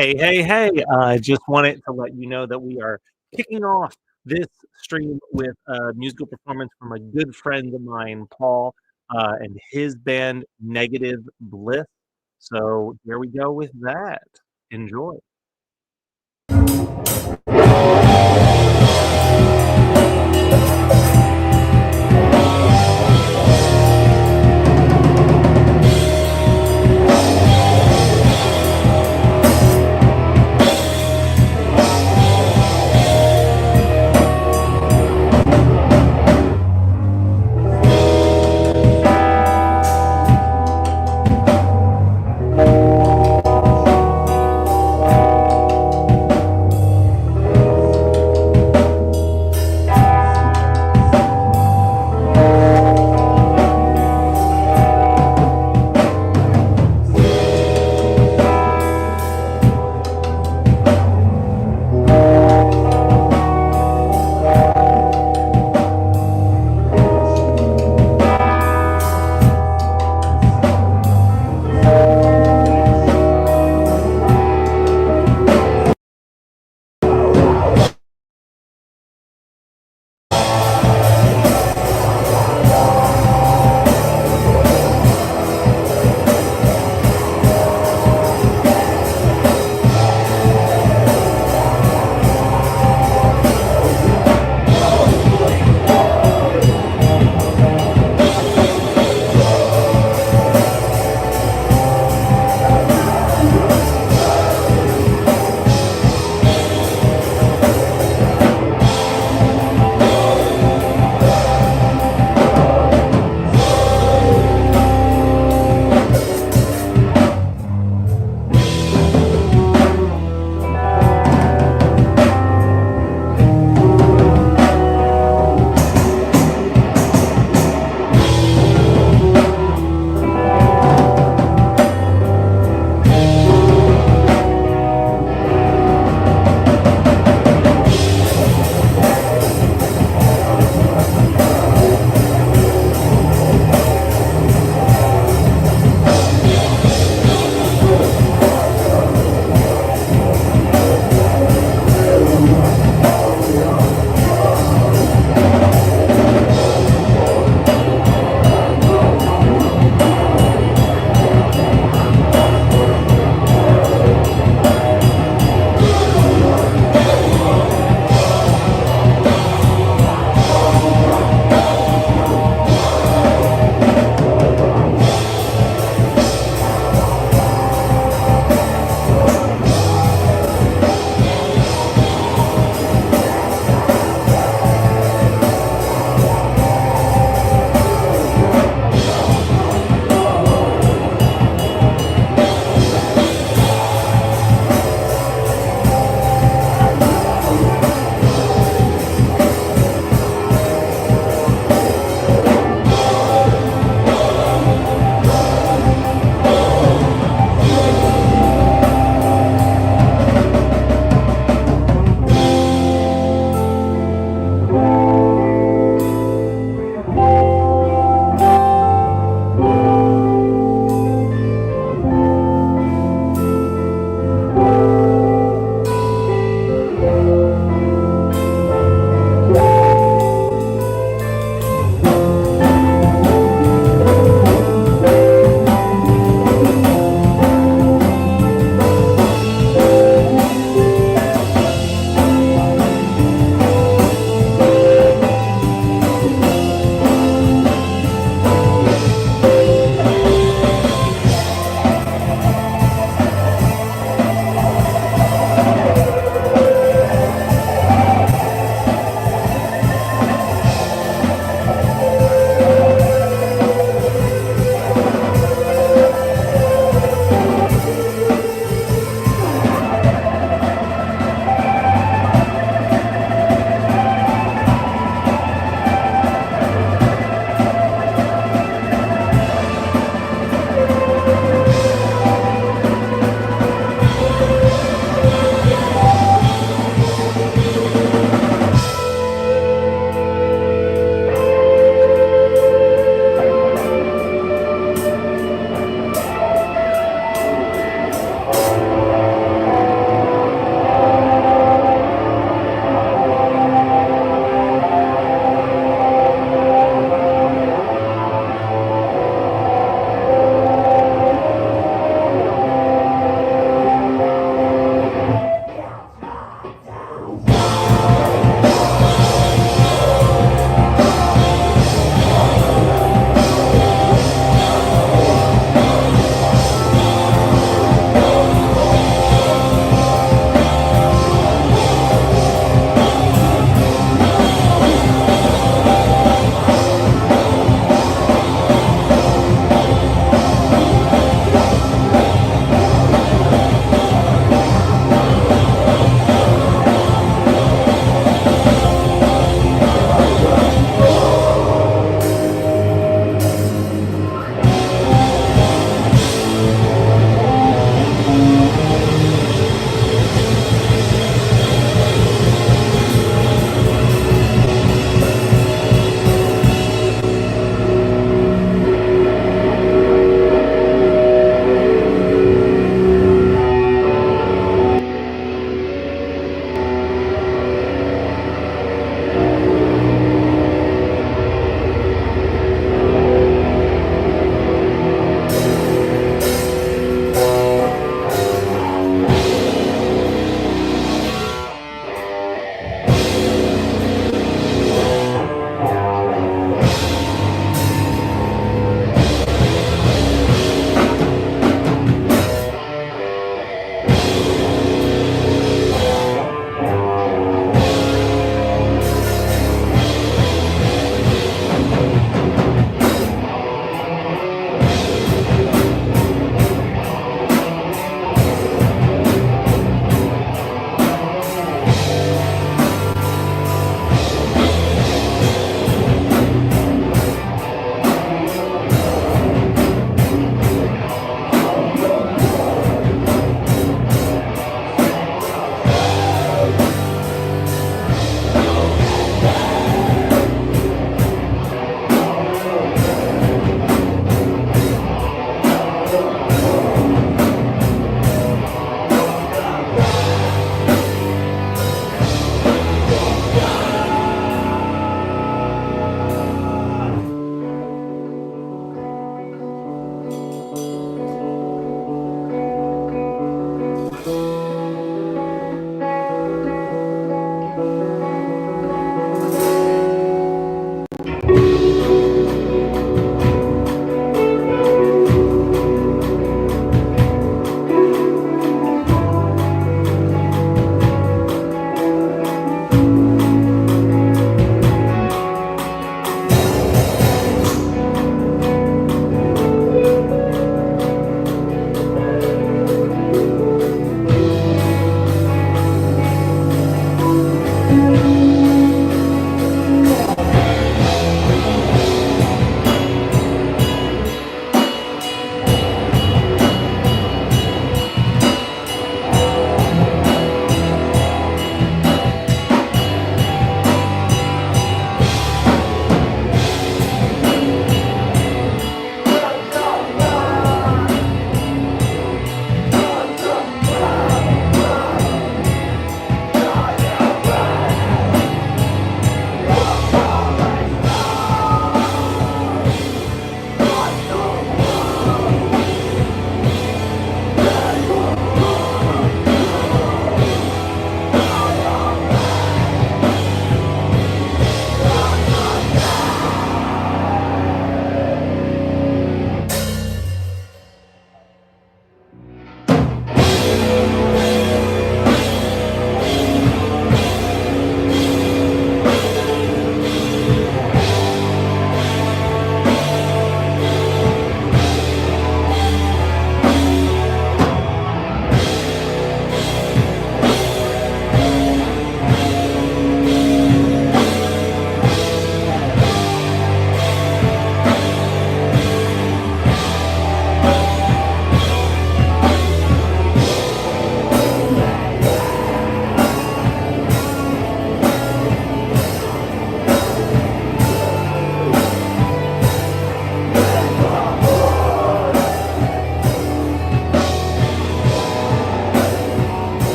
Hey, hey, hey. I just wanted to let you know that we are kicking off this stream with a musical performance from a good friend of mine, Paul, and his band, Negative Bliss. So here we go with that. Enjoy.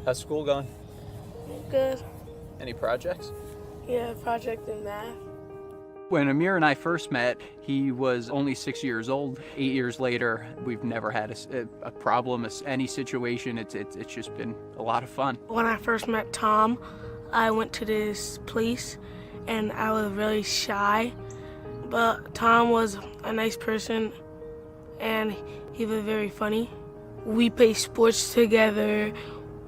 How's school going? Good. Any projects? Yeah, project in math. When Amir and I first met, he was only 6 years old. 8 years later, we've never had a problem, any situation. It's just been a lot of fun. When I first met Tom, I went to this place and I was really shy. But Tom was a nice person and he was very funny. We play sports together.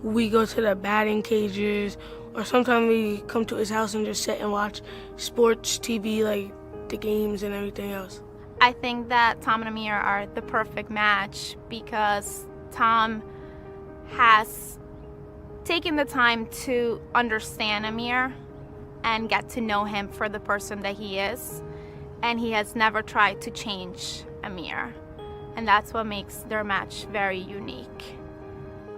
We go to the batting cages, or sometimes we come to his house and just sit and watch sports TV, like the games and everything else. I think that Tom and Amir are the perfect match because Tom has taken the time to understand Amir and get to know him for the person that he is, and he has never tried to change Amir, and that's what makes their match very unique.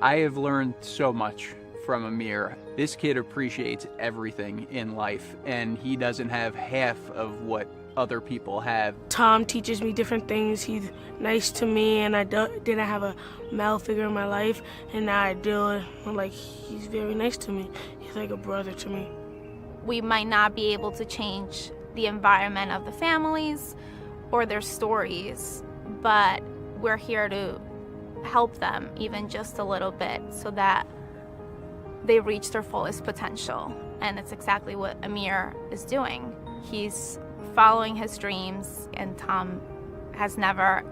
I have learned so much from Amir. This kid appreciates everything in life, and he doesn't have half of what other people have. Tom teaches me different things. He's nice to me, and I didn't have a male figure in my life, and now I do. Like, he's very nice to me. He's like a brother to me. We might not be able to change the environment of the families or their stories, but we're here to help them even just a little bit so that they reach their fullest potential. And it's exactly what Amir is doing. He's following his dreams, and Tom has never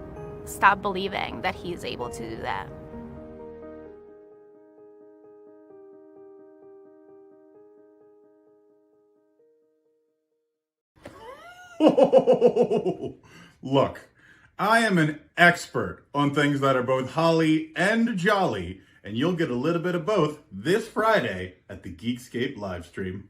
stopped believing that he's able to do that. Look, I am an expert on things that are both holly and jolly, and you'll get a little bit of both this Friday at the Geekscape livestream.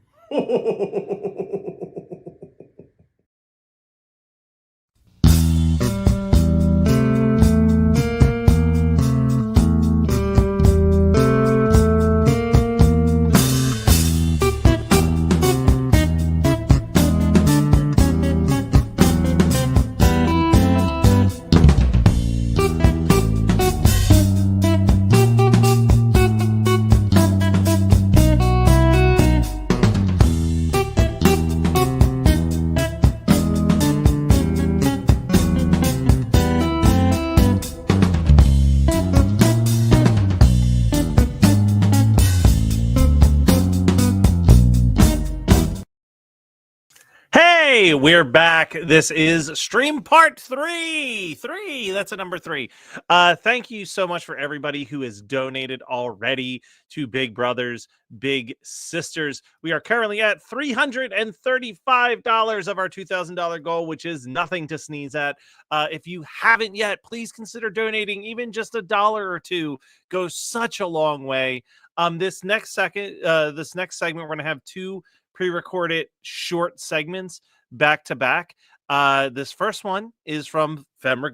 Hey, we're back. This is stream part 3. That's a number 3. Thank you so much for everybody who has donated already to Big Brothers, Big Sisters. We are currently at $335 of our $2,000 goal, which is nothing to sneeze at. If you haven't yet, please consider donating. Even just $1 or $2 goes such a long way. This next segment, we're going to have 2 pre-recorded short segments back to back. This first one is from Femme,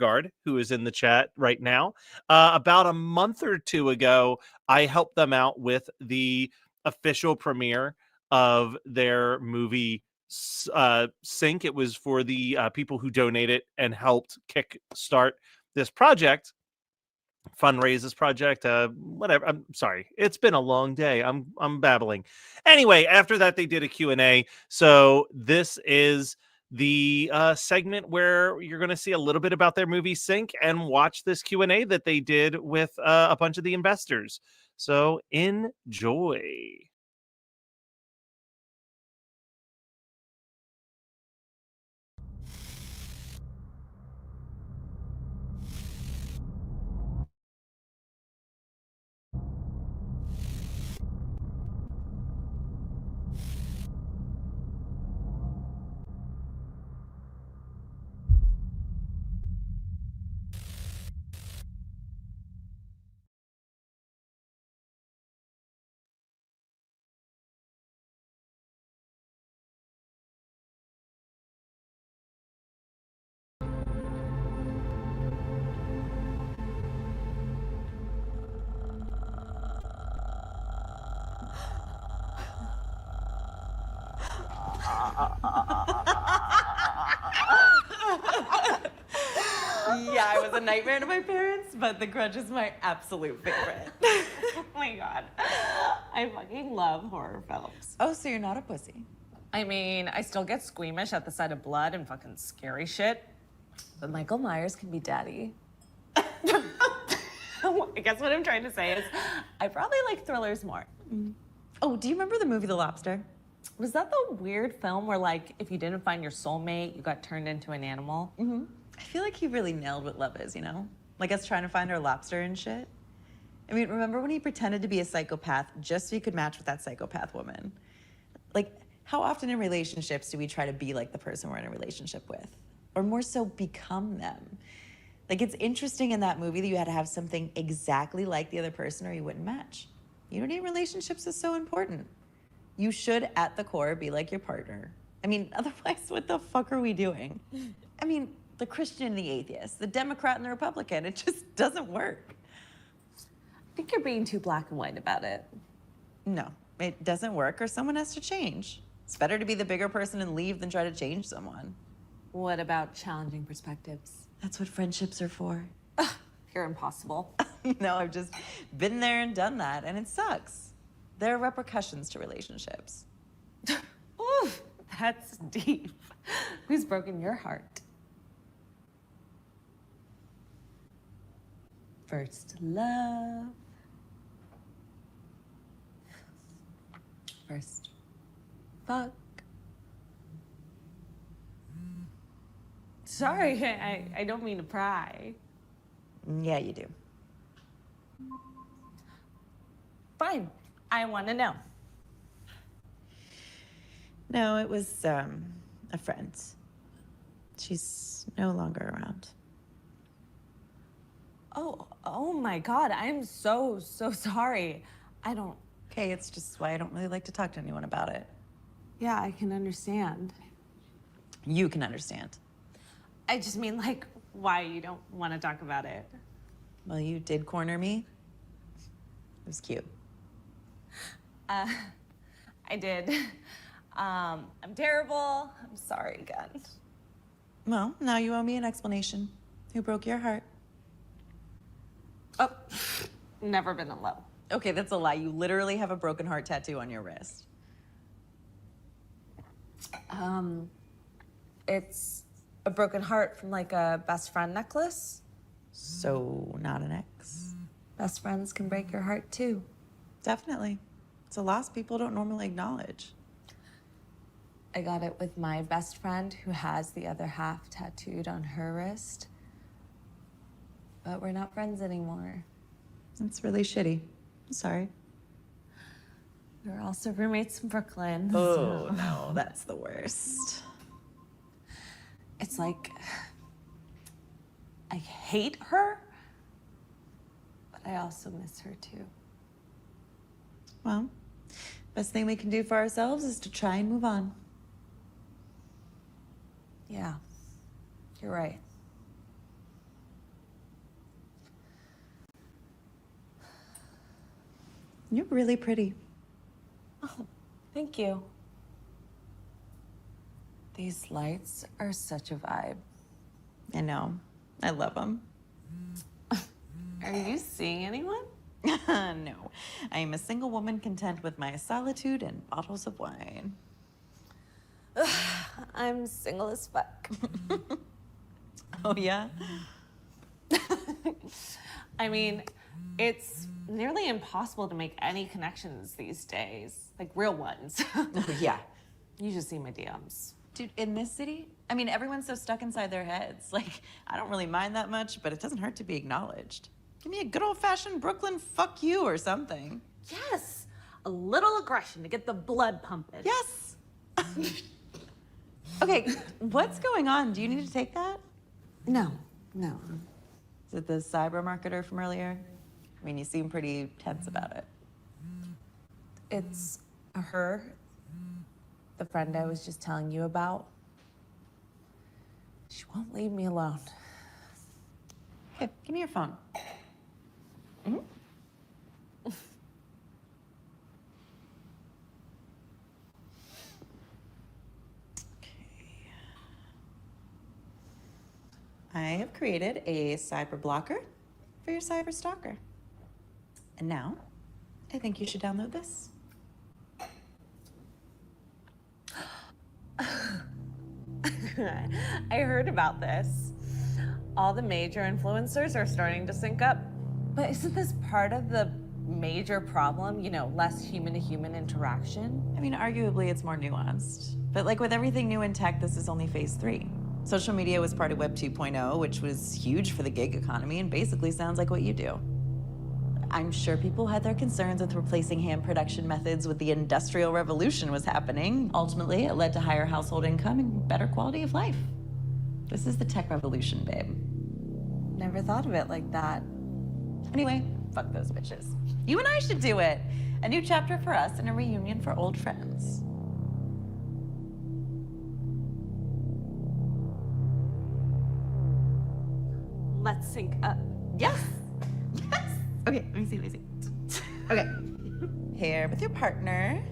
who is in the chat right now. About a month or 2 ago, I helped them out with the official premiere of their movie Sync. It was for the people who donated and helped kickstart this project. Fundraise this project, whatever. I'm sorry, it's been a long day. I'm babbling. Anyway, after that they did a Q&A. So this is the segment where you're going to see a little bit about their movie Sync and watch this Q&A that they did with a bunch of the investors. So enjoy. Yeah, I was a nightmare to my parents, but The Grudge is my absolute favorite. Oh my god. I fucking love horror films. Oh, so you're not a pussy? I mean, I still get squeamish at the sight of blood and fucking scary shit. But Michael Myers can be daddy. I guess what I'm trying to say is I probably like thrillers more. Oh, do you remember the movie The Lobster? Was that the weird film where, like, if you didn't find your soulmate, you got turned into an animal? Mm-hmm. I feel like he really nailed what love is, you know? Like us trying to find our lobster and shit. I mean, remember when he pretended to be a psychopath just so he could match with that psychopath woman? Like, how often in relationships do we try to be like the person we're in a relationship with? Or more so, become them? Like, it's interesting in that movie that you had to have something exactly like the other person or you wouldn't match. Unity in relationships is so important. You should, at the core, be like your partner. I mean, otherwise, what the fuck are we doing? I mean, the Christian and the atheist, the Democrat and the Republican, it just doesn't work. I think you're being too black and white about it. No, it doesn't work or someone has to change. It's better to be the bigger person and leave than try to change someone. What about challenging perspectives? That's what friendships are for. You're impossible. No, I've just been there and done that, and it sucks. There are repercussions to relationships. Ooh, that's deep. Who's broken your heart? First love. First fuck. Sorry, I don't mean to pry. Yeah, you do. Fine, I want to know. No, it was a friend. She's no longer around. Oh my God, I'm so sorry. I don't... Okay, it's just why I don't really like to talk to anyone about it. Yeah, I can understand. You can understand. I just mean, like, why you don't want to talk about it. Well, you did corner me. It was cute. I did. I'm terrible. I'm sorry again. Well, now you owe me an explanation. Who broke your heart? Oh, never been in love. Okay, that's a lie. You literally have a broken heart tattoo on your wrist. It's a broken heart from like a best friend necklace. So, not an ex. Best friends can break your heart too. Definitely. It's a loss people don't normally acknowledge. I got it with my best friend who has the other half tattooed on her wrist. But we're not friends anymore. It's really shitty. I'm sorry. We're also roommates in Brooklyn. Oh, no, that's the worst. It's like, I hate her, but I also miss her too. Well, best thing we can do for ourselves is to try and move on. Yeah, you're right. You're really pretty. Oh, thank you. These lights are such a vibe. I know. I love them. Are you seeing anyone? No. I am a single woman content with my solitude and bottles of wine. I'm single as fuck. Oh, yeah? I mean, it's nearly impossible to make any connections these days, like real ones. Oh, yeah. You should see my DMs. Dude, in this city, I mean, everyone's so stuck inside their heads. Like, I don't really mind that much, but it doesn't hurt to be acknowledged. Give me a good old-fashioned Brooklyn fuck you or something. Yes, a little aggression to get the blood pumping. Yes. Okay, what's going on? Do you need to take that? No. Is it the cyber marketer from earlier? I mean, you seem pretty tense about it. It's her, the friend I was just telling you about. She won't leave me alone. Okay, give me your phone. Mm-hmm. I have created a cyber blocker for your cyber stalker. And now, I think you should download this. I heard about this. All the major influencers are starting to sync up. But isn't this part of the major problem? You know, less human-to-human interaction? I mean, arguably it's more nuanced. But like with everything new in tech, this is only phase 3. Social media was part of Web 2.0, which was huge for the gig economy and basically sounds like what you do. I'm sure people had their concerns with replacing hand production methods with the Industrial Revolution was happening. Ultimately, it led to higher household income and better quality of life. This is the tech revolution, babe. Never thought of it like that. Anyway, fuck those bitches. You and I should do it. A new chapter for us and a reunion for old friends. Let's sync up. Yes. Yes. Okay, let me see. Okay. Pair with your partner.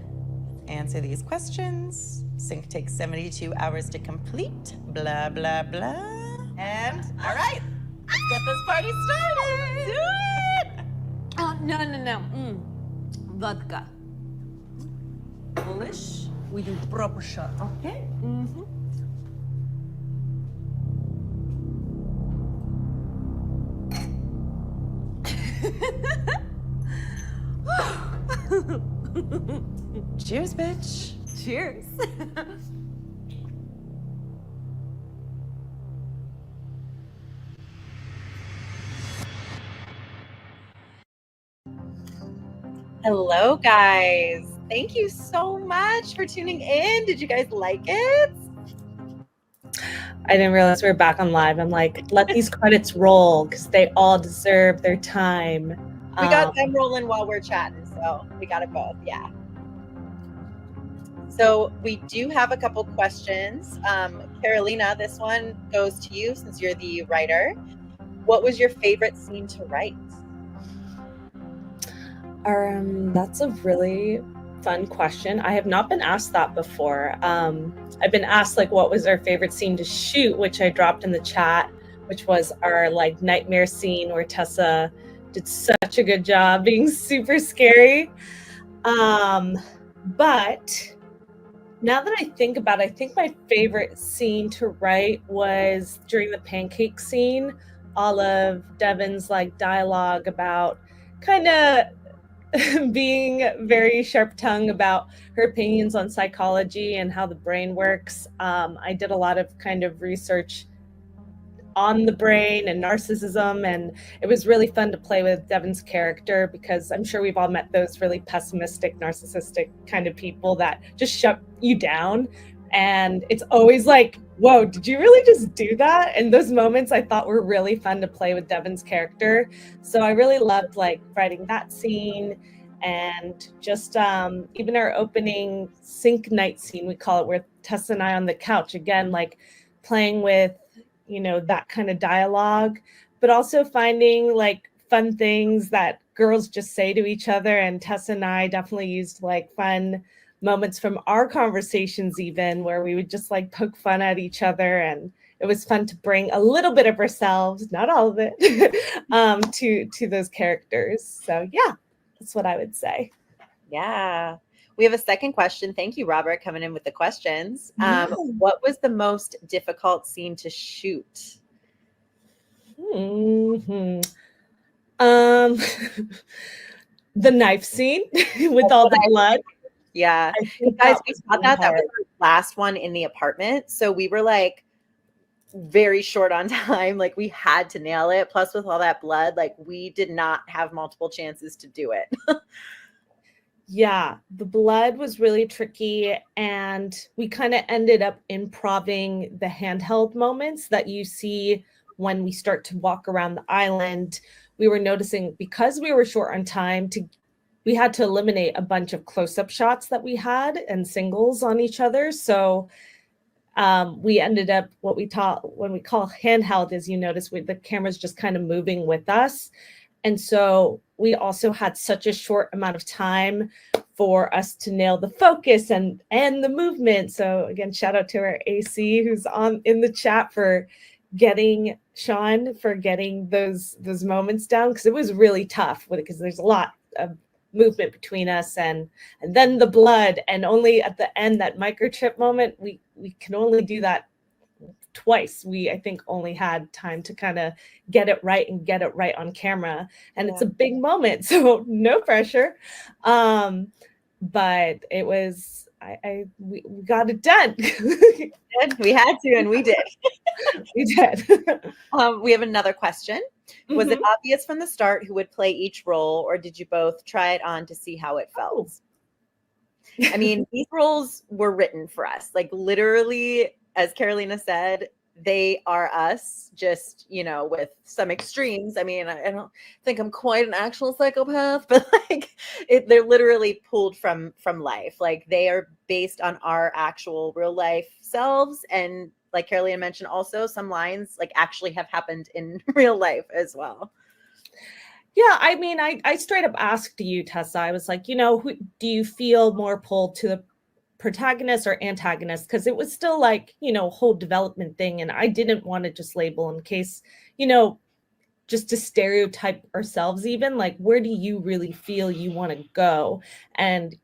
Answer these questions. Sync takes 72 hours to complete. Blah, blah, blah. And, all right. Let's get this party started. Do it. Oh, no. Vodka. Polish. We do proper shot, okay? Mm-hmm. Cheers, bitch. Cheers. Hello, guys. Thank you so much for tuning in. Did you guys like it? I didn't realize we were back on live. I'm like, let these credits roll because they all deserve their time. We got them rolling while we're chatting, so we got it both. Yeah. So we do have a couple questions. Carolina, this one goes to you since you're the writer. What was your favorite scene to write? That's a really fun question. I have not been asked that before. I've been asked like what was our favorite scene to shoot, which I dropped in the chat, which was our like nightmare scene where Tessa did such a good job being super scary. But now that I think about it, I think my favorite scene to write was during the pancake scene. All of Devin's like dialogue about kind of being very sharp-tongued about her opinions on psychology and how the brain works. I did a lot of kind of research on the brain and narcissism, and it was really fun to play with Devin's character because I'm sure we've all met those really pessimistic, narcissistic kind of people that just shut you down. And it's always like, whoa, did you really just do that? And those moments I thought were really fun to play with Devin's character. So I really loved like writing that scene, and just even our opening sync night scene, we call it, where Tessa and I on the couch, again, like playing with, you know, that kind of dialogue, but also finding like fun things that girls just say to each other. And Tessa and I definitely used like fun moments from our conversations, even where we would just like poke fun at each other, and it was fun to bring a little bit of ourselves, not all of it, to those characters. So yeah, that's what I would say. Yeah. We have a second question. Thank you, Robert, coming in with the questions. What was the most difficult scene to shoot? The knife scene with all the blood. Yeah. Guys, we thought that was our last one in the apartment. So we were like very short on time. Like we had to nail it. Plus with all that blood, like we did not have multiple chances to do it. Yeah, the blood was really tricky, and we kind of ended up improving the handheld moments that you see when we start to walk around the island. We were noticing, because we were short on time, we had to eliminate a bunch of close-up shots that we had and singles on each other. So we ended up when we call handheld, as you notice, with the camera's just kind of moving with us. And so we also had such a short amount of time for us to nail the focus and the movement. So again, shout out to our AC who's in the chat for getting those moments down, because it was really tough because there's a lot of movement between us and then the blood, and only at the end, that microchip moment, we can only do that twice. We, I think, only had time to kind of get it right on camera. And it's a big moment, so no pressure. But it was, we got it done. We had to, and we did. We did. We have another question. Was it obvious from the start who would play each role, or did you both try it on to see how it felt? I mean, these roles were written for us. Like, literally, as Carolina said, they are us, just, you know, with some extremes. I mean, I don't think I'm quite an actual psychopath, but like they're literally pulled from life. Like, they are based on our actual real life selves. And like Carolina mentioned, also some lines like actually have happened in real life as well. Yeah, I mean, I straight up asked you, Tessa. I was like, you know, who do you feel more pulled to, the protagonist or antagonist? Because it was still like, you know, whole development thing, and I didn't want to just label in case, you know, just to stereotype ourselves. Even like, where do you really feel you want to go? And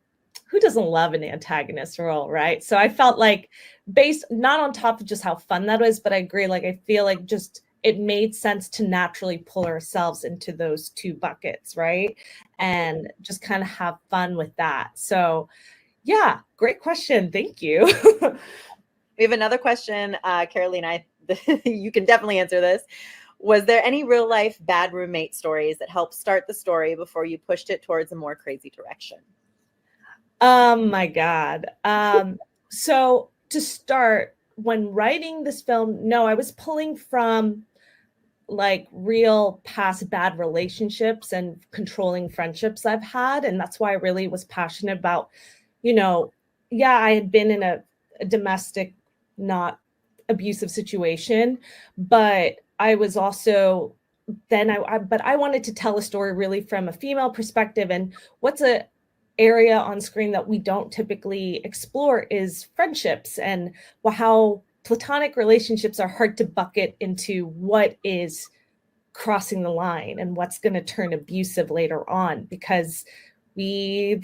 who doesn't love an antagonist role, right? So I felt like, based not on top of just how fun that was, but I agree, like I feel like just it made sense to naturally pull ourselves into those two buckets, right? And just kind of have fun with that. So yeah, great question. Thank you. We have another question, Carolina. You can definitely answer this. Was there any real life bad roommate stories that helped start the story before you pushed it towards a more crazy direction? Oh my God. So to start, when writing this film, no, I was pulling from like real past bad relationships and controlling friendships I've had. And that's why I really was passionate about, you know, yeah, I had been in a domestic, not abusive situation, but I was also then but I wanted to tell a story really from a female perspective. And what's a area on screen that we don't typically explore is friendships, and how platonic relationships are hard to bucket into what is crossing the line and what's going to turn abusive later on, because you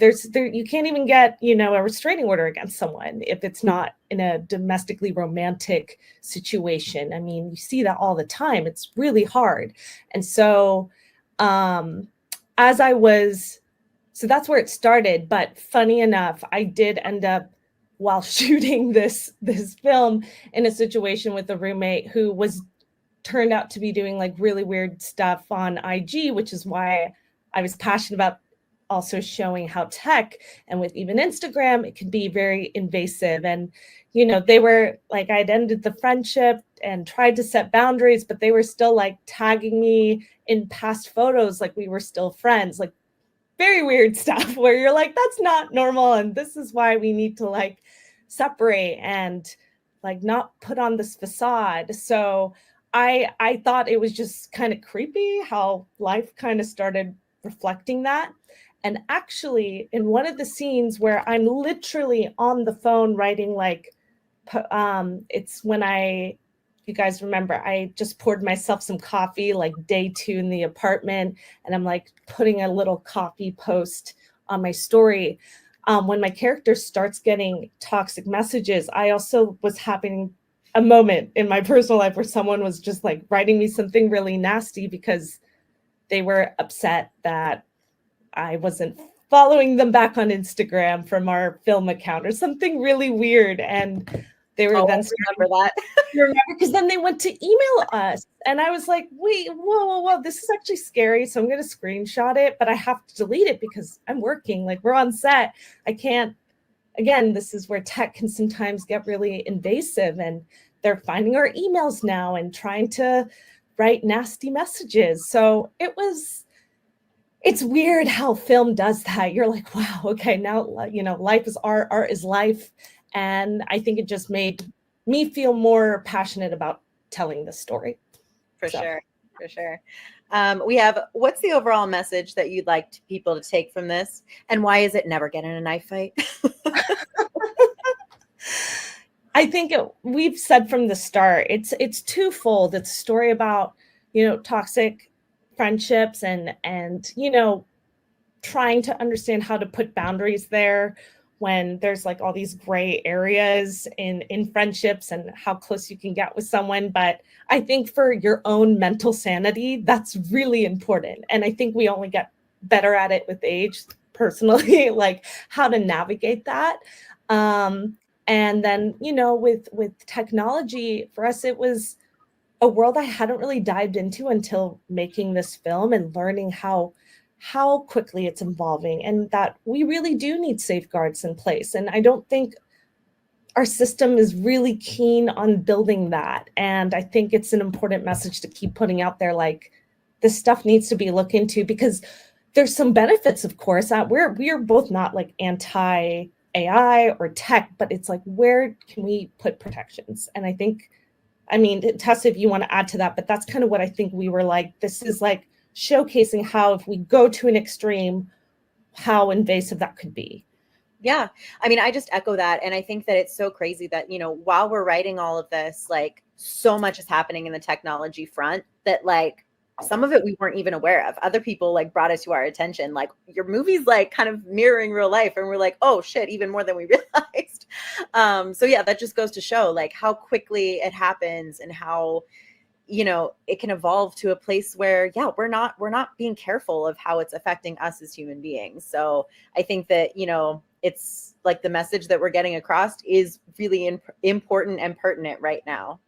can't even get, you know, a restraining order against someone if it's not in a domestically romantic situation. I mean, you see that all the time. It's really hard. And so so that's where it started. But funny enough, I did end up, while shooting this film, in a situation with a roommate who turned out to be doing like really weird stuff on IG, which is why I was passionate about also showing how tech, and with even Instagram, it can be very invasive. And, you know, they were like, I'd ended the friendship and tried to set boundaries, but they were still like tagging me in past photos like we were still friends, like very weird stuff where you're like, that's not normal. And this is why we need to like separate and like not put on this facade. So I thought it was just kind of creepy how life kind of started reflecting that. And actually, in one of the scenes where I'm literally on the phone writing, like, it's when you guys remember, I just poured myself some coffee, like day 2 in the apartment, and I'm like putting a little coffee post on my story. When my character starts getting toxic messages, I also was having a moment in my personal life where someone was just like writing me something really nasty because they were upset that I wasn't following them back on Instagram from our film account or something really weird. And they were then remember that. Remember, because then they went to email us, and I was like, wait, whoa, this is actually scary. So I'm going to screenshot it, but I have to delete it because I'm working. Like, we're on set. I can't. Again, this is where tech can sometimes get really invasive, and they're finding our emails now and trying to write nasty messages. So it's weird how film does that. You're like, wow, okay, now, you know, life is art, art is life. And I think it just made me feel more passionate about telling this story. For sure. We have, what's the overall message that you'd like people to take from this? And why is it never get in a knife fight? I think we've said from the start, it's twofold. It's a story about, you know, toxic friendships and, you know, trying to understand how to put boundaries there when there's like all these gray areas in friendships and how close you can get with someone. But I think for your own mental sanity, that's really important. And I think we only get better at it with age, personally, like how to navigate that. And then, you know, with technology, for us, it was a world I hadn't really dived into until making this film and learning how quickly it's evolving, and that we really do need safeguards in place. And I don't think our system is really keen on building that. And I think it's an important message to keep putting out there, like this stuff needs to be looked into, because there's some benefits, of course. We are both not like anti AI or tech, but it's like, where can we put protections? And I think, I mean, Tessa, if you want to add to that, but that's kind of what I think we were like, this is like showcasing how if we go to an extreme, how invasive that could be. Yeah. I mean, I just echo that. And I think that it's so crazy that, you know, while we're writing all of this, like so much is happening in the technology front that like some of it we weren't even aware of. Other people like brought it to our attention, like your movie's like kind of mirroring real life. And we're like, oh shit, even more than we realized. So yeah, that just goes to show like how quickly it happens and how, you know, it can evolve to a place where, yeah, we're not being careful of how it's affecting us as human beings. So I think that, you know, it's like the message that we're getting across is really important and pertinent right now.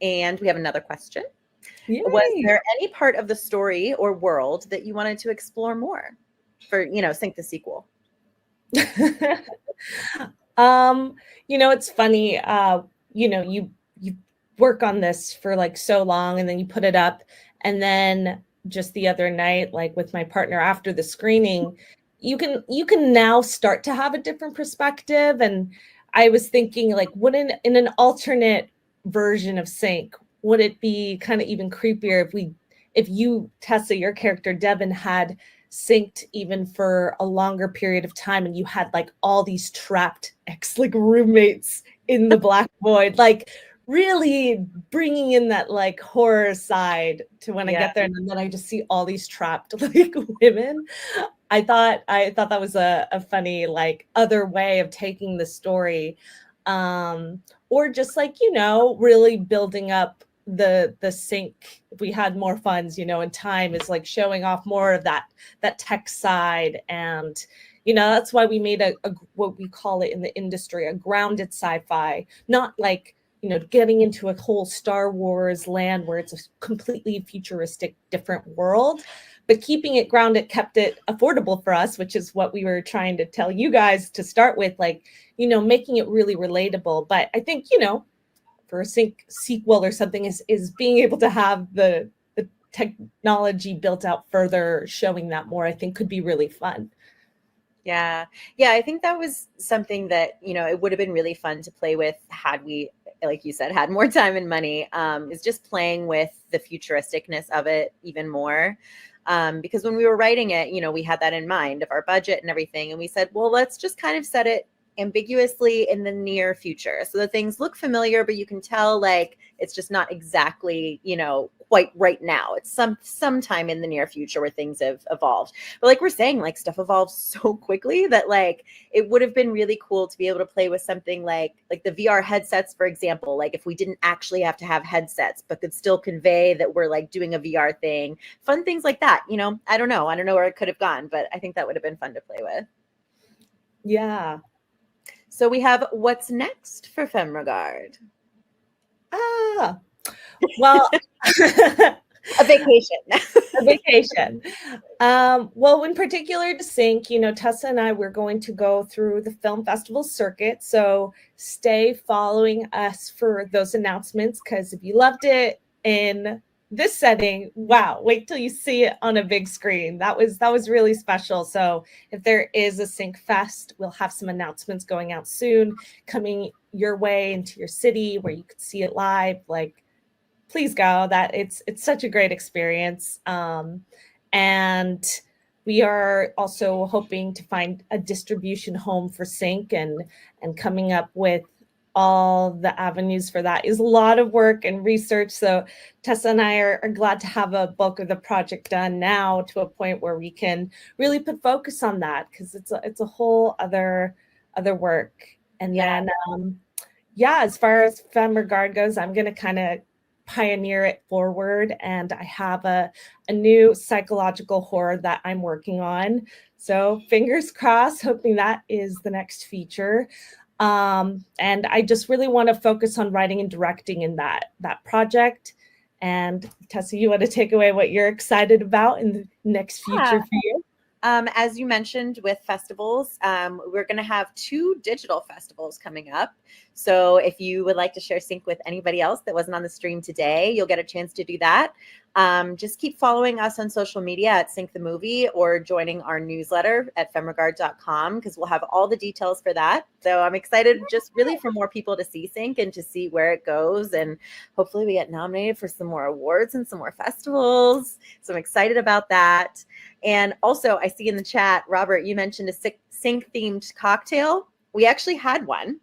And we have another question. Yay. Was there any part of the story or world that you wanted to explore more for, you know, Sync the sequel? You know, it's funny, you know, you work on this for like so long and then you put it up, and then just the other night, like with my partner after the screening, you can now start to have a different perspective. And I was thinking, like, wouldn't in an alternate version of Sync, would it be kind of even creepier if you, Tessa, your character Devin, had synced even for a longer period of time, and you had like all these trapped like roommates in the black void, like really bringing in that like horror side to when I get there, and then I just see all these trapped like women. I thought that was a funny like other way of taking the story, or just like, you know, really building up the Sync. If we had more funds, you know, and time, is like showing off more of that tech side. And you know, that's why we made a what we call it in the industry, a grounded sci-fi, not like, you know, getting into a whole Star Wars land where it's a completely futuristic different world, but keeping it grounded kept it affordable for us, which is what we were trying to tell you guys to start with, like, you know, making it really relatable. But I think, you know, for a Sync sequel or something is being able to have the technology built out further, showing that more, I think could be really fun. Yeah. Yeah. I think that was something that, you know, it would have been really fun to play with had we, like you said, had more time and money, is just playing with the futuristicness of it even more. Because when we were writing it, you know, we had that in mind of our budget and everything. And we said, well, let's just kind of set it ambiguously in the near future, so that things look familiar, but you can tell like it's just not exactly, you know, quite right now. It's sometime in the near future where things have evolved. But like we're saying, like stuff evolves so quickly that like it would have been really cool to be able to play with something like the VR headsets, for example. Like if we didn't actually have to have headsets, but could still convey that we're like doing a VR thing, fun things like that. You know, I don't know where it could have gone, but I think that would have been fun to play with. Yeah. So we have what's next for Femme Regard. Well, a vacation. A vacation. Well, in particular to Sync, you know, Tessa and I, we're going to go through the film festival circuit. So stay following us for those announcements, because if you loved it in this setting, wow, wait till you see it on a big screen. That was really special. So if there is a Sync Fest, we'll have some announcements going out soon, coming your way into your city where you could see it live. Like, please go. That it's such a great experience. And we are also hoping to find a distribution home for Sync and coming up with all the avenues for that is a lot of work and research. So Tessa and I are glad to have a bulk of the project done now to a point where we can really put focus on that, because it's a whole other work. And then as far as Femme Regard goes, I'm going to kind of pioneer it forward, and I have a new psychological horror that I'm working on. So fingers crossed, hoping that is the next feature. And I just really want to focus on writing and directing in that project. And Tessa, you want to take away what you're excited about in the next future for you? As you mentioned with festivals, we're going to have 2 digital festivals coming up. So if you would like to share sync with anybody else that wasn't on the stream today, you'll get a chance to do that. Just keep following us on social media at Sync the Movie, or joining our newsletter at femregard.com, because we'll have all the details for that. So I'm excited just really for more people to see Sync and to see where it goes. And hopefully we get nominated for some more awards and some more festivals. So I'm excited about that. And also, I see in the chat, Robert, you mentioned a Sync-themed cocktail. We actually had one.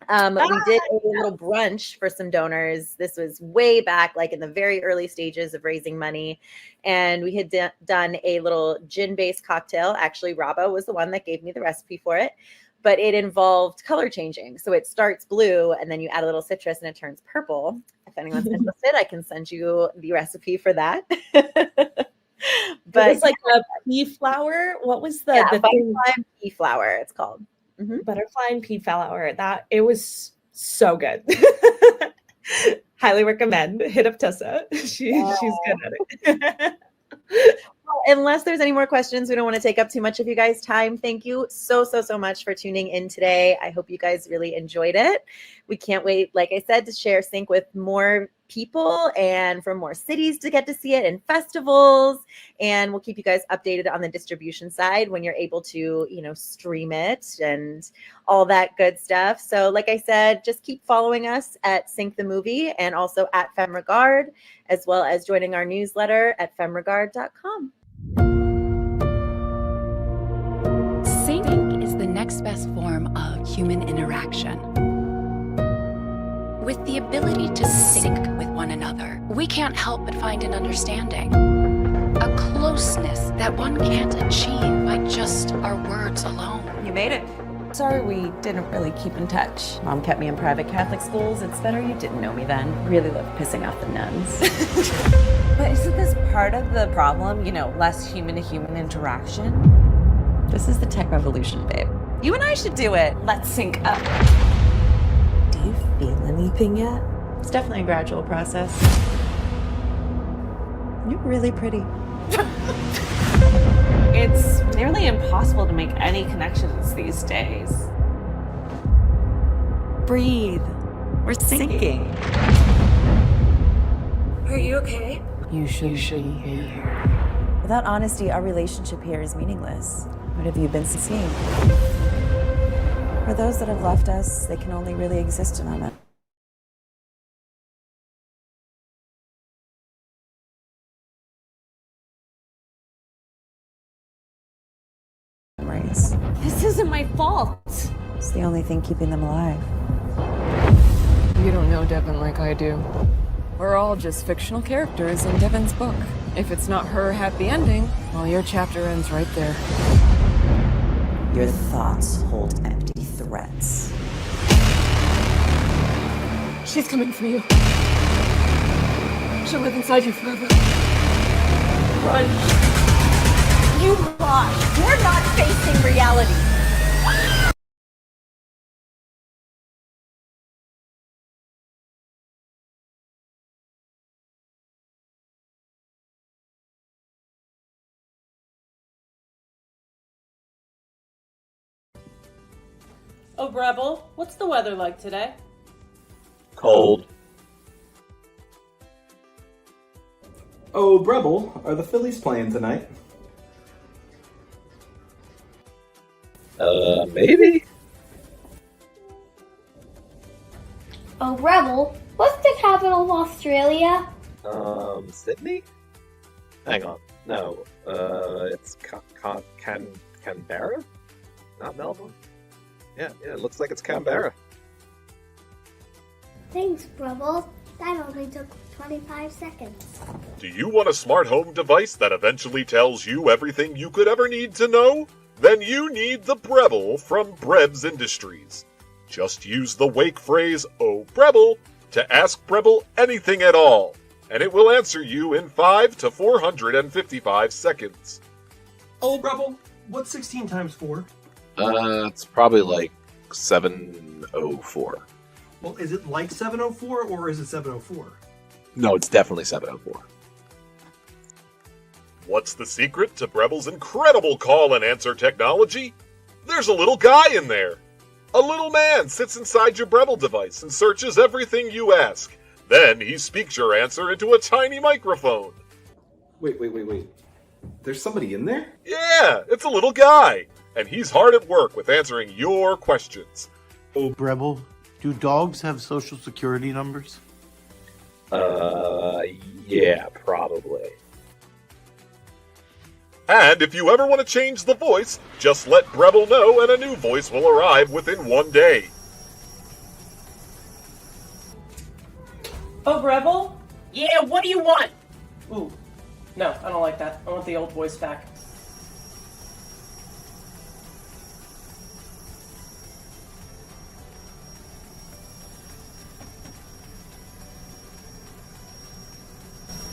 We did a little brunch for some donors. This was way back, like in the very early stages of raising money. And we had done a little gin-based cocktail. Actually, Robbo was the one that gave me the recipe for it. But it involved color changing. So it starts blue, and then you add a little citrus, and it turns purple. If anyone's interested, I can send you the recipe for that. But it's like a pea flower. What was the butterfly and pea flower? It's called butterfly and pea flower. That it was so good. Highly recommend. Hit up Tessa. She's good at it. Well, unless there's any more questions, we don't want to take up too much of you guys' time. Thank you so much for tuning in today. I hope you guys really enjoyed it. We can't wait, like I said, to share Sync with more people and from more cities to get to see it in festivals. And we'll keep you guys updated on the distribution side when you're able to, stream it and all that good stuff. So like I said, just keep following us at Sync the Movie, and also at Femme Regard, as well as joining our newsletter at femregard.com. Sync is the next best form of human interaction. With the ability to sync with one another, we can't help but find an understanding, a closeness that one can't achieve by just our words alone. You made it. Sorry we didn't really keep in touch. Mom kept me in private Catholic schools. It's better you didn't know me then. Really love pissing off the nuns. But isn't this part of the problem? Less human-to-human interaction? This is the tech revolution, babe. You and I should do it. Let's sync up. Do you feel anything yet? It's definitely a gradual process. You're really pretty. It's nearly impossible to make any connections these days. Breathe. We're syncing. Are you okay? You should be here. Without honesty, our relationship here is meaningless. What have you been seeing? For those that have left us, they can only really exist in our memories. This isn't my fault. It's the only thing keeping them alive. You don't know Devin like I do. We're all just fictional characters in Devin's book. If it's not her happy ending, well, your chapter ends right there. Your thoughts hold empty threats. She's coming for you. She'll live inside you forever. Run. You lie. You're not facing reality. Oh, Rebel, what's the weather like today? Cold. Oh, Rebel, are the Phillies playing tonight? Maybe. Oh, Rebel, what's the capital of Australia? Sydney? Hang on. No, it's Canberra? Not Melbourne? Yeah, it looks like it's Canberra. Thanks, Brubble. That only took 25 seconds. Do you want a smart home device that eventually tells you everything you could ever need to know? Then you need the Breville from Brebs Industries. Just use the wake phrase, "Oh Breville," to ask Breville anything at all, and it will answer you in 5 to 455 seconds. Oh, Brubble, what's 16 times 4? It's probably like 704. Well, is it like 704 or is it 704? No, it's definitely 704. What's the secret to Breville's incredible call and answer technology? There's a little guy in there. A little man sits inside your Breville device and searches everything you ask. Then he speaks your answer into a tiny microphone. Wait. There's somebody in there? Yeah, it's a little guy, and he's hard at work with answering your questions. Oh, Breville, do dogs have social security numbers? Yeah, probably. And if you ever want to change the voice, just let Breville know and a new voice will arrive within 1 day. Oh, Breville? Yeah, what do you want? Ooh, no, I don't like that. I want the old voice back.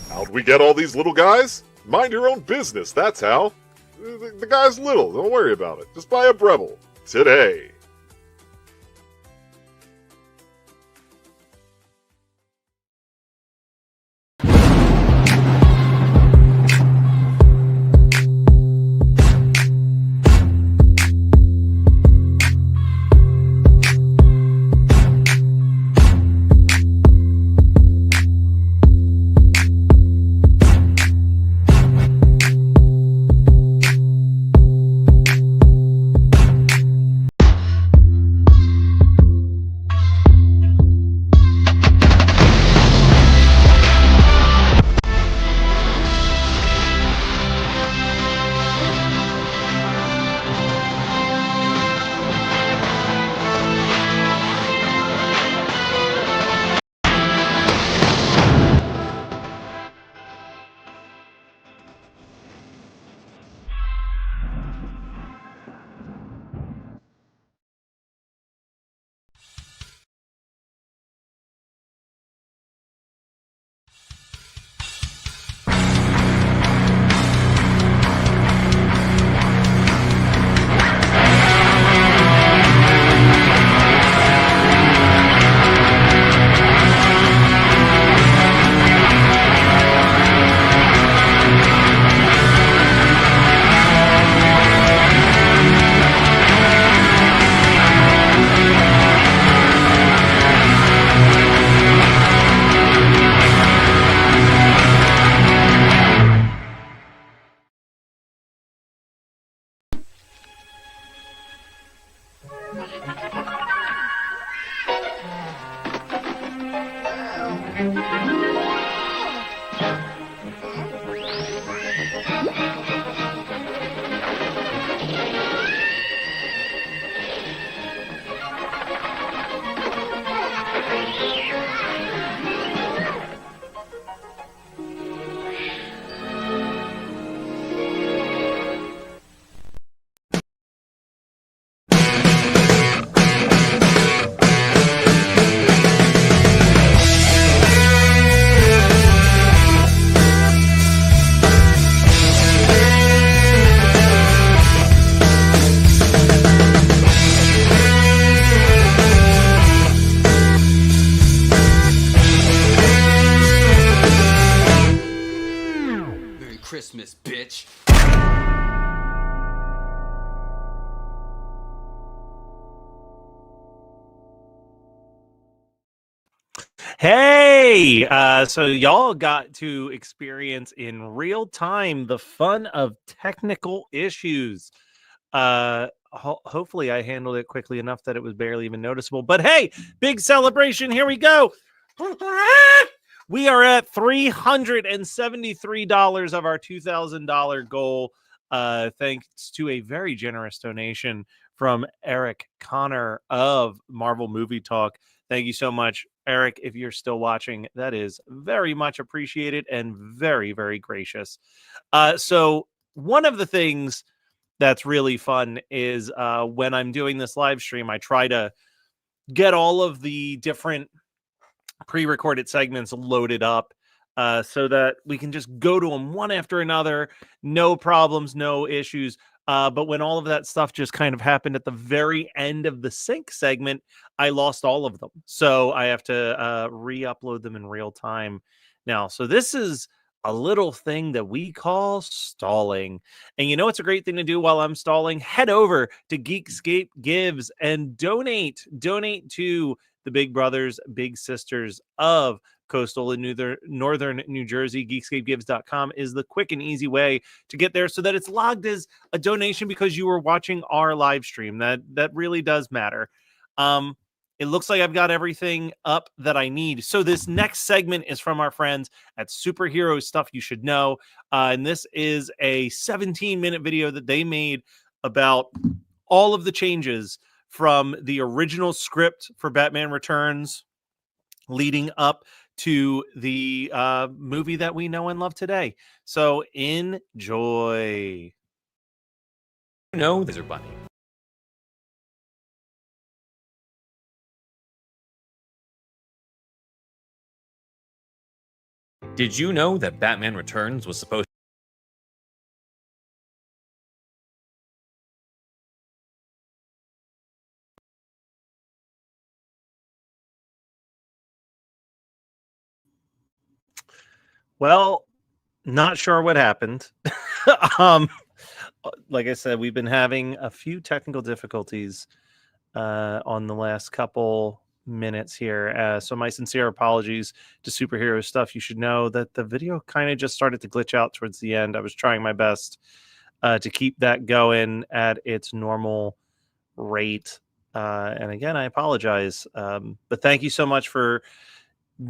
How'd we get all these little guys? Mind your own business, that's how. The guy's little, don't worry about it. Just buy a Breville today. Christmas, bitch. Hey, so y'all got to experience in real time the fun of technical issues. Hopefully I handled it quickly enough that it was barely even noticeable. But hey, big celebration. Here we go. We are at $373 of our $2,000 goal, thanks to a very generous donation from Eric Connor of Marvel Movie Talk. Thank you so much, Eric. If you're still watching, that is very much appreciated and very, very gracious. So one of the things that's really fun is when I'm doing this live stream, I try to get all of the different pre-recorded segments loaded up so that we can just go to them one after another, no problems, no issues. But when all of that stuff just kind of happened at the very end of the sync segment, I lost all of them. So I have to re-upload them in real time now. So this is a little thing that we call stalling. And you know what's a great thing to do while I'm stalling? Head over to Geekscape Gives and donate. Donate to the big brothers, big sisters of coastal and northern New Jersey. Geekscapegives.com is the quick and easy way to get there so that it's logged as a donation because you were watching our live stream. That really does matter. It looks like I've got everything up that I need. So this next segment is from our friends at Superhero Stuff You Should Know. And this is a 17-minute video that they made about all of the changes from the original script for Batman Returns leading up to the movie that we know and love today. So enjoy. No, Lizard Bunny. Did you know that Batman Returns was supposed Well, not sure what happened. Like I said, we've been having a few technical difficulties on the last couple minutes here. So my sincere apologies to Superhero Stuff. You should know that the video kind of just started to glitch out towards the end. I was trying my best to keep that going at its normal rate. And again, I apologize. But thank you so much for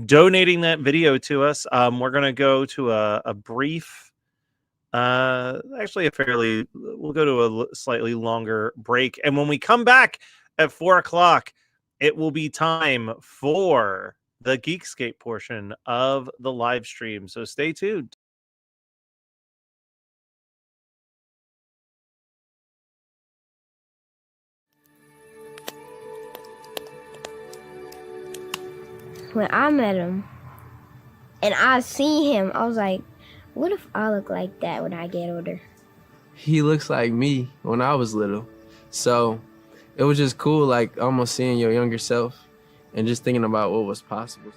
donating that video to us. We're going to go to a brief, we'll go to a slightly longer break. And when we come back at 4 o'clock, it will be time for the Geekscape portion of the live stream. So stay tuned. When I met him and I seen him, I was like, what if I look like that when I get older? He looks like me when I was little. So it was just cool, like almost seeing your younger self and just thinking about what was possible.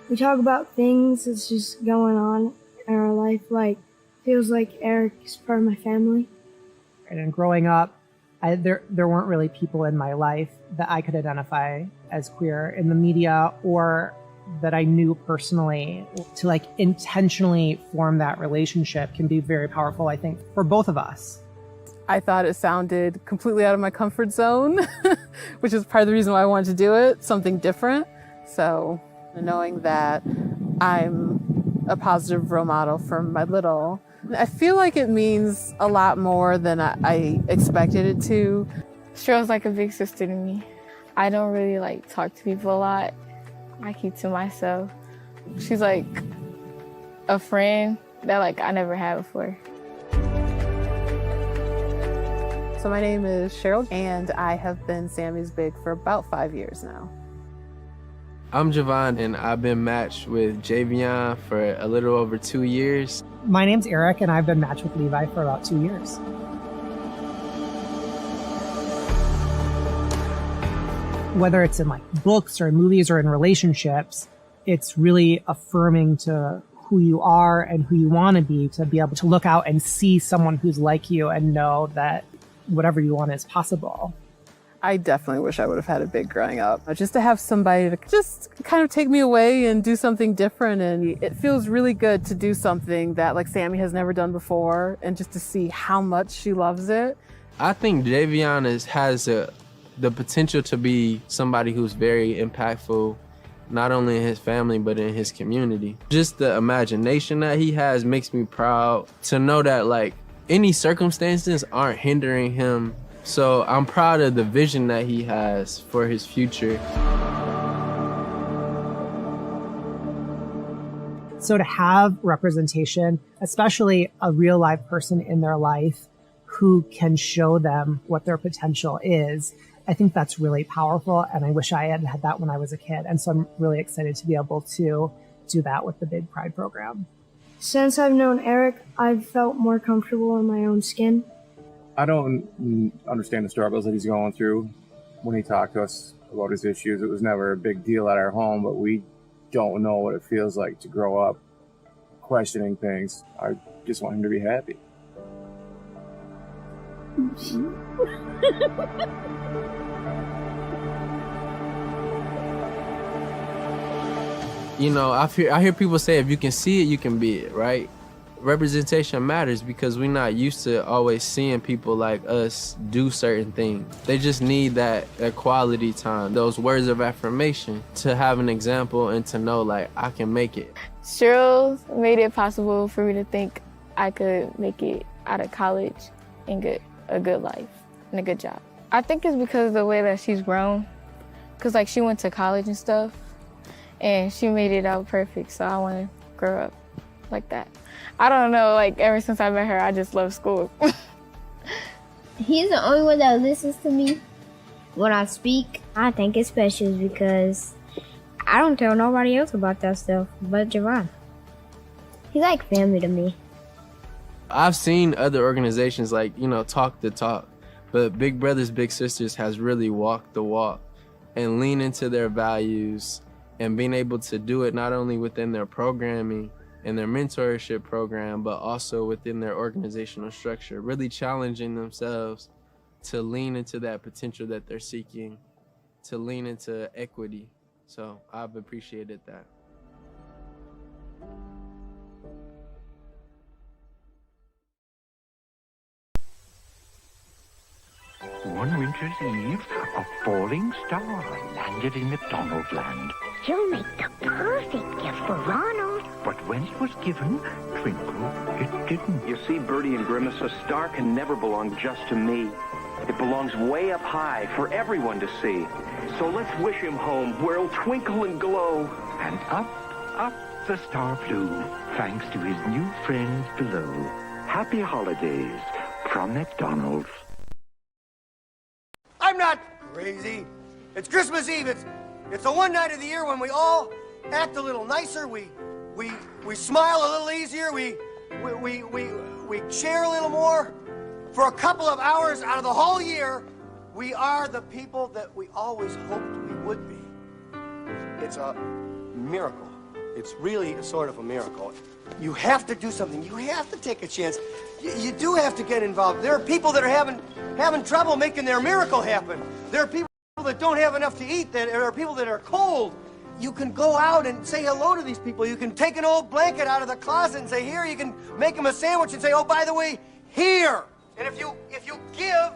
We talk about things that's just going on in our life, like feels like Eric is part of my family. And growing up, there weren't really people in my life that I could identify as queer in the media or that I knew personally. To like intentionally form that relationship can be very powerful, I think, for both of us. I thought it sounded completely out of my comfort zone, which is part of the reason why I wanted to do it, something different. So knowing that I'm a positive role model for my little, I feel like it means a lot more than I expected it to. Cheryl's like a big sister to me. I don't really like talk to people a lot. I keep to myself. She's like a friend that like I never had before. So my name is Cheryl and I have been Sammy's big for about 5 years now. I'm Javon and I've been matched with Javion for a little over 2 years. My name's Eric and I've been matched with Levi for about 2 years. Whether it's in like books or movies or in relationships, it's really affirming to who you are and who you want to be able to look out and see someone who's like you and know that whatever you want is possible. I definitely wish I would have had a big growing up. Just to have somebody to just kind of take me away and do something different. And it feels really good to do something that like Sammy has never done before and just to see how much she loves it. I think Javion has the potential to be somebody who's very impactful, not only in his family, but in his community. Just the imagination that he has makes me proud to know that like any circumstances aren't hindering him So I'm proud of the vision that he has for his future. So to have representation, especially a real live person in their life who can show them what their potential is, I think that's really powerful. And I wish I had had that when I was a kid. And so I'm really excited to be able to do that with the Big Pride program. Since I've known Eric, I've felt more comfortable in my own skin. I don't understand the struggles that he's going through. When he talked to us about his issues, it was never a big deal at our home, but we don't know what it feels like to grow up questioning things. I just want him to be happy. You know, I hear people say if you can see it, you can be it, right? Representation matters because we're not used to always seeing people like us do certain things. They just need that quality time, those words of affirmation to have an example and to know like I can make it. Cheryl made it possible for me to think I could make it out of college and get a good life and a good job. I think it's because of the way that she's grown, because like she went to college and stuff and she made it out perfect, so I want to grow up like that. I don't know, like ever since I met her, I just love school. He's the only one that listens to me when I speak. I think it's special because I don't tell nobody else about that stuff but Javon. He's like family to me. I've seen other organizations like, you know, talk the talk, but Big Brothers Big Sisters has really walked the walk and lean into their values and being able to do it not only within their programming and their mentorship program, but also within their organizational structure, really challenging themselves to lean into that potential that they're seeking, to lean into equity. So I've appreciated that. One winter's eve, a falling star landed in McDonald land. You'll make the perfect gift for Ronald. But when it was given, Twinkle, it didn't. You see, Birdie and Grimace, a star can never belong just to me. It belongs way up high for everyone to see. So let's wish him home where he'll twinkle and glow. And up, up the star flew, thanks to his new friends below. Happy holidays from McDonald's. I'm not crazy. It's Christmas Eve. It's the one night of the year when we all act a little nicer. We smile a little easier. We share a little more. For a couple of hours out of the whole year, we are the people that we always hoped we would be. It's a miracle. It's really a sort of a miracle. You have to do something. You have to take a chance. You do have to get involved. There are people that are having trouble making their miracle happen. There are people that don't have enough to eat. There are people that are cold. You can go out and say hello to these people. You can take an old blanket out of the closet and say, here. You can make them a sandwich and say, oh, by the way, here. And if you give,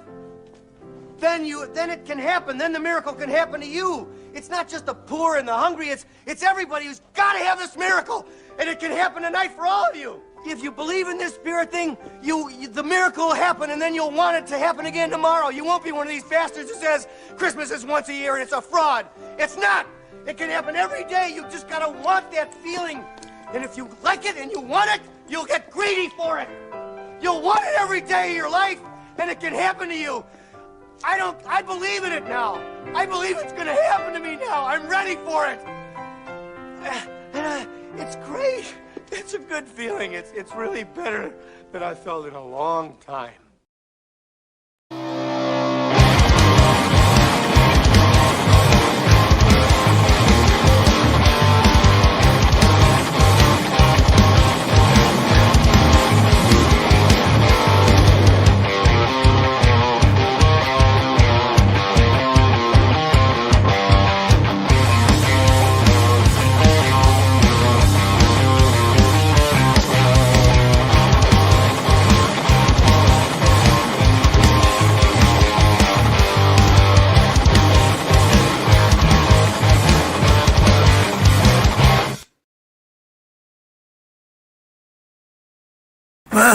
then it can happen. Then the miracle can happen to you. It's not just the poor and the hungry. It's everybody who's got to have this miracle. And it can happen tonight for all of you. If you believe in this spirit thing, the miracle will happen, and then you'll want it to happen again tomorrow. You won't be one of these bastards who says Christmas is once a year and it's a fraud. It's not. It can happen every day. You just gotta want that feeling. And if you like it and you want it, you'll get greedy for it. You'll want it every day of your life, and it can happen to you. I believe in it now. I believe it's gonna happen to me now. I'm ready for it. It's great. It's a good feeling. It's really better than I felt in a long time.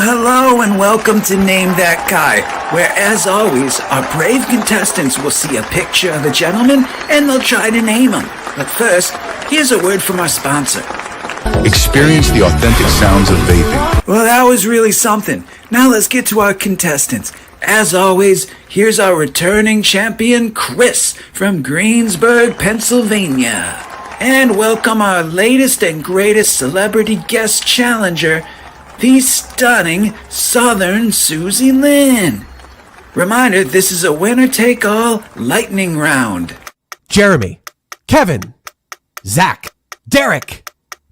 hello and welcome to Name That Guy, where, as always, our brave contestants will see a picture of a gentleman and they'll try to name him. But first, here's a word from our sponsor. Experience the authentic sounds of vaping. Well, that was really something. Now let's get to our contestants. As always, here's our returning champion, Chris, from Greensburg, Pennsylvania. And welcome our latest and greatest celebrity guest challenger, the stunning Southern Susie Lynn. Reminder, this is a winner-take-all lightning round. Jeremy, Kevin, Zach, Derek,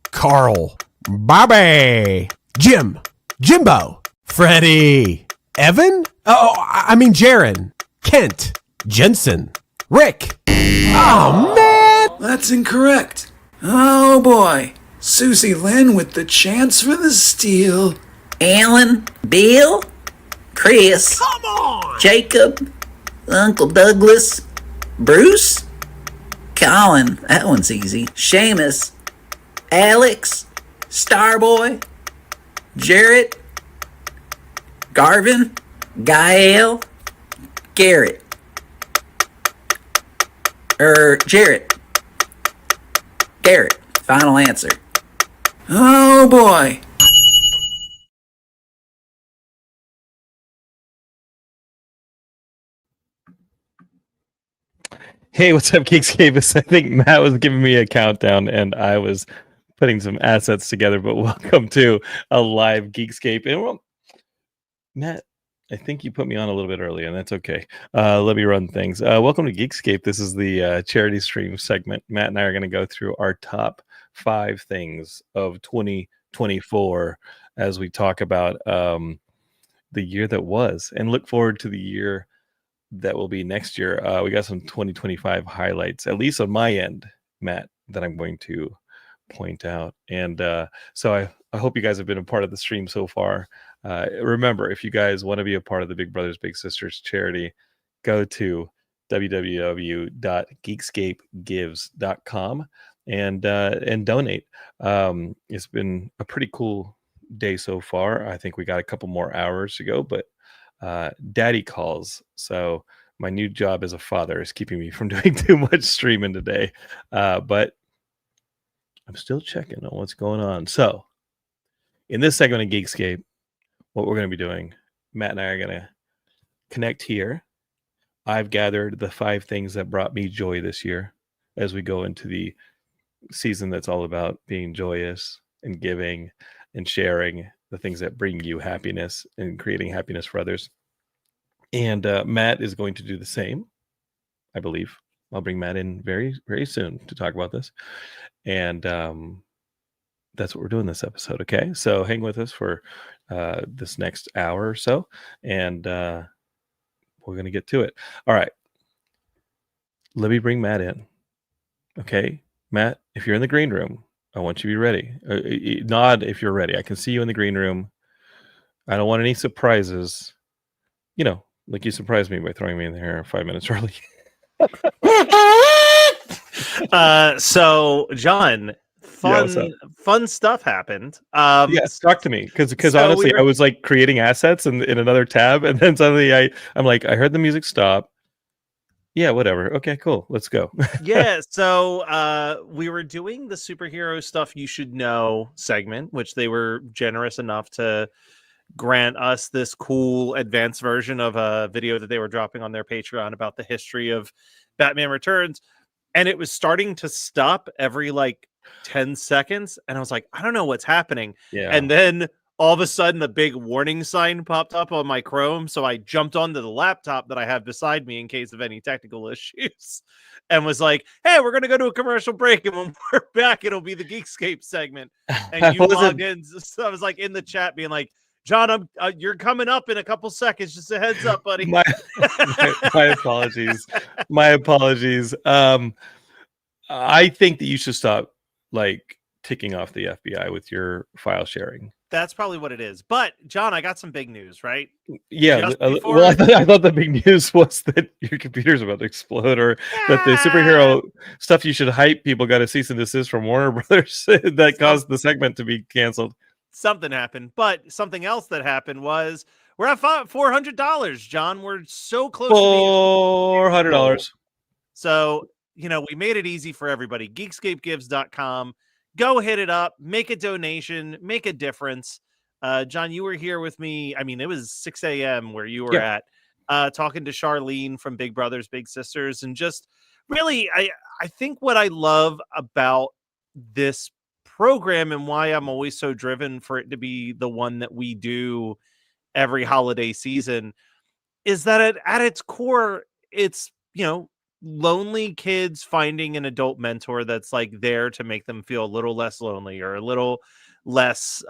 Carl, Bobby, Jim, Jimbo, Freddie, Evan? Jaron, Kent, Jensen, Rick. Oh, man! That's incorrect. Oh, boy. Susie Lynn with the chance for the steal. Alan, Bill, Chris, come on, Jacob, Uncle Douglas, Bruce, Colin, that one's easy, Seamus, Alex, Starboy, Jarrett, Garvin, Gael, Garrett, Jarrett, Garrett, final answer. Oh boy. Hey, what's up, Geekscape? I think Matt was giving me a countdown and I was putting some assets together, but welcome to a live Geekscape. And well, Matt, I think you put me on a little bit early, and that's okay. Let me run things. Welcome to Geekscape. This is the charity stream segment. Matt and I are going to go through our top 5 things of 2024 as we talk about the year that was and look forward to the year that will be next year. We got some 2025 highlights, at least on my end, Matt, that I'm going to point out. And so I hope you guys have been a part of the stream so far. Remember, if you guys want to be a part of the Big Brothers Big Sisters charity, go to www.geekscapegives.com and donate. It's been a pretty cool day so far. I think we got a couple more hours to go, but daddy calls. So my new job as a father is keeping me from doing too much streaming today. But I'm still checking on what's going on. So in this segment of Geekscape, what we're going to be doing, Matt and I are going to connect here. I've gathered the 5 things that brought me joy this year as we go into the season that's all about being joyous and giving and sharing the things that bring you happiness and creating happiness for others. And Matt is going to do the same, I believe. I'll bring Matt in very, very soon to talk about this. And that's what we're doing this episode, okay? So hang with us for this next hour or so, and we're going to get to it. All right. Let me bring Matt in, okay? Matt, if you're in the green room, I want you to be ready. Nod if you're ready. I can see you in the green room. I don't want any surprises. You know, like you surprised me by throwing me in there 5 minutes early. So, John, fun stuff happened. Talk to me, because so honestly, I was like creating assets in another tab, and then suddenly I'm like, I heard the music stop. Yeah, whatever. Okay, cool. Let's go. Yeah, so we were doing the superhero stuff you should know segment, which they were generous enough to grant us this cool advanced version of a video that they were dropping on their Patreon about the history of Batman Returns. And it was starting to stop every like 10 seconds. And I was like, I don't know what's happening. Yeah. And then all of a sudden, a big warning sign popped up on my Chrome. So I jumped onto the laptop that I have beside me in case of any technical issues and was like, hey, we're going to go to a commercial break. And when we're back, it'll be the Geekscape segment. And you logged in. So I was like in the chat being like, John, you're coming up in a couple seconds. Just a heads up, buddy. My apologies. My apologies. I think that you should stop like ticking off the FBI with your file sharing. That's probably what it is. But John, I got some big news, right? Yeah. Well, I thought the big news was that your computer's about to explode, or that the superhero stuff you should hype people got a cease and desist from Warner Brothers that caused the segment to be canceled. something happened. But something else that happened was we're at $400, John. We're so close to being $400. So, we made it easy for everybody. Geekscapegives.com. Go hit it up, make a donation, make a difference. John, you were here with me. I mean, it was 6 a.m. where you were at, talking to Charlene from Big Brothers Big Sisters. And just really, I think what I love about this program and why I'm always so driven for it to be the one that we do every holiday season is that at its core, it's, lonely kids finding an adult mentor that's like there to make them feel a little less lonely or a little less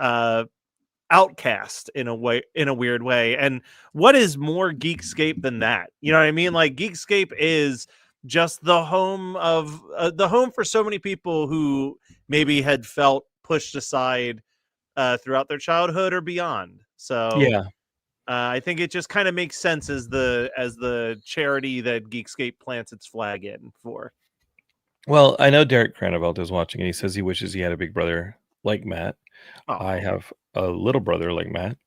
outcast in a weird way. And what is more Geekscape than that? You know what I mean? Like, Geekscape is just the home for so many people who maybe had felt pushed aside throughout their childhood or beyond. So Yeah. I think it just kind of makes sense as the charity that Geekscape plants its flag in for. Well, I know Derek Cranevelt is watching, and he says he wishes he had a big brother like Matt. Oh. I have a little brother like Matt.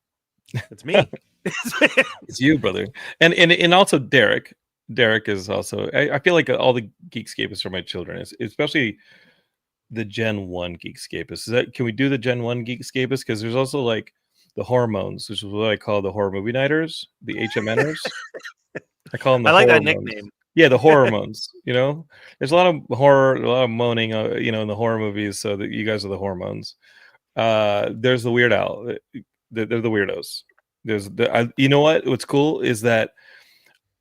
It's me. It's you, brother. And also Derek. Derek is also. I feel like all the Geekscapists are my children, especially the Gen 1 Geekscapists. Can we do the Gen 1 Geekscapists? Because there's also like the Hormones, which is what I call the horror movie nighters, the HMNers. I call them the I like that Hormones. nickname. Yeah, the hormones. There's a lot of horror, a lot of moaning, in the horror movies. So that you guys are the hormones. There's the Weird Al. They're the weirdos. You know what? What's cool is that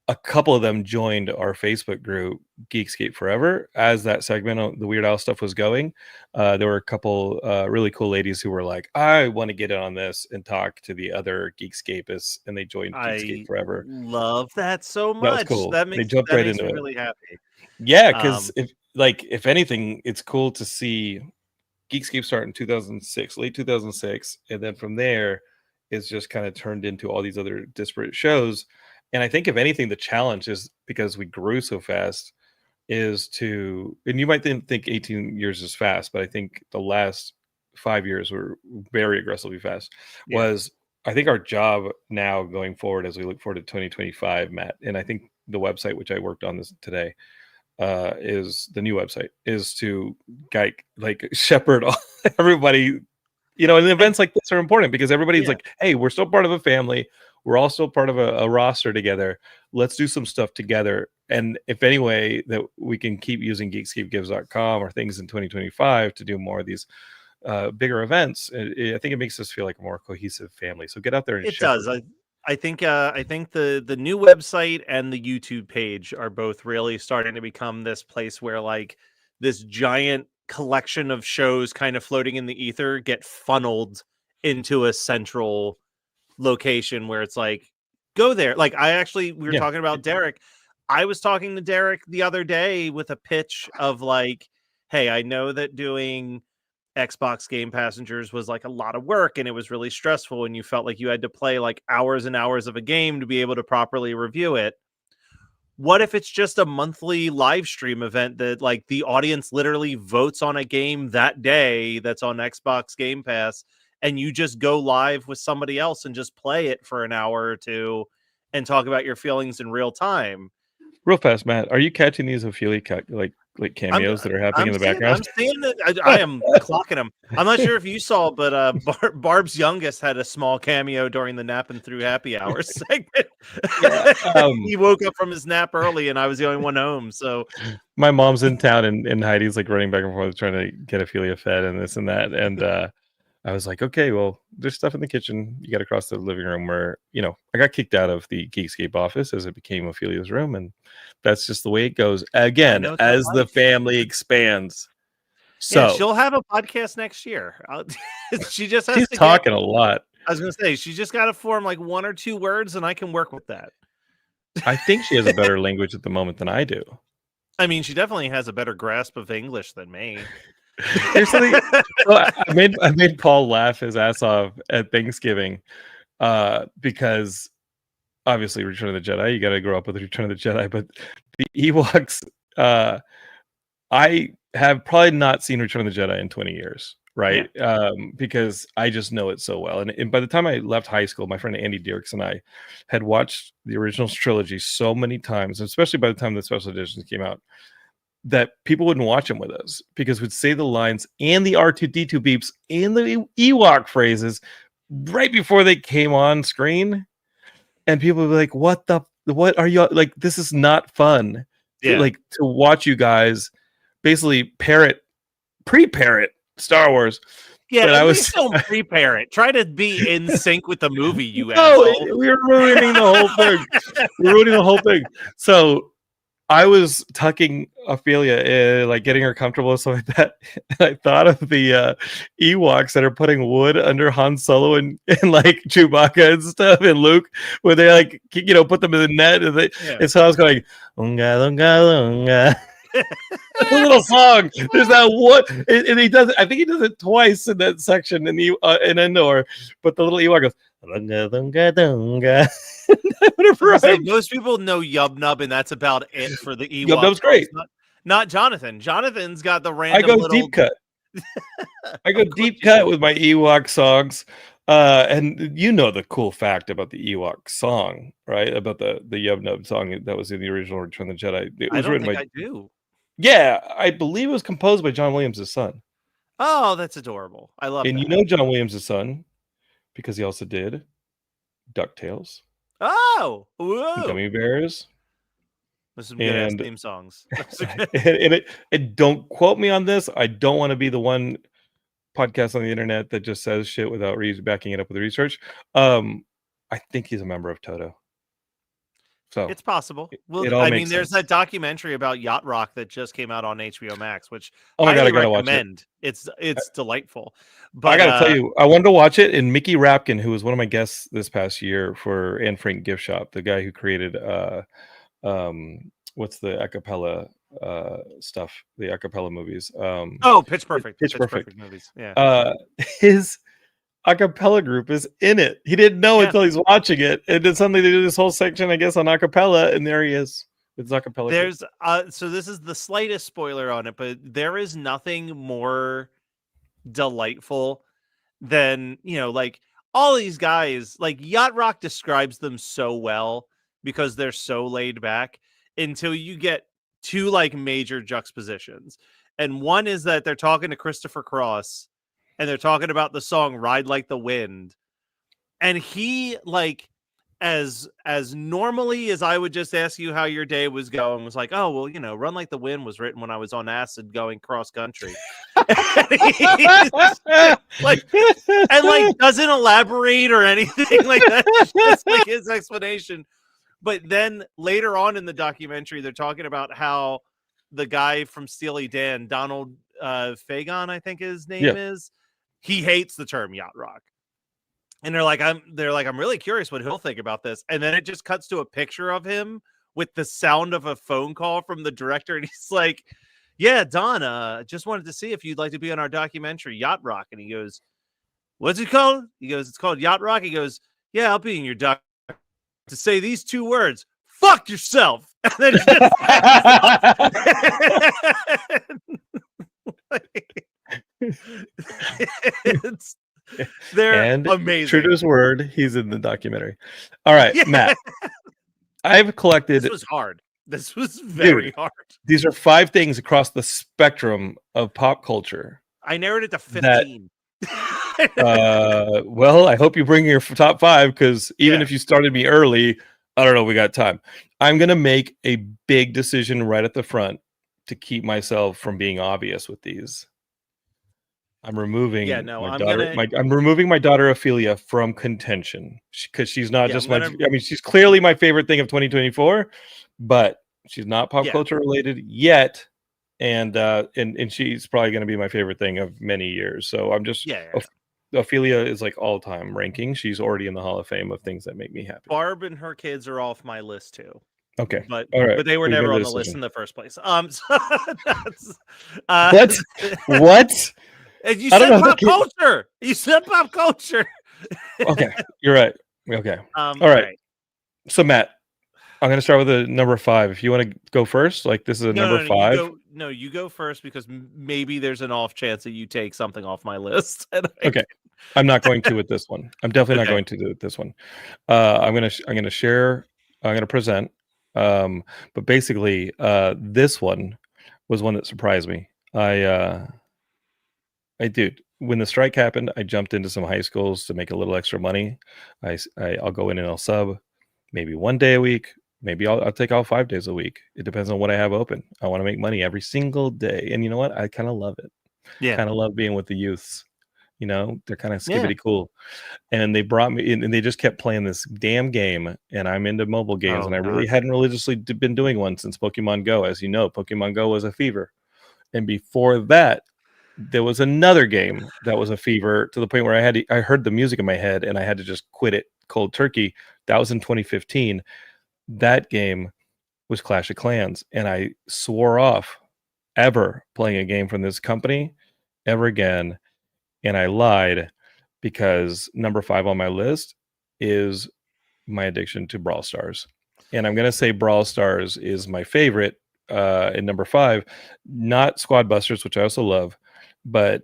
a couple of them joined our Facebook group, Geekscape Forever, as that segment of the Weird Al stuff was going. There were a couple really cool ladies who were like, I want to get in on this and talk to the other Geekscapists, and they joined Geekscape Forever. Love that so much. That was cool. They jumped right into me it. Really happy. Yeah, because if anything, it's cool to see Geekscape start in 2006, late 2006, and then from there, it's just kind of turned into all these other disparate shows. And I think, if anything, the challenge is, because we grew so fast, is to, and you might think 18 years is fast, but I think the last 5 years were very aggressively fast. I think our job now going forward, as we look forward to 2025, Matt, and I think the website, which I worked on this today, is the new website, is to shepherd everybody. And events like this are important because everybody's like, hey, we're still part of a family. We're all still part of a roster together. Let's do some stuff together. And if any way that we can keep using GeekscapeGives.com or things in 2025 to do more of these bigger events, I think it makes us feel like a more cohesive family. So get out there and it does. I think the new website and the YouTube page are both really starting to become this place where like this giant collection of shows kind of floating in the ether get funneled into a central location where it's like, go there. Like we were talking about Derek. I was talking to Derek the other day with a pitch of like, hey, I know that doing Xbox Game Passengers was like a lot of work and it was really stressful and you felt like you had to play like hours and hours of a game to be able to properly review it. What if it's just a monthly live stream event that like the audience literally votes on a game that day that's on Xbox Game Pass, and you just go live with somebody else and just play it for an hour or two and talk about your feelings in real time? Real fast, Matt, are you catching these Ophelia like cameos that are happening in the background? I'm seeing it. I am clocking them. I'm not sure if you saw, but Barb's youngest had a small cameo during the Napping Through Happy Hour segment. He woke up from his nap early, and I was the only one home. So my mom's in town, and Heidi's like running back and forth trying to get Ophelia fed and this and that. And I was like, okay, well, there's stuff in the kitchen. You got to cross the living room where, I got kicked out of the Geekscape office as it became Ophelia's room. And that's just the way it goes. Again, as the family expands. So she'll have a podcast next year. She just has she's talking a lot. I was going to say, she just got to form like 1 or 2 words and I can work with that. I think she has a better language at the moment than I do. I mean, she definitely has a better grasp of English than me. Here's something. Well, I made Paul laugh his ass off at Thanksgiving because obviously Return of the Jedi, you got to grow up with Return of the Jedi, but the Ewoks, I have probably not seen Return of the Jedi in 20 years, right? Because I just know it so well. And by the time I left high school, my friend Andy Dierks and I had watched the original trilogy so many times, especially by the time the special editions came out, that people wouldn't watch them with us because we'd say the lines and the R2D2 beeps and the Ewok phrases right before they came on screen. And people would be like, what are you like? This is not fun. To watch you guys basically pre-parrot Star Wars. Yeah, but at I was least don't prepare it. Try to be in sync with the movie, you no, asshole. we were ruining the whole thing. We're ruining the whole thing. So I was tucking Ophelia, like getting her comfortable or something like that. And I thought of the Ewoks that are putting wood under Han Solo and like Chewbacca and stuff, and Luke, where they like put them in the net, and so I was going unga lunga lunga. It's a little song. There's that one, and he does it. I think he does it twice in that section in Endor. But the little Ewok goes lunga lunga lunga. Most people know Yub Nub, and that's about it for the Ewok. Yub Nub's great. Not Jonathan. Jonathan's got the random. I go deep cut. I go deep cut with my Ewok songs. And you know the cool fact about the Ewok song, right? About the Yub Nub song that was in the original Return of the Jedi. It was written by. I do. Yeah, I believe it was composed by John Williams' son. Oh, that's adorable. I love it. And you know John Williams' son because he also did DuckTales. Oh, whoa. Gummy Bears. There's some good theme songs. and don't quote me on this. I don't want to be the one podcast on the internet that just says shit without backing it up with research. I think he's a member of Toto. So it's possible. Well, I mean, there's that documentary about Yacht Rock that just came out on HBO Max, which I gotta recommend. Watch it. It's delightful. But I gotta tell you, I wanted to watch it, and Mickey Rapkin, who was one of my guests this past year for Anne Frank Gift Shop, the guy who created what's the acapella stuff, the acapella movies. Pitch Perfect. Pitch Perfect movies. Yeah. His acapella group is in it. He didn't know until he's watching it, and then suddenly they do this whole section, I guess, on acapella, and there he is with his acapella. There's so this is the slightest spoiler on it, but there is nothing more delightful than like all these guys. Like Yacht Rock describes them so well because they're so laid back until you get two like major juxtapositions, and one is that they're talking to Christopher Cross. And they're talking about the song Ride Like the Wind. And he, like, as normally as I would just ask you how your day was going, was like, oh, well, Run Like the Wind was written when I was on acid going cross country. and doesn't elaborate or anything like that. It's like his explanation. But then later on in the documentary, they're talking about how the guy from Steely Dan, Donald Fagen, I think his name is, he hates the term yacht rock. And they're like, I'm really curious what he'll think about this. And then it just cuts to a picture of him with the sound of a phone call from the director. And he's like, yeah, Don, just wanted to see if you'd like to be on our documentary, Yacht Rock. And he goes, what's it called? He goes, it's called Yacht Rock. He goes, yeah, I'll be in your doc to say these two words, fuck yourself. And then they're amazing. True to his word, he's in the documentary. All right, Matt. I've collected. This was hard. This was very hard. These are 5 things across the spectrum of pop culture. I narrowed it to 15. Well, I hope you bring your top 5 because even if you started me early, I don't know. We got time. I'm gonna make a big decision right at the front to keep myself from being obvious with these. I'm removing I'm removing my daughter Ophelia from contention because she's not just I mean, she's clearly my favorite thing of 2024, but she's not pop culture related yet, and she's probably going to be my favorite thing of many years. So I'm just Ophelia is like all time ranking. She's already in the Hall of Fame of things that make me happy. Barb and her kids are off my list too. Okay, but all right. But they were never on the list in the first place. So what? And you said pop culture. You said pop culture. Okay, you're right. Okay. All right. So Matt, I'm going to start with a number 5. If you want to go first, like this is a number 5. no, you go first because maybe there's an off chance that you take something off my list. Okay, I'm not going to with this one. I'm definitely not Okay. going to do this one. I'm gonna share. I'm gonna present. But basically, this one was one that surprised me. Dude, when the strike happened, I jumped into some high schools to make a little extra money. I'll go in and I'll sub maybe 1 day a week. Maybe I'll take all 5 days a week. It depends on what I have open. I want to make money every single day. And you know what? I kind of love it. Yeah. Kind of love being with the youths. You know, they're kind of Yeah. skibbity cool. And they brought me in and they just kept playing this damn game. And I'm into mobile games. Oh, and I God. really hadn't religiously been doing one since Pokemon Go. As you know, Pokemon Go was a fever. And before that, there was another game that was a fever to the point where I heard the music in my head and I had to just quit it cold turkey. That was in 2015. That game was Clash of Clans, and I swore off ever playing a game from this company ever again. And I lied because number 5 on my list is my addiction to Brawl Stars. And I'm going to say Brawl Stars is my favorite in number 5, not Squad Busters, which I also love. But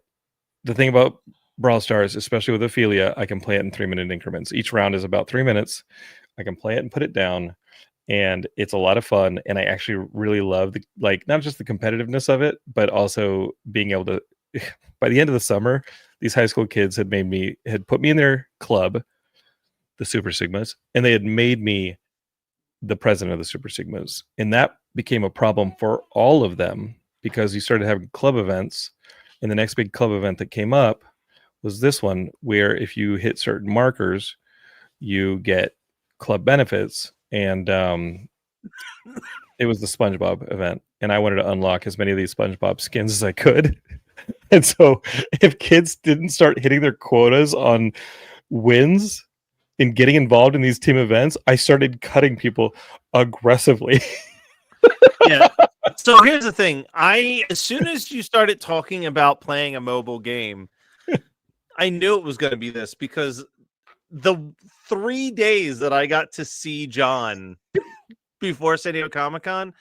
the thing about Brawl Stars, especially with Ophelia, I can play it in 3-minute increments. Each round is about 3 minutes. I can play it and put it down. And it's a lot of fun. And I actually really love not just the competitiveness of it, but also being able to, by the end of the summer, these high school kids had put me in their club, the Super Sigmas, and they had made me the president of the Super Sigmas. And that became a problem for all of them because you started having club events. And the next big club event that came up was this one, where if you hit certain markers, you get club benefits. And it was the SpongeBob event. And I wanted to unlock as many of these SpongeBob skins as I could. And so if kids didn't start hitting their quotas on wins and getting involved in these team events, I started cutting people aggressively. Yeah. So here's the thing. As soon as you started talking about playing a mobile game, I knew it was going to be this because the 3 days that I got to see John before San Diego Comic-Con,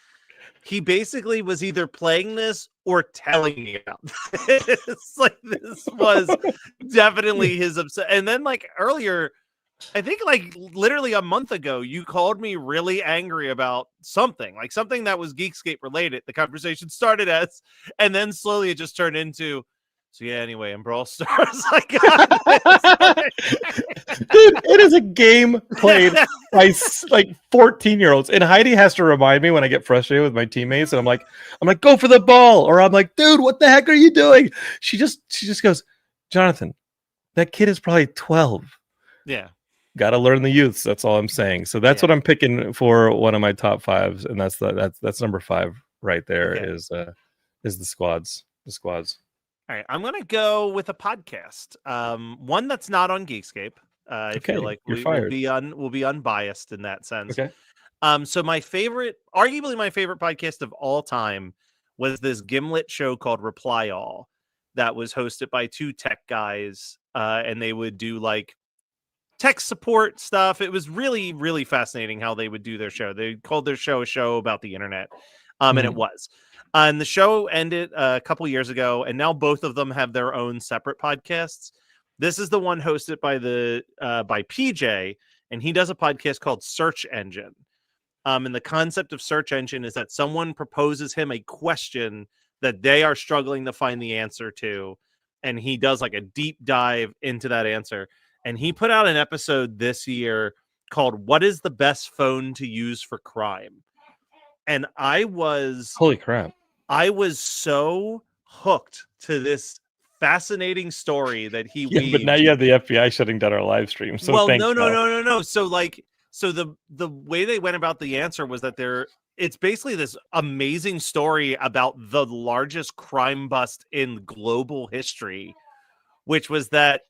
he basically was either playing this or telling me about this. Like, this was definitely his obsession. And then, like, earlier, I think, like, literally a month ago, you called me really angry about something that was Geekscape related. The conversation started as, and then slowly it just turned into, so yeah, anyway, in Brawl Stars, I got this. Dude, it is a game played by like 14-year-olds, and Heidi has to remind me when I get frustrated with my teammates, and I'm like, go for the ball, or I'm like, dude, what the heck are you doing? She just goes, Jonathan, that kid is probably 12. Yeah, got to learn the youths. That's all I'm saying. So that's what I'm picking for one of my top 5s, and that's number 5 right there. Okay. Is the squads. The squads. All right, I'm gonna go with a podcast. One that's not on Geekscape. I feel like we'll be unbiased in that sense. Okay. So arguably my favorite podcast of all time was this Gimlet show called Reply All that was hosted by 2 tech guys, and they would do like tech support stuff. It was really, really fascinating how they would do their show. They called their show a show about the internet, and it was. And the show ended a couple years ago, and now both of them have their own separate podcasts. This is the one hosted by PJ, and he does a podcast called Search Engine. And the concept of Search Engine is that someone proposes him a question that they are struggling to find the answer to, and he does like a deep dive into that answer. And he put out an episode this year called "What is the best phone to use for crime?" And holy crap. I was so hooked to this fascinating story that he weaved. But now you have the FBI shutting down our live stream. So well, thanks, no. So the way they went about the answer was that it's basically this amazing story about the largest crime bust in global history, which was that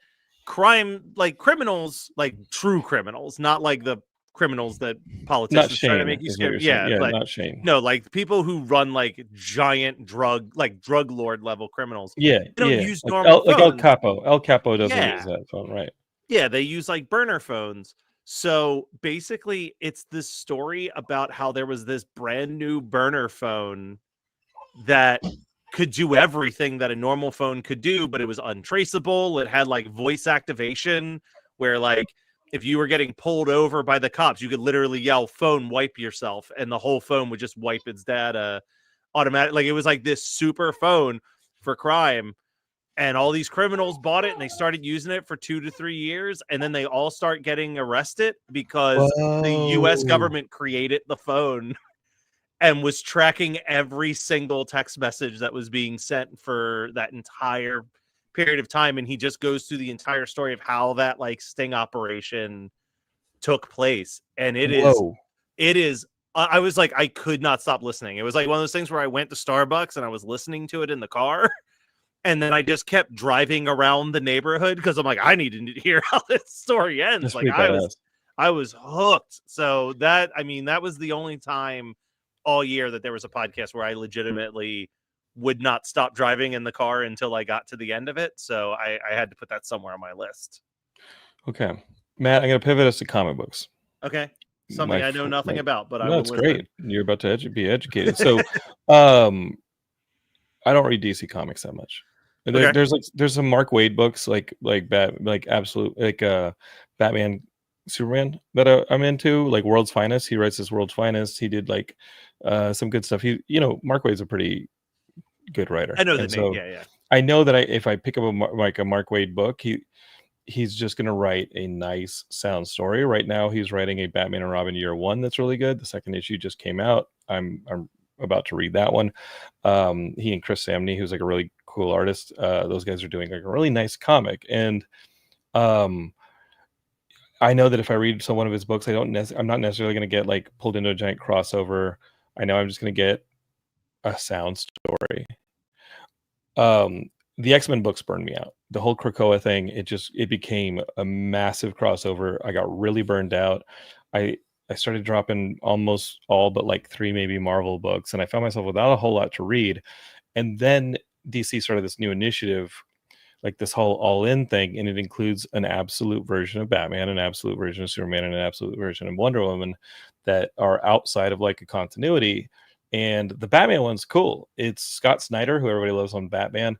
criminals, like true criminals, not like the criminals that politicians try to make you scared. Yeah, not Shane. No, like people who run like giant drug lord level criminals. Yeah, they don't use like normal phones. El Capo. El Capo doesn't use that phone, right? Yeah, they use like burner phones. So basically, it's this story about how there was this brand new burner phone that could do everything that a normal phone could do, but it was untraceable. It had like voice activation where like if you were getting pulled over by the cops, you could literally yell phone wipe yourself and the whole phone would just wipe its data automatic. Like it was like this super phone for crime. And all these criminals bought it and they started using it for 2 to 3 years. And then they all start getting arrested because the US government created the phone and was tracking every single text message that was being sent for that entire period of time. And he just goes through the entire story of how that like sting operation took place. And it is, I was like, I could not stop listening. It was like one of those things where I went to Starbucks and I was listening to it in the car. And then I just kept driving around the neighborhood because I'm like, I need to hear how this story ends. Like I was hooked. So that was the only time all year that there was a podcast where I legitimately would not stop driving in the car until I got to the end of it. So I had to put that somewhere on my list. Okay, Matt, I'm gonna pivot us to comic books. Okay, something I know nothing about, but that's great. You're about to be educated. So, I don't read DC comics that much. There's some Mark Waid books like Batman, Superman that I'm into, like World's Finest. He writes this World's Finest. He did like some good stuff. Mark Waid's a pretty good writer. I know the name. Yeah. I know that if I pick up a Mark Waid book, he's just gonna write a nice sound story. Right now, he's writing a Batman and Robin Year One that's really good. The second issue just came out. I'm about to read that one. He and Chris Samney, who's like a really cool artist, those guys are doing like a really nice comic. And I know that if I read one of his books, I'm not necessarily going to get like pulled into a giant crossover. I know I'm just going to get a sound story. The X-Men books burned me out. The whole Krakoa thing, it became a massive crossover. I got really burned out. I started dropping almost all but like 3 maybe Marvel books, and I found myself without a whole lot to read. And then DC started this new initiative, like this whole all-in thing, and it includes an absolute version of Batman, an absolute version of Superman, and an absolute version of Wonder Woman that are outside of like a continuity. And the Batman one's cool. It's Scott Snyder, who everybody loves on Batman,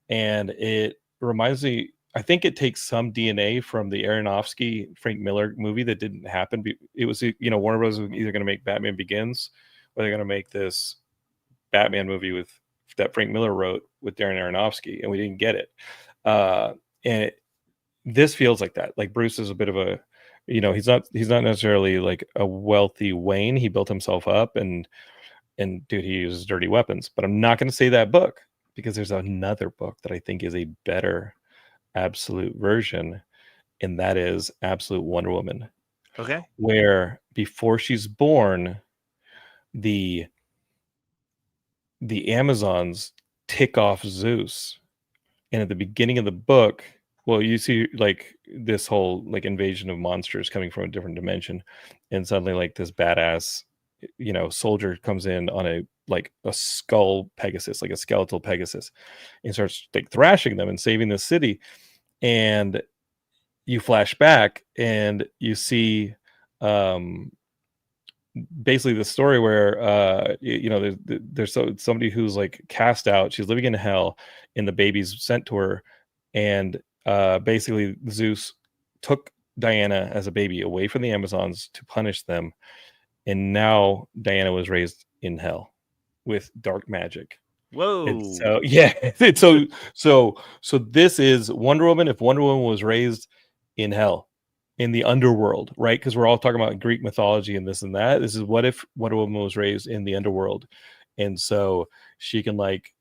and it reminds me, I think it takes some DNA from the Aronofsky Frank Miller movie that didn't happen. It was, Warner Bros. Was either going to make Batman Begins or they're going to make this Batman movie that Frank Miller wrote with Darren Aronofsky, and we didn't get it. This feels like that. Like Bruce is a bit of a, he's not necessarily like a wealthy Wayne. He built himself up, and dude, he uses dirty weapons. But I'm not going to say that book because there's another book that I think is a better absolute version, and that is Absolute Wonder Woman. Okay. Where before she's born, the Amazons tick off Zeus, and at the beginning of the book, well, you see like this whole like invasion of monsters coming from a different dimension, and suddenly like this badass soldier comes in on a skull Pegasus, like a skeletal Pegasus, and starts like thrashing them and saving the city. And you flash back and you see basically the story where there's somebody who's like cast out. She's living in hell, and the baby's sent to her, and basically Zeus took Diana as a baby away from the Amazons to punish them, and now Diana was raised in hell with dark magic. Whoa. And so yeah, so this is Wonder Woman if Wonder Woman was raised in hell, in the underworld, right? Because we're all talking about Greek mythology and this and that. This is what if Wonder Woman was raised in the underworld, and so she can like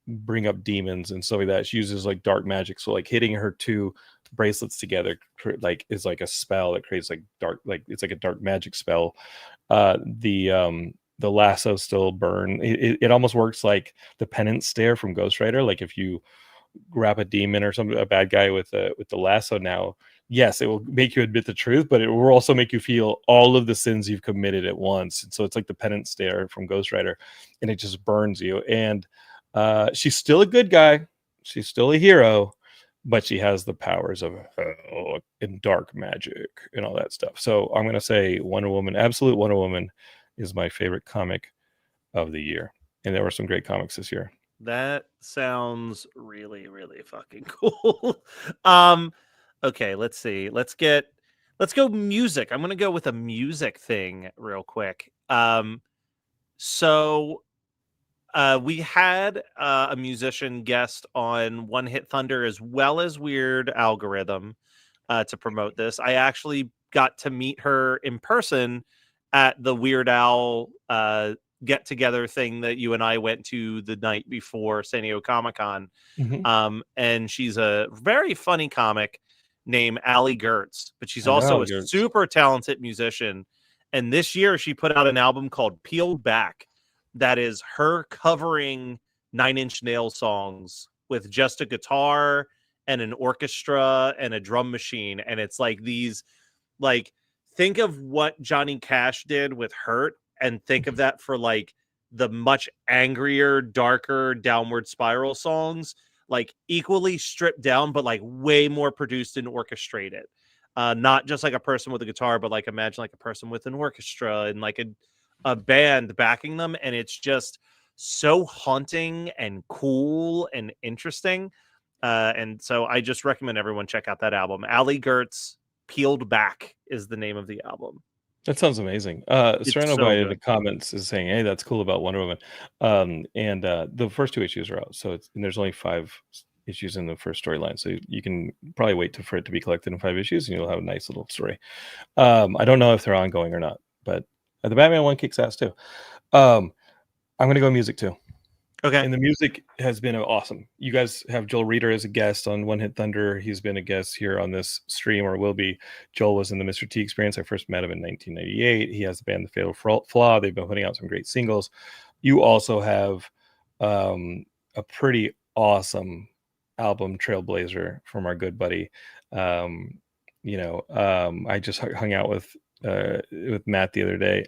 bring up demons and stuff like that. She uses like dark magic, so like hitting her 2 bracelets together like is like a spell that creates like dark, like it's like a dark magic spell. The lasso still burn. It almost works like the penance stare from Ghost Rider. Like if you grab a demon or a bad guy with the lasso, now yes, it will make you admit the truth, but it will also make you feel all of the sins you've committed at once. And so it's like the penance stare from Ghost Rider, and it just burns you. And she's still a good guy, she's still a hero, but she has the powers of hell and dark magic and all that stuff. So I'm going to say Wonder Woman, Absolute Wonder Woman, is my favorite comic of the year. and there were some great comics this year. That sounds really, really fucking cool. Okay, let's see. Let's go music. I'm gonna go with a music thing real quick. So we had a musician guest on One Hit Thunder as well as Weird Algorithm to promote this. I actually got to meet her in person at the Weird Al get together thing that you and I went to the night before San Diego Comic-Con. And she's a very funny comic named Allie Gertz, but she's also a super talented musician. And this year she put out an album called Peeled Back that is her covering Nine Inch Nails songs with just a guitar and an orchestra and a drum machine. And it's like these, like, think of what Johnny Cash did with Hurt and think of that for like the much angrier, darker Downward Spiral songs, like equally stripped down, but like way more produced and orchestrated. Not just like a person with a guitar, but like imagine like a person with an orchestra and like a band backing them. And it's just so haunting and cool and interesting. And so I just recommend everyone check out that album. Allie Gertz, Peeled Back is the name of the album. That sounds amazing. Serrano so by in good. the comments is saying, "Hey, that's cool about Wonder Woman." And the first 2 issues are out, so and there's only 5 issues in the first storyline, so you can probably wait for it to be collected in 5 issues, and you'll have a nice little story. I don't know if they're ongoing or not, but the Batman one kicks ass too. I'm gonna go music too. Okay. And the music has been awesome. You guys have Joel Reeder as a guest on One Hit Thunder. He's been a guest here on this stream, or will be. Joel was in the Mr. T Experience. I first met him in 1998. He has the band The Fatal Flaw. They've been putting out some great singles. You also have a pretty awesome album, Trailblazer, from our good buddy. I just hung out with Matt the other day.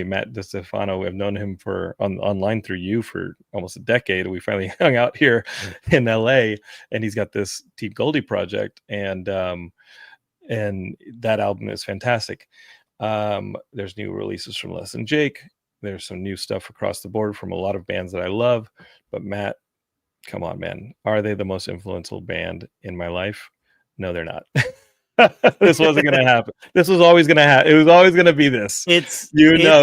Matt DeStefano, I've known him online through you for almost a decade. We finally hung out here in LA, and he's got this Team Goldie project, and that album is fantastic. There's new releases from Les and Jake. There's some new stuff across the board from a lot of bands that I love. But Matt, come on, man. Are they the most influential band in my life? No, they're not. This wasn't going to happen. This was always going to happen. It was always going to be this. It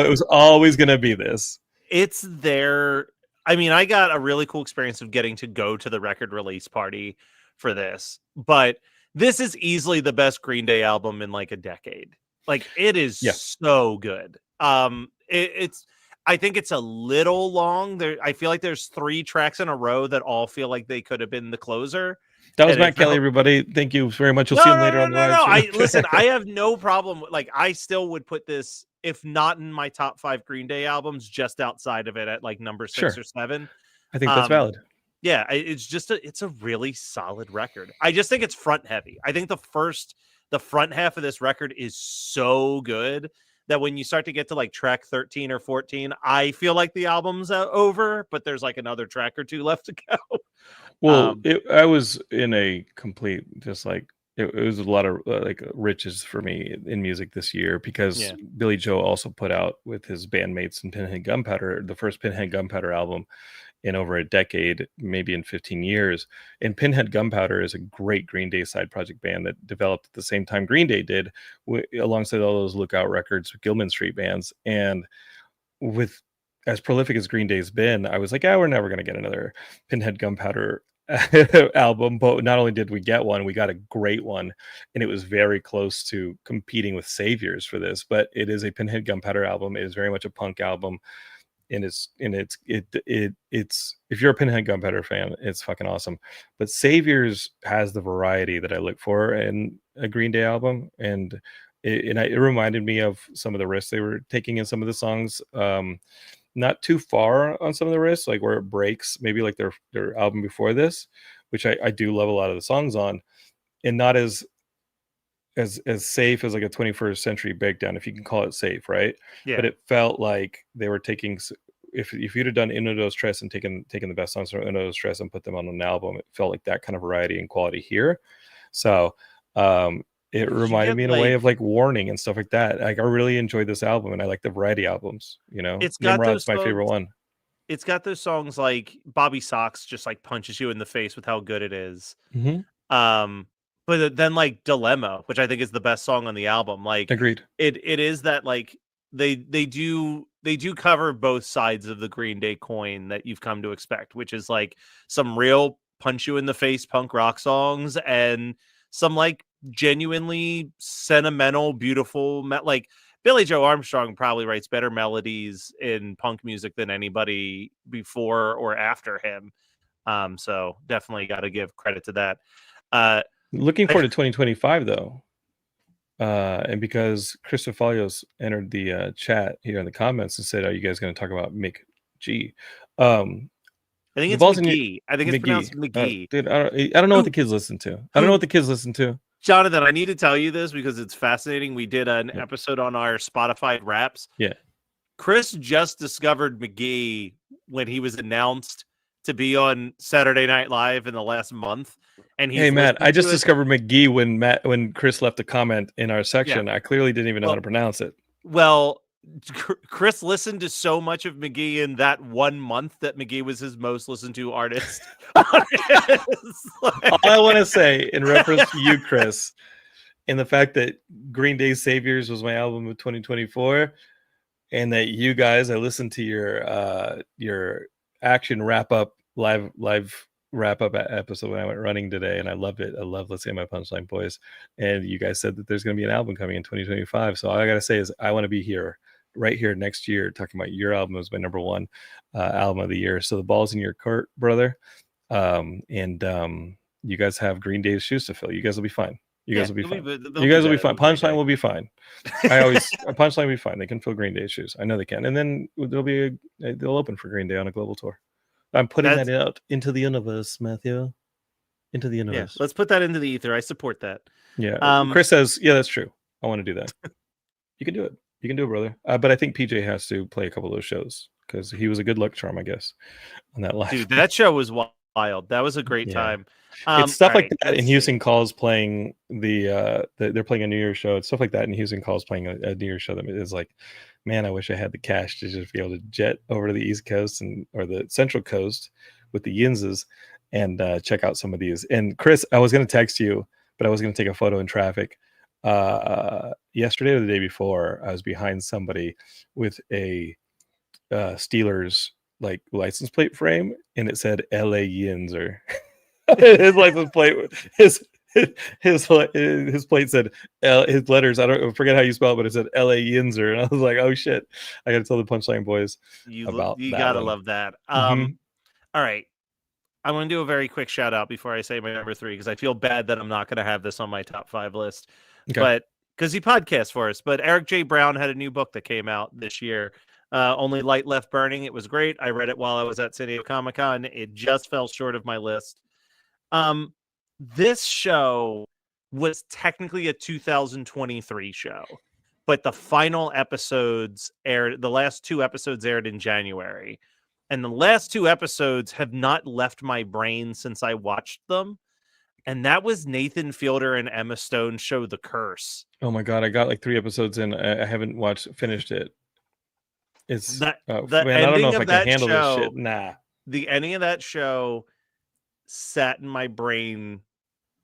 was always going to be this. It's there. I mean, I got a really cool experience of getting to go to the record release party for this, but this is easily the best Green Day album in like a decade. Like, it is so good. I think it's a little long. I feel like there's 3 tracks in a row that all feel like they could have been the closer. That was Matt Kelly, everybody. Thank you very much. We'll see him later on the live. Listen, I have no problem. Like, I still would put this, if not in my top 5 Green Day albums, just outside of it at like number 6 or 7. I think that's valid. Yeah, it's a really solid record. I just think it's front heavy. I think the front half of this record is so good that when you start to get to like track 13 or 14, I feel like the album's over, but there's like another track or 2 left to go. Well, I was in a complete, just like, it was a lot of like riches for me in music this year, because Billy Joe also put out with his bandmates and Pinhead Gunpowder, the first Pinhead Gunpowder album in over a decade, maybe in 15 years. And Pinhead Gunpowder is a great Green Day side project band that developed at the same time Green Day did, alongside all those Lookout Records, Gilman Street bands. And with as prolific as Green Day's been, I was like, we're never going to get another Pinhead Gunpowder album. But not only did we get one, we got a great one, and it was very close to competing with Saviors for this. But it is a Pinhead Gunpowder album. It is very much a punk album, and it's if you're a Pinhead Gunpowder fan, it's fucking awesome. But Saviors has the variety that I look for in a Green Day album, and it reminded me of some of the risks they were taking in some of the songs. Not too far on some of the risks, like where it breaks, maybe like their album before this, which I do love a lot of the songs on, and not as safe as like a 21st century breakdown, if you can call it safe, right? Yeah. But it felt like they were taking, if you'd have done Uno Dos Tres and taken the best songs from Uno Dos Tres and put them on an album, it felt like that kind of variety and quality here. So it reminded me in a way of like Warning and stuff like that. Like, I really enjoyed this album, and I like the variety albums. It's got Nimrod's my favorite one. it's got those songs like Bobby Sox just like punches you in the face with how good it is. But then like Dilemma, which I think is the best song on the album, like Agreed. It is that like they do cover both sides of the Green Day coin that you've come to expect, which is like some real punch you in the face punk rock songs and some like genuinely sentimental, beautiful like Billy Joe Armstrong probably writes better melodies in punk music than anybody before or after him. So definitely got to give credit to that. Looking forward to 2025 though. And because Chris Falios entered the chat here in the comments and said, "Are you guys going to talk about Mick G?" I think it's McGee. I think it's pronounced McGee. Dude, I don't know what the kids listen to. I don't know what the kids listen to. Jonathan, I need to tell you this because it's fascinating. We did an episode on our Spotify Wraps. Yeah. Chris just discovered McGee when he was announced to be on Saturday Night Live in the last month. And hey, Matt, I just discovered McGee when Chris left a comment in our section. I clearly didn't even know how to pronounce it. Well, Chris listened to so much of McGee in that 1 month that McGee was his most listened to artist. All I want to say in reference to you, Chris, and the fact that Green Day Saviors was my album of 2024, and that you guys, I listened to your action live wrap up episode when I went running today, and I loved it. I love Let's Say My Punchline Boys, and you guys said that there's going to be an album coming in 2025. So all I got to say is I want to be here right here next year talking about your album as my number one album of the year. So the ball's in your court, brother. You guys have Green Day's shoes to fill. You guys will be fine. You guys will be fine. You guys will be fine. Punchline will be fine. Punchline will be fine. They can fill Green Day's shoes. I know they can. And then they'll open for Green Day on a global tour. I'm putting that out into the universe, Matthew. Into the universe. Yeah, let's put that into the ether. I support that. Yeah. Chris says, yeah, that's true. I want to do that. You can do it. You can do it, brother. But I think PJ has to play a couple of those shows because he was a good luck charm, I guess, on that live. Dude, that show was wild. That was a great time. It's stuff like that. And Houston Calls playing they're playing a New Year's show. It's stuff like that. And Houston Calls playing a New Year's show that is like, man, I wish I had the cash to just be able to jet over to the East Coast or the Central Coast with the Yinzes and check out some of these. And Chris, I was going to text you, but I was going to take a photo in traffic. Yesterday or the day before, I was behind somebody with a Steelers like license plate frame, and it said LA Yinzer. His license plate, his plate said his letters. I forget how you spell it, but it said LA Yinzer, and I was like, oh shit, I got to tell the Punchline Boys about you that gotta one. love that. All right, I'm gonna do a very quick shout out before I say my number 3 because I feel bad that I'm not gonna have this on my top 5 list, but because he podcasts for us. But Eric J. Brown had a new book that came out this year. Only Light Left Burning. It was great. I read it while I was at San Diego Comic-Con. It just fell short of my list. This show was technically a 2023 show, but the final episodes aired. The last 2 episodes aired in January, and the last 2 episodes have not left my brain since I watched them. And that was Nathan Fielder and Emma Stone's show, The Curse. Oh my god, I got like 3 episodes in. I haven't finished it. It's man, I don't know if I can handle this shit. Nah. The ending of that show sat in my brain.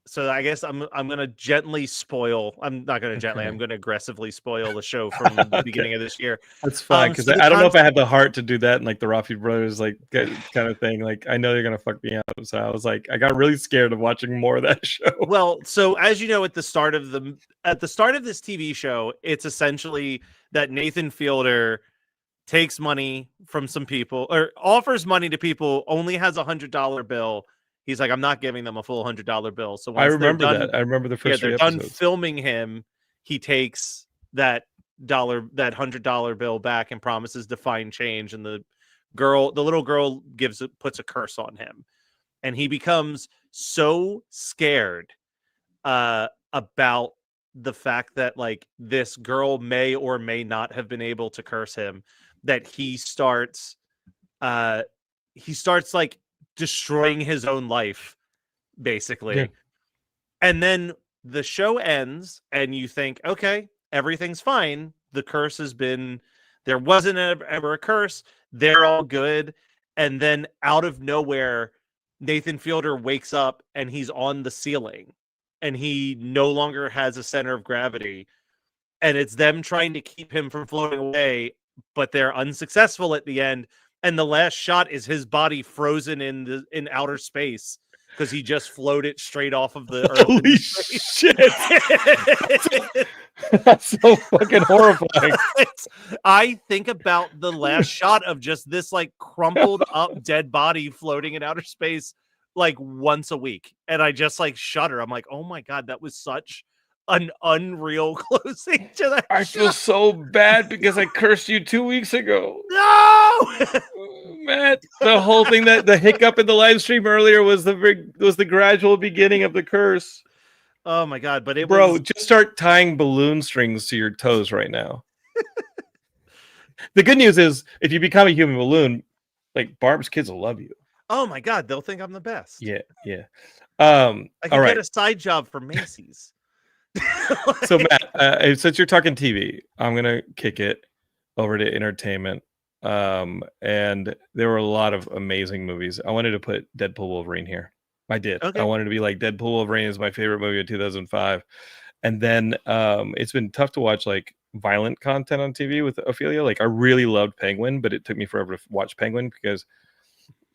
So I guess I'm gonna gently spoil. I'm not gonna gently. I'm gonna aggressively spoil the show from the beginning of this year. That's fine because I don't know if I have the heart to do that and like the Rafi Brothers like kind of thing. Like I know they're gonna fuck me up. So I was like, I got really scared of watching more of that show. Well, so as you know, at the start of this TV show, it's essentially that Nathan Fielder takes money from some people or offers money to people, only has $100 bill. He's like, I'm not giving them a full $100 bill. So once I remember that. I remember the first. They're done filming him. He takes that $100 bill back and promises to find change. And the little girl puts a curse on him, and he becomes so scared about the fact that like this girl may or may not have been able to curse him that he starts like destroying his own life basically. Yeah. And then the show ends and you think, okay, everything's fine. The curse has been, there wasn't ever a curse. They're all good. and then out of nowhere, Nathan Fielder wakes up and he's on the ceiling, and he no longer has a center of gravity, and it's them trying to keep him from floating away, but they're unsuccessful at the end. And the last shot is his body frozen in outer space because he just floated straight off of the earth. Holy shit! That's so fucking horrifying. I think about the last shot of just this like crumpled up dead body floating in outer space like once a week, and I just like shudder. I'm like, oh my god, that was such an unreal closing to that. I feel so bad because I cursed you 2 weeks ago. No, Matt, the whole thing, that the hiccup in the live stream earlier was the gradual beginning of the curse. Oh my god, but Bro, just start tying balloon strings to your toes right now. The good news is if you become a human balloon, like Barb's kids will love you. Oh my god, they'll think I'm the best. Yeah. I can all right. get a side job for Macy's. So Matt, since you're talking TV, I'm gonna kick it over to entertainment. And there were a lot of amazing movies. I wanted to put Deadpool Wolverine here. I did. Okay. I wanted to be like, Deadpool Wolverine is my favorite movie of 2005. And then it's been tough to watch like violent content on TV with Ophelia. Like I really loved Penguin, but it took me forever to watch Penguin because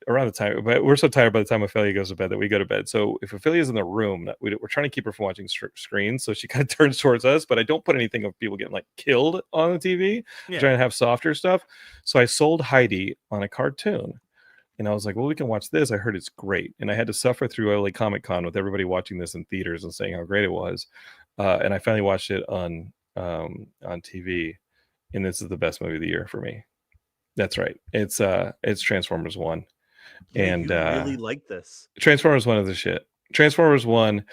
around the time, but we're so tired by the time Ophelia goes to bed that we go to bed. So if Ophelia's in the room, we're trying to keep her from watching screens, so she kind of turns towards us. But I don't put anything of people getting like killed on the TV. Yeah. I'm trying to have softer stuff. So I sold Heidi on a cartoon, and I was like, well, we can watch this. I heard it's great, and I had to suffer through LA Comic Con with everybody watching this in theaters and saying how great it was. And I finally watched it on TV, and this is the best movie of the year for me. That's right. It's Transformers 1. And you really like this. Transformers 1 is the shit. Transformers 1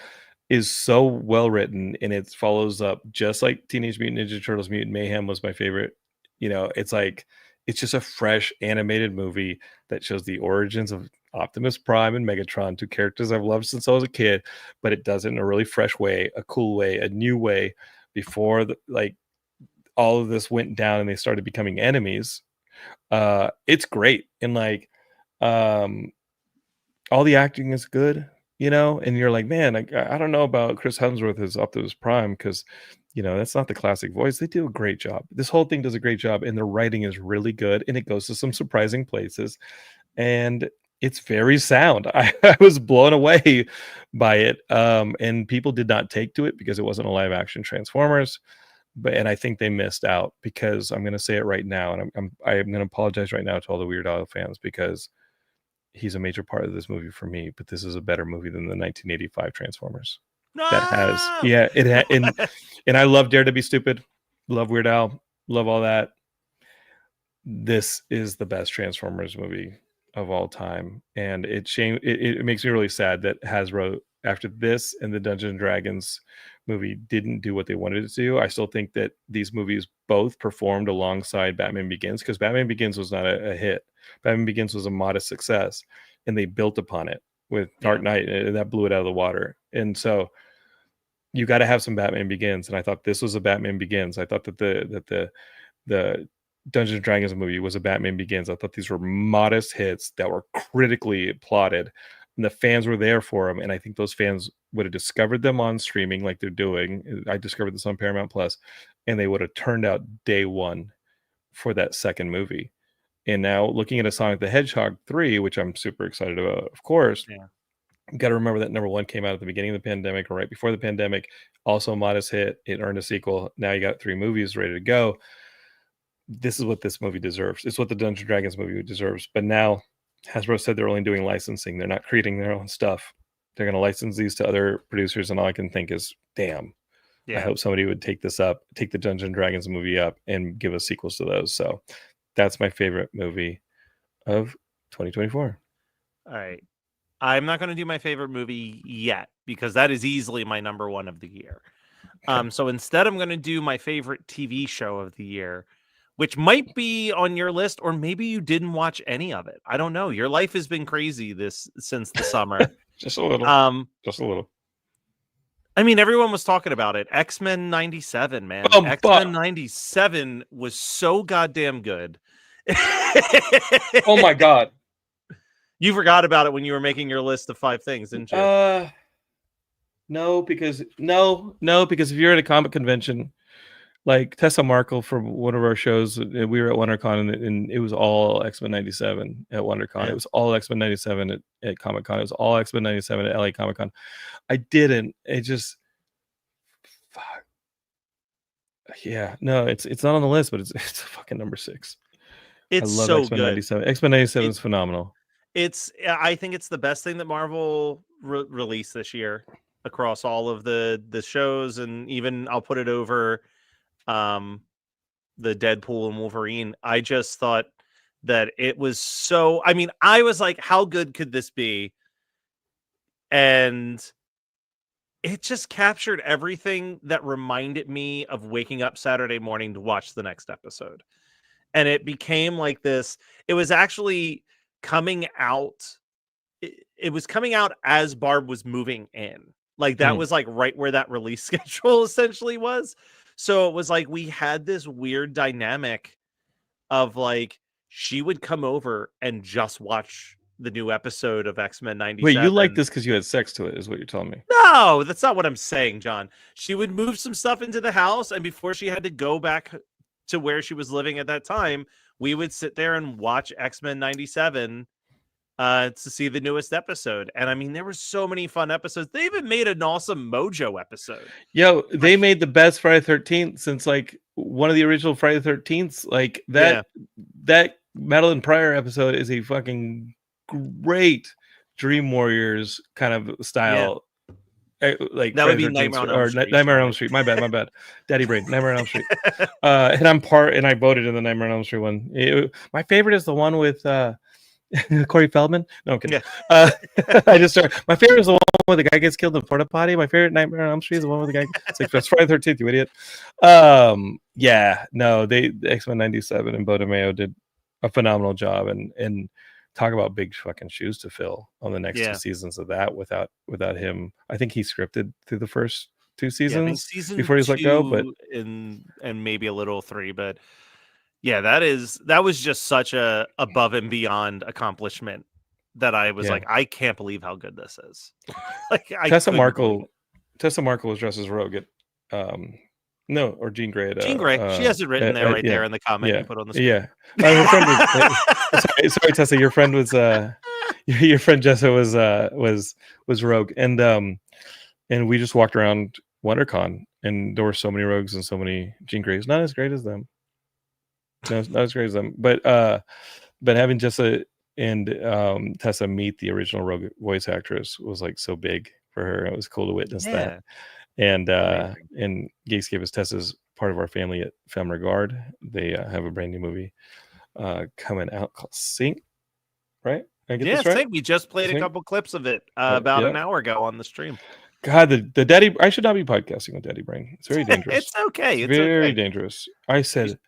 is so well written, and it follows up just like Teenage Mutant Ninja Turtles Mutant Mayhem was my favorite. You know, it's like it's just a fresh animated movie that shows the origins of Optimus Prime and Megatron, two characters I've loved since I was a kid, but it does it in a really fresh way, a cool way, a new way before all of this went down and they started becoming enemies. It's great. And like all the acting is good, you know, and you're like, man, I don't know about Chris Hemsworth as Optimus Prime because, you know, that's not the classic voice. They do a great job. This whole thing does a great job, and the writing is really good, and it goes to some surprising places, and it's very sound. I was blown away by it, and people did not take to it because it wasn't a live action Transformers. And I think they missed out because I'm going to say it right now, and I'm going to apologize right now to all the Weird Al fans because he's a major part of this movie for me. But this is a better movie than the 1985 Transformers. No! That has, yeah, it had, and I love Dare to Be Stupid, love Weird Al, love all that. This is the best Transformers movie of all time, and it makes me really sad that Hasbro, after this and the Dungeons and Dragons movie, didn't do what they wanted to do. I still think that these movies both performed alongside Batman Begins, because Batman Begins was not a hit. Batman Begins was a modest success, and they built upon it with Dark Knight, and that blew it out of the water. And so you got to have some Batman Begins, and I thought this was a Batman Begins. I thought that the Dungeons and Dragons movie was a Batman Begins. I thought these were modest hits that were critically applauded, and the fans were there for them. And I think those fans would have discovered them on streaming like they're doing. I discovered this on Paramount Plus, and they would have turned out day one for that second movie. And now looking at a Sonic the Hedgehog 3, which I'm super excited about, of course. Yeah. You got to remember that number one came out at the beginning of the pandemic or right before the pandemic. Also a modest hit. It earned a sequel. Now you got 3 movies ready to go. This is what this movie deserves. It's what the Dungeons & Dragons movie deserves. But now Hasbro said they're only doing licensing. They're not creating their own stuff. They're going to license these to other producers. And all I can think is, damn, I hope somebody would take this up, take the Dungeons & Dragons movie up and give us sequels to those. So that's my favorite movie of 2024. All right. I'm not going to do my favorite movie yet because that is easily my number one of the year. Okay. So instead, I'm going to do my favorite TV show of the year, which might be on your list, or maybe you didn't watch any of it. I don't know. Your life has been crazy since the summer. Just a little. Just a little. I mean, everyone was talking about it. X-Men 97, man. X-Men 97 was so goddamn good. Oh my God. You forgot about it when you were making your list of 5 things, didn't you? No, because if you're at a comic convention, like Tessa Markle from one of our shows, we were at WonderCon, and it was all X-Men 97 at WonderCon. Yeah. It was all X-Men 97 at Comic Con. It was all X-Men 97 at LA Comic Con. I didn't. It just, fuck. Yeah, no, it's not on the list, but it's fucking number 6. It's I love so X-Men good. 97. X-Men 97 is phenomenal. I think it's the best thing that Marvel released this year across all of the shows, and even I'll put it over the Deadpool and Wolverine. I just thought that it was so, I mean, I was like, how good could this be? And it just captured everything that reminded me of waking up Saturday morning to watch the next episode. And it became like this. It was actually coming out. It was coming out as Barb was moving in. Like that was like right where that release schedule essentially was. So it was like we had this weird dynamic of like she would come over and just watch the new episode of X-Men 97. Wait, you like this because you had sex to it, is what you're telling me? No, that's not what I'm saying, John. She would move some stuff into the house, and before she had to go back to where she was living at that time, we would sit there and watch X-Men 97 to see the newest episode. And I mean, there were so many fun episodes. They even made an awesome Mojo episode. Yo, they made the best Friday 13th since like one of the original Friday 13th. Like that Madeline Pryor episode is a fucking great Dream Warriors kind of style. Like that would be Nightmare on Elm Street. Nightmare on Elm Street. My bad. Daddy brain. Nightmare on Elm Street. And I voted in the Nightmare on Elm Street one. My favorite is the one with Corey Feldman. No, I'm kidding. Yeah. My favorite is the one where the guy gets killed in the porta potty. My favorite Nightmare on Elm Street is the one where the guy. It's like that's Friday 13th, you idiot. The X-Men 97 and Bo DeMeo did a phenomenal job, and talk about big fucking shoes to fill on the next 2 seasons of that without him. I think he scripted through the first 2 seasons before he's let go, but and maybe a little 3, but yeah, that was just such a above and beyond accomplishment that I was like, I can't believe how good this is. Like Tessa Markle was dressed as Rogue at or Jean Grey. Jean Grey. She has it written there there in the comment you put on the screen. Yeah. Her friend was, sorry, Tessa. Your friend was your friend Jessa was Rogue, and we just walked around WonderCon, and there were so many Rogues and so many Jean Greys. Not as great as them. No, not as great as them. But having Jessa and Tessa meet the original Rogue voice actress was like so big for her. It was cool to witness that. And Geekscape is Tessa's part of our family at Femme Regard. They have a brand new movie coming out called Sync, right? I get this right? Sync. We just played a couple clips of it about an hour ago on the stream. God, the daddy. I should not be podcasting with Daddy Brain. It's very dangerous. It's okay. It's very okay. dangerous. I said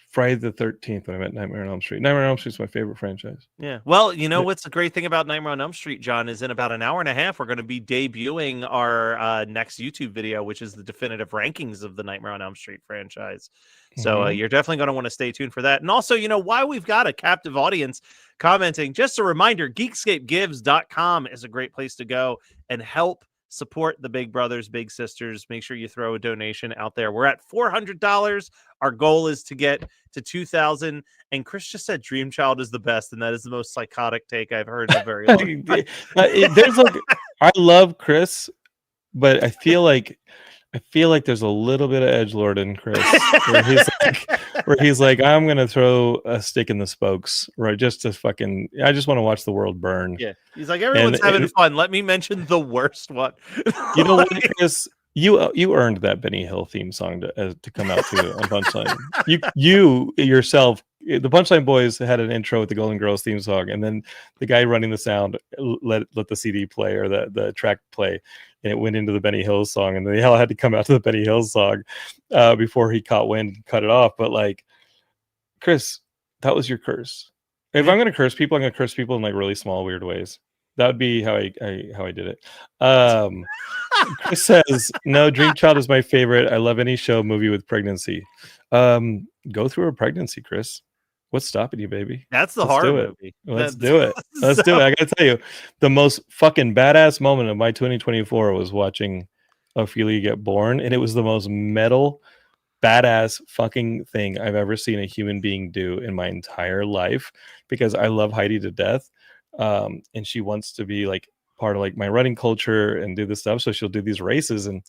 Friday the 13th when I met Nightmare on Elm Street. Nightmare on Elm Street is my favorite franchise. Yeah. Well, you know what's the great thing about Nightmare on Elm Street, John, is in about an hour and a half, we're going to be debuting our next YouTube video, which is the definitive rankings of the Nightmare on Elm Street franchise. So you're definitely going to want to stay tuned for that. And also, while we've got a captive audience commenting, just a reminder, GeekscapeGives.com is a great place to go and help support the Big Brothers, Big Sisters. Make sure you throw a donation out there. We're at $400. Our goal is to get to 2,000. And Chris just said Dream Child is the best, and that is the most psychotic take I've heard in a very long time. I love Chris, but I feel like there's a little bit of edgelord in Chris, where he's like, I'm gonna throw a stick in the spokes, right? Just to fucking, I just want to watch the world burn. Yeah, he's like, everyone's having fun. Let me mention the worst one. You know what, Chris? You earned that Benny Hill theme song to come out to on Punchline. You yourself, the Punchline Boys had an intro with the Golden Girls theme song, and then the guy running the sound let the CD play or the track play, and it went into the Benny Hill song, and the hell had to come out to the Benny Hill song before he caught wind and cut it off. But like, Chris, that was your curse. If I'm gonna curse people, I'm gonna curse people in like really small, weird ways. That would be how I did it. Chris says, no, Dream Child is my favorite. I love any show, movie with pregnancy. Go through a pregnancy, Chris. What's stopping you, baby? That's the Let's horror do it. movie. Let's do it. Let's do it. I gotta tell you, the most fucking badass moment of my 2024 was watching Ophelia get born, and it was the most metal, badass fucking thing I've ever seen a human being do in my entire life, because I love Heidi to death. And she wants to be like part of like my running culture and do this stuff. So she'll do these races and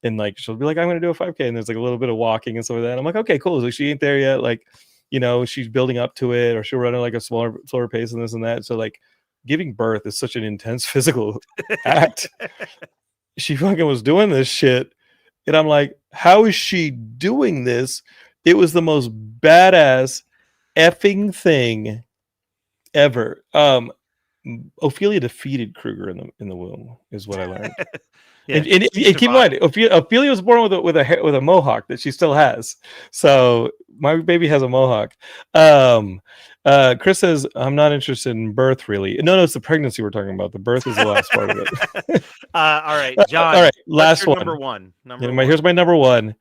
like she'll be like, I'm gonna do a 5K, and there's like a little bit of walking and stuff like that. And I'm like, okay, cool. So she ain't there yet. Like, you know, she's building up to it, or she'll run at like a slower pace and this and that. So like giving birth is such an intense physical act. She fucking was doing this shit. And I'm like, how is she doing this? It was the most badass effing thing ever. Ophelia defeated Kruger in the womb, is what I learned. Yeah, and keep in mind, Ophelia was born with a mohawk that she still has. So my baby has a mohawk. Chris says, I'm not interested in birth, really. No, it's the pregnancy we're talking about. The birth is the last part of it. All right, John. All right, what's last your one. Number one. Here's my number one,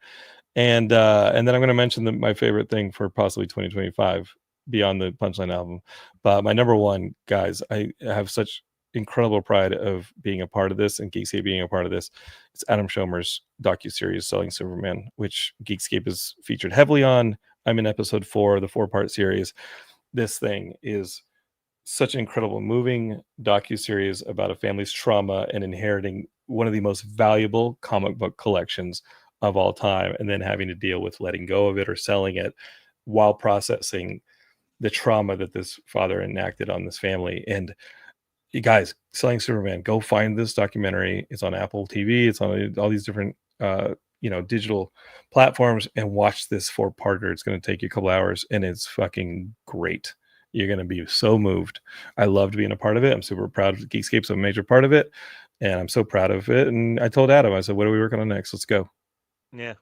and then I'm going to mention my favorite thing for possibly 2025 beyond the Punchline album. But my number one, guys, I have such incredible pride of being a part of this, and Geekscape being a part of this. It's Adam Schomer's docuseries Selling Superman, which Geekscape is featured heavily on. I'm in episode 4 of the 4-part series. This thing is such an incredible, moving docuseries about a family's trauma and inheriting one of the most valuable comic book collections of all time, and then having to deal with letting go of it or selling it while processing the trauma that this father enacted on this family. And you guys, Selling Superman, go find this documentary. It's on Apple TV. It's on all these different digital platforms, and watch this 4-parter. It's going to take you a couple hours, and it's fucking great. You're going to be so moved. I loved being a part of it. I'm super proud of Geekscape's a major part of it, and I'm so proud of it. And I told Adam, I said, what are we working on next? Let's go. Yeah.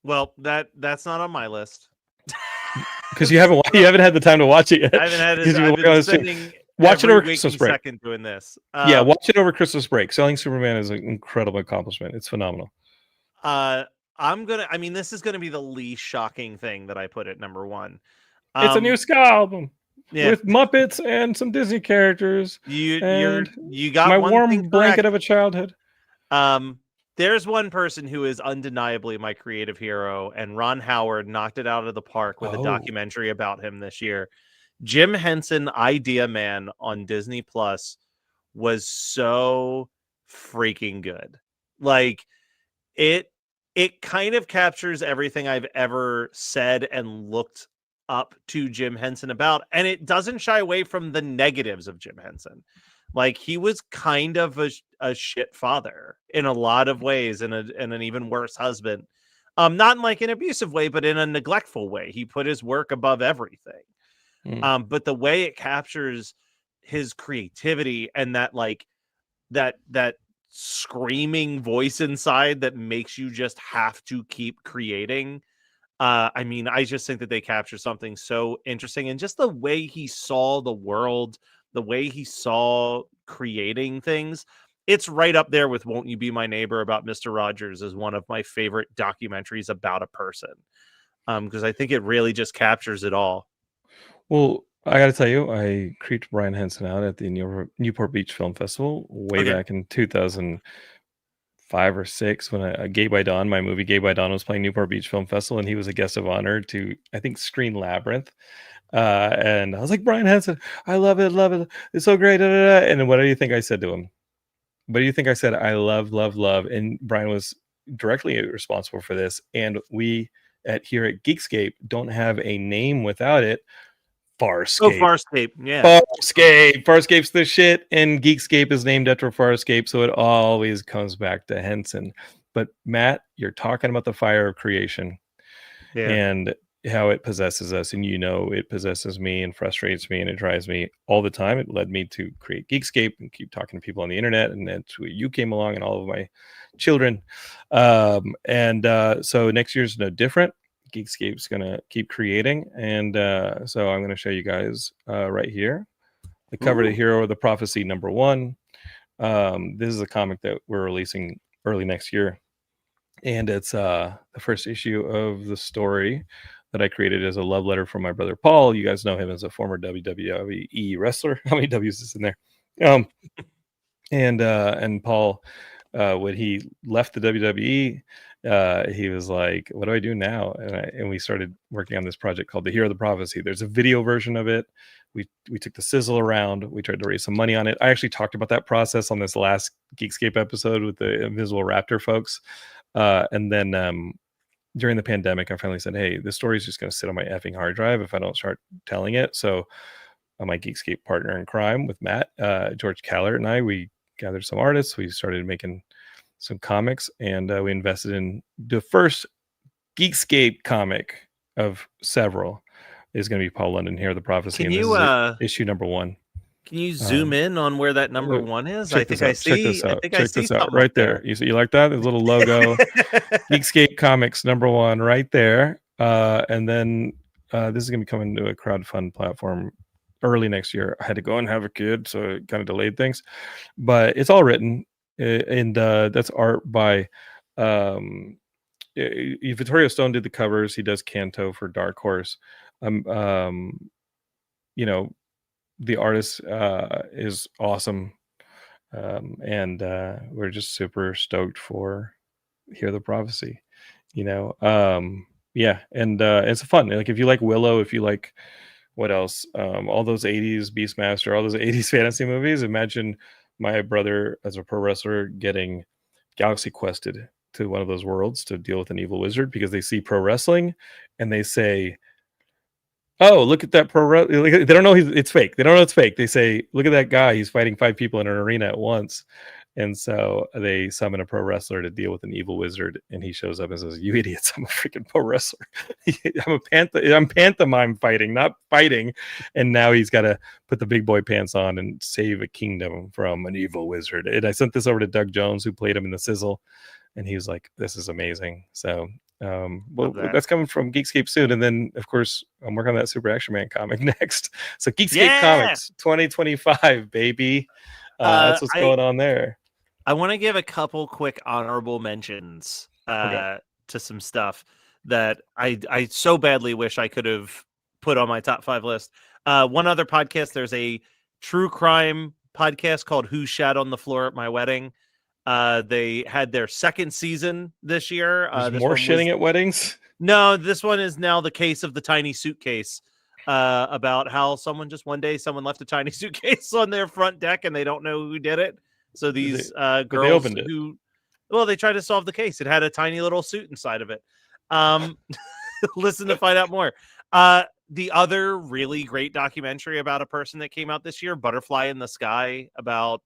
Well, that's not on my list. Because you haven't had the time to watch it yet. I haven't had it. I've been spending watch it over every Christmas waking break. second doing this. Yeah, watch it over Christmas break. Selling Superman is an incredible accomplishment. It's phenomenal. This is gonna be the least shocking thing that I put at number one. It's a new ska album. Yeah. With Muppets and some Disney characters. You got my one warm thing blanket correct. of a childhood. There's one person who is undeniably my creative hero, and Ron Howard knocked it out of the park with a documentary about him this year. Jim Henson, Idea Man on Disney Plus, was so freaking good. Like it kind of captures everything I've ever said and looked up to Jim Henson about, and it doesn't shy away from the negatives of Jim Henson. Like, he was kind of a shit father in a lot of ways, and an even worse husband. Not in like an abusive way, but in a neglectful way. He put his work above everything. But the way it captures his creativity and that like that screaming voice inside that makes you just have to keep creating. I just think that they capture something so interesting, and just the way he saw the world, the way he saw creating things. It's right up there with Won't You Be My Neighbor about Mr. Rogers as one of my favorite documentaries about a person. Because I think it really just captures it all. Well, I got to tell you, I creeped Brian Henson out at the Newport Beach Film Festival way back in 2005 or 6 when Gay by Dawn, my movie Gay by Dawn, was playing Newport Beach Film Festival, and he was a guest of honor to, I think, screen Labyrinth. And I was like, Brian Henson, I love it. It's so great. And what do you think I said to him? What do you think I said? I love. And Brian was directly responsible for this. And we here at Geekscape don't have a name without it. Farscape. Oh, Farscape. Yeah. Farscape's the shit. And Geekscape is named after Farscape. So it always comes back to Henson. But Matt, you're talking about the fire of creation. Yeah. And how it possesses us, and it possesses me and frustrates me, and it drives me all the time. It led me to create Geekscape and keep talking to people on the internet, and that's where you came along and all of my children. So next year's no different. Geekscape's gonna keep creating, and so I'm gonna show you guys right here the cover to Hero of the Prophecy #1. This is a comic that we're releasing early next year, and it's the first issue of the story that I created as a love letter from my brother Paul. You guys know him as a former WWE wrestler. How many W's is in there? And Paul, when he left the WWE, he was like, "What do I do now?" And we started working on this project called The Hero of the Prophecy. There's a video version of it. We took the sizzle around. We tried to raise some money on it. I actually talked about that process on this last Geekscape episode with the Invisible Raptor folks. And then during the pandemic, I finally said, "Hey, this story is just going to sit on my effing hard drive if I don't start telling it." So my Geekscape partner in crime with Matt, George Callert, and we gathered some artists. We started making some comics, and we invested in the first Geekscape comic of several. Is going to be Paul London, Hero of the Prophecy. Can and you this is issue number 1? Can you zoom in on where that number 1 is? Check this out right there. You like that? There's a little logo. Geekscape Comics number 1 right there. And then this is going to be coming to a crowdfund platform early next year. I had to go and have a kid, so it kind of delayed things. But it's all written, and that's art by Vittorio Stone did the covers. He does Canto for Dark Horse. You know, the artist is awesome, and we're just super stoked for Hear the Prophecy. You know, yeah, and it's fun. Like if you like Willow, if you like what else, all those 80s Beastmaster, all those 80s fantasy movies. Imagine my brother as a pro wrestler getting galaxy quested to one of those worlds to deal with an evil wizard because they see pro wrestling and they say, "Oh, look at that they don't know it's fake. They don't know it's fake. They say, "Look at that guy. He's fighting 5 people in an arena at once." And so they summon a pro wrestler to deal with an evil wizard, and he shows up and says, "You idiots! I'm a freaking pro wrestler. I'm pantomime fighting, not fighting." And now he's got to put the big boy pants on and save a kingdom from an evil wizard. And I sent this over to Doug Jones, who played him in the Sizzle, and he was like, "This is amazing." So well, that's coming from Geekscape soon, and then of course I'm working on that Super Action Man comic next. So Geekscape Comics 2025, baby. That's what's going on there. I want to give a couple quick honorable mentions to some stuff that I so badly wish I could have put on my top 5 list. One other podcast, there's a true crime podcast called Who Shat on the Floor at My Wedding. They had their 2nd season this year. There's more shitting at weddings? No, this one is now the case of the tiny suitcase. About how someone left a tiny suitcase on their front deck and they don't know who did it. So these girls they tried to solve the case. It had a tiny little suit inside of it. Listen to find out more. The other really great documentary about a person that came out this year, Butterfly in the Sky, about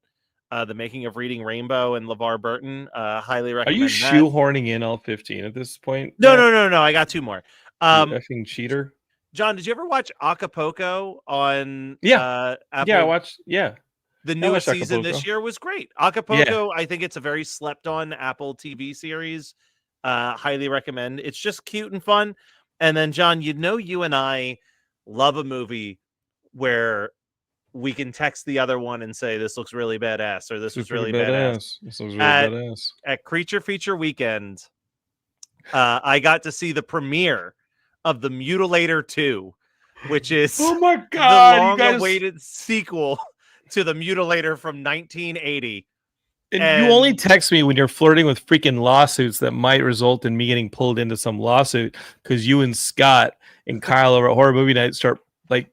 the making of Reading Rainbow and LeVar Burton. Highly recommend. Are you shoehorning in all 15 at this point? No. I got 2 more. You effing cheater. John, did you ever watch Acapulco on Apple? Yeah, I watched. Yeah. The newest season this year was great. Acapulco, I think it's a very slept on Apple TV series. Highly recommend. It's just cute and fun. And then, John, you and I love a movie where we can text the other one and say, "This looks really badass," or "This was really badass." This looks really badass. At Creature Feature Weekend, I got to see the premiere of The Mutilator 2, which is oh my god, the long-awaited sequel to The Mutilator from 1980. And you only text me when you're flirting with freaking lawsuits that might result in me getting pulled into some lawsuit because you and Scott and Kyle over at Horror Movie Night start like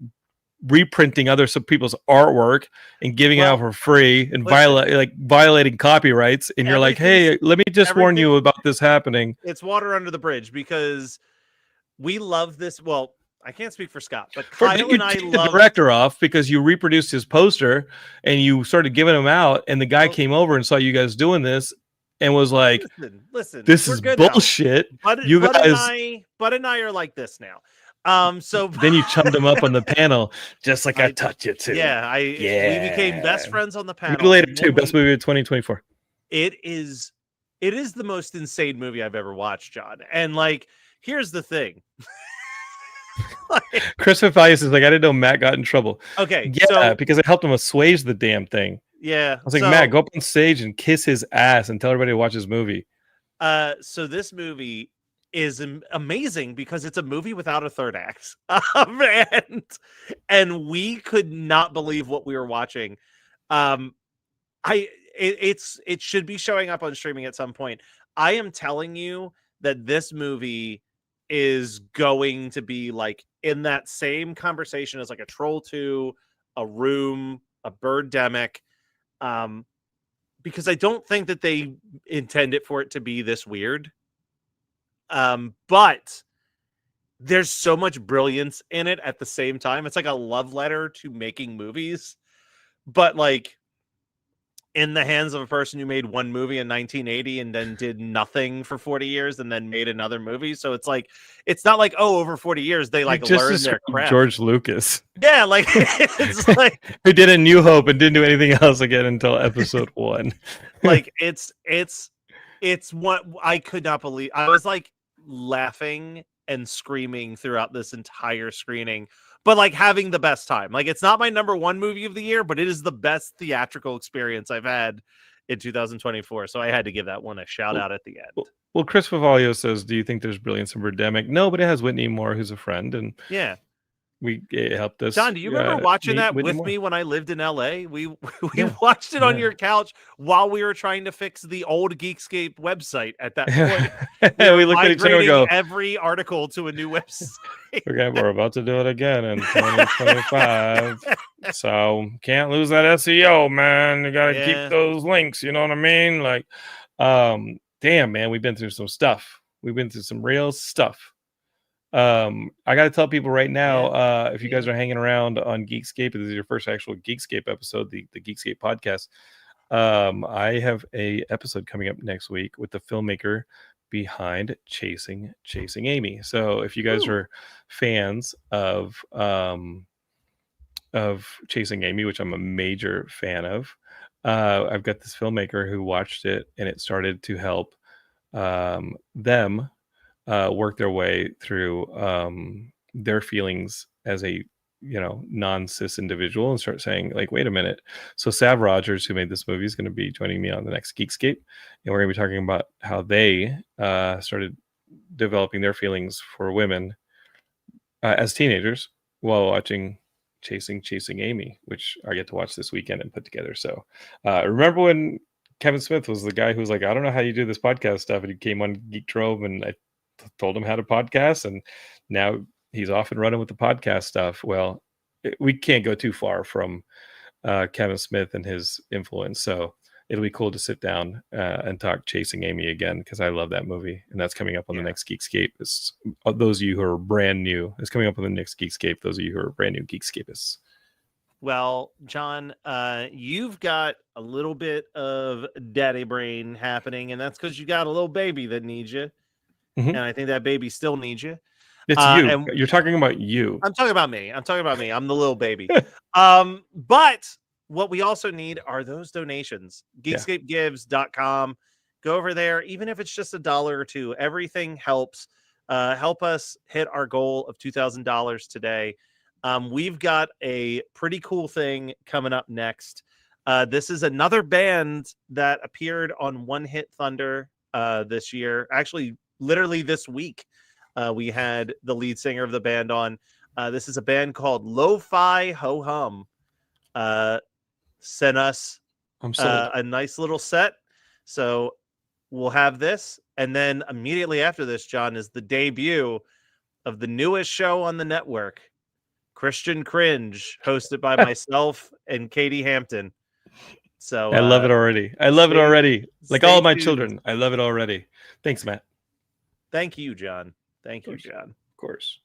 reprinting other some people's artwork and giving it out for free and violating copyrights. And you're like, "Hey, let me just warn you about this happening." It's water under the bridge because we love this. Well, I can't speak for Scott, but Kyle and I love the director off because you reproduced his poster and you started giving him out, and the guy came over and saw you guys doing this and was like, "Listen, this is bullshit." Bud and I are like this now. So then you chummed him up on the panel, just like I taught you to. Yeah, we became best friends on the panel. Mutilator 2, best movie of 2024. It is the most insane movie I've ever watched, John. And like, here's the thing. Chris Mathias is like, "I didn't know Matt got in trouble." Okay, yeah, because I helped him assuage the damn thing. Yeah, I was like, "Matt, go up on stage and kiss his ass and tell everybody to watch his movie." So this movie is amazing because it's a movie without a third act. And we could not believe what we were watching. Um, it should be showing up on streaming at some point. I am telling you that this movie is going to be like in that same conversation as like a Troll 2, a Room, a Birdemic, because I don't think that they intended for it to be this weird. But there's so much brilliance in it at the same time. It's like a love letter to making movies, but like in the hands of a person who made one movie in 1980 and then did nothing for 40 years and then made another movie. So it's like, it's not like, oh, over 40 years, they like learned their craft. George Lucas. Yeah. Like, it's like, who did A New Hope and didn't do anything else again until episode 1. Like it's what I could not believe. I was like laughing and screaming throughout this entire screening, but like having the best time. Like it's not my number one movie of the year, but it is the best theatrical experience I've had in 2024. So I had to give that one a shout out at the end. Well, Chris Vivalio says, do you think there's brilliance in Birdemic? No, but it has Whitney Moore, who's a friend, and yeah, it helped us. John, do you remember watching that Whitney with Moore. me when I lived in LA? We watched it on your couch while we were trying to fix the old Geekscape website at that point. We looked at each other and go, every article to a new website. Okay, we're about to do it again in 2025. So can't lose that SEO, man. You gotta keep those links, you know what I mean? Like, damn, man, we've been through some stuff. We've been through some real stuff. I gotta tell people right now, if you guys are hanging around on Geekscape, this is your first actual Geekscape episode, the Geekscape podcast. I have a episode coming up next week with the filmmaker behind Chasing Amy. So if you guys are fans of Chasing Amy, which I'm a major fan of, I've got this filmmaker who watched it and it started to help them work their way through their feelings as a non-cis individual and start saying like, wait a minute. So Sav Rogers, who made this movie, is going to be joining me on the next Geekscape, and we're going to be talking about how they started developing their feelings for women as teenagers while watching Chasing Amy, which I get to watch this weekend and put together. So remember when Kevin Smith was the guy who was like, I don't know how you do this podcast stuff, and he came on Geek Trove and I told him how to podcast, and now he's off and running with the podcast stuff. Well, we can't go too far from Kevin Smith and his influence. So it'll be cool to sit down and talk Chasing Amy again, because I love that movie. And that's coming up on the next Geekscape. It's, those of you who are brand new, it's coming up on the next Geekscape. Those of you who are brand new Geekscapists. Well, John, you've got a little bit of daddy brain happening, and that's because you got a little baby that needs you. And I think that baby still needs you. It's you. And you're talking about you. I'm talking about me. I'm the little baby. But what we also need are those donations. Geekscapegives.com. Go over there, even if it's just $1 or $2. Everything helps. Help us hit our goal of $2,000 today. We've got a pretty cool thing coming up next. This is another band that appeared on One Hit Thunder this year. Actually, literally this week, we had the lead singer of the band on. This is a band called Lo-Fi Ho Hum. Sent us a nice little set. So we'll have this. And then immediately after this, John, is the debut of the newest show on the network, Christian Cringe, hosted by myself and Katie Hampton. So I love it already. I love it already. Like all of my children. I love it already. Thanks, Matt. Thank you, John. Thank you, John. Of course.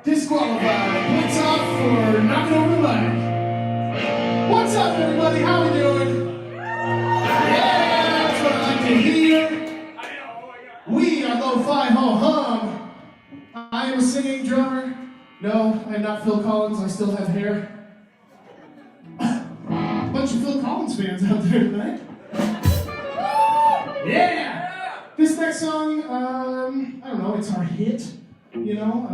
Disqualified. Points off for knocking over the mic. What's up, everybody? How we doing? Yeah, that's what I like to hear. We are Lo-Fi Ho-Hum. I am a singing drummer. No, I'm not Phil Collins. I still have hair. Bunch of Phil Collins fans out there tonight. Yeah! This next song, I don't know, it's our hit. You know,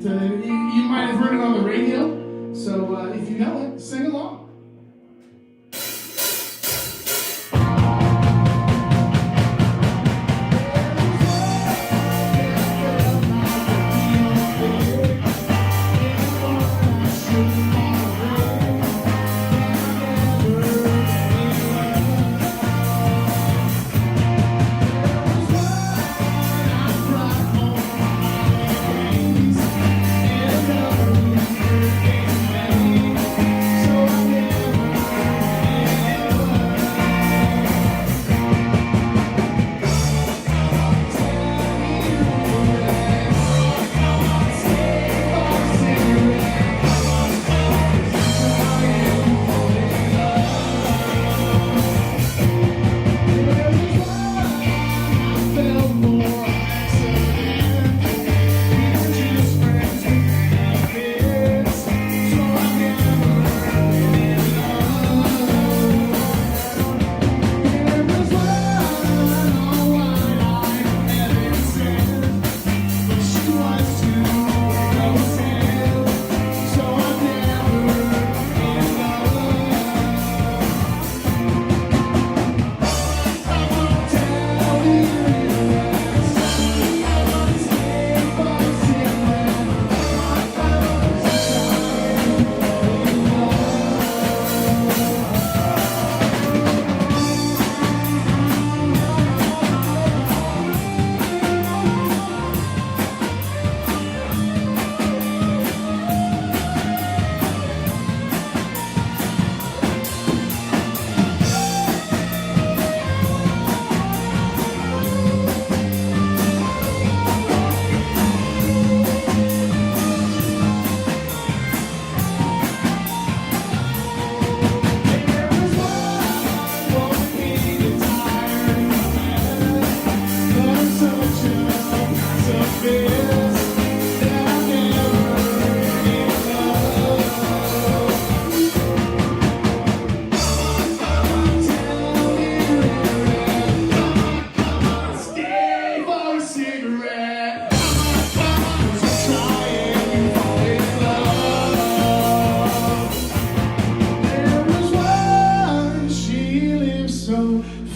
you might have heard it on the radio. So if you know it, sing along.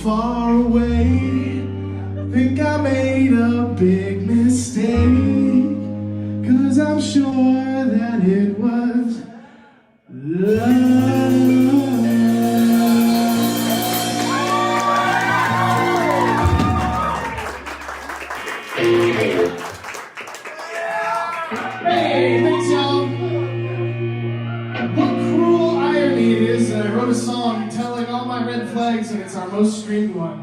Far away, think I made a big mistake, 'cause I'm sure that it was love. Hey, thanks y'all. What cruel irony it is that I wrote a song telling all my red flags and it's our most streamed one.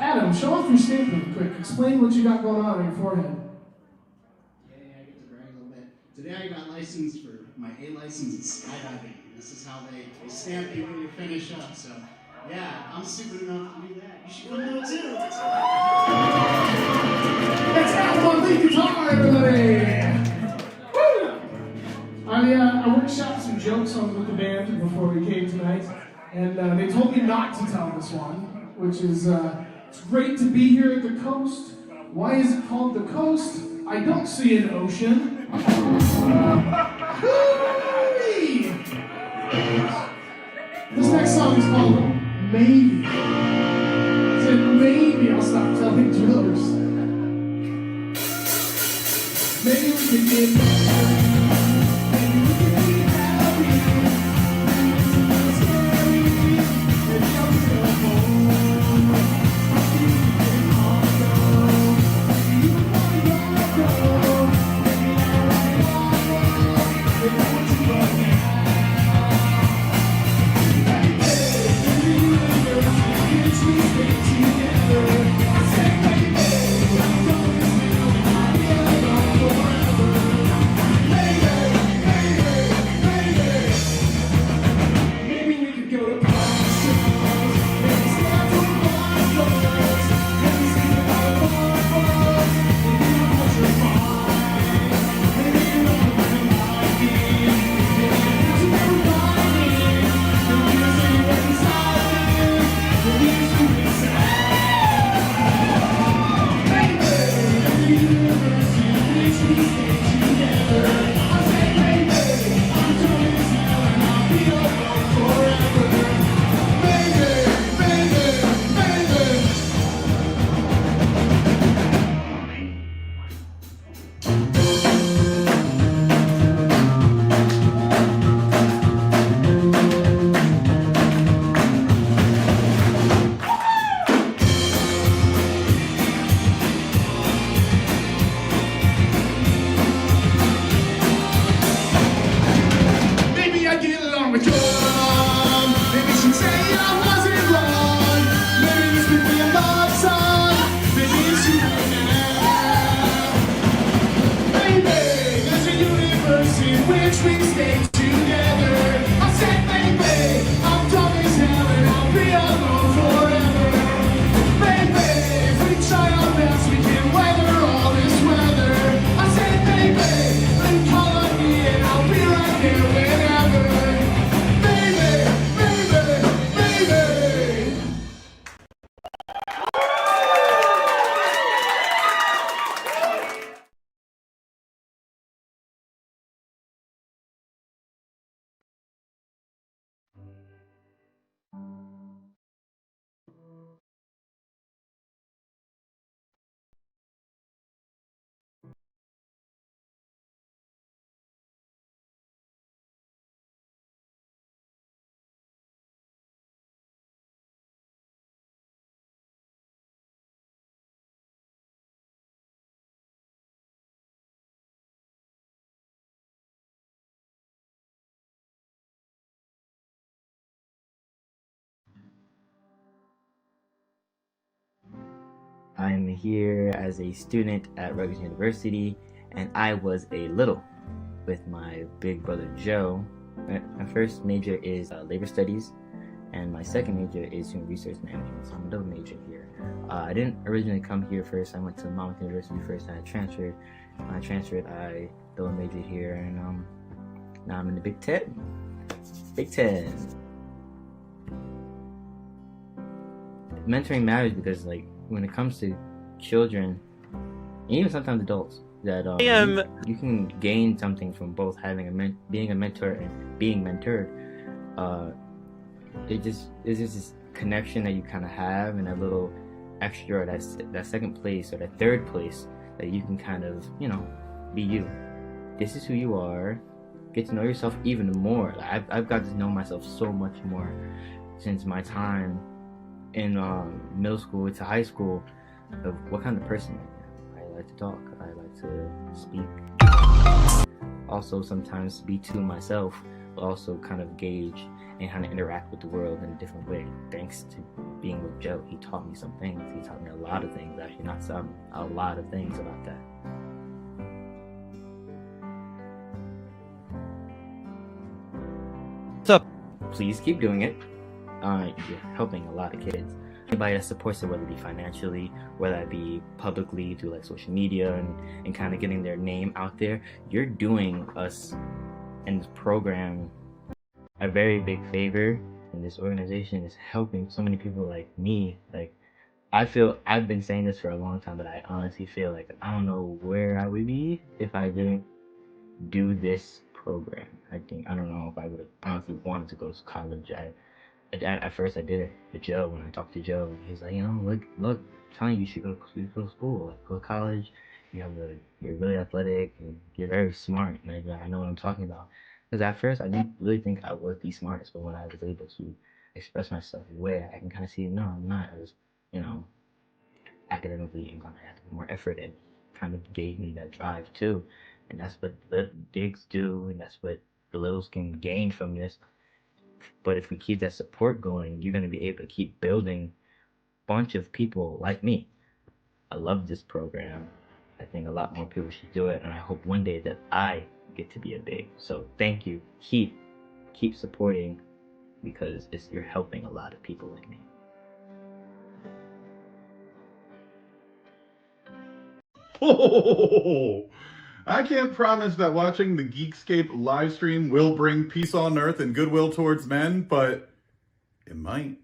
Adam, show off your statement quick. Explain what you got going on your forehead. Yeah, I get to brag a little bit. Today I got licensed for my A license in skydiving. This is how they stamp you when you finish up. So, yeah, I'm stupid enough to do that. You should come do it too. Let's have one lead guitar, everybody! Woo! I workshopped some jokes with the band before we came tonight, and they told me not to tell this one, which is, it's great to be here at the coast. Why is it called the coast? I don't see an ocean. Hooray! This next song is called Maybe. I said maybe I'll stop telling jokes. Maybe we can get better. Maybe we can be happy. Maybe it's scary. Maybe I'm still home. Maybe we can all go. Maybe you wanna go. Maybe I'll write all go. Maybe I want to go now. Maybe you and me stay together. I said maybe I'm going to I'm here as a student at Rutgers University, and I was a little with my big brother Joe. My first major is labor studies, and my second major is human resource management, so I'm a double major here. I didn't originally come here first. I went to Monmouth University first, and I transferred. When I transferred, I double majored here, and now I'm in the Big Ten. Big Ten. Mentoring matters because, like, when it comes to children, and even sometimes adults, that you can gain something from both having being a mentor and being mentored. It's just this connection that you kind of have, and that little extra, or that second place or that third place that you can kind of, you know, be you. This is who you are. Get to know yourself even more. Like, I've got to know myself so much more since my time in middle school to high school, of what kind of person I am. I like to talk. I like to speak. Also, sometimes be to myself, but also kind of gauge and kind of interact with the world in a different way. Thanks to being with Joe, he taught me some things. He taught me a lot of things, actually, not some, a lot of things about that. What's up? Please keep doing it. You're helping a lot of kids. Anybody that supports it, whether it be financially, whether it be publicly through like social media and kind of getting their name out there, you're doing us and this program a very big favor. And this organization is helping so many people like me. Like, I feel, I've been saying this for a long time, but I honestly feel like I don't know where I would be if I didn't do this program. I don't know if I would have honestly wanted to go to college. At first I did it with Joe. When I talked to Joe, he's like, you know, look, I'm telling you, you should go to school, like, go to college. You're really athletic, and you're very smart. And I know what I'm talking about. Because at first I didn't really think I was the smartest, but when I was able to express myself in a way, I can kind of see, no, I'm not as, you know, academically, I'm gonna have to put more effort, and kind of gave me that drive too. And that's what the bigs do, and that's what the littles can gain from this. But if we keep that support going, you're going to be able to keep building a bunch of people like me. I love this program. I think a lot more people should do it, and I hope one day that I get to be a big. So thank you. Keep supporting, because you're helping a lot of people like me. Oh, I can't promise that watching the Geekscape live stream will bring peace on earth and goodwill towards men, but it might.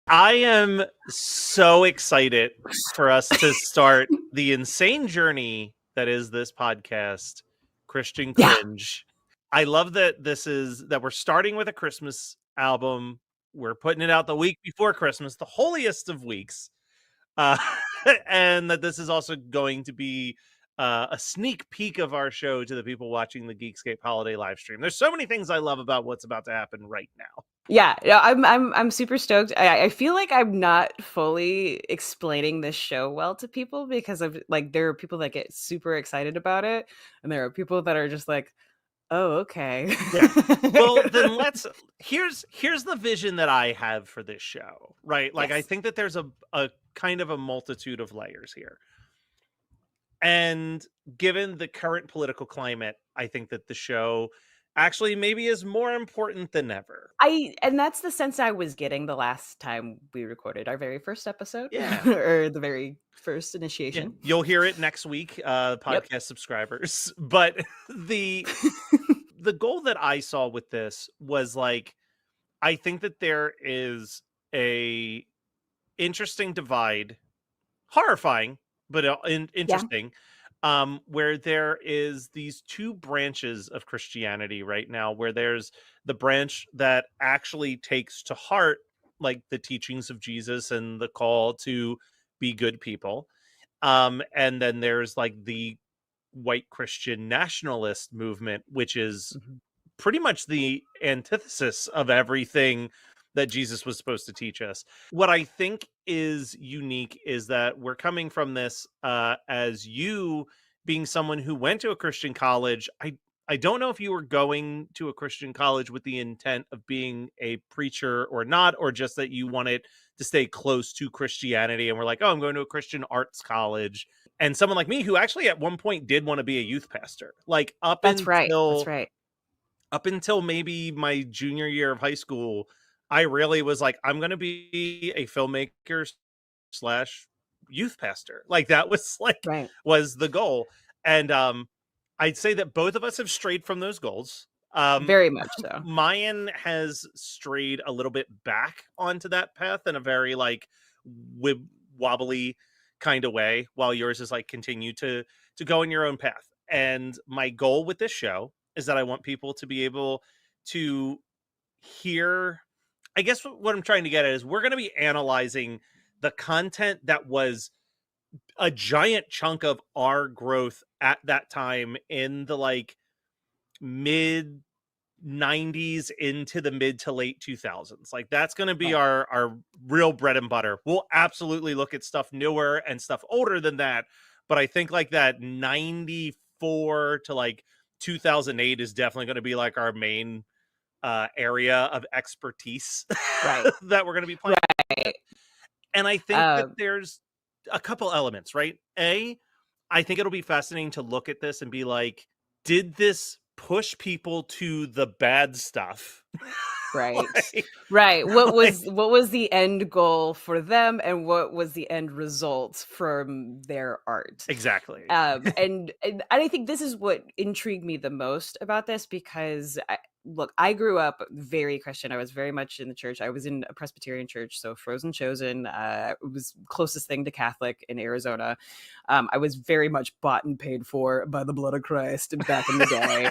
I am so excited for us to start the insane journey that is this podcast, Christian Cringe. I love that that we're starting with a Christmas album. We're putting it out the week before Christmas, the holiest of weeks. And that this is also going to be a sneak peek of our show to the people watching the Geekscape holiday live stream. There's so many things I love about what's about to happen right now. Yeah, I'm super stoked. I feel like I'm not fully explaining this show well to people, because of, like, there are people that get super excited about it, and there are people that are just like, oh, okay. Yeah. Well, then here's the vision that I have for this show, right? Like, I think that there's a kind of a multitude of layers here. And given the current political climate, I think that the show actually maybe is more important than ever. And that's the sense I was getting the last time we recorded our very first episode. Yeah. Or the very first initiation. Yeah. You'll hear it next week, podcast subscribers. But the goal that I saw with this was, like, I think that there is a interesting divide, horrifying, but interesting, where there is these two branches of Christianity right now, where there's the branch that actually takes to heart, like, the teachings of Jesus and the call to be good people. And then there's, like, the white Christian nationalist movement, which is pretty much the antithesis of everything that Jesus was supposed to teach us. What I think is unique is that we're coming from this as you being someone who went to a Christian college. I don't know if you were going to a Christian college with the intent of being a preacher or not, or just that you wanted to stay close to Christianity. And we're like, oh, I'm going to a Christian arts college. And someone like me who actually at one point did want to be a youth pastor, like That's right. That's right. up until maybe my junior year of high school, I really was like, I'm going to be a filmmaker slash youth pastor. Like that was like, was the goal. And I'd say that both of us have strayed from those goals. Very much so. Mayan has strayed a little bit back onto that path in a very like wobbly kind of way, while yours is like continue to go in your own path. And my goal with this show is that I want people to be able to hear, I guess what I'm trying to get at is we're going to be analyzing the content that was a giant chunk of our growth at that time in the like mid 90s into the mid to late 2000s. Like that's going to be our real bread and butter. We'll absolutely look at stuff newer and stuff older than that, but I think like that 94 to like 2008 is definitely going to be like our main area of expertise that we're going to be playing. And I think that there's a couple elements, right? I think it'll be fascinating to look at this and be like, did this push people to the bad stuff? Right. Right. What was the end goal for them, and what was the end result from their art? Exactly. And I think this is what intrigued me the most about this, because I grew up very Christian. I was very much in the church. I was in a Presbyterian church, so Frozen Chosen. It was closest thing to Catholic in Arizona. I was very much bought and paid for by the blood of Christ back in the day.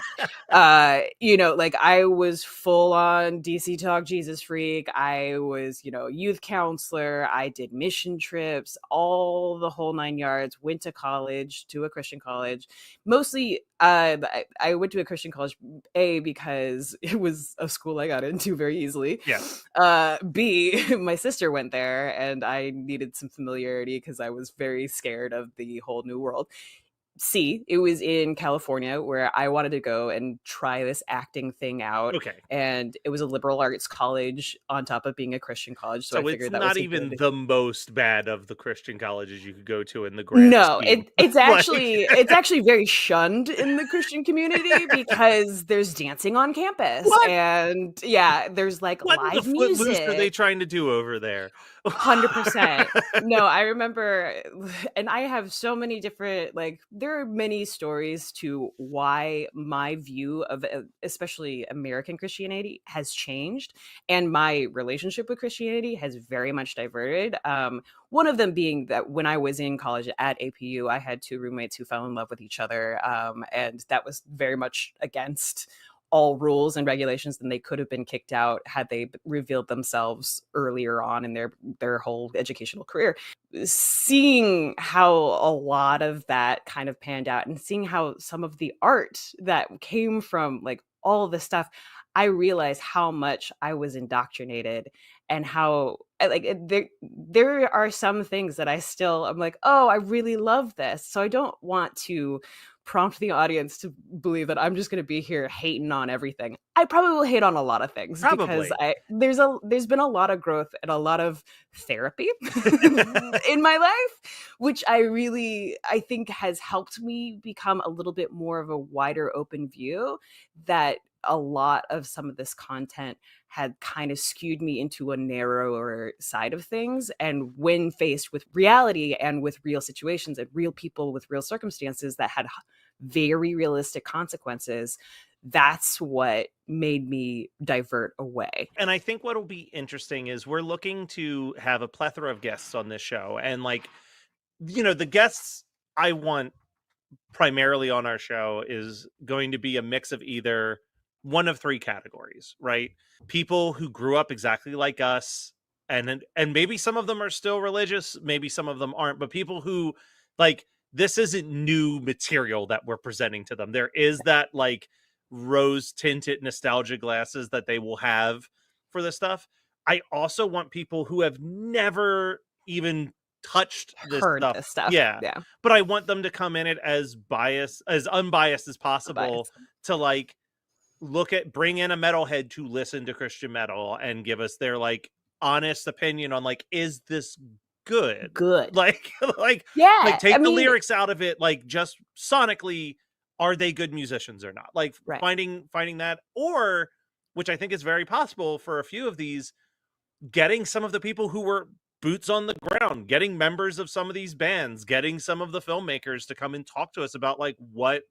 Like I was full on DC Talk Jesus freak. I was, youth counselor. I did mission trips, all the whole 9 yards. Went to college, to a Christian college. Mostly, I went to a Christian college, A, because it was a school I got into very easily. Yeah. B, my sister went there, and I needed some familiarity because I was very scared of the whole new world. C, it was in California, where I wanted to go and try this acting thing out. Okay. And it was a liberal arts college on top of being a Christian college. So I figured it's that not was even the most bad of the Christian colleges you could go to in the grand scheme. It's actually it's actually very shunned in the Christian community because there's dancing on campus. And there's like what live the footloose music. are they trying to do over there? 100%. No, I remember, and I have so many different, like, there are many stories to why my view of especially American Christianity has changed, and my relationship with Christianity has very much diverted. One of them being that when I was in college at APU, I had two roommates who fell in love with each other, and that was very much against all rules and regulations, then they could have been kicked out had they revealed themselves earlier on in their whole educational career. Seeing how a lot of that kind of panned out, and seeing how some of the art that came from like all this stuff, I realized how much I was indoctrinated, and how like there are some things that I'm like, oh, I really love this. So I don't want to prompt the audience to believe that I'm just going to be here hating on everything. I probably will hate on a lot of things because there's been a lot of growth and a lot of therapy in my life, which I think has helped me become a little bit more of a wider open view, that a lot of some of this content had kind of skewed me into a narrower side of things. And when faced with reality and with real situations and real people with real circumstances that had very realistic consequences, that's what made me divert away. And I think what'll be interesting is we're looking to have a plethora of guests on this show. And like, the guests I want primarily on our show is going to be a mix of either one of three categories, right? People who grew up exactly like us, and maybe some of them are still religious, maybe some of them aren't, but people who like, this isn't new material that we're presenting to them. There is that like rose tinted nostalgia glasses that they will have for this stuff. I also want people who have never even touched this stuff. Yeah. But I want them to come in it as unbiased as possible, to like bring in a metalhead to listen to Christian metal and give us their like honest opinion on like, is this good? Good. Like, like Yeah, take I the mean, lyrics out of it. Like, just sonically, are they good musicians or not? Like Right. finding that, or which I think is very possible for a few of these, getting some of the people who were boots on the ground, getting members of some of these bands, getting some of the filmmakers to come and talk to us about like what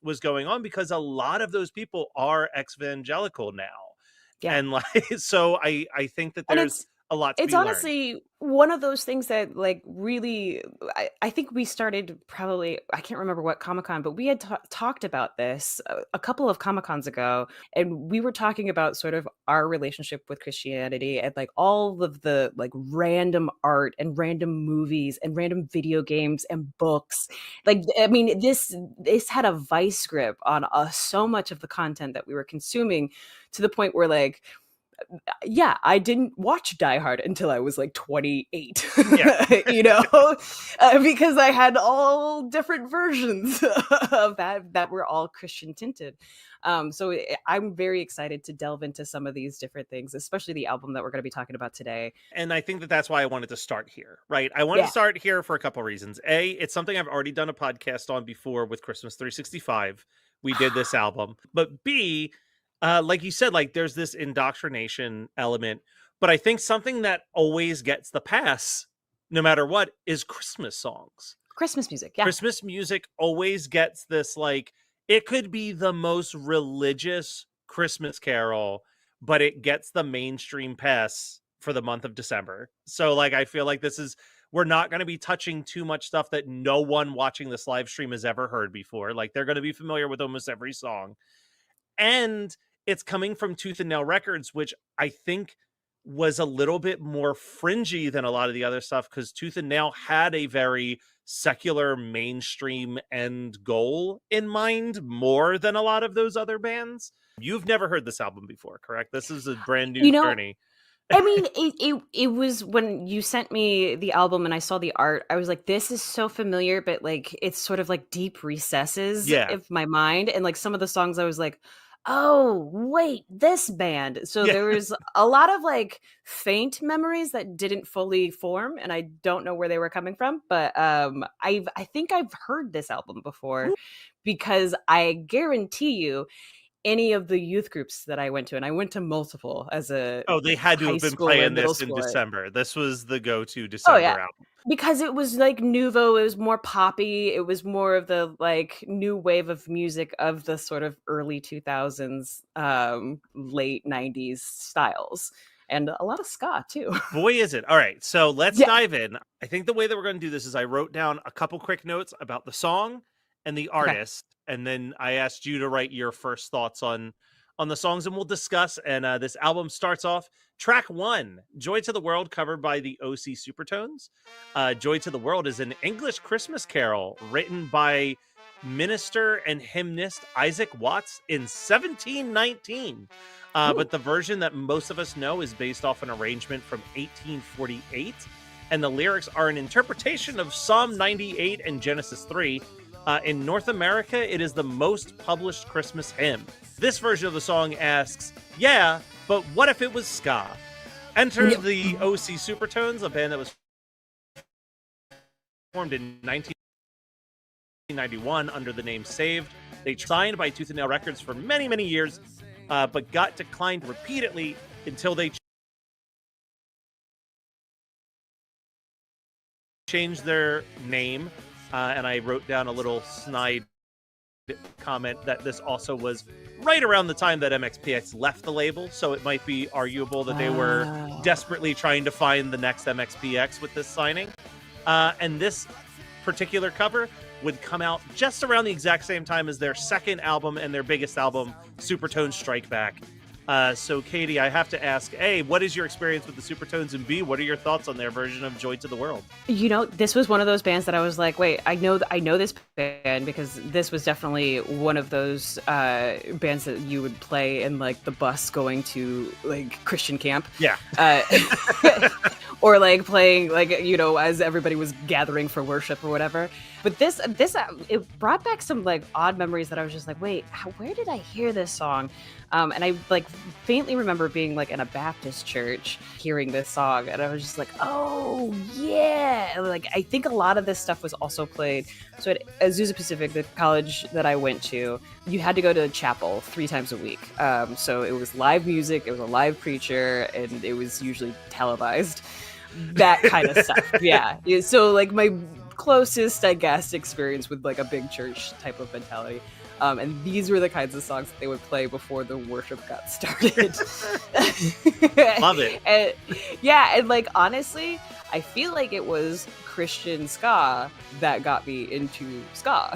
was going on, because a lot of those people are evangelical now. Yeah. And like, so I think that And there's a lot to it's be learned. honestly one of those things that like really I think we started probably, I can't remember what Comic-Con, but we had talked about this a couple of Comic-Cons ago, and we were talking about sort of our relationship with Christianity and like all of the like random art and random movies and random video games and books. Like, I mean, this had a vice grip on so much of the content that we were consuming, to the point where like, yeah, I didn't watch Die Hard until I was like 28, you know, because I had all different versions of that were all Christian tinted. So I'm very excited to delve into some of these different things, especially the album that we're going to be talking about today. And I think that that's why I wanted to start here, right? I wanted to start here for a couple of reasons. A, it's something I've already done a podcast on before with Christmas 365. We did this album. But B, like you said, like there's this indoctrination element, but I think something that always gets the pass, no matter what, is Christmas songs. Christmas music, yeah. Christmas music always gets this, like, it could be the most religious Christmas carol, but it gets the mainstream pass for the month of December. So, like, I feel like we're not going to be touching too much stuff that no one watching this live stream has ever heard before. Like, they're going to be familiar with almost every song. And it's coming from Tooth and Nail Records, which I think was a little bit more fringy than a lot of the other stuff, because Tooth and Nail had a very secular mainstream end goal in mind, more than a lot of those other bands. You've never heard this album before, correct? This is a brand new journey. I mean, it was when you sent me the album and I saw the art, I was like, this is so familiar, but like it's sort of like deep recesses of my mind. And like some of the songs I was like, oh, wait, this band. So there was a lot of like faint memories that didn't fully form, and I don't know where they were coming from. But I think I've heard this album before, because I guarantee you, any of the youth groups that I went to, and I went to multiple as a they had to have been playing this in December. This was the go-to December album. Because it was like nouveau, it was more poppy, it was more of the like new wave of music of the sort of early 2000s, late 90s styles, and a lot of ska too. Boy, is it. All right, so let's dive in. I think the way that we're going to do this is I wrote down a couple quick notes about the song and the artist, and then I asked you to write your first thoughts on the songs, and we'll discuss. And this album starts off, track 1, Joy to the World, covered by the OC Supertones. Joy to the World is an English Christmas carol written by minister and hymnist Isaac Watts in 1719. But the version that most of us know is based off an arrangement from 1848. And the lyrics are an interpretation of Psalm 98 and Genesis 3. In North America, it is the most published Christmas hymn. This version of the song asks, yeah, but what if it was ska? Enter the OC Supertones, a band that was formed in 1991 under the name Saved. They signed by Tooth and Nail Records for many, many years, but got declined repeatedly until they changed their name. And I wrote down a little snide comment that this also was right around the time that MXPX left the label, so it might be arguable that they were desperately trying to find the next MXPX with this signing. And this particular cover would come out just around the exact same time as their second album and their biggest album, Supertones Strike Back. So, Katie, I have to ask, A, what is your experience with the Supertones? And B, what are your thoughts on their version of Joy to the World? You know, this was one of those bands that I was like, wait, I know this band, because this was definitely one of those bands that you would play in, like, the bus going to, like, Christian camp. Yeah. Or, like, playing, like, you know, as everybody was gathering for worship or whatever. But this it brought back some like odd memories that I was just like, wait, where did I hear this song? And I like faintly remember being like in a Baptist church hearing this song, and I was just like, oh yeah. Like I think a lot of this stuff was also played. So at Azusa Pacific, the college that I went to, you had to go to chapel 3 times a week. So it was live music, it was a live preacher, and it was usually televised. That kind of stuff. Yeah. So like my closest, I guess, experience with like a big church type of mentality. And these were the kinds of songs that they would play before the worship got started. Love it. And, yeah, and like honestly, I feel like it was Christian ska that got me into ska.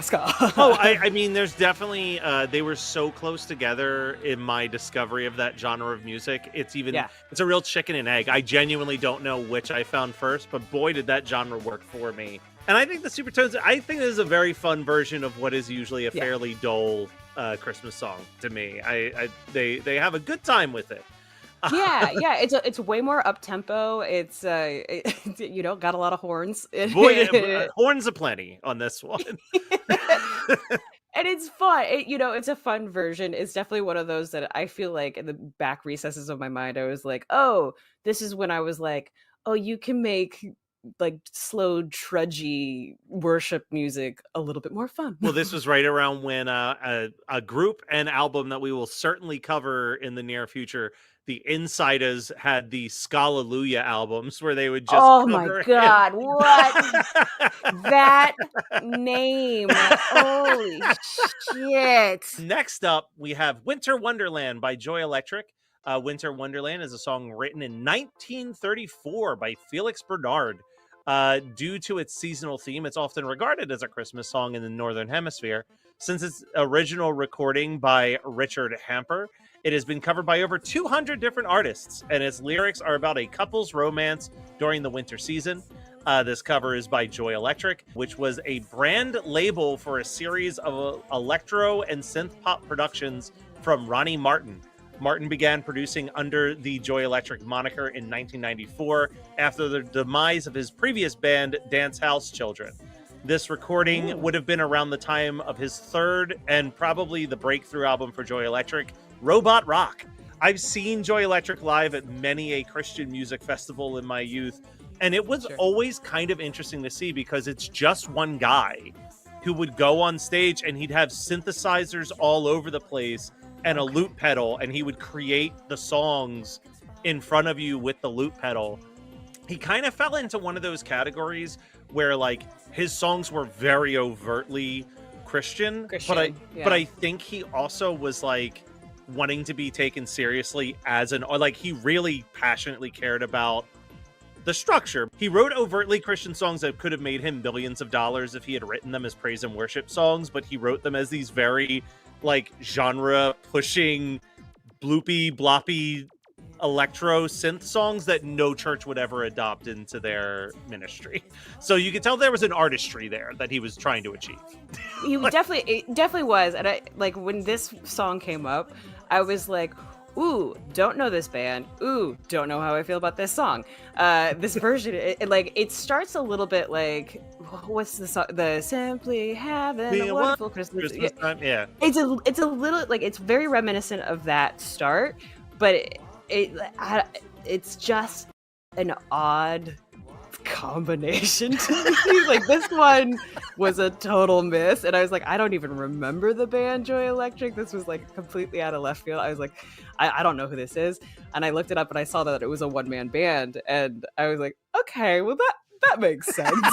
Oh, I mean, there's definitely they were so close together in my discovery of that genre of music. It's even it's a real chicken and egg. I genuinely don't know which I found first, but boy, did that genre work for me. And I think the Supertones, I think this is a very fun version of what is usually a fairly dull Christmas song to me. They have a good time with it. Yeah, it's way more up tempo. It's got a lot of horns. Boy, horns aplenty on this one. And it's fun. It's a fun version. It's definitely one of those that I feel like in the back recesses of my mind, I was like, oh, this is when I was like, oh, you can make like slow, trudgy worship music a little bit more fun. Well, this was right around when a group and album that we will certainly cover in the near future, the Insiders, had the Scalaluya albums where they would just oh my god, what that name, holy shit. Next up we have Winter Wonderland by Joy Electric. Winter Wonderland is a song written in 1934 by Felix Bernard. Due to its seasonal theme, it's often regarded as a Christmas song in the Northern Hemisphere. Since its original recording by Richard Hamper, it has been covered by over 200 different artists, and its lyrics are about a couple's romance during the winter season. This cover is by Joy Electric, which was a brand label for a series of electro and synth pop productions from Ronnie Martin. Martin began producing under the Joy Electric moniker in 1994 after the demise of his previous band, Dance House Children. This recording would have been around the time of his third and probably the breakthrough album for Joy Electric, Robot Rock. I've seen Joy Electric live at many a Christian music festival in my youth, and it was always kind of interesting to see because it's just one guy who would go on stage and he'd have synthesizers all over the place and a loop pedal, and he would create the songs in front of you with the loop pedal. He kind of fell into one of those categories where like his songs were very overtly Christian. But I think he also was like wanting to be taken seriously as like he really passionately cared about the structure. He wrote overtly Christian songs that could have made him billions of dollars if he had written them as praise and worship songs, but he wrote them as these very like genre pushing bloopy bloppy electro synth songs that no church would ever adopt into their ministry. So you could tell there was an artistry there that he was trying to achieve. It definitely was. And I like when this song came up, I was like, ooh, don't know this band. Ooh, don't know how I feel about this song. This version, it starts a little bit like, what's the song? The Simply Having a Wonderful Christmas Time. Yeah. It's a little like it's very reminiscent of that start, but it's just an odd combination to me. Like this one was a total miss, and I was like, I don't even remember the band Joy Electric. This was like completely out of left field. I was like, I don't know who this is, and I looked it up and I saw that it was a one-man band, and I was like, okay, well that makes sense.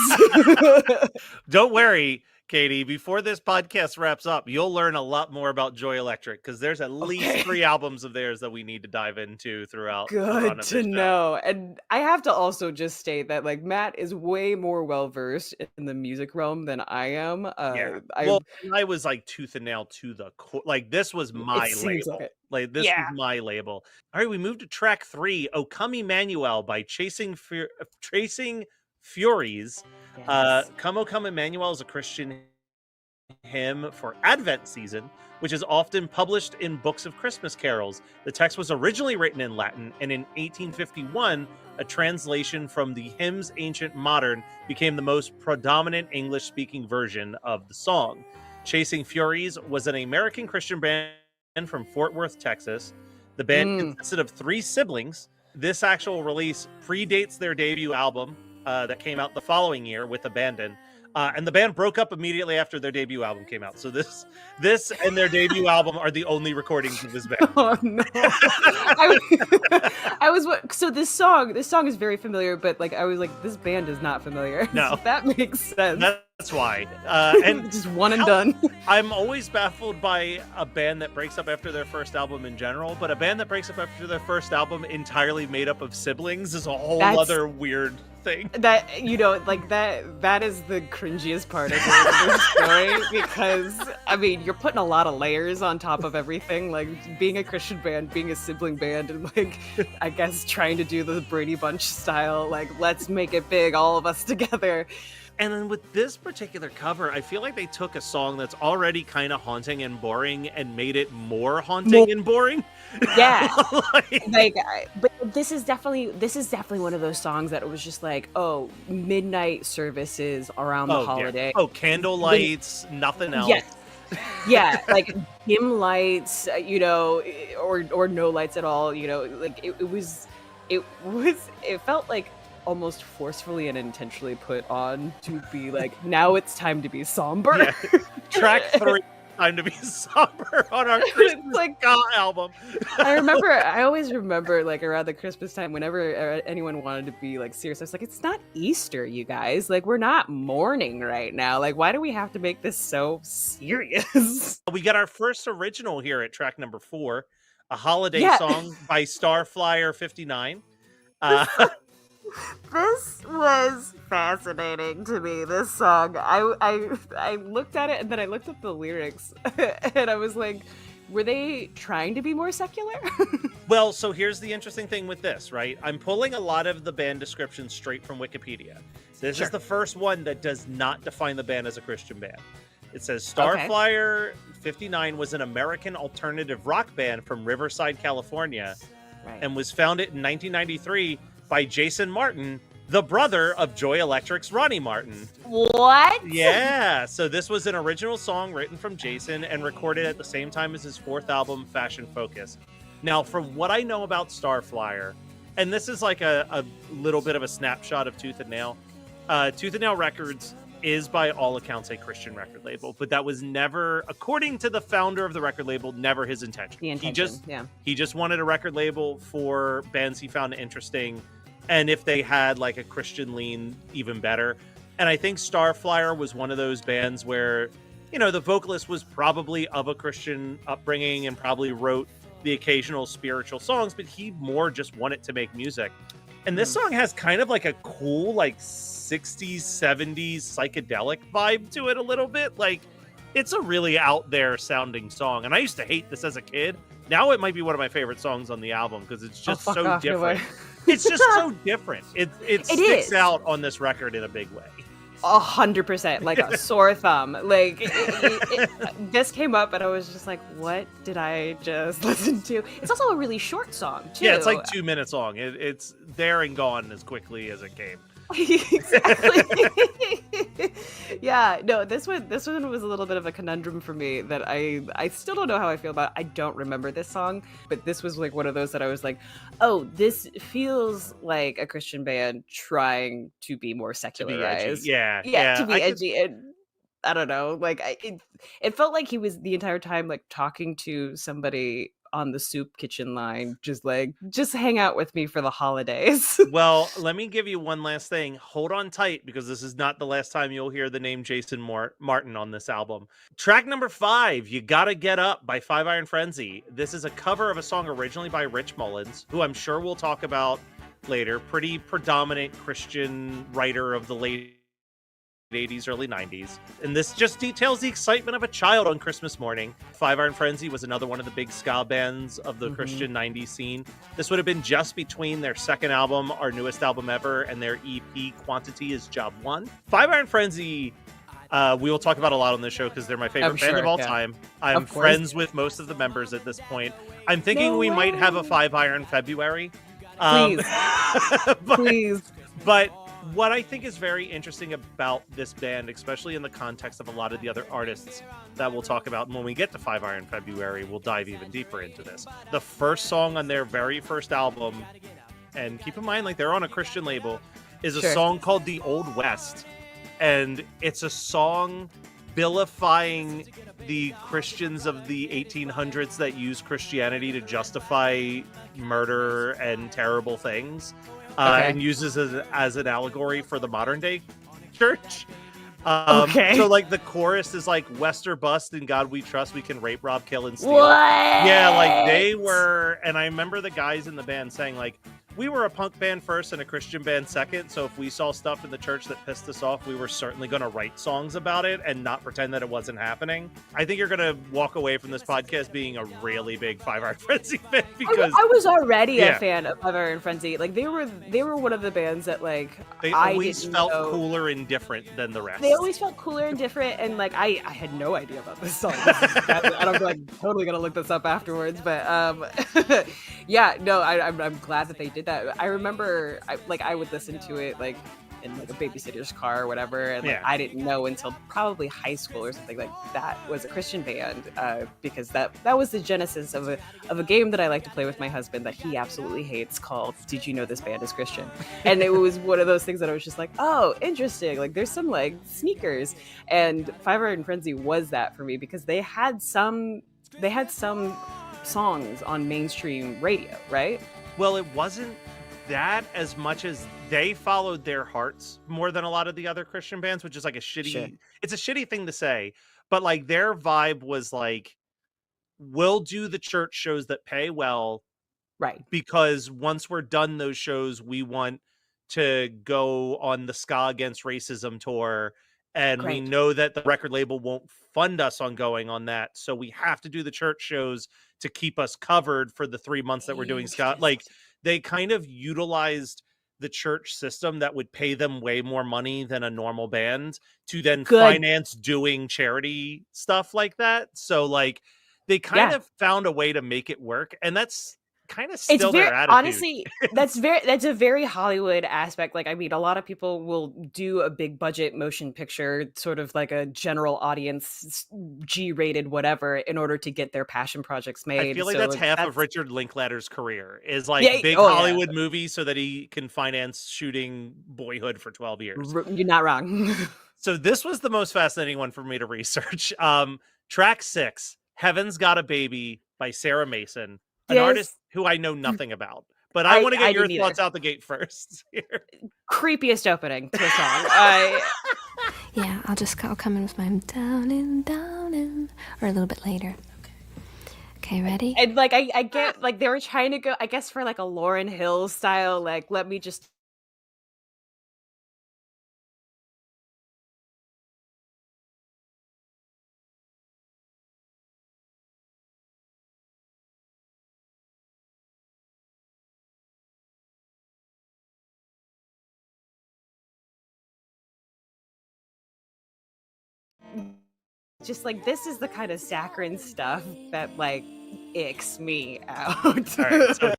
Don't worry, Katie, before this podcast wraps up, you'll learn a lot more about Joy Electric because there's at least 3 albums of theirs that we need to dive into throughout. Good to know. And I have to also just state that like Matt is way more well versed in the music realm than I am. I was like tooth and nail to the core. Like this was my label. Like this was my label. All right, we moved to track 3, O Come Emmanuel by Chasing Furies. Come O Come Emmanuel is a Christian hymn for Advent season, which is often published in books of Christmas carols. The text was originally written in Latin, and in 1851, a translation from the hymn's ancient modern became the most predominant English-speaking version of the song. Chasing Furies was an American Christian band from Fort Worth, Texas. The band consisted of 3 siblings. This actual release predates their debut album that came out the following year with Abandon. And the band broke up immediately after their debut album came out. So this and their debut album are the only recordings of this band. Oh no! I was so this song is very familiar, but like I was like, this band is not familiar. No, so that makes sense. That's why. And just one and done. I'm always baffled by a band that breaks up after their first album in general, but a band that breaks up after their first album entirely made up of siblings is a whole other weird thing. That that is the cringiest part of this story, because I mean you're putting a lot of layers on top of everything, like being a Christian band, being a sibling band, and like I guess trying to do the Brady Bunch style, like let's make it big, all of us together. And then with this particular cover, I feel like they took a song that's already kind of haunting and boring and made it more haunting and boring. Yeah, but this is definitely one of those songs that it was just like, oh, midnight services around the holiday. Yeah. Oh, candle lights, nothing else. Yes. Yeah, like dim lights, or no lights at all. Like it felt like almost forcefully and intentionally put on to be like, now it's time to be somber. Yeah. Track 3, time to be somber on our Christmas album. I always remember like around the Christmas time, whenever anyone wanted to be like serious, I was like, it's not Easter, you guys. Like, we're not mourning right now. Like, why do we have to make this so serious? We got our first original here at track number 4, a holiday song by Starflyer 59. This was fascinating to me, this song. I looked at it and then I looked up the lyrics and I was like, were they trying to be more secular? Well, so here's the interesting thing with this, right? I'm pulling a lot of the band descriptions straight from Wikipedia. This is the first one that does not define the band as a Christian band. It says Starflyer 59 was an American alternative rock band from Riverside, California, and was founded in 1993 by Jason Martin, the brother of Joy Electric's Ronnie Martin. What? Yeah. So this was an original song written from Jason and recorded at the same time as his 4th album, Fashion Focus. Now, from what I know about Starflyer, and this is like a little bit of a snapshot of Tooth and Nail. Tooth and Nail Records is by all accounts a Christian record label, but that was never, according to the founder of the record label, never his intention. He just wanted a record label for bands he found interesting, and if they had like a Christian lean, even better. And I think Starflyer was one of those bands where, the vocalist was probably of a Christian upbringing and probably wrote the occasional spiritual songs, but he more just wanted to make music. And this song has kind of like a cool, like 60s, 70s psychedelic vibe to it a little bit. Like, it's a really out there sounding song. And I used to hate this as a kid. Now it might be one of my favorite songs on the album because it's just so different. It's just so different. It sticks out on this record in a big way. 100%, like a sore thumb. Like this came up and I was just like, what did I just listen to? It's also a really short song too. Yeah, it's like 2 minutes long. It's there and gone as quickly as it came. Exactly. Yeah, no, this one was a little bit of a conundrum for me that I still don't know how I feel about. I don't remember this song, but this was like one of those that I was like, oh, this feels like a Christian band trying to be more secularized. Yeah, to be edgy. And I don't know, like it felt like he was the entire time like talking to somebody on the soup kitchen line, just hang out with me for the holidays. Well, let me give you one last thing. Hold on tight, because this is not the last time you'll hear the name Jason Martin on this album. Track number 5, You Gotta Get Up by Five Iron Frenzy. This is a cover of a song originally by Rich Mullins, who I'm sure we'll talk about later. Pretty predominant Christian writer of the late 80s, early 90s. And this just details the excitement of a child on Christmas morning. Five Iron Frenzy was another one of the big ska bands of the Christian 90s scene. This would have been just between their second album, our newest album ever, and their EP, Quantity is Job 1. Five Iron Frenzy, we will talk about a lot on this show because they're my favorite band of all time. I'm friends with most of the members at this point. I'm thinking we might have a Five Iron February. Please. Please. But what I think is very interesting about this band, especially in the context of a lot of the other artists that we'll talk about, and when we get to Five Iron February, we'll dive even deeper into this. The first song on their very first album, and keep in mind, like, they're on a Christian label, is a Sure. song called The Old West. And it's a song vilifying the Christians of the 1800s that use Christianity to justify murder and terrible things, Okay. and uses it as an allegory for the modern day church. Okay. So, like, the chorus is like, Wester bust, in God we trust, we can rape, rob, kill, and steal. What? Yeah, like, they were, and I remember the guys in the band saying, like, we were a punk band first and a Christian band second, so if we saw stuff in the church that pissed us off, we were certainly going to write songs about it and not pretend that it wasn't happening. I think you're going to walk away from this podcast being a really big Five Iron Frenzy fan, because I was already Yeah. a fan of Fire and Frenzy. Like they were one of the bands that like they I always didn't felt know. cooler and different than the rest. They always felt cooler and different, and like I had no idea about this song. And I'm like totally gonna look this up afterwards, but yeah, no, I'm glad that they did that. I remember I would listen to it like in like a babysitter's car or whatever, and like, Yeah. I didn't know until probably high school or something like that was a Christian band, because that was the genesis of a game that I like to play with my husband that he absolutely hates called Did You Know This Band Is Christian? And it was one of those things that I was just like, oh, interesting, like there's some like sneakers, and Five Iron Frenzy was that for me because they had some songs on mainstream radio, right? Well, it wasn't that as much as they followed their hearts more than a lot of the other Christian bands, which is like a shitty, Sure. it's a shitty thing to say, but like their vibe was like, we'll do the church shows that pay well, right? Because once we're done those shows, we want to go on the Ska Against Racism tour, and we Great. know that the record label won't fund us on going on that, so we have to do the church shows to keep us covered for the 3 months that we're doing ska. Like, they kind of utilized the church system that would pay them way more money than a normal band to then Good. finance doing charity stuff like that. So like they kind Yeah. of found a way to make it work, and that's kind of It's still very their attitude. honestly that's a very Hollywood aspect. Like I mean, a lot of people will do a big budget motion picture, sort of like a general audience G-rated whatever, in order to get their passion projects made. I feel like So that's half of Richard Linklater's career is like Yeah, big oh, yeah. Hollywood movies so that he can finance shooting Boyhood for 12 years. You're not wrong. So this was the most fascinating one for me to research. Track 6, Heaven's Got a Baby by Sarah Mason, an Yes. artist who I know nothing about. But I want to get your didn't thoughts either. out the gate first. Here. Creepiest opening to a song. Yeah, I'll come in with my down in, or a little bit later. Okay, ready? And like I get like they were trying to go, I guess, for like a Lauryn Hill style, like let me just like this is the kind of saccharine stuff that like icks me out. All right, so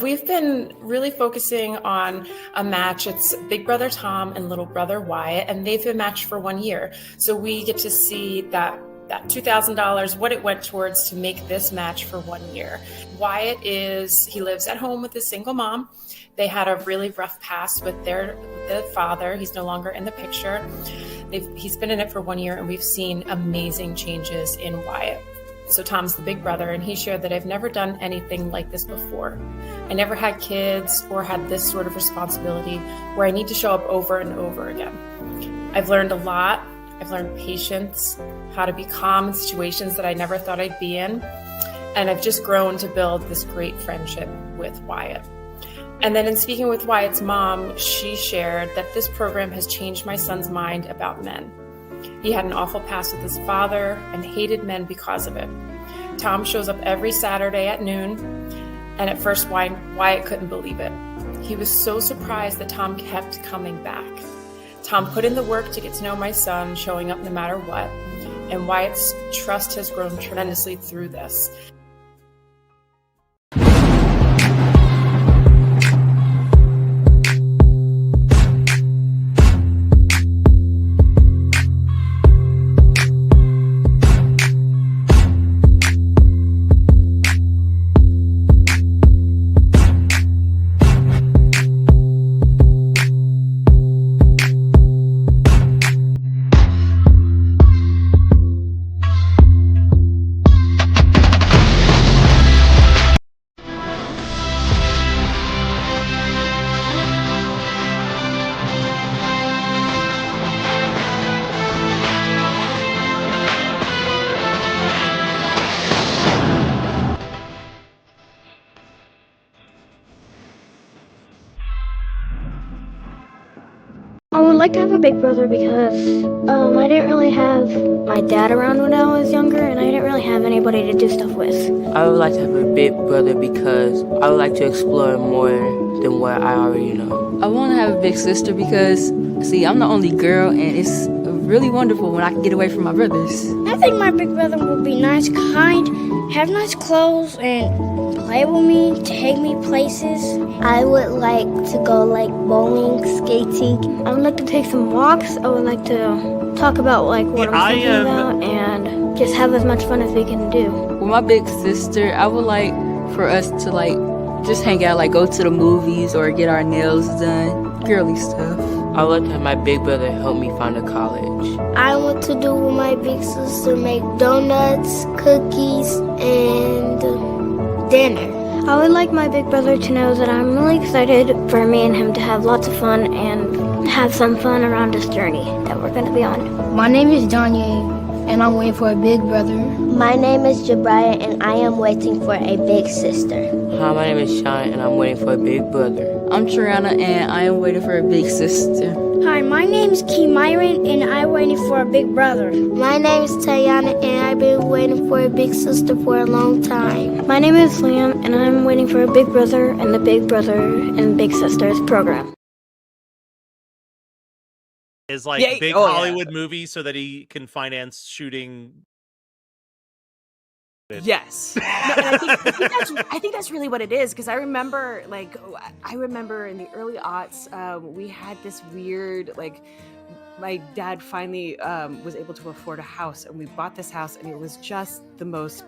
We've been really focusing on a match. It's Big Brother Tom and Little Brother Wyatt, and they've been matched for 1 year. So we get to see that $2,000, what it went towards to make this match for 1 year. Wyatt he lives at home with his single mom. They had a really rough past with their father. He's no longer in the picture. He's been in it for 1 year, and we've seen amazing changes in Wyatt. So Tom's the big brother, and he shared that I've never done anything like this before. I never had kids or had this sort of responsibility where I need to show up over and over again. I've learned a lot. I've learned patience, how to be calm in situations that I never thought I'd be in. And I've just grown to build this great friendship with Wyatt. And then in speaking with Wyatt's mom, she shared that this program has changed my son's mind about men. He had an awful past with his father and hated men because of it. Tom shows up every Saturday at noon, and at first Wyatt couldn't believe it. He was so surprised that Tom kept coming back. Tom put in the work to get to know my son, showing up no matter what, and Wyatt's trust has grown tremendously through this. I would like to have a big brother because I didn't really have my dad around when I was younger, and I didn't really have anybody to do stuff with. I would like to have a big brother because I would like to explore more than what I already know. I want to have a big sister because, see, I'm the only girl, and it's really wonderful when I can get away from my brothers. I think my big brother would be nice, kind, have nice clothes, and play with me, take me places. I would like to go bowling, skating. I would like to take some walks. I would like to talk about what I'm thinking about and just have as much fun as we can do. With my big sister, I would like for us to just hang out, go to the movies or get our nails done, girly stuff. I would like to have my big brother help me find a college. I want to do with my big sister, make donuts, cookies, and dinner. I would like my big brother to know that I'm really excited for me and him to have lots of fun and have some fun around this journey that we're going to be on. My name is Danye, and I'm waiting for a big brother. My name is Jabriah, and I am waiting for a big sister. Hi, my name is Sean, and I'm waiting for a big brother. I'm Triana, and I am waiting for a big sister. Hi, my name is Key Myron, and I'm waiting for a big brother. My name is Tayana, and I've been waiting for a big sister for a long time. My name is Liam, and I'm waiting for a big brother and the Big Brother and Big Sisters program. Is big Hollywood movie so that he can finance shooting. Yes. No, and I think that's really what it is, because I remember in the early aughts, we had this weird my dad finally was able to afford a house, and we bought this house, and it was just the most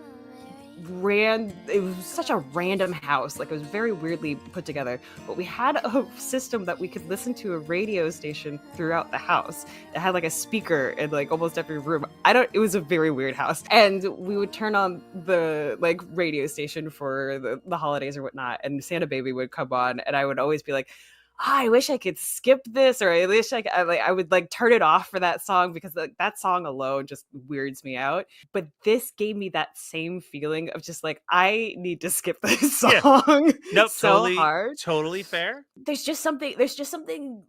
it was such a random house. It was very weirdly put together, but we had a system that we could listen to a radio station throughout the house. It had a speaker in almost every room. It was a very weird house, and we would turn on the radio station for the holidays or whatnot, and Santa Baby would come on, and I would always be like, I wish I could skip this, or I wish I would turn it off for that song, because that song alone just weirds me out. But this gave me that same feeling of just I need to skip this song. Yeah. Nope, so hard. Totally fair. There's just something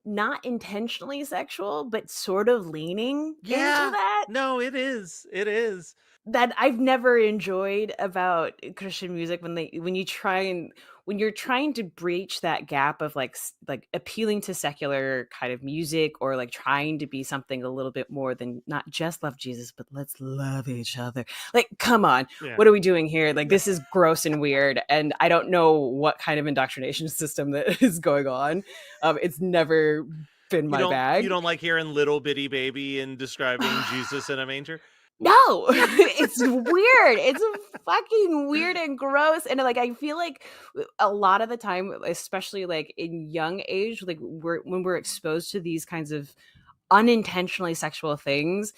not intentionally sexual, but sort of leaning into that. No, it is. It is. that I've never enjoyed about Christian music when you're trying to breach that gap of like appealing to secular kind of music, or like trying to be something a little bit more than not just love Jesus, but let's love each other. Like, come on, Yeah. what are we doing here? Like, this is gross and weird, and I don't know what kind of indoctrination system that is going on. It's never been my bag. You don't like hearing little bitty baby and describing Jesus in a manger? No, it's weird. It's fucking weird and gross. And like, I feel like a lot of the time, especially like in young age, like when we're exposed to these kinds of unintentionally sexual things,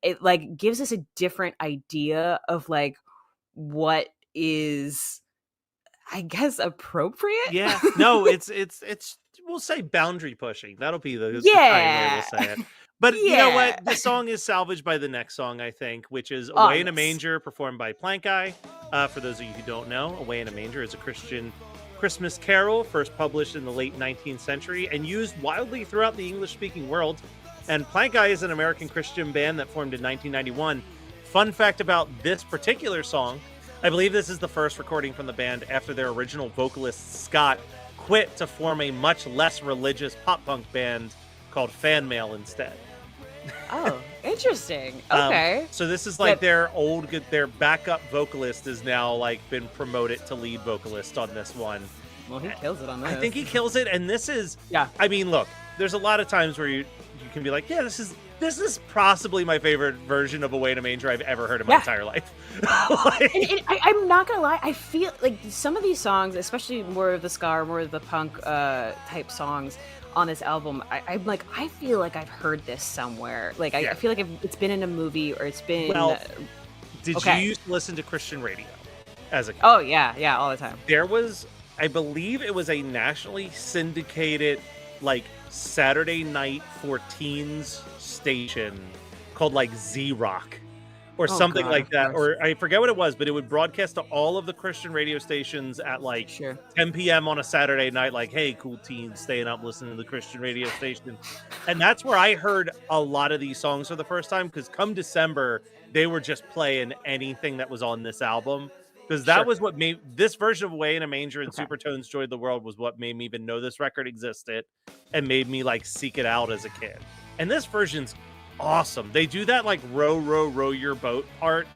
it like gives us a different idea of like what is, I guess, appropriate. Yeah. No, it's we'll say boundary pushing. That'll be the kind way we'll say it. But you know what? The song is salvaged by the next song, I think, which is Away in a Manger, performed by Plank Eye. For those of you who don't know, Away in a Manger is a Christian Christmas carol, first published in the late 19th century and used widely throughout the English-speaking world. And Plank Eye is an American Christian band that formed in 1991. Fun fact about this particular song, I believe this is the first recording from the band after their original vocalist, Scott, quit to form a much less religious pop-punk band called Fan Mail instead. Oh, interesting. Okay. So this is like their backup vocalist is now like been promoted to lead vocalist on this one. Well, he kills it on this. I think he kills it, and this is I mean, look, there's a lot of times where you can be like, yeah, this is possibly my favorite version of Away in a Manger I've ever heard in my entire life. I'm not gonna lie, I feel like some of these songs, especially more of the ska or more of the punk type songs on this album, I'm like, I feel like I've heard this somewhere. Like, I feel like it's been in a movie, or it's been. Well, did you used to listen to Christian radio as a kid? Oh yeah, all the time. There was, I believe it was a nationally syndicated, like, Saturday night for teens station called like Z-Rock or something like that, or I forget what it was, but it would broadcast to all of the Christian radio stations at like 10 p.m. on a Saturday night, like, hey, cool teens staying up listening to the Christian radio station. And that's where I heard a lot of these songs for the first time, because come December, they were just playing anything that was on this album. Because that was what made this version of Away in a Manger and Supertones Joy of the World was what made me even know this record existed and made me like seek it out as a kid. And this version's awesome. They do that like row, row, row your boat part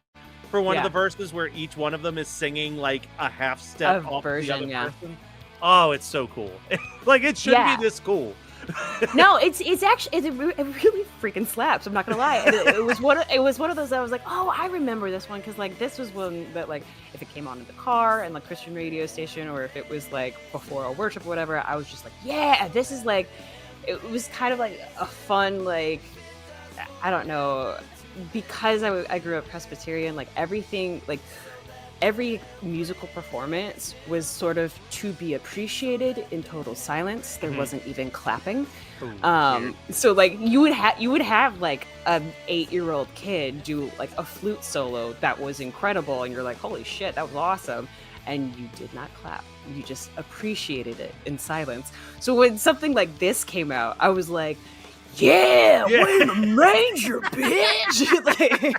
for one of the verses where each one of them is singing like a half step off the other person. Oh, it's so cool. Like, it should be this cool. No, it's actually it really freaking slaps. I'm not gonna lie. It was one of those that I was like, oh, I remember this one, because like this was one that, like, if it came on in the car and like Christian radio station, or if it was like before our worship or whatever, I was just like, yeah, this is like, it was kind of like a fun, like, I don't know, because I grew up Presbyterian, like everything, like every musical performance was sort of to be appreciated in total silence. There wasn't even clapping. So like you would have like an 8-year-old kid do like a flute solo that was incredible, and you're like, holy shit, that was awesome. And you did not clap. You just appreciated it in silence. So when something like this came out, I was like, yeah. Way in a manger, bitch.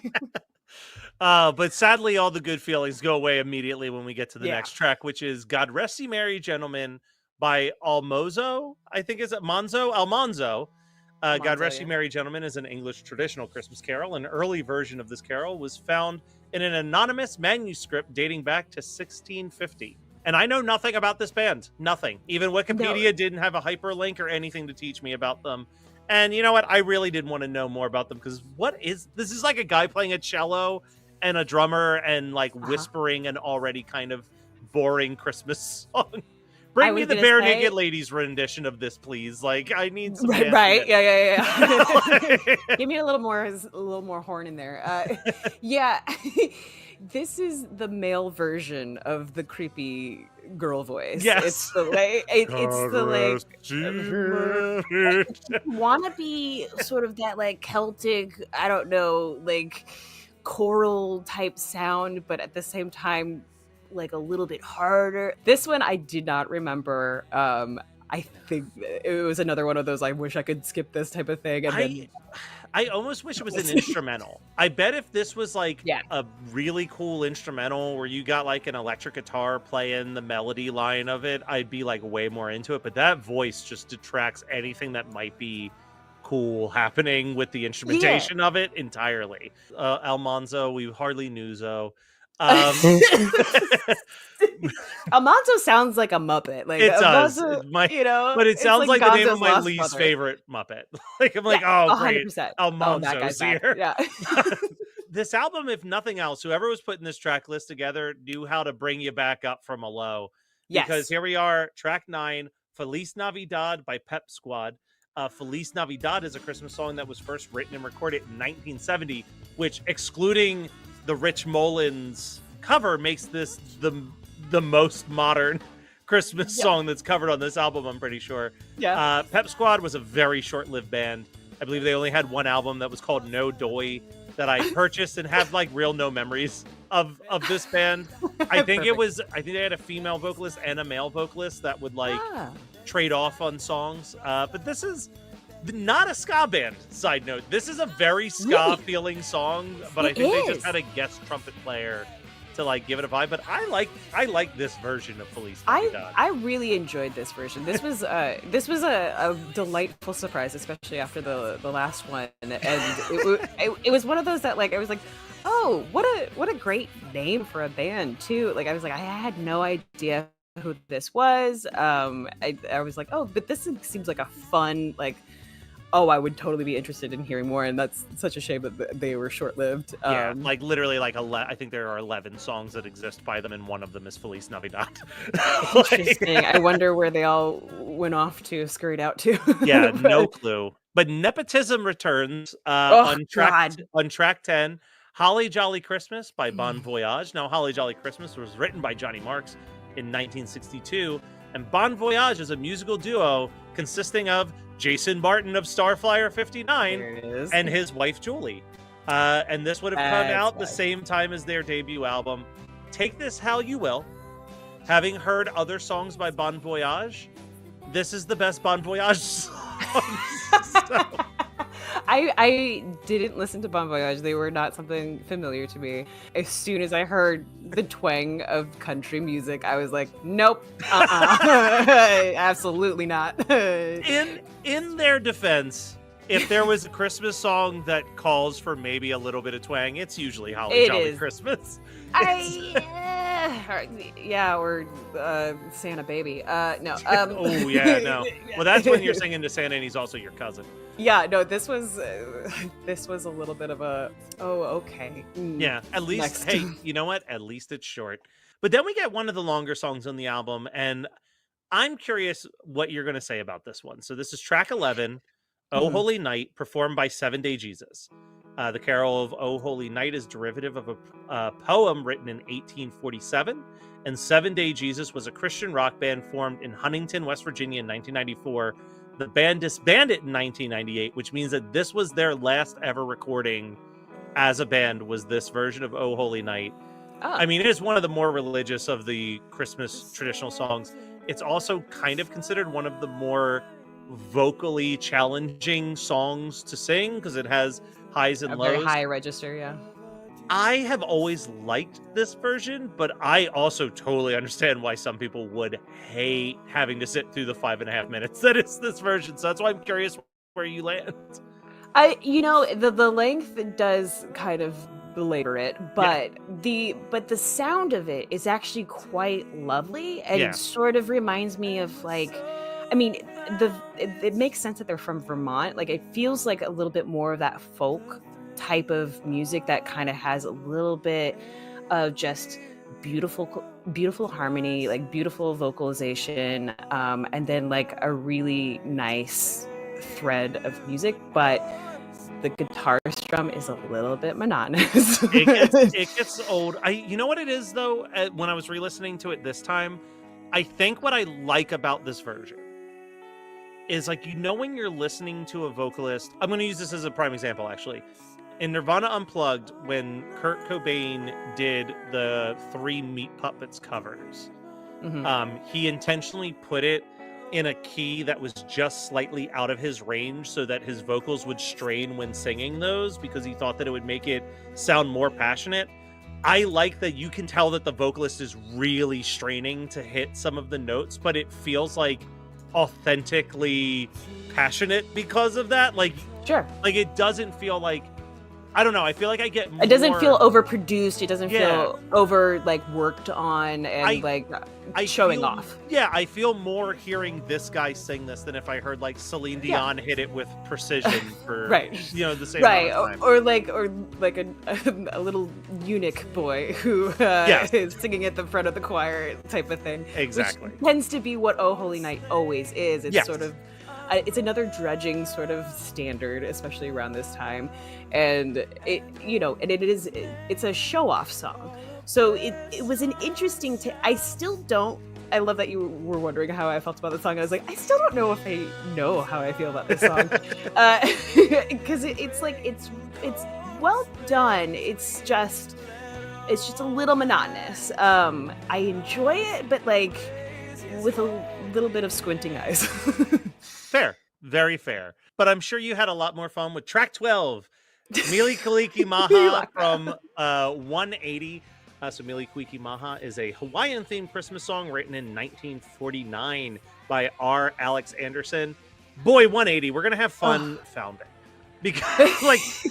But sadly, all the good feelings go away immediately when we get to the next track, which is God Rest Ye Merry Gentlemen by Almonzo. I think is it Almonzo? God Rest Ye Merry Gentlemen is an English traditional Christmas carol. An early version of this carol was found in an anonymous manuscript dating back to 1650. And I know nothing about this band. Nothing. Even Wikipedia didn't have a hyperlink or anything to teach me about them. And you know what? I really didn't want to know more about them, because this is like a guy playing a cello and a drummer and like whispering an already kind of boring Christmas song. Bring me the Bare Naked Ladies rendition of this, please. Like, I need some right. Yeah. Give me a little more horn in there. Yeah. This is the male version of the creepy girl voice. Yes. It's the like wanna be sort of that like Celtic, I don't know, like choral type sound, but at the same time like a little bit harder. This one I did not remember. I think it was another one of those I wish I could skip this type of thing. And then I almost wish it was an instrumental. I bet if this was like a really cool instrumental where you got like an electric guitar playing the melody line of it, I'd be like way more into it. But that voice just detracts anything that might be cool happening with the instrumentation of it entirely. Almanzo, we hardly knew Zo. Almanzo sounds like a Muppet. Like It does. Almanzo, you know, But it it's sounds like the name of Gonzo's my lost least brother. favorite Muppet. Like I'm like, oh great, 100%. Oh, that Almanzo's guy's back. here. Yeah. This album, if nothing else, whoever was putting this track list together knew how to bring you back up from a low. Yes. Because here we are, track 9, Feliz Navidad by Pep Squad. Feliz Navidad is a Christmas song that was first written and recorded in 1970, which, excluding the Rich Mullins cover, makes this the most modern Christmas song that's covered on this album, I'm pretty sure. Yeah. Pep Squad was a very short-lived band. I believe they only had one album that was called No Doy that I purchased and have like real no memories of this band. I think they had a female vocalist and a male vocalist that would like trade off on songs. But this is not a ska band, side note. This is a very ska feeling song, but I think they just had a guest trumpet player to like give it a vibe. But I like this version of Feliz Navidad. I really enjoyed this version. This was a delightful surprise, especially after the last one. And it was one of those that like I was like, oh, what a great name for a band too. Like I was like, I had no idea who this was. I was like, oh, but this seems like a fun like. Oh, I would totally be interested in hearing more, and that's such a shame that they were short-lived. Yeah, like literally, like I think there are 11 songs that exist by them, and one of them is Feliz Navidad. Interesting. I wonder where they all went off to, scurried out to. Yeah, no clue. But Nepotism returns on track 10. Holly Jolly Christmas by Bon Voyage. Now, Holly Jolly Christmas was written by Johnny Marks in 1962, and Bon Voyage is a musical duo consisting of Jason Barton of Starflyer 59 and his wife Julie. And this would have come out the same time as their debut album. Take this how you will. Having heard other songs by Bon Voyage, this is the best Bon Voyage song. I didn't listen to Bon Voyage. They were not something familiar to me. As soon as I heard the twang of country music, I was like, nope, absolutely not. In their defense, if there was a Christmas song that calls for maybe a little bit of twang, it's usually Holly Jolly Christmas. Or Santa Baby. No. Oh yeah, no. Well, that's when you're singing to Santa, and he's also your cousin. Yeah, no. This was a little bit of a okay. Yeah, at least hey, you know what? At least it's short. But then we get one of the longer songs on the album, and I'm curious what you're going to say about this one. So this is track 11, "Oh Holy Night," performed by 7 Day Jesus. The carol of "Oh Holy Night" is derivative of a poem written in 1847, and 7 Day Jesus was a Christian rock band formed in Huntington, West Virginia in 1994. The band disbanded in 1998, which means that this was their last ever recording as a band, was this version of "Oh Holy Night." I mean, it is one of the more religious of the Christmas traditional songs. It's also kind of considered one of the more vocally challenging songs to sing because it has highs and lows. Very high register, yeah. I have always liked this version, but I also totally understand why some people would hate having to sit through the 5.5 minutes that is this version. So that's why I'm curious where you land. The length does kind of belabor it, but the sound of it is actually quite lovely, and it sort of reminds me of like, I mean, it makes sense that they're from Vermont. Like it feels like a little bit more of that folk type of music that kind of has a little bit of just beautiful harmony, like beautiful vocalization, and then like a really nice thread of music, but the guitar strum is a little bit monotonous. it gets old. You know what it is though? When I was re-listening to it this time, I think what I like about this version is like, when you're listening to a vocalist, I'm going to use this as a prime example actually. In Nirvana Unplugged, when Kurt Cobain did the 3 Meat Puppets covers, he intentionally put it in a key that was just slightly out of his range so that his vocals would strain when singing those because he thought that it would make it sound more passionate. I like that you can tell that the vocalist is really straining to hit some of the notes, but it feels like authentically passionate because of that. Like, sure. Like, it doesn't feel like, I don't know, I feel like I get more... It doesn't feel overproduced. It doesn't Yeah. feel over, like, worked on and, showing off. Yeah, I feel more hearing this guy sing this than if I heard, like, Celine Dion hit it with precision for, Right. the same amount of time. Or like a little eunuch boy who is singing at the front of the choir type of thing. Exactly. Which tends to be what Oh Holy Night always is. It's Yes. sort of it's another dredging sort of standard, especially around this time, and it's a show-off song. So it was an interesting. I still don't. I love that you were wondering how I felt about the song. I was like, I still don't know if I know how I feel about this song, because it's well done. It's just a little monotonous. I enjoy it, but like with a little bit of squinting eyes. Fair. Very fair. But I'm sure you had a lot more fun with track 12, Mili Kaliki Maha from 180. So Mili Kaliki Maha is a Hawaiian-themed Christmas song written in 1949 by R. Alex Anderson. Boy, 180, we're going to have fun founding. Because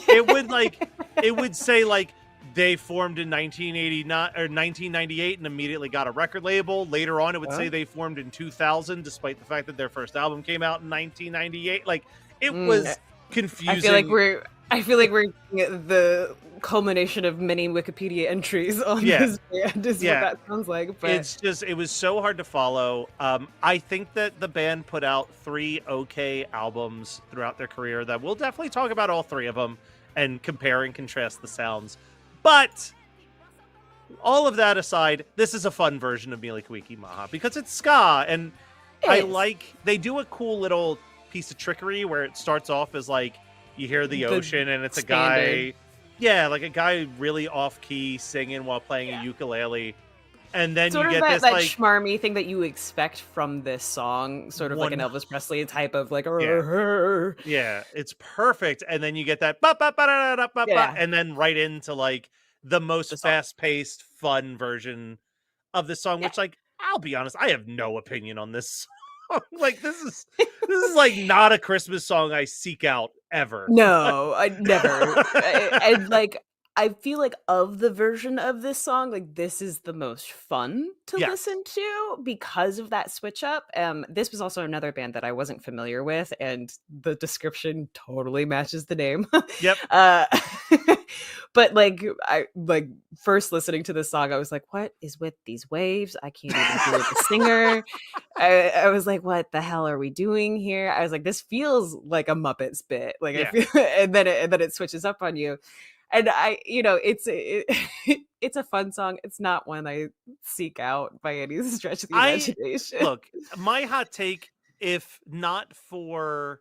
it would say like they formed in 1989 or 1998 and immediately got a record label. Later on, it would say they formed in 2000, despite the fact that their first album came out in 1998. Like, it was confusing. I feel like we're the culmination of many Wikipedia entries on this band is what that sounds like. But it was so hard to follow. I think that the band put out 3 okay albums throughout their career that we'll definitely talk about all 3 of them and compare and contrast the sounds. But all of that aside, this is a fun version of Mili Kaliki Maha because it's ska, and they do a cool little piece of trickery where it starts off as like you hear the ocean and it's a guy, like a guy really off key singing while playing a ukulele, and then sort you of get that this like schmarmy thing that you expect from this song, sort of like an Elvis Presley type of like yeah, it's perfect, and then you get that ba, ba, ba, da, da, ba, ba, and then right into like the most fast-paced, fun version of the song, which, like, I'll be honest, I have no opinion on this song. Like, this is like not a Christmas song I seek out ever. No, I never. And like, I feel like of the version of this song, like this is the most fun to listen to because of that switch up. This was also another band that I wasn't familiar with, and the description totally matches the name. Yep. But like, I like first listening to this song, I was like, "What is with these waves? I can't even hear the singer." I was like, "What the hell are we doing here?" I was like, "This feels like a Muppets bit." Like, I feel, and then it switches up on you. And it's a fun song. It's not one I seek out by any stretch of the imagination. Look, my hot take, if not for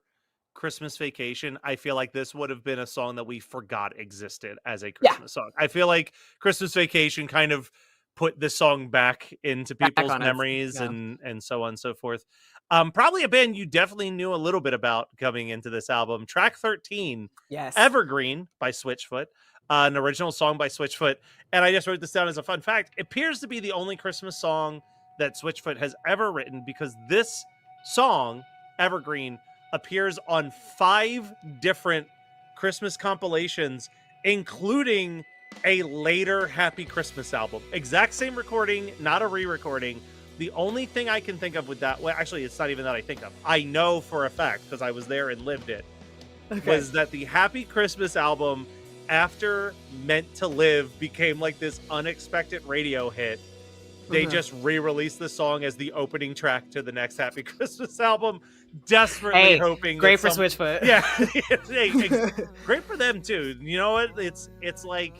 Christmas Vacation, I feel like this would have been a song that we forgot existed as a Christmas song. I feel like Christmas Vacation kind of put this song back into people's memories and so on and so forth. Probably a band you definitely knew a little bit about coming into this album. Track 13, Evergreen by Switchfoot, an original song by Switchfoot. And I just wrote this down as a fun fact. It appears to be the only Christmas song that Switchfoot has ever written because this song, Evergreen, appears on 5 different Christmas compilations, including a later Happy Christmas album. Exact same recording, not a re-recording. The only thing I can think of with that, well, actually, it's not even that I think of. I know for a fact, because I was there and lived it, was that the Happy Christmas album, after Meant to Live became like this unexpected radio hit, they just re-released the song as the opening track to the next Happy Christmas album, desperately hoping. Great for Switchfoot. Yeah, great for them too. You know what? It's like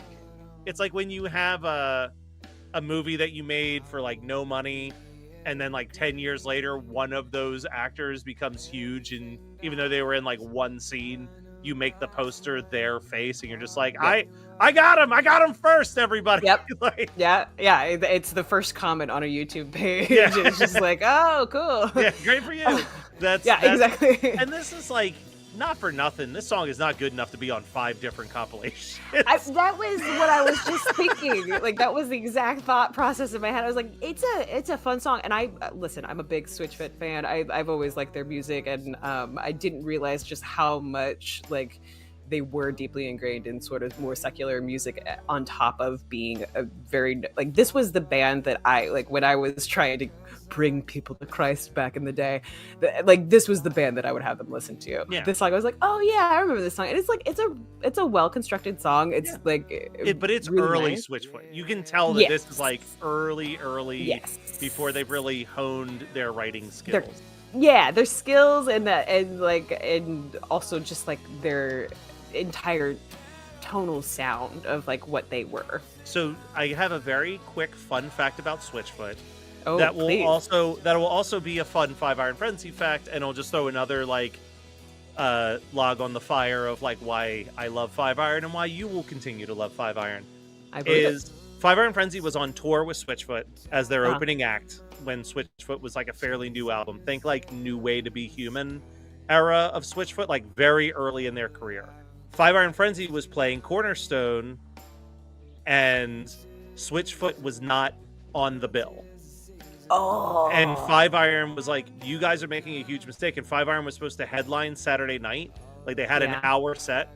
when you have a movie that you made for like no money, and then like 10 years later, one of those actors becomes huge, and even though they were in like one scene, you make the poster their face, and you're just like, I got him first, everybody. Yep. Like, yeah. It's the first comment on a YouTube page. Yeah. It's just like, oh, cool. yeah, great for you. That's exactly. And this is like, not for nothing, this song is not good enough to be on 5 different compilations. That was what I was just thinking. Like, that was the exact thought process in my head. I was like, it's a fun song. And listen, I'm a big Switchfoot fan. I've always liked their music, and I didn't realize just how much like they were deeply ingrained in sort of more secular music, on top of being a very, like, this was the band that I, like, when I was trying to bring people to Christ back in the day, like, this was the band that I would have them listen to. Yeah. This song, I was like, oh yeah, I remember this song. And it's like, it's a well-constructed song. It's but it's really early nice. Switchfoot. You can tell that Yes. this is like early Yes. before they've really honed their writing skills. Their skills and also just like their entire tonal sound of like what they were. So I have a very quick fun fact about Switchfoot. Oh, that will please. also be a fun 5 Iron Frenzy fact, and I'll just throw another like log on the fire of like why I love 5 Iron and why you will continue to love 5 Iron. I believe is 5 Iron Frenzy was on tour with Switchfoot as their Uh-huh. opening act when Switchfoot was like a fairly new album. Think like New Way to Be Human era of Switchfoot, like very early in their career. 5 Iron Frenzy was playing Cornerstone, and Switchfoot was not on the bill. Oh. And 5 Iron was like, you guys are making a huge mistake. And 5 Iron was supposed to headline Saturday night. Like, they had an hour set.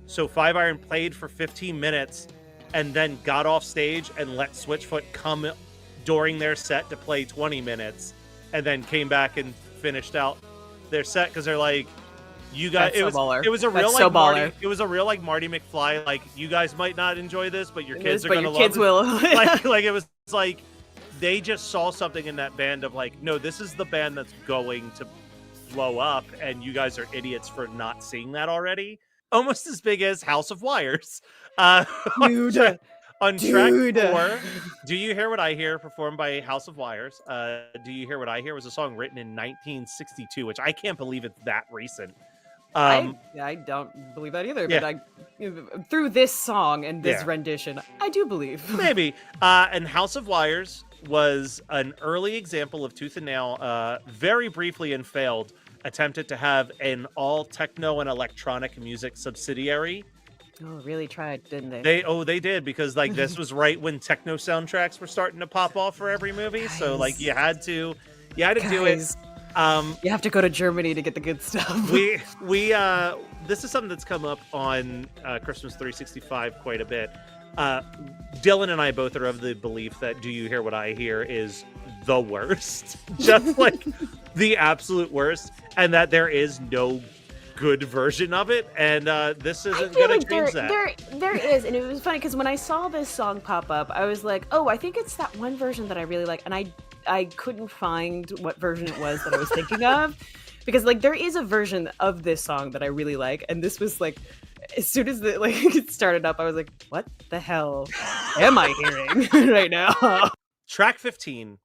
So 5 Iron played for 15 minutes and then got off stage and let Switchfoot come during their set to play 20 minutes, and then came back and finished out their set because they're like, you guys, That's so baller. it was a real That's like so Marty, baller. it was a real like Marty McFly, like, you guys might not enjoy this, but your kids are But gonna your love kids it. will. like it was like they just saw something in that band of like, no, this is the band that's going to blow up, and you guys are idiots for not seeing that already. Almost as big as House of Wires. Dude. On track Dude. 4, Do You Hear What I Hear, performed by House of Wires. Do You Hear What I Hear was a song written in 1962, which I can't believe it's that recent. I don't believe that either, but through this song and this rendition, I do believe. Maybe. And House of Wires was an early example of Tooth and Nail, very briefly and failed, attempted to have an all techno and electronic music subsidiary. Oh, really tried, didn't they? They did, because like this was right when techno soundtracks were starting to pop off for every movie. So like you had to do it. You have to go to Germany to get the good stuff. we this is something that's come up on Christmas 365 quite a bit. Dylan and I both are of the belief that Do You Hear What I Hear is the worst, just like the absolute worst, and that there is no good version of it, and this isn't gonna change that. There is, and it was funny because when I saw this song pop up, I was like, oh, I think it's that one version that I really like, and I couldn't find what version it was that I was thinking of, because like there is a version of this song that I really like, and this was like, as soon as it started up, I was like, what the hell am I hearing right now? Track 15,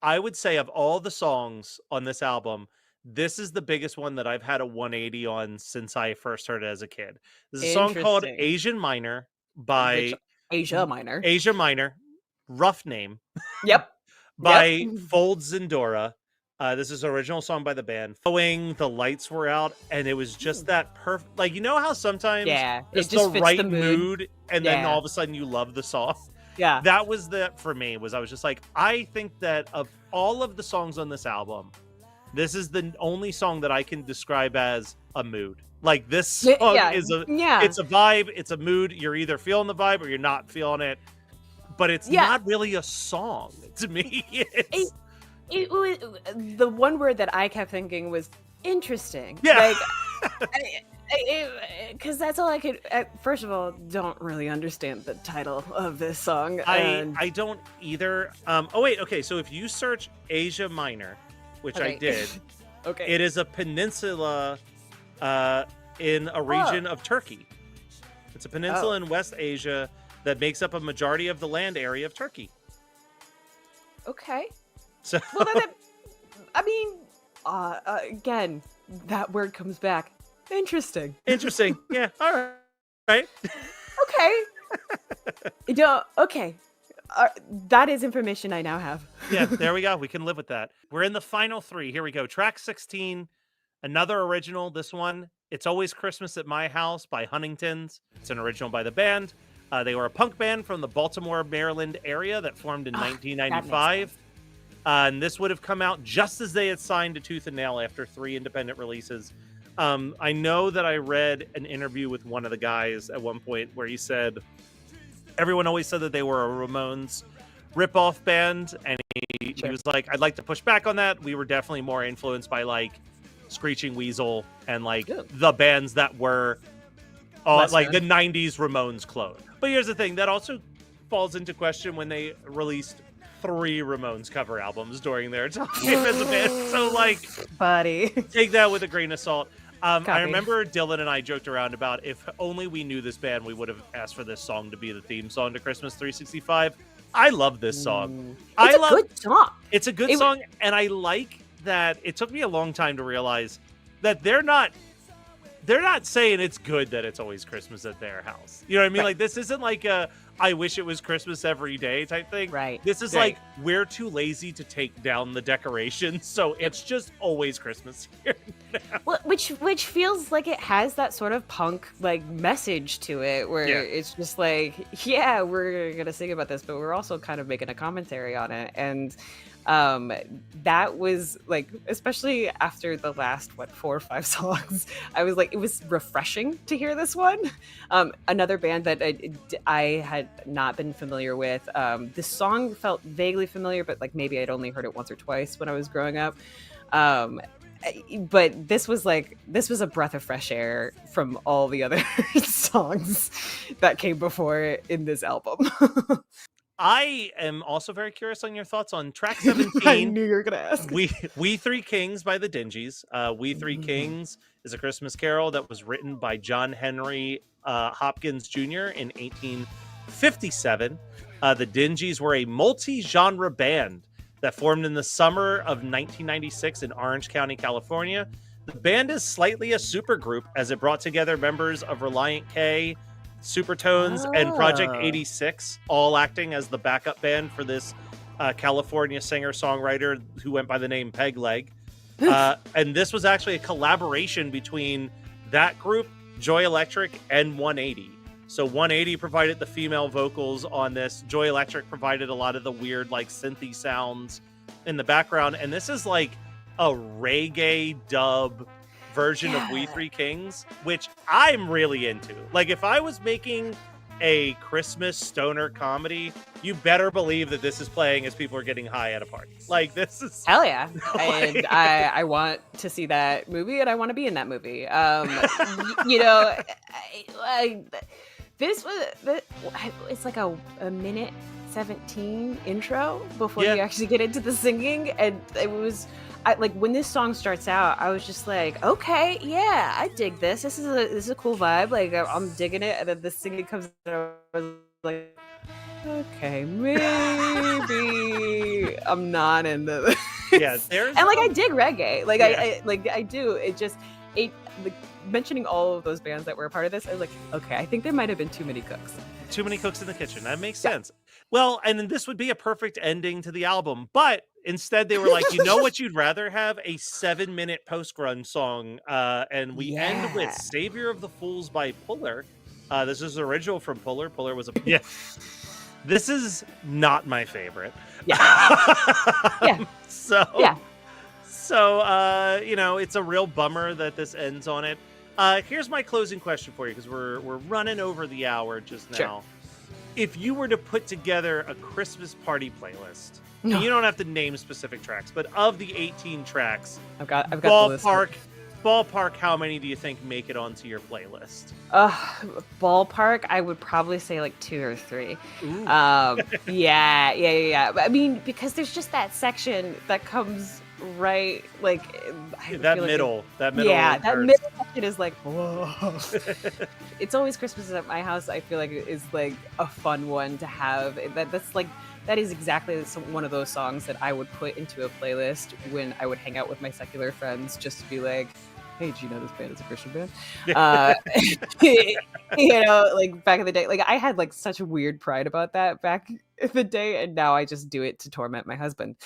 I would say of all the songs on this album, this is the biggest one that I've had a 180 on since I first heard it as a kid. There's a song called Interesting. Asian Minor by Asia Minor. Asia Minor, rough name. Yep. By Fold Zindora. This is an original song by the band. Flowing, the lights were out, and it was just that perfect. Like, you know how sometimes it it's just the fits right the mood. mood, and then Yeah. all of a sudden you love the song. Yeah. That was for me, was I was just like, I think that of all of the songs on this album, this is the only song that I can describe as a mood. Like, this song it's a vibe, it's a mood. You're either feeling the vibe or you're not feeling it. But it's not really a song to me. It was, the one word that I kept thinking was interesting. Yeah. Like, because that's all I could. First of all, don't really understand the title of this song. I don't either. Okay. So if you search Asia Minor, which I Okay. did, Okay. it is a peninsula in a region of Turkey. It's a peninsula in West Asia that makes up a majority of the land area of Turkey. Okay. So, Well, then I mean, again, that word comes back. Interesting. Interesting. Yeah. All right. Okay. Okay. That is information I now have. Yeah, there we go. We can live with that. We're in the final 3. Here we go. Track 16, another original. This one, It's Always Christmas at My House by Huntingtons. It's an original by the band. They were a punk band from the Baltimore, Maryland area that formed in 1995. And this would have come out just as they had signed to Tooth and Nail after 3 independent releases. I know that I read an interview with one of the guys at one point where he said everyone always said that they were a Ramones ripoff band, and he was like, I'd like to push back on that. We were definitely more influenced by like Screeching Weasel and like the bands that were like the 90s Ramones clone. But here's the thing, that also falls into question when they released 3 Ramones cover albums during their time as a band. So like, buddy, take that with a grain of salt. I Copy. remember Dylan and I joked around about if only we knew this band, we would have asked for this song to be the theme song to Christmas 365. I love this song. It's a good song. It's a good song, and I like that it took me a long time to realize that they're not saying it's good that it's always Christmas at their house. You know what I mean? Right. Like, this isn't like a I wish it was Christmas every day type thing. Right. This is Right. like, we're too lazy to take down the decorations, so it's just always Christmas here. Well, which feels like it has that sort of punk like message to it, where it's just like, yeah, we're gonna sing about this, but we're also kind of making a commentary on it. And that was like, especially after the last 4 or 5 songs, I was like, it was refreshing to hear this one. Another band that I had not been familiar with. This song felt vaguely familiar, but like maybe I'd only heard it once or twice when I was growing up. But this was a breath of fresh air from all the other songs that came before in this album. I am also very curious on your thoughts on track 17. I knew you were gonna ask. We Three Kings by the Dingees. We Three Kings is a Christmas carol that was written by John Henry Hopkins Jr. in 1857. The Dingees were a multi-genre band that formed in the summer of 1996 in Orange County, California. The band is slightly a supergroup as it brought together members of Reliant K, Supertones, and Project 86, all acting as the backup band for this California singer-songwriter who went by the name Peg Leg. And this was actually a collaboration between that group, Joy Electric, and 180. So 180 provided the female vocals on this. Joy Electric provided a lot of the weird, like, synthy sounds in the background. And this is like a reggae dub version of We Three Kings, which I'm really into. Like, if I was making a Christmas stoner comedy, you better believe that this is playing as people are getting high at a party. Like, this is Hell yeah. And I want to see that movie, and I want to be in that movie. You know, it's like a minute 17 intro before you actually get into the singing, and it was like when this song starts out, I was just like, okay, yeah, I dig this. This is a cool vibe. Like, I'm digging it. And then the singing comes out, I was like, okay, maybe I'm not into this. Yeah, there's and like I dig reggae. Like I do. Like, mentioning all of those bands that were a part of this, I was like, okay, I think there might have been too many cooks. Too many cooks in the kitchen. That makes sense. Well, and then this would be a perfect ending to the album, but instead they were like, you know what you'd rather have? A 7-minute post-grunge song. And we end with Savior of the Fools by Puller. This is original from Puller. Puller was a... Yeah. This is not my favorite. Yeah. So, you know, it's a real bummer that this ends on it. Here's my closing question for you, because we're running over the hour just now. Sure. If you were to put together a Christmas party playlist, and you don't have to name specific tracks, but of the 18 tracks, I've got ballpark, how many do you think make it onto your playlist? Ballpark, I would probably say like 2 or 3. Yeah. I mean, because there's just that section that comes right, like that middle that middle section is like, whoa. It's Always Christmas at My House, I feel like is like a fun one to have. That is exactly one of those songs that I would put into a playlist when I would hang out with my secular friends, just to be like, Hey, do you know this band is a Christian band? You know, like back in the day, like I had like such a weird pride about that back in the day, and now I just do it to torment my husband.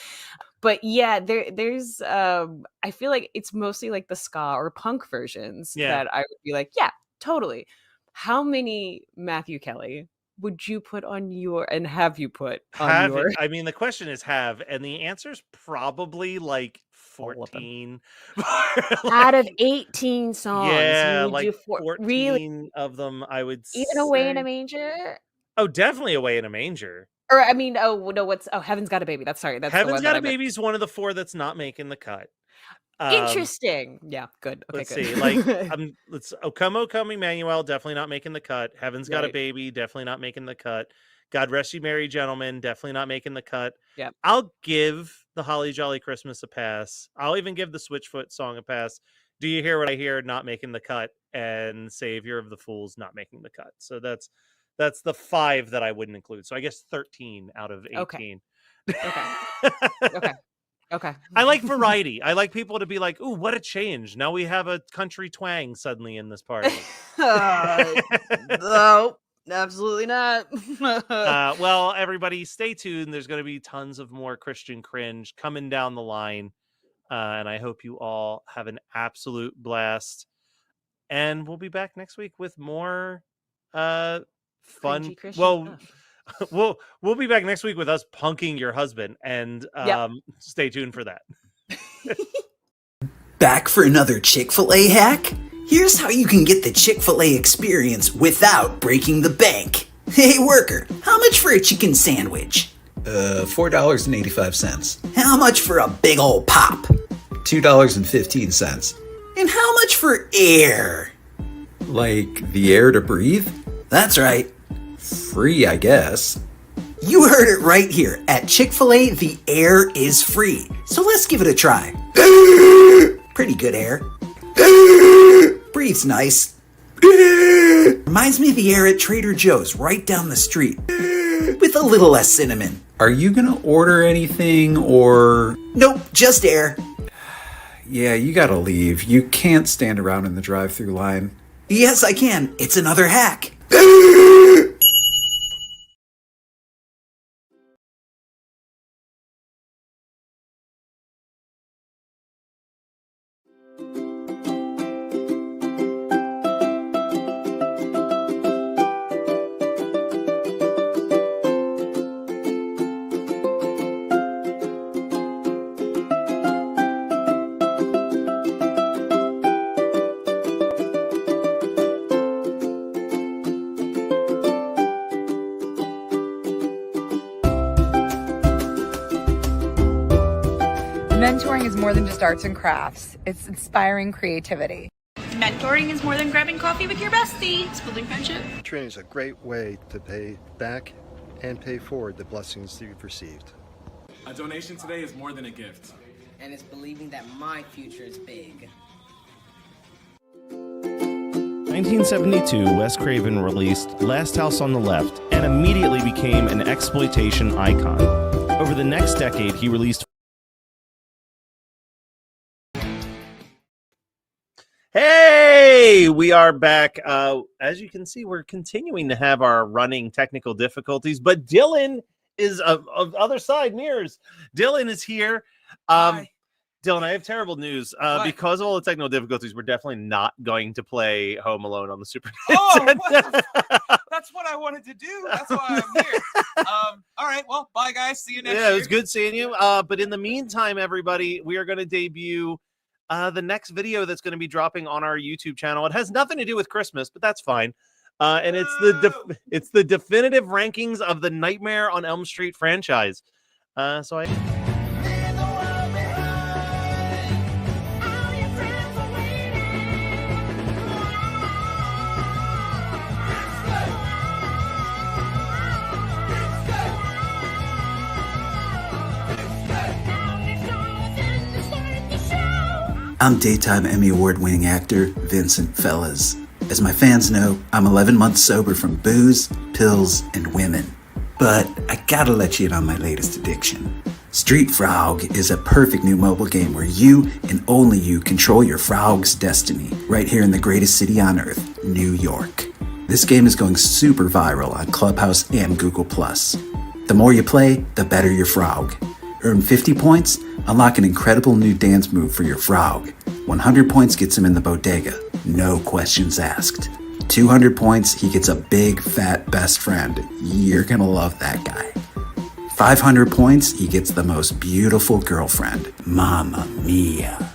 But yeah, there's I feel like it's mostly like the ska or punk versions that I would be like, yeah, totally. How many Matthew Kelly would you put on your, and have you put on your? I mean, the question is have, and the answer is probably like 14. Out of 18 songs, Yeah, you would like do 14 really? of them, I would Even Away in a say. Manger? Oh, definitely Away in a Manger. Or I mean, oh no, Heaven's Got a Baby. That's the Heaven's one Got that a I meant. Baby is one of the 4 that's not making the cut. Interesting. Yeah, good. Okay, Let's good. see. Like, let's O Come Emmanuel, definitely not making the cut. Heaven's Got a Right. Baby, definitely not making the cut. God Rest You Merry Gentlemen, definitely not making the cut. Yep. I'll give the Holly Jolly Christmas a pass. I'll even give the Switchfoot song a pass. Do You Hear What I Hear? Not making the cut, and Savior of the Fools not making the cut. So that's the 5 that I wouldn't include. So I guess 13 out of 18. Okay. Okay. I like variety. I like people to be like, "Ooh, what a change! Now we have a country twang suddenly in this party." No, absolutely not. Well, everybody, stay tuned. There's going to be tons of more Christian cringe coming down the line, and I hope you all have an absolute blast. And we'll be back next week with more fun. Cringy Christian Well, stuff. we'll be back next week with us punking your husband, and stay tuned for that. Back for another Chick-fil-A hack? Here's how you can get the Chick-fil-A experience without breaking the bank. Hey worker, how much for a chicken sandwich? $4.85. How much for a big ol' pop? $2.15. And how much for air? Like the air to breathe? That's right. Free, I guess. You heard it right here. At Chick-fil-A, the air is free. So let's give it a try. Pretty good air. Breathes nice. Reminds me of the air at Trader Joe's right down the street. With a little less cinnamon. Are you gonna order anything or... Nope, just air. Yeah, you gotta leave. You can't stand around in the drive-thru line. Yes, I can. It's another hack. Mentoring is more than just arts and crafts. It's inspiring creativity. Mentoring is more than grabbing coffee with your bestie. It's building friendship. Training is a great way to pay back and pay forward the blessings that you've received. A donation today is more than a gift. And it's believing that my future is big. 1972, Wes Craven released Last House on the Left and immediately became an exploitation icon. Over the next decade, he released Hey, we are back. As you can see, we're continuing to have our running technical difficulties, but Dylan is of other side mirrors. Dylan is here. Dylan, I have terrible news. Because of all the technical difficulties, we're definitely not going to play Home Alone on the Super Nintendo. That's what I wanted to do. That's why I'm here. All right. Well, bye, guys. See you next Yeah, year. it was good seeing you. But in the meantime, everybody, we are going to debut the next video that's going to be dropping on our YouTube channel. It has nothing to do with Christmas, but that's fine. And it's the definitive rankings of the Nightmare on Elm Street franchise. So I. I'm daytime Emmy Award-winning actor Vincent Fellas. As my fans know, I'm 11 months sober from booze, pills, and women. But I gotta let you in on my latest addiction. Street Frog is a perfect new mobile game where you and only you control your frog's destiny, right here in the greatest city on earth, New York. This game is going super viral on Clubhouse and Google+. The more you play, the better your frog. Earn 50 points, unlock an incredible new dance move for your frog. 100 points gets him in the bodega, no questions asked. 200 points, he gets a big fat best friend. You're gonna love that guy. 500 points, he gets the most beautiful girlfriend. Mamma mia.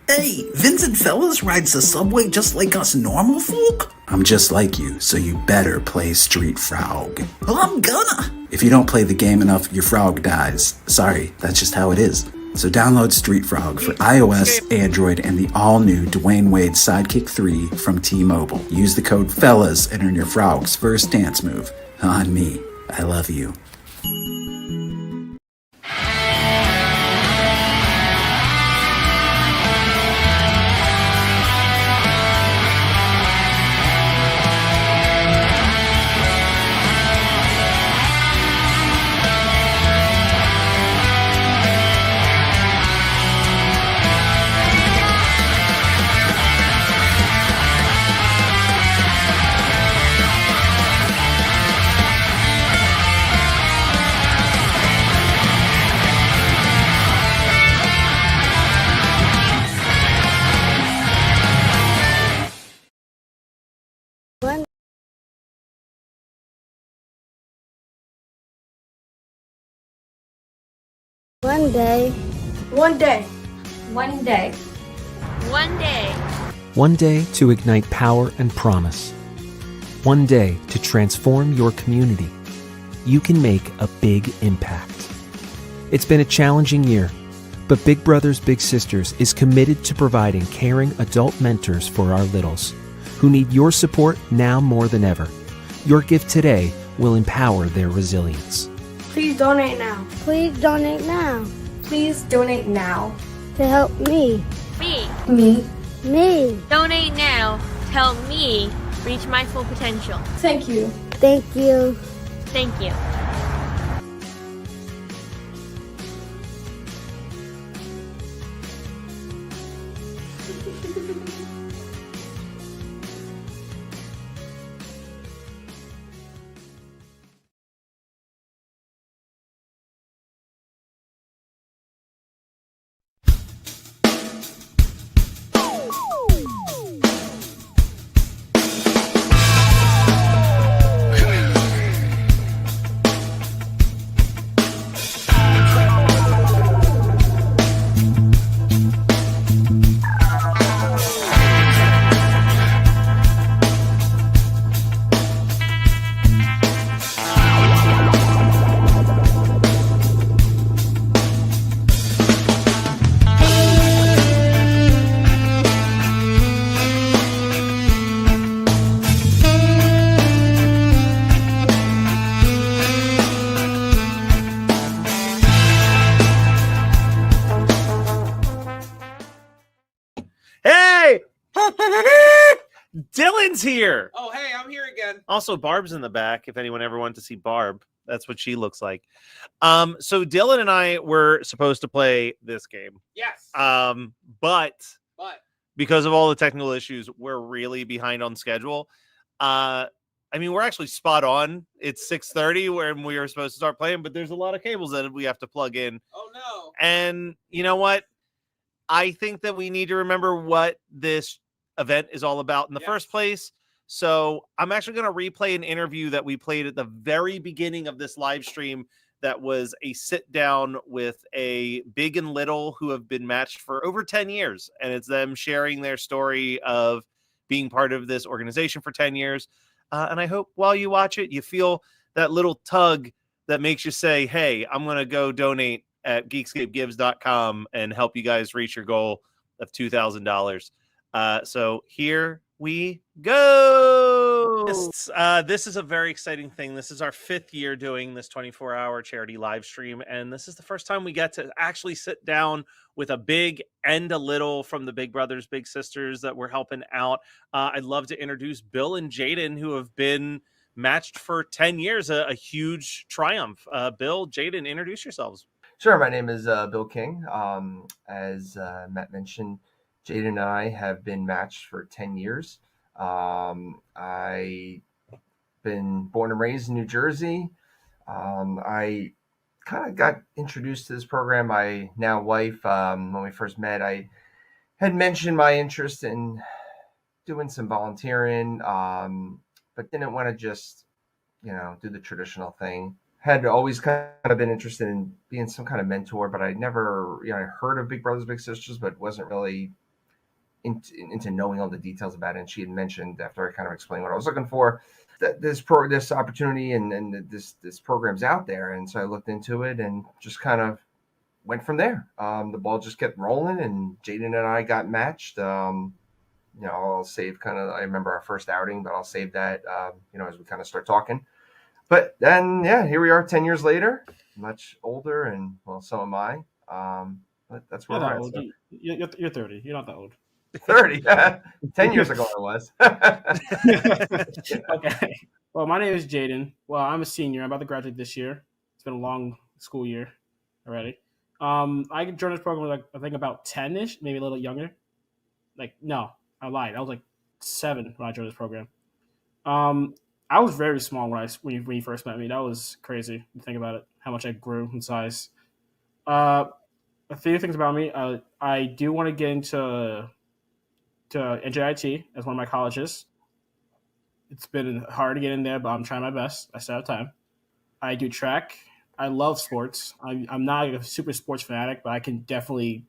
Hey, Vincent Fellas rides the subway just like us normal folk? I'm just like you, so you better play Street Frog. Well, I'm gonna. If you don't play the game enough, your frog dies. Sorry, that's just how it is. So download Street Frog for iOS, Android, and the all-new Dwayne Wade Sidekick 3 from T-Mobile. Use the code FELLAS and earn your frog's first dance move. On me. I love you. One day. One day. One day. One day. One day to ignite power and promise. One day to transform your community. You can make a big impact. It's been a challenging year, but Big Brothers Big Sisters is committed to providing caring adult mentors for our littles, who need your support now more than ever. Your gift today will empower their resilience. Please donate now. Please donate now. Please donate now. To help me. Me. Me. Me. Donate now to help me reach my full potential. Thank you. Thank you. Thank you. Dylan's here. Oh, hey, I'm here again. Also, Barb's in the back. If anyone ever wanted to see Barb, that's what she looks like. So Dylan and I were supposed to play this game. Yes. But because of all the technical issues, we're really behind on schedule. I mean, we're actually spot on. It's 6:30 when we were supposed to start playing, but there's a lot of cables that we have to plug in. Oh no. And you know what? I think that we need to remember what this event is all about in the first place. So I'm actually going to replay an interview that we played at the very beginning of this live stream that was a sit down with a big and little who have been matched for over 10 years. And it's them sharing their story of being part of this organization for 10 years. And I hope while you watch it, you feel that little tug that makes you say, hey, I'm going to go donate at geekscapegives.com and help you guys reach your goal of $2,000. So here we go. This is a very exciting thing. This is our 5th year doing this 24-hour charity live stream, and this is the first time we get to actually sit down with a big and a little from the Big Brothers Big Sisters that we're helping out. I'd love to introduce Bill and Jaden, who have been matched for 10 years, a huge triumph. Bill, Jaden, introduce yourselves. Sure. My name is Bill King. As Matt mentioned, Jade and I have been matched for 10 years. I been born and raised in New Jersey. I kind of got introduced to this program. My now wife, when we first met, I had mentioned my interest in doing some volunteering, but didn't want to just, do the traditional thing. Had always kind of been interested in being some kind of mentor, but I never, I heard of Big Brothers Big Sisters, but wasn't really into knowing all the details about it. And she had mentioned, after I kind of explained what I was looking for, that this opportunity and this program's out there. And so I looked into it and just kind of went from there. The ball just kept rolling, and Jaden and I got matched. I'll save I remember our first outing, but I'll save that, as we kind of start talking. But then, here we are 10 years later, much older, and well, so am I. But that's where You're we're not at. old. So. You're 30. You're not that old. 30. 10 years ago I was. Okay. Well, my name is Jaden. Well, I'm a senior. I'm about to graduate this year. It's been a long school year already. I joined this program I think about 10-ish, maybe a little younger. No, I lied. I was 7 when I joined this program. I was very small when you first met me. That was crazy to think about it, how much I grew in size. A few things about me. I do want to get into NJIT as one of my colleges. It's been hard to get in there, but I'm trying my best. I still have time. I do track. I love sports. I'm not a super sports fanatic, but I can definitely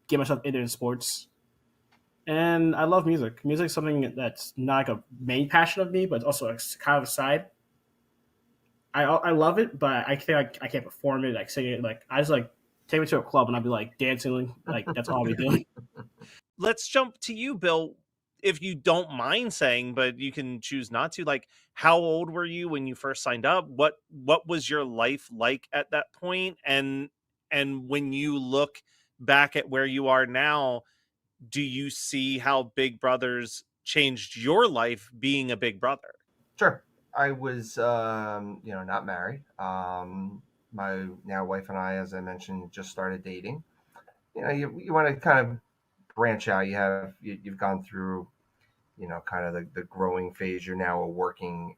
get myself into sports. And I love music. Music is something that's not a main passion of me, but it's also kind of a side. I love it, but I think I can't perform it, sing it. I just take me to a club and I'd be dancing, that's all I'll be doing. Let's jump to you, Bill, if you don't mind saying, but you can choose not to. How old were you when you first signed up? What was your life like at that point? And when you look back at where you are now, do you see how Big Brothers changed your life being a big brother? Sure. I was, not married. My now wife and I, as I mentioned, just started dating. You want to kind of branch out. You've gone through, kind of the growing phase. You're now a working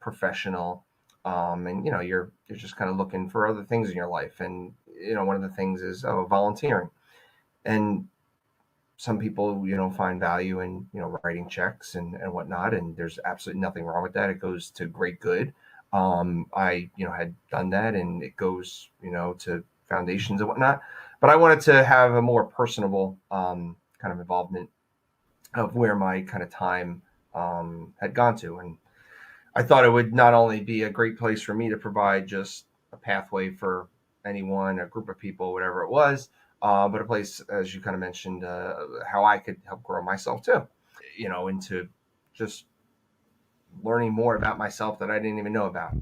professional, and you're just kind of looking for other things in your life. And one of the things is volunteering, and some people find value in writing checks and whatnot, and there's absolutely nothing wrong with that. It goes to great good. I had done that, and it goes to foundations and whatnot, but I wanted to have a more personable kind of involvement of where my kind of time had gone to. And I thought it would not only be a great place for me to provide just a pathway for anyone, a group of people, whatever it was, but a place, as you kind of mentioned, how I could help grow myself too, into just learning more about myself that I didn't even know about.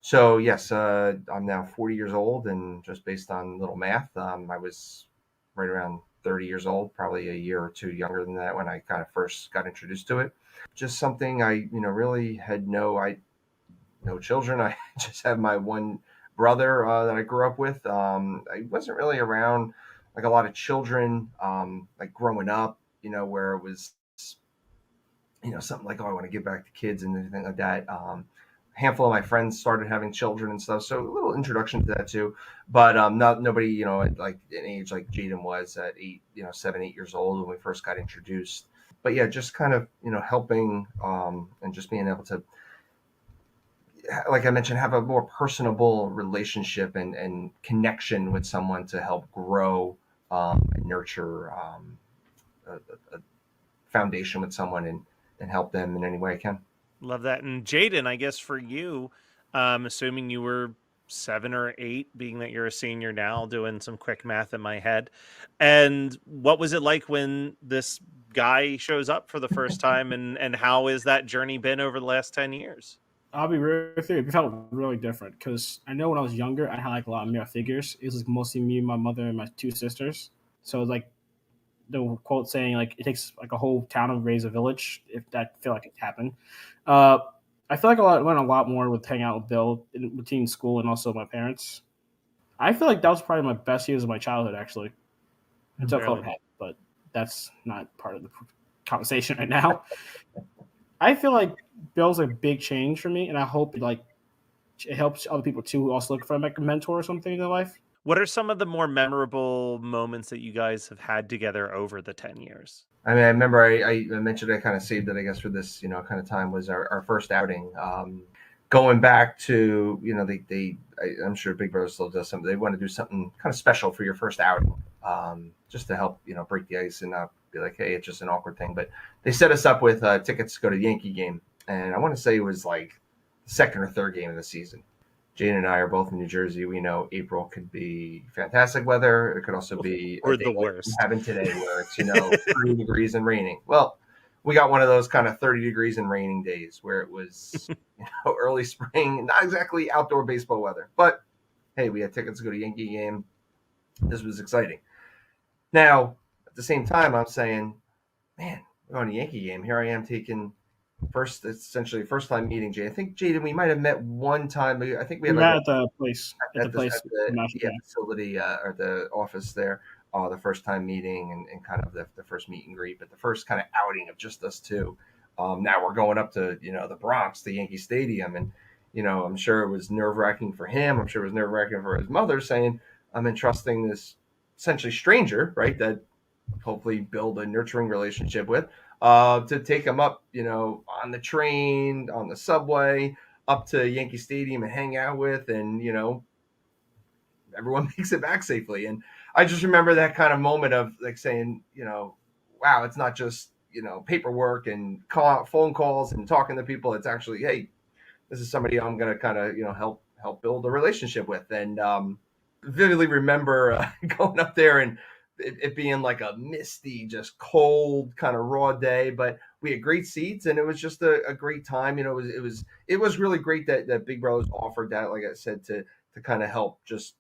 So yes, I'm now 40 years old, and just based on little math, I was right around 30 years old, probably a year or two younger than that when I kind of first got introduced to it. Just something I, really had no children. I just have my one brother that I grew up with. I wasn't really around a lot of children, growing up, where it was, something like, oh, I want to give back to kids and anything like that. A handful of my friends started having children and stuff, so a little introduction to that too. But nobody, at an age like Jaden was at 7, 8 years old when we first got introduced. But yeah, just kind of helping and just being able to, like I mentioned, have a more personable relationship and connection with someone to help grow and nurture a foundation with someone and help them in any way I can. Love that. And Jaden, I guess for you, assuming you were 7 or 8, being that you're a senior now, doing some quick math in my head. And what was it like when this guy shows up for the first time, and how has that journey been over the last 10 years? I'll be real with you. It felt really different because I know when I was younger, I had a lot of male figures. It was mostly me, my mother, and my 2 sisters. So it was the quote saying it takes a whole town to raise a village. If that feel like it happened, I feel like went a lot more with hanging out with Bill between school and also my parents. I feel like that was probably my best years of my childhood, actually. Until Really? COVID happened, but that's not part of the conversation right now. I feel like Bill's a big change for me, and I hope it helps other people too who also look for like a mentor or something in their life. What are some of the more memorable moments that you guys have had together over the 10 years? I mean, I remember I mentioned I kind of saved it, I guess, for this, kind of time was our first outing. Going back to, I'm sure Big Brother still does something. They want to do something kind of special for your first outing, just to help, break the ice and not be like, hey, it's just an awkward thing. But they set us up with tickets to go to the Yankee game. And I want to say it was like the second or third game of the season. Jane and I are both in New Jersey. We know April could be fantastic weather. It could also be or the worst. Having today, where it's 30 degrees and raining. Well, we got one of those kind of 30 degrees and raining days where it was early spring, not exactly outdoor baseball weather. But hey, we had tickets to go to Yankee game. This was exciting. Now, at the same time, I'm saying, man, we're going to Yankee game. Here I am taking. Essentially first time meeting Jay. I think Jaden, we might have met one time. I think we had at the place at the facility or the office there. The first time meeting and kind of the first meet and greet, but the first kind of outing of just us two. Now we're going up to the Bronx, the Yankee Stadium, and I'm sure it was nerve wracking for him. I'm sure it was nerve wracking for his mother, saying I'm entrusting this essentially stranger, right? That hopefully build a nurturing relationship with. To take him up, on the train, on the subway, up to Yankee Stadium and hang out with, and, everyone makes it back safely. And I just remember that kind of moment of like saying, wow, it's not just, paperwork and phone calls and talking to people. It's actually, hey, this is somebody I'm going to kind of, help build a relationship with. And vividly remember going up there and it being like a misty, just cold kind of raw day, but we had great seats and it was just a great time. It was really great that Big Brothers offered that, like I said, to kind of help just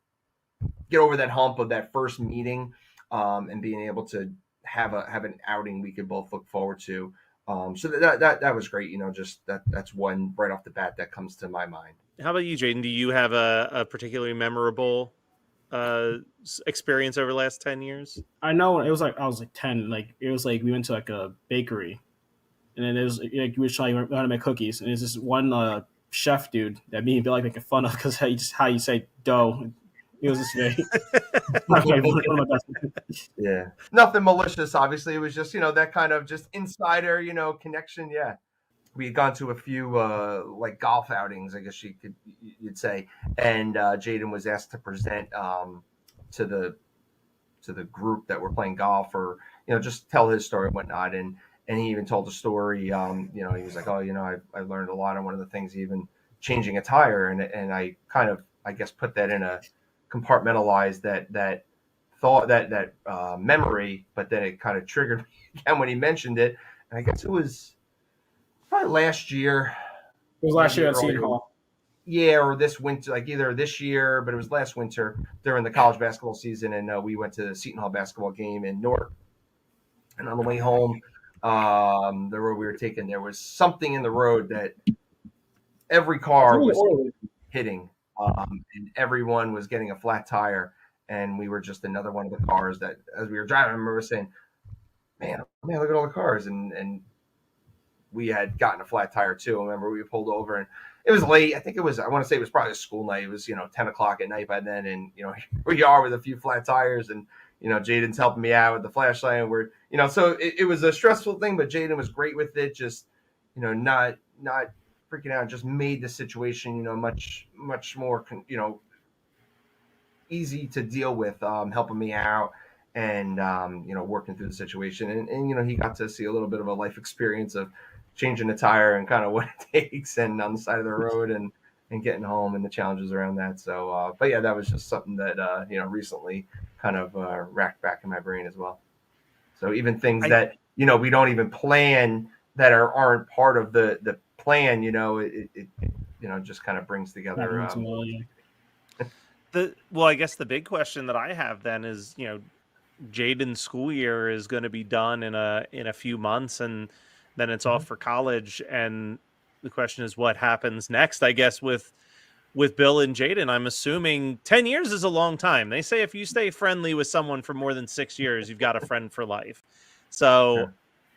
get over that hump of that first meeting, and being able to have an outing we could both look forward to. So that was great. Just that's one right off the bat that comes to my mind. How about you, Jaden? Do you have a particularly memorable experience over the last 10 years? I know it was like I was like 10. Like it was like we went to like a bakery, and then it was like we were trying to make cookies, and there's this one chef dude that me and Bill like making fun of because how you say dough. It was just very yeah, nothing malicious. Obviously, it was just that kind of just insider connection. Yeah. We had gone to a few like golf outings, I guess you'd say, and Jaden was asked to present to the group that were playing golf, or just tell his story and whatnot. And he even told a story. He was like, oh, I learned a lot, and one of the things, even changing a tire, and I kind of, I guess, put that in a compartmentalized that thought, that memory, but then it kind of triggered me again when he mentioned it. And I guess it was probably last year. It was last year at Seton Hall. Yeah, or this winter, like either this year, but it was last winter during the college basketball season, and we went to the Seton Hall basketball game in Newark. And on the way home, the road we were taking, there was something in the road that every car was hitting, and everyone was getting a flat tire, and we were just another one of the cars that, as we were driving, I remember saying, man, look at all the cars, and we had gotten a flat tire too. I remember we pulled over and it was late. I want to say it was probably a school night. It was, 10 o'clock at night by then. And, here we are with a few flat tires, and, Jaden's helping me out with the flashlight, and we're, so it was a stressful thing, but Jaden was great with it. Just, not freaking out, just made the situation, much, much more, easy to deal with, helping me out. And, working through the situation. And, he got to see a little bit of a life experience of changing the tire and kind of what it takes, and on the side of the road, and getting home, and the challenges around that. So, but yeah, that was just something that, recently kind of racked back in my brain as well. So even things that, we don't even plan, that aren't part of the plan, it just kind of brings together. I guess the big question that I have then is, Jaden's school year is going to be done in a few months, and then it's off for college. And the question is, what happens next? I guess with with Bill and Jaden, I'm assuming 10 years is a long time. They say if you stay friendly with someone for more than 6 years, you've got a friend for life. So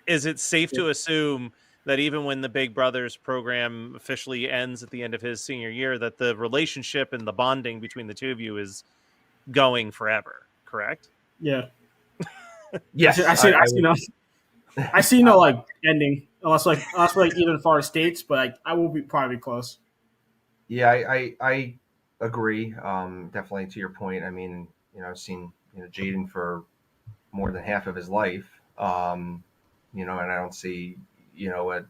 is it safe to assume that even when the Big Brothers program officially ends at the end of his senior year, that the relationship and the bonding between the two of you is going forever, correct? Yeah. Yes, I see no like ending unless we're like even far states, but like I will be probably close. Yeah, I agree. Definitely to your point. I mean, I've seen Jaden for more than half of his life. And I don't see a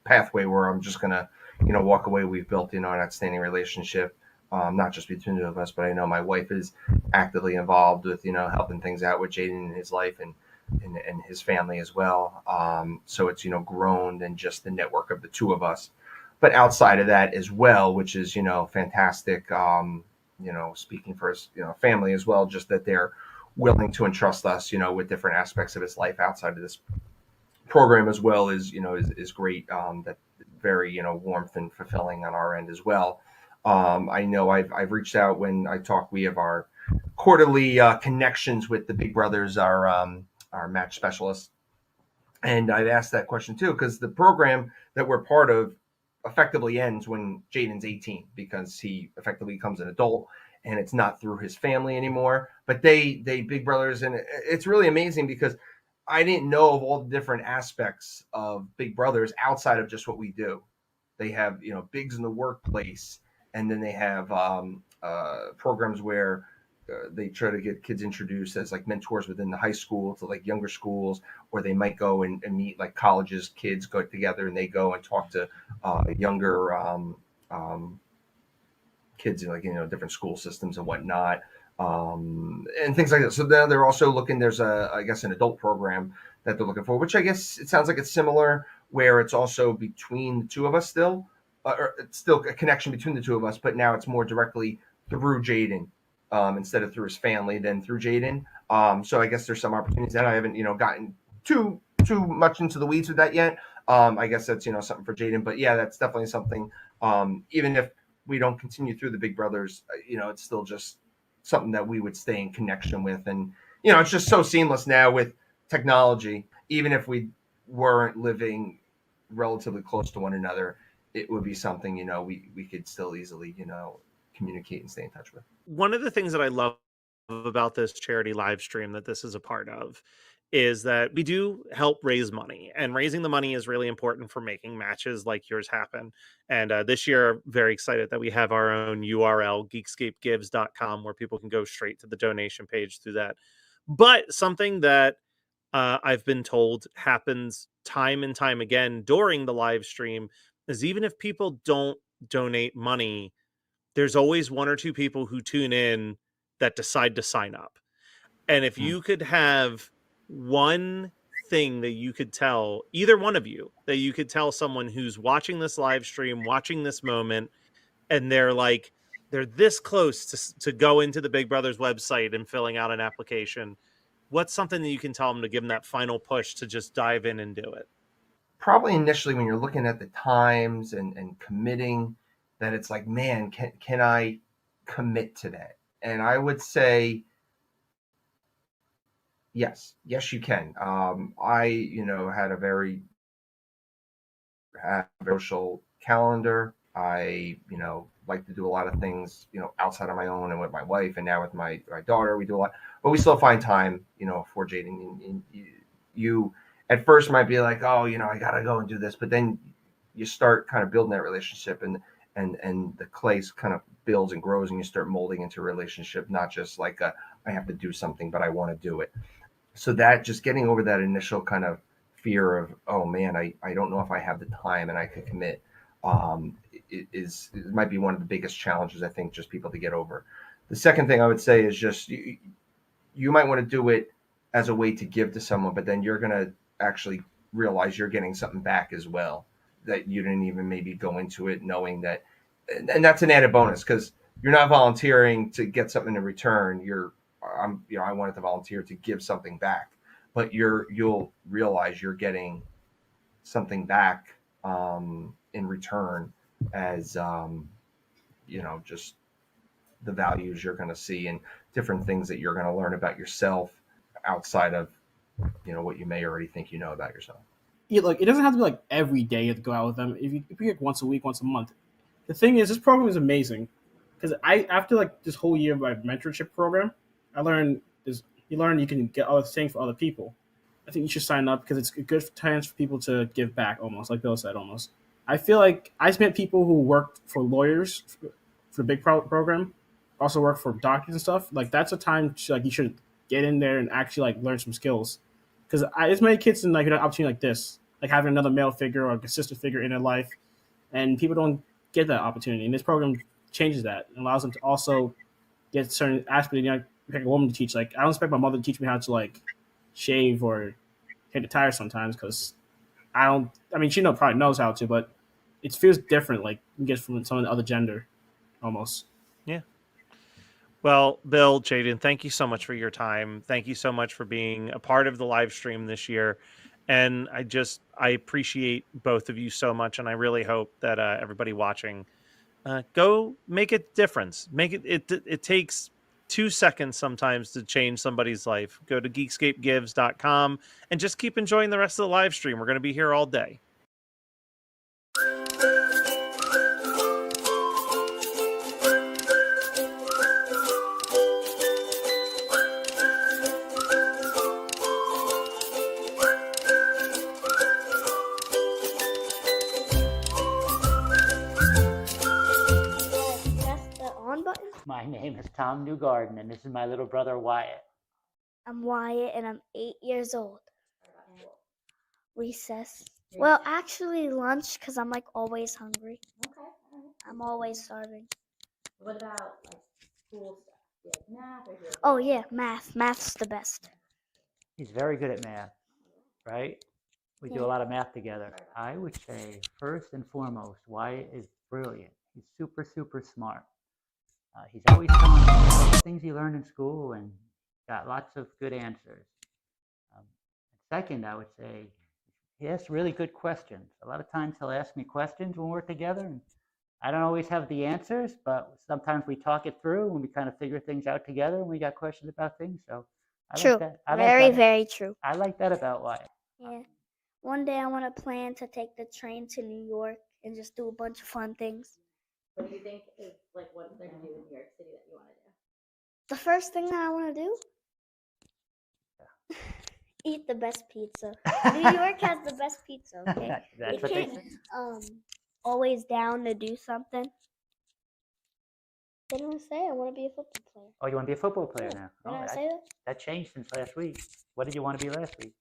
pathway where I'm just gonna walk away. We've built an outstanding relationship, not just between the two of us, but I know my wife is actively involved with helping things out with Jaden in his life and his family as well. So it's grown than just the network of the two of us, but outside of that as well, which is fantastic. Speaking for his family as well, just that they're willing to entrust us with different aspects of his life outside of this program as well is great. That very warmth and fulfilling on our end as well. I know I've reached out when I talk. We have our quarterly connections with the Big Brothers, our match specialists, and I've asked that question too because the program that we're part of effectively ends when Jaden's 18 because he effectively becomes an adult and it's not through his family anymore. But they Big Brothers, and it's really amazing because I didn't know of all the different aspects of Big Brothers outside of just what we do. They have bigs in the workplace, and then they have programs where they try to get kids introduced as like mentors within the high school to like younger schools, or they might go and meet like colleges. Kids go together and they go and talk to younger kids in like different school systems and whatnot. And things like that. So now they're also looking. There's I guess an adult program that they're looking for, which I guess it sounds like it's similar, where it's also between the two of us still, or it's still a connection between the two of us, but now it's more directly through Jaden instead of through his family than through Jaden. So I guess there's some opportunities that I haven't gotten too much into the weeds with that yet. I guess that's something for Jaden, but yeah, that's definitely something. Even if we don't continue through the Big Brothers, it's still just something that we would stay in connection with. And it's just so seamless now with technology. Even if we weren't living relatively close to one another, it would be something we could still easily communicate and stay in touch with. One of the things that I love about this charity live stream that this is a part of is that we do help raise money, and raising the money is really important for making matches like yours happen. And this year, very excited that we have our own URL, geekscapegives.com, where people can go straight to the donation page through that. But something that I've been told happens time and time again during the live stream is even if people don't donate money, there's always one or two people who tune in that decide to sign up. And if you could have one thing that you could tell, either one of you, that you could tell someone who's watching this live stream, watching this moment, and they're this close to go into the Big Brothers website and filling out an application, what's something that you can tell them to give them that final push to just dive in and do it? Probably initially when you're looking at the times and committing, that it's like, man, can I commit to that? And I would say, yes, you can. I, had a very social calendar. I, like to do a lot of things, outside of my own and with my wife, and now with my daughter, we do a lot. But we still find time, for Jaden. And you at first might be like, oh, I gotta go and do this, but then you start kind of building that relationship, and the clay kind of builds and grows, and you start molding into a relationship, not just like I have to do something, but I want to do it. So that just getting over that initial kind of fear of, oh man, I don't know if I have the time and I could commit, it might be one of the biggest challenges, I think, just people to get over. The second thing I would say is just you might want to do it as a way to give to someone, but then you're going to actually realize you're getting something back as well, that you didn't even maybe go into it knowing that. And that's an added bonus because you're not volunteering to get something in return. I wanted to volunteer to give something back, but you'll realize you're getting something back in return as just the values you're going to see and different things that you're going to learn about yourself outside of, what you may already think you know about yourself. Yeah, like it doesn't have to be like every day you have to go out with them. If you like once a week, once a month. The thing is, this program is amazing because after like this whole year of my mentorship program, I learned this. You learn you can get other things for other people. I think you should sign up because it's a good chance for people to give back. Almost like Bill said, almost. I feel like I met people who worked for lawyers for the big program, also work for doctors and stuff. Like that's a time to, you should get in there and actually like learn some skills. Because there's many kids in like an opportunity like this, like having another male figure or a consistent figure in their life, and people don't get that opportunity. And this program changes that and allows them to also get certain aspects. Pick a woman to teach. Like I don't expect my mother to teach me how to like shave or hit the tires sometimes because I don't. I mean, she probably knows how to, but it feels different. Like you get from some of the other gender, almost. Yeah. Well, Bill, Jaden, thank you so much for your time. Thank you so much for being a part of the live stream this year. And I appreciate both of you so much. And I really hope that everybody watching, go make a difference. It takes 2 seconds sometimes to change somebody's life. Go to geekscapegives.com and just keep enjoying the rest of the live stream. We're going to be here all day. My name is Tom Newgarden, and this is my little brother Wyatt. I'm Wyatt, and I'm 8 years old. Recess. Well, actually lunch, because I'm like always hungry. Okay. I'm always starving. What about like school stuff? Do you like math or do you like Oh yeah, math. Math's the best. He's very good at math, right? We do a lot of math together. I would say, first and foremost, Wyatt is brilliant. He's super, super smart. He's always telling all the things he learned in school and got lots of good answers. Second, I would say he asks really good questions. A lot of times he'll ask me questions when we're together, and I don't always have the answers, but sometimes we talk it through and we kind of figure things out together and we got questions about things. So True. Very true. I like that about Wyatt. Yeah. One day I want to plan to take the train to New York and just do a bunch of fun things. What do you think is like one thing to do in New York City that you want to do? The first thing that I want to do? Eat the best pizza. New York has the best pizza, okay? That's you what they can't say. always down to do something. Didn't I say I want to be a football player? Oh, you want to be a football player now? Didn't Oh, I say that? that changed since last week. What did you want to be last week?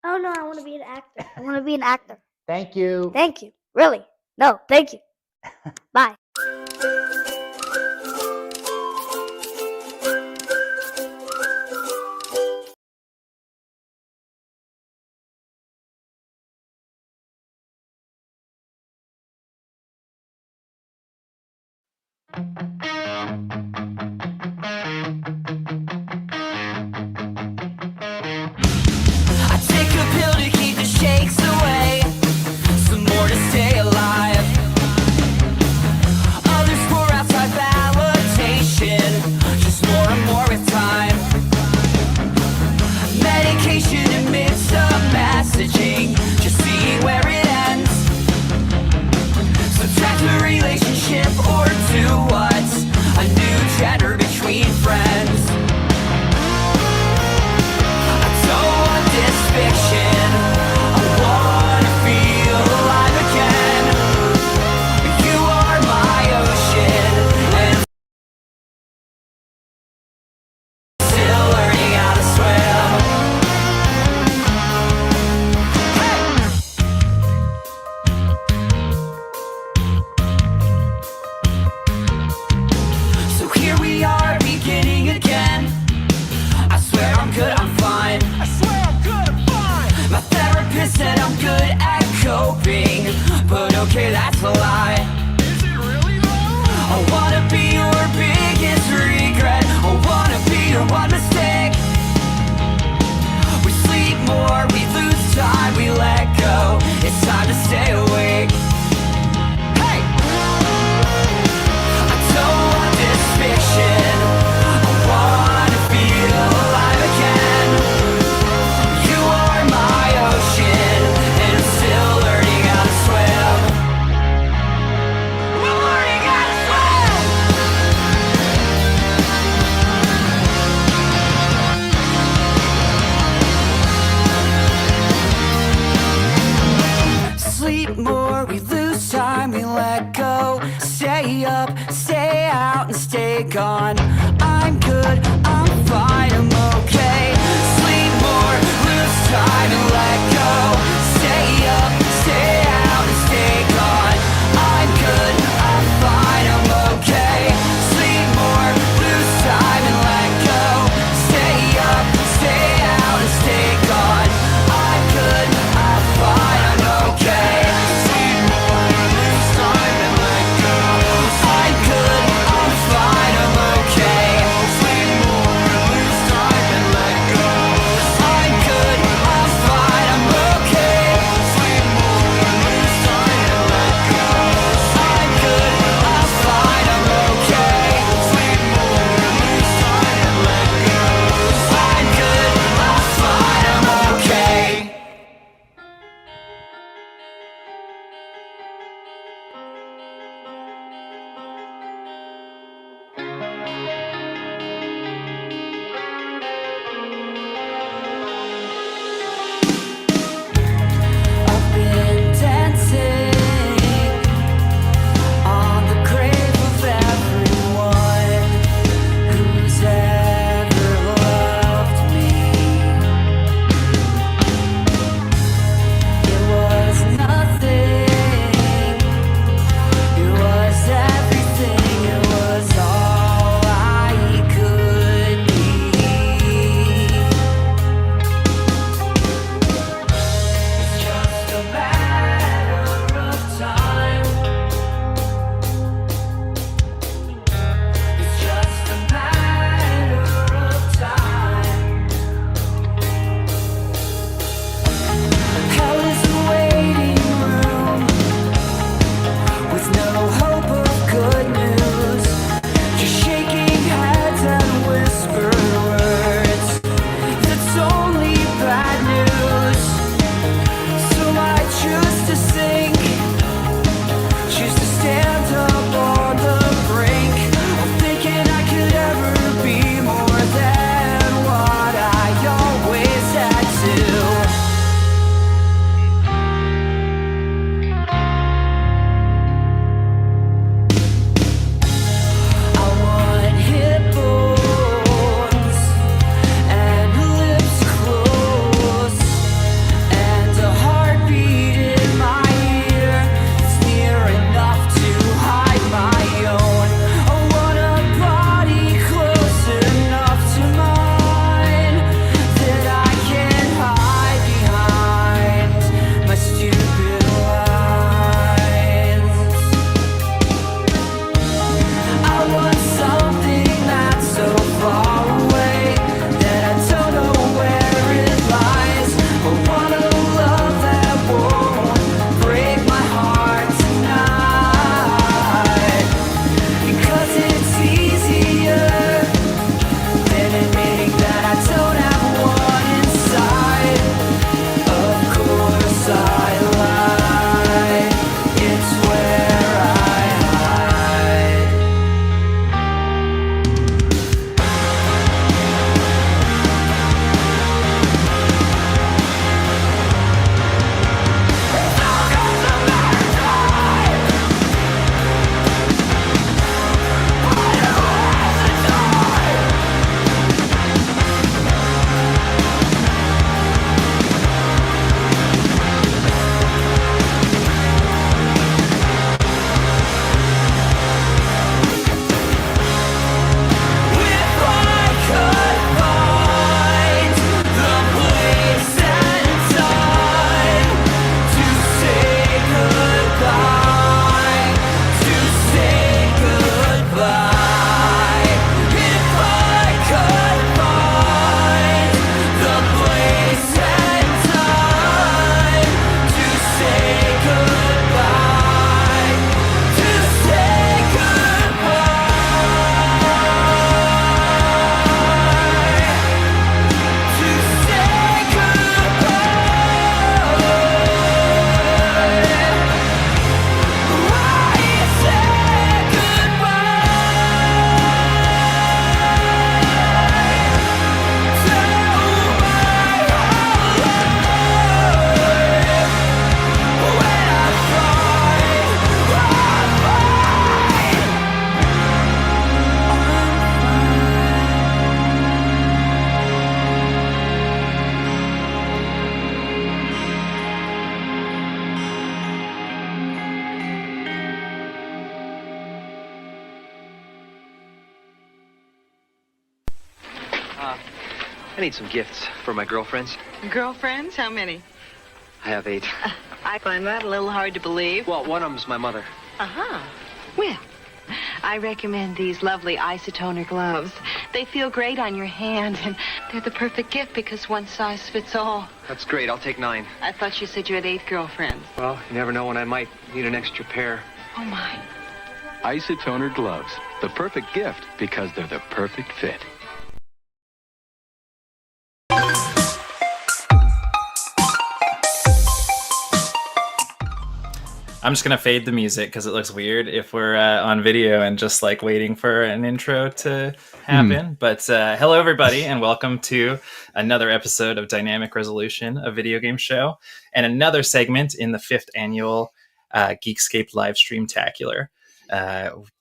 Oh no, I want to be an actor. I want to be an actor. Thank you. Thank you. Really? No, thank you. Bye. I take a pill to keep the shakes away, some more to stay alive. Others pour outside validation, just more and more with time. Medication emits a messaging, just seeing where it ends. Subtract a relationship or do what's a new gender between friends. This fiction, I wanna feel alive again. You are my ocean, and still learning how to swim. So here we are, beginning again. I swear I'm good, I'm fine. My therapist said I'm good at coping, but okay, that's a lie. Is it really though? I wanna be your biggest regret. I wanna be your one mistake. We sleep more, we lose time, we let go. It's time to stay awake. Hey! gone. I'm good, I'm fine, I'm okay. Sleep more, lose time and let go. Stay up, stay out and stay gone. I'm good, I'm fine, I'm okay. Sleep more, lose time and let go. Stay up, stay out and stay gone. I'm good, I'm fine, I'm okay. Sleep more, lose time and let go. I'm good, I'm fine, I'm okay. need some gifts for my girlfriends. Girlfriends? How many? I have 8. I find that a little hard to believe. Well, one of them's my mother. Uh-huh. Well, I recommend these lovely isotoner gloves. They feel great on your hand, and they're the perfect gift because one size fits all. That's great. I'll take 9. I thought you said you had 8 girlfriends. Well, you never know when I might need an extra pair. Oh, my. Isotoner gloves. The perfect gift because they're the perfect fit. I'm just going to fade the music because it looks weird if we're on video and just like waiting for an intro to happen. But hello, everybody, and welcome to another episode of Dynamic Resolution, a video game show, and another segment in the 5th annual Geekscape Livestream-Tacular.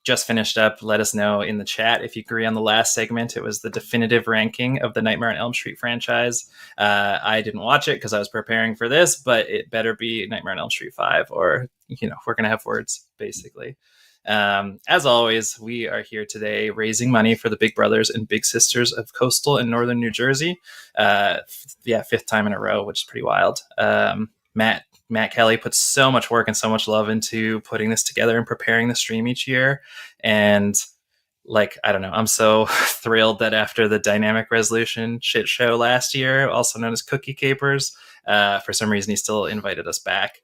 Just finished up. Let us know in the chat if you agree on the last segment. It was the definitive ranking of the Nightmare on Elm Street franchise. I didn't watch it because I was preparing for this, but it better be Nightmare on Elm Street 5 or, we're going to have words, basically. As always, we are here today raising money for the Big Brothers and Big Sisters of Coastal and Northern New Jersey. 5th time in a row, which is pretty wild. Matt Kelly puts so much work and so much love into putting this together and preparing the stream each year. And I don't know, I'm so thrilled that after the Dynamic Resolution shit show last year, also known as Cookie Capers, for some reason he still invited us back.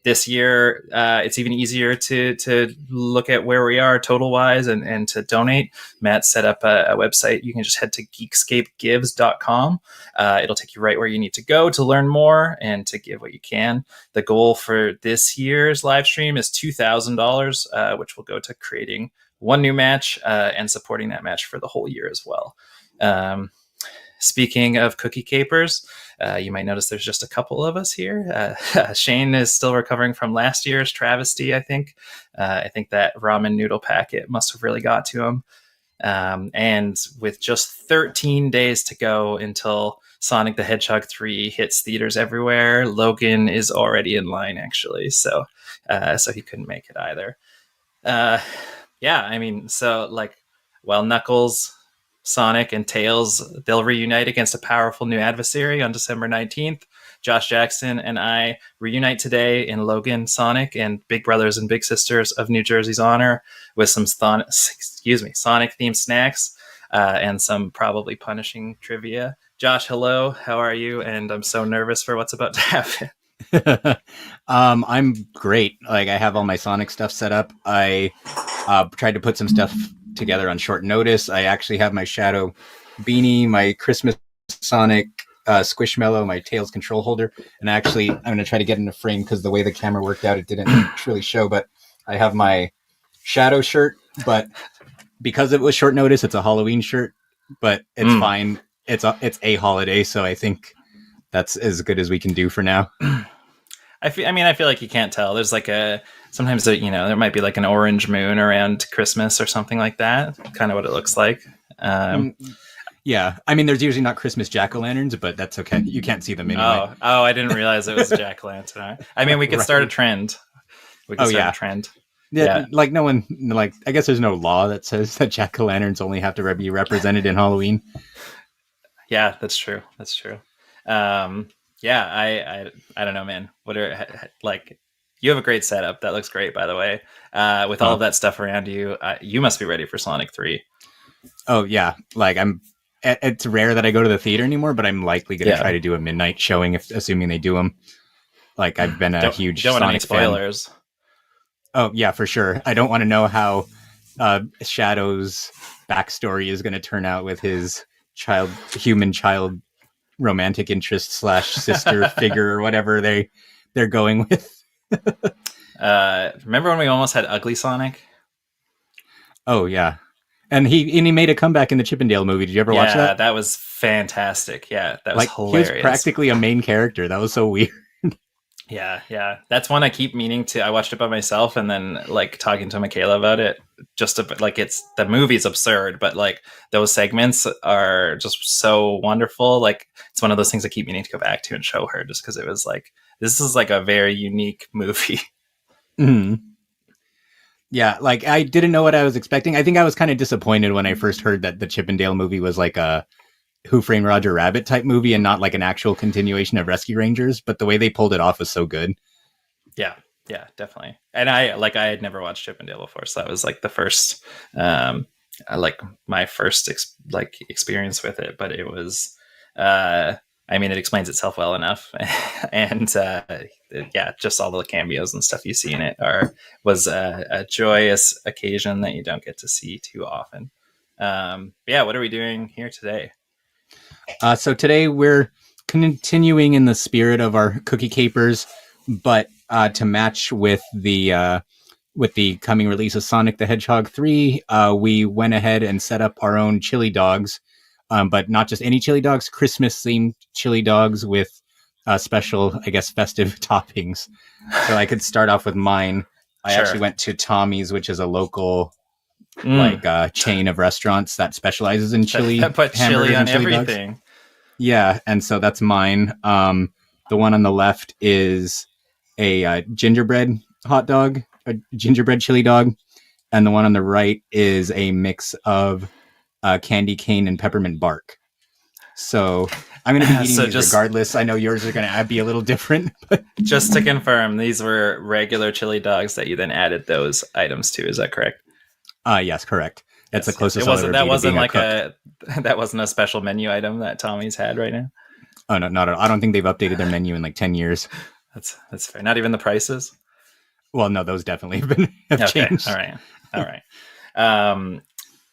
This year, it's even easier to look at where we are total wise and to donate. Matt set up a website. You can just head to geekscapegives.com. It'll take you right where you need to go to learn more and to give what you can. The goal for this year's live stream is $2,000, which will go to creating one new match and supporting that match for the whole year as well. Speaking of Cookie Capers, you might notice there's just a couple of us here. Shane is still recovering from last year's travesty, I think. I think that ramen noodle packet must have really got to him. And with just 13 days to go until Sonic the Hedgehog 3 hits theaters everywhere, Logan is already in line, actually. So he couldn't make it either. While Knuckles, Sonic, and Tails, they'll reunite against a powerful new adversary on December 19th. Josh Jackson and I reunite today in Logan, Sonic, and Big Brothers and Big Sisters of New Jersey's honor with some Sonic-themed snacks and some probably punishing trivia. Josh, hello. How are you? And I'm so nervous for what's about to happen. I'm great. I have all my Sonic stuff set up. I tried to put some stuff together on short notice. I actually have my Shadow beanie, my Christmas Sonic Squishmallow, my Tails control holder, and I'm going to try to get in a frame because the way the camera worked out, it didn't truly show, but I have my Shadow shirt, but because it was short notice, it's a Halloween shirt, but it's fine. It's a holiday, so I think that's as good as we can do for now. I feel like you can't tell. There's sometimes there might be an orange moon around Christmas or something like that. Kind of what it looks like. Yeah, there's usually not Christmas jack-o'-lanterns, but that's okay. You can't see them anyway. Oh, I didn't realize it was a jack-o'-lantern. We could start a trend. A trend. Yeah, no one, I guess there's no law that says that jack-o'-lanterns only have to be represented in Halloween. Yeah, that's true. I don't know, man. You have a great setup. That looks great, by the way. With all of that stuff around you, you must be ready for Sonic 3. Oh yeah, it's rare that I go to the theater anymore, but I'm likely going to try to do a midnight showing, assuming they do them. I've been a huge don't Sonic want any spoilers. Fan. Oh yeah, for sure. I don't want to know how Shadow's backstory is going to turn out with his human child romantic interest / sister figure or whatever they're going with. Remember when we almost had Ugly Sonic? Oh yeah, and he made a comeback in the Chippendale movie. Did you ever watch that? Yeah, that was fantastic. Yeah, that was hilarious. He was practically a main character. That was so weird. Yeah. That's one I keep meaning to. I watched it by myself and then talking to Michaela about it. Just it's the movie's absurd, but those segments are just so wonderful. It's one of those things I keep meaning to go back to and show her, just because it was this is a very unique movie. Mm-hmm. Yeah, I didn't know what I was expecting. I think I was kind of disappointed when I first heard that the Chippendale movie was a Who Framed Roger Rabbit type movie and not like an actual continuation of Rescue Rangers, but the way they pulled it off was so good. Yeah, definitely. And I had never watched Chip and Dale before, so that was like the first, like my first experience with it. But it was, I mean, it explains itself well enough, and yeah, just all the cameos and stuff you see in it was a joyous occasion that you don't get to see too often. Yeah, what are we doing here today? So today we're continuing in the spirit of our Cookie Capers, but to match with the coming release of Sonic the Hedgehog 3, we went ahead and set up our own chili dogs, but not just any chili dogs, Christmas-themed chili dogs with special, I guess, festive toppings. So I could start off with mine. I actually went to Tommy's, which is a local chain of restaurants that specializes in chili. That put chili on everything. Dogs. Yeah, and so that's mine. The one on the left is a gingerbread hot dog, a gingerbread chili dog, and the one on the right is a mix of candy cane and peppermint bark. So I'm going to be eating these regardless. I know yours are going to be a little different. But just to confirm, these were regular chili dogs that you then added those items to. Is that correct? Yes, correct. That's the closest. That wasn't a special menu item that Tommy's had right now. Oh no, not at all. I don't think they've updated their menu in like 10 years. That's fair. Not even the prices. Well, no, those definitely have changed. All right.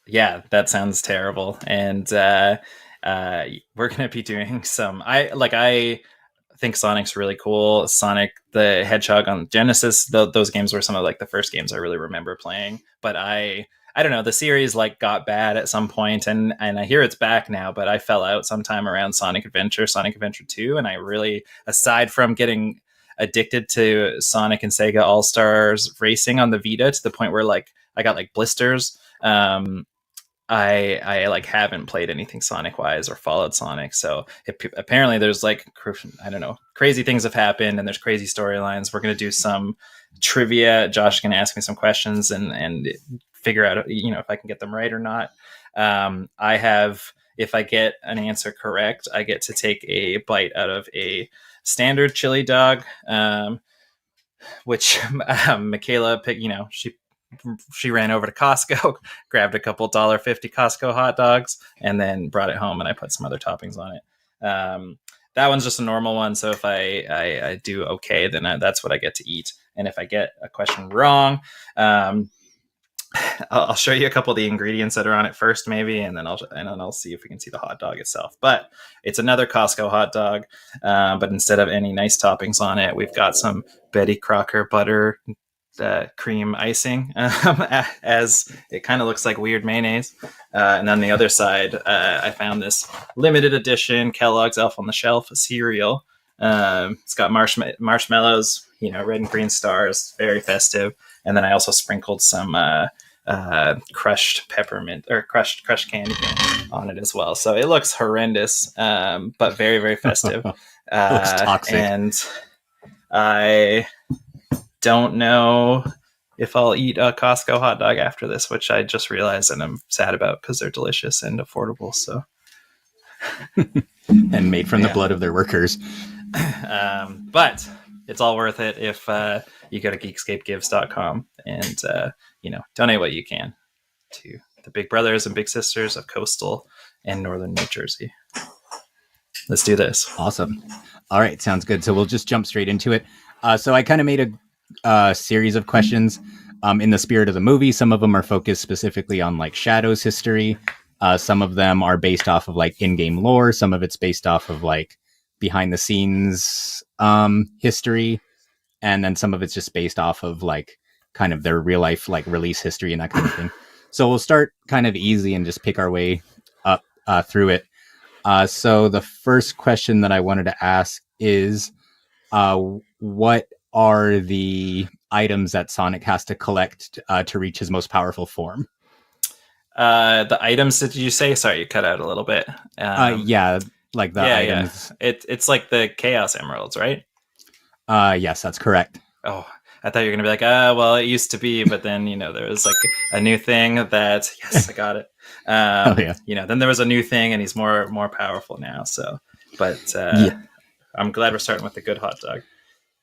Yeah, that sounds terrible. And we're gonna be doing some. I think Sonic's really cool. Sonic the Hedgehog on Genesis. Those games were some of like the first games I really remember playing. But I don't know. The series like got bad at some point, and I hear it's back now. But I fell out sometime around Sonic Adventure 2, and I really, aside from getting addicted to Sonic and Sega All-Stars Racing on the Vita to the point where like I got like blisters. I like haven't played anything Sonic wise or followed Sonic. So apparently there's like, I don't know, crazy things have happened and there's crazy storylines. We're going to do some trivia. Josh is going to ask me some questions and figure out, if I can get them right or not. If I get an answer correct, I get to take a bite out of a standard chili dog, which Michaela picked, she ran over to Costco, grabbed a couple $1.50 Costco hot dogs, and then brought it home, and I put some other toppings on it. That one's just a normal one, so if I do okay, then that's what I get to eat. And if I get a question wrong, I'll show you a couple of the ingredients that are on it first, maybe, and then I'll see if we can see the hot dog itself. But it's another Costco hot dog, but instead of any nice toppings on it, we've got some Betty Crocker butter cream icing, as it kind of looks like weird mayonnaise. And on the other side, I found this limited edition Kellogg's Elf on the Shelf cereal. It's got marshmallows, red and green stars, very festive. And then I also sprinkled some crushed peppermint or crushed candy on it as well. So it looks horrendous, but very, very festive. It looks toxic. And I don't know if I'll eat a Costco hot dog after this, which I just realized and I'm sad about because they're delicious and affordable. So and made from the blood of their workers. But it's all worth it if you go to geekscapegives.com and donate what you can to the big brothers and big sisters of coastal and northern New Jersey. Let's do this. Awesome. All right, sounds good. So we'll just jump straight into it. So I kind of made a series of questions in the spirit of the movie. Some of them are focused specifically on like Shadow's history. Some of them are based off of like in-game lore. Some of it's based off of like behind the scenes history. And then some of it's just based off of like kind of their real life like release history and that kind of thing. So we'll start kind of easy and just pick our way up through it. So the first question that I wanted to ask is what are the items that Sonic has to collect to reach his most powerful form? The items, did you say? Sorry, you cut out a little bit. Yeah, like the items. Yeah. It's like the Chaos Emeralds, right? Yes, that's correct. Oh, I thought you were going to be like, well, it used to be, but then, there was like a new thing that, yes, I got it. Then there was a new thing, and he's more powerful now. So, but I'm glad we're starting with the good hot dog.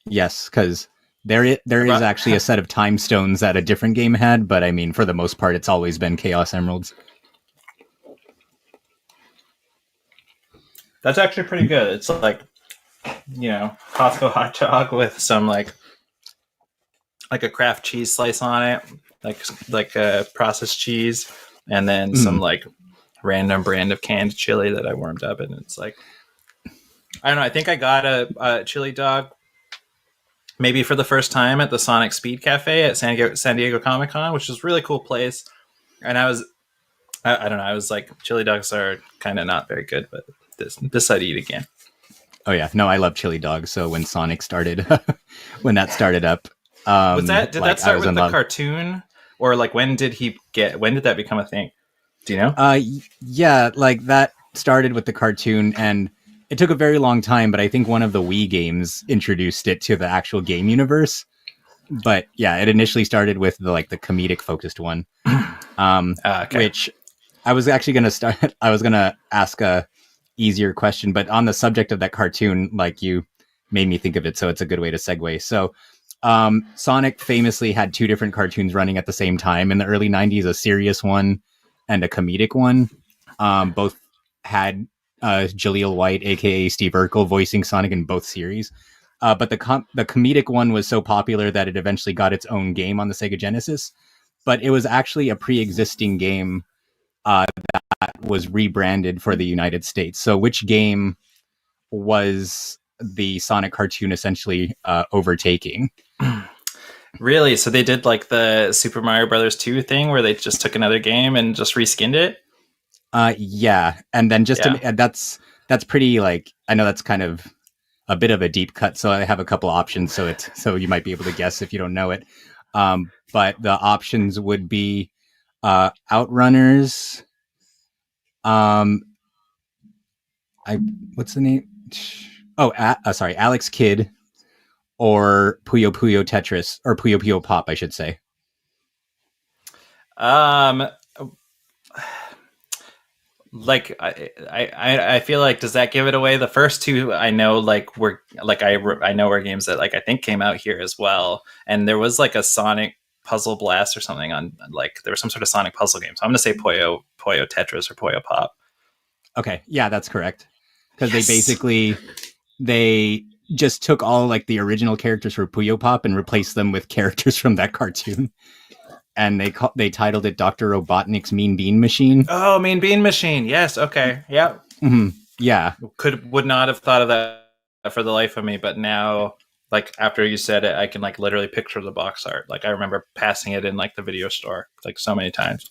Yes, because there is actually a set of time stones that a different game had, but I mean, for the most part, it's always been Chaos Emeralds. That's actually pretty good. It's like, Costco hot dog with some like a Kraft cheese slice on it, like a processed cheese, and then some like random brand of canned chili that I warmed up, and it's like, I don't know. I think I got a chili dog maybe for the first time at the Sonic Speed Cafe at San Diego Comic-Con, which is a really cool place. And I don't know. I was like, chili dogs are kind of not very good, but this I'd eat again. Oh yeah, no, I love chili dogs. So when Sonic started, when that started up, did that start with the cartoon, or like when did that become a thing? Do you know? Yeah, like that started with the cartoon, and it took a very long time, but I think one of the Wii games introduced it to the actual game universe. But yeah, it initially started with the comedic focused one, which I was actually going to start. I was going to ask a easier question, but on the subject of that cartoon, like, you made me think of it, so it's a good way to segue. So Sonic famously had two different cartoons running at the same time in the early 90s, a serious one and a comedic one. Both had Jaleel White, aka Steve Urkel, voicing Sonic in both series. But the comedic one was so popular that it eventually got its own game on the Sega Genesis. But it was actually a pre-existing game that was rebranded for the United States. So which game was the Sonic cartoon essentially overtaking? Really? So they did like the Super Mario Brothers 2 thing where they just took another game and just reskinned it? Yeah. And then that's pretty, like, I know that's kind of a bit of a deep cut, so I have a couple options, so you might be able to guess if you don't know it. But the options would be Outrunners. What's the name? Oh, sorry, Alex Kidd, or Puyo Puyo Tetris, or Puyo Puyo Pop, I should say. Like I feel like, does that give it away? The first two I know I know were games that I think came out here as well, and there was like a Sonic Puzzle Blast or something on, like, there was some sort of Sonic puzzle game. So I'm gonna say Puyo Tetris or Puyo Pop. Okay, yeah, that's correct. Because they just took all like the original characters for Puyo Pop and replaced them with characters from that cartoon. And they titled it Dr. Robotnik's Mean Bean Machine. Oh, Mean Bean Machine. Yes. Okay. Yeah. Mm-hmm. Yeah. Would not have thought of that for the life of me, but now, like, after you said it, I can like literally picture the box art. Like, I remember passing it in like the video store like so many times.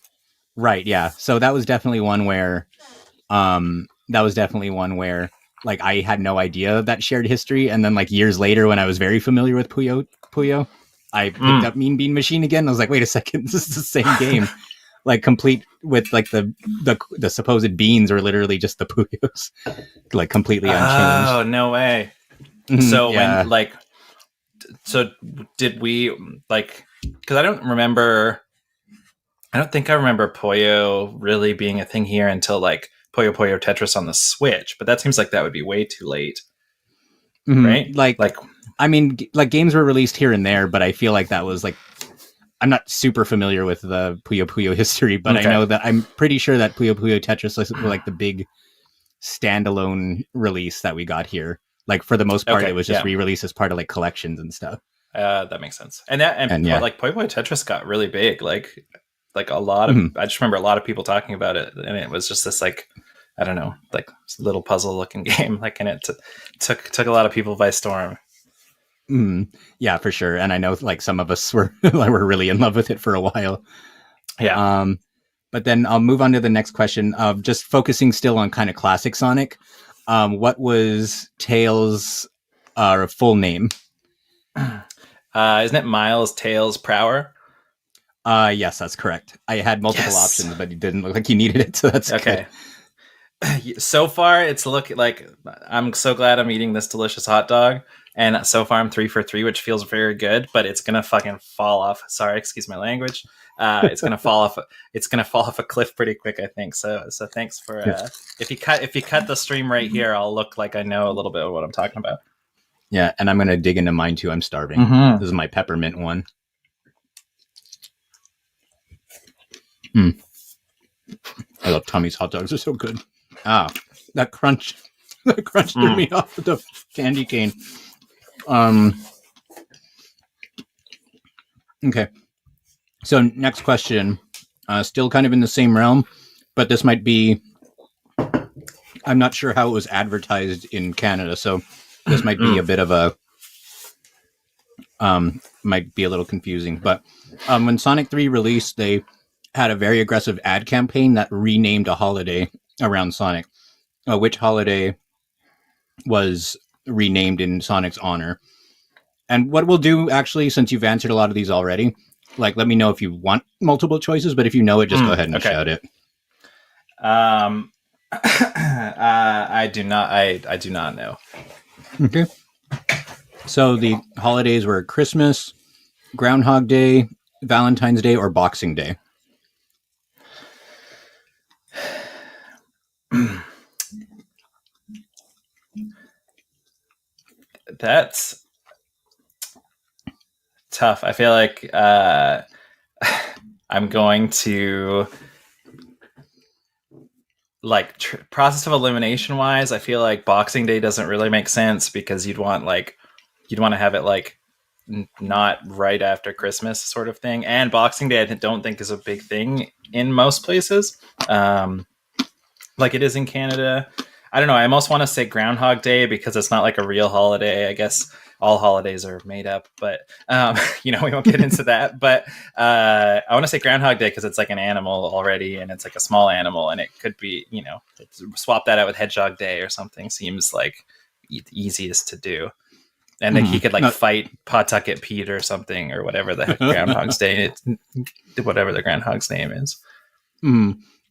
Right. Yeah. So that was definitely one where, like, I had no idea that shared history, and then like years later, when I was very familiar with Puyo, I picked up Mean Bean Machine again. And I was like, wait a second, this is the same game. Like, complete with like the supposed beans are literally just the Puyos, like completely unchanged. Oh, no way. Mm-hmm, So yeah. did we, like, because I don't think I remember Puyo really being a thing here until like Puyo Puyo Tetris on the Switch, but that seems like that would be way too late. Mm-hmm. Right? Like, I mean, like, games were released here and there, but I feel like that was like, I'm not super familiar with the Puyo Puyo history, but okay. I know that I'm pretty sure that Puyo Puyo Tetris was like the big standalone release that we got here. Like, for the most part, it was just re-released as part of like collections and stuff. That makes sense. And like Puyo Puyo Tetris got really big. Like a lot of, I just remember a lot of people talking about it, and it was just this, like, I don't know, like little puzzle looking game. Like, and it took a lot of people by storm. Yeah, for sure. And I know like some of us were really in love with it for a while. Yeah. But then I'll move on to the next question of just focusing still on kind of classic Sonic. What was Tails' full name? Isn't it Miles Tails Prower? Yes, that's correct. I had multiple options, but you didn't look like you needed it, so that's okay. Good. So far, it's looking like, I'm so glad I'm eating this delicious hot dog. And so far I'm 3 for 3, which feels very good, but it's going to fucking fall off. Sorry, excuse my language. it's gonna fall off. It's gonna fall off a cliff pretty quick, I think. So thanks for if you cut the stream right here, I'll look like I know a little bit of what I'm talking about. Yeah, and I'm gonna dig into mine too. I'm starving. Mhm. This is my peppermint one. I love Tommy's hot dogs. They're so good. Ah, that crunch. That crunch threw me off with the candy cane. Okay. So next question, still kind of in the same realm, but this might be, I'm not sure how it was advertised in Canada, so this might be a bit of a, might be a little confusing. But when Sonic 3 released, they had a very aggressive ad campaign that renamed a holiday around Sonic, which holiday was renamed in Sonic's honor. And what we'll do, actually, since you've answered a lot of these already, like, let me know if you want multiple choices, but if you know it, just go ahead and shout it. I do not. I do not know. Okay. So the holidays were Christmas, Groundhog Day, Valentine's Day, or Boxing Day. That's tough. I feel like I'm going to process of elimination wise. I feel like Boxing Day doesn't really make sense because you'd want to have it like not right after Christmas sort of thing. And Boxing Day, I don't think is a big thing in most places, like it is in Canada. I don't know. I almost want to say Groundhog Day because it's not like a real holiday. I guess all holidays are made up, but we won't get into that. But I want to say Groundhog Day because it's like an animal already, and it's like a small animal, and it could be, swap that out with Hedgehog Day or something. Seems like the easiest to do. And then he could fight Pawtucket Pete or something, or whatever the Groundhog's Day, whatever the Groundhog's name is.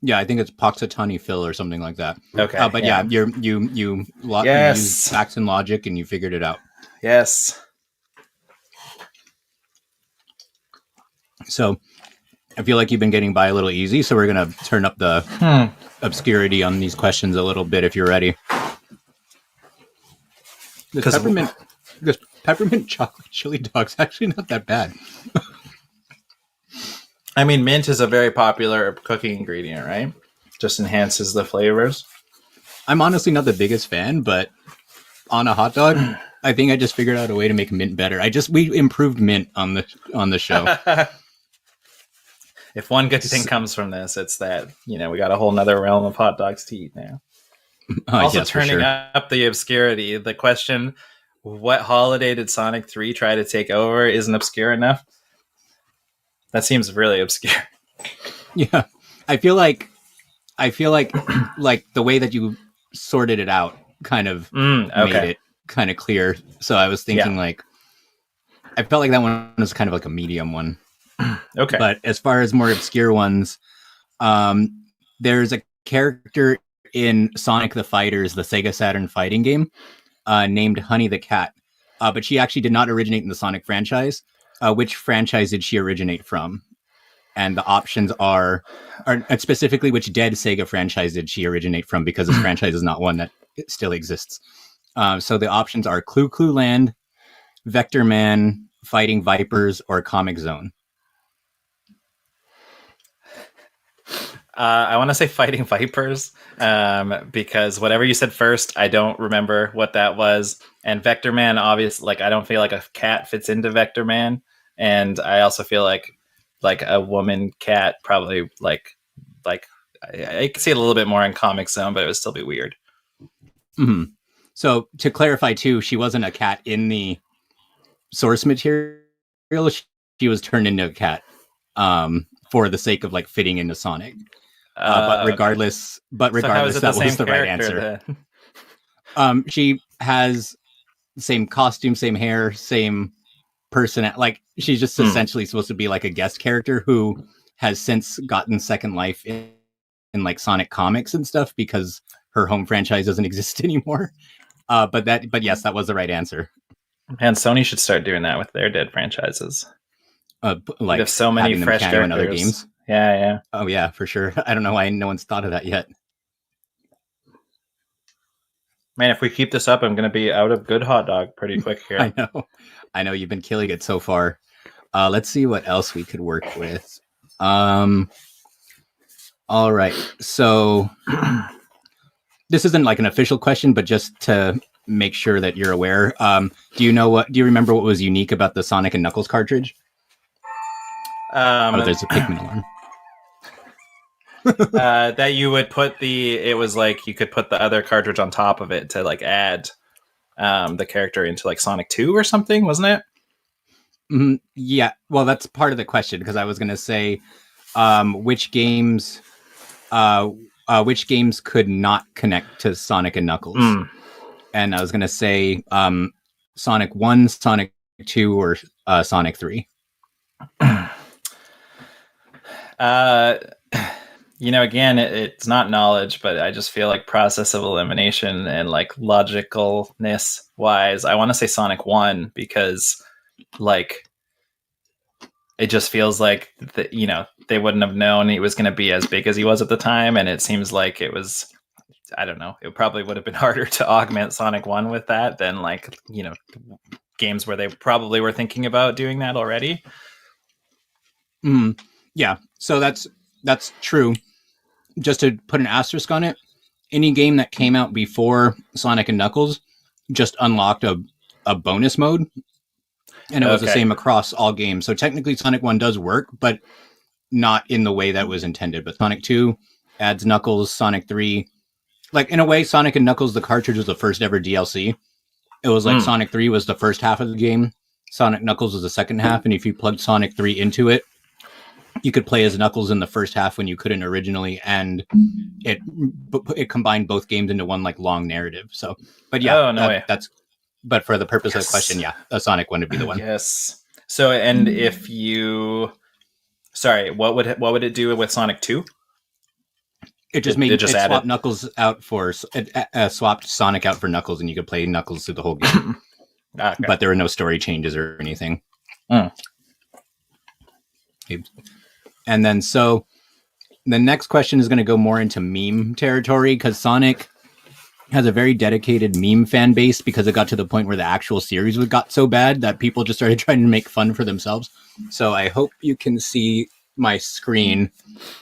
Yeah, I think it's Poxitani Phil or something like that. Okay, but you used facts and logic, and you figured it out. Yes. So I feel like you've been getting by a little easy, so we're gonna turn up the obscurity on these questions a little bit if you're ready. This peppermint chocolate chili dog's actually not that bad. I mean, mint is a very popular cooking ingredient, right? Just enhances the flavors. I'm honestly not the biggest fan, but on a hot dog, I think I just figured out a way to make mint better. We improved mint on the show. If one good thing comes from this, it's that, we got a whole nother realm of hot dogs to eat now. Also, turning up the obscurity, the question, what holiday did Sonic 3 try to take over, isn't obscure enough? That seems really obscure. Yeah. I feel like like the way that you sorted it out kind of made it kind of clear. So I was thinking I felt like that one was kind of like a medium one. Okay. But as far as more obscure ones, there's a character in Sonic the Fighters, the Sega Saturn fighting game, named Honey the Cat. But she actually did not originate in the Sonic franchise. Which franchise did she originate from? And the options are specifically which dead Sega franchise did she originate from, because this franchise is not one that still exists. So the options are Clue Clue Land, Vector Man, Fighting Vipers, or Comic Zone. I want to say Fighting Vipers, because whatever you said first, I don't remember what that was. And Vector Man, obviously, I don't feel like a cat fits into Vector Man. And I also feel like a woman cat probably I could see it a little bit more in Comic Zone, but it would still be weird. Mm-hmm. So to clarify too, she wasn't a cat in the source material. She was turned into a cat for the sake of fitting into Sonic. But regardless, that was the right answer. She has the same costume, same hair, same person. She's just essentially supposed to be like a guest character who has since gotten second life in Sonic comics and stuff, because her home franchise doesn't exist anymore. But yes, that was the right answer. And Sony should start doing that with their dead franchises. like have so many having them fresh cameo in other characters. games. Yeah. Oh yeah, for sure. I don't know why no one's thought of that yet. Man, if we keep this up, I'm going to be out of good hot dog pretty quick here. I know you've been killing it so far. Let's see what else we could work with. All right. So this isn't like an official question, but just to make sure that you're aware. Do you remember what was unique about the Sonic and Knuckles cartridge? There's a Pikmin alarm. That you would put it was like you could put the other cartridge on top of it to like add the character into like Sonic 2 or something, wasn't it? Yeah, well, that's part of the question, because I was going to say which games could not connect to Sonic and Knuckles. And I was going to say Sonic 1, Sonic 2, or Sonic 3. Again, it's not knowledge, but I just feel like process of elimination and like logicalness wise, I want to say Sonic 1 because like it just feels like they wouldn't have known he was going to be as big as he was at the time, and it seems like it was, I don't know, it probably would have been harder to augment Sonic 1 with that than like games where they probably were thinking about doing that already. Yeah, so that's true. Just to put an asterisk on it, any game that came out before Sonic and Knuckles just unlocked a bonus mode, and it was the same across all games. So technically Sonic 1 does work, but not in the way that was intended. But Sonic 2 adds Knuckles, Sonic 3... Like, in a way, Sonic and Knuckles, the cartridge, was the first ever DLC. It was like Sonic 3 was the first half of the game, Sonic Knuckles was the second half, and if you plugged Sonic 3 into it, you could play as Knuckles in the first half when you couldn't originally, and it combined both games into one like long narrative. So, but yeah, but for the purpose of the question, yeah, a Sonic 1 would be the one. Yes. So, and if you, sorry, what would it do with Sonic 2? It just made it swapped Knuckles out for swapped Sonic out for Knuckles, and you could play Knuckles through the whole game. Okay. But there were no story changes or anything. And then, so the next question is going to go more into meme territory, because Sonic has a very dedicated meme fan base, because it got to the point where the actual series got so bad that people just started trying to make fun for themselves. So I hope you can see my screen.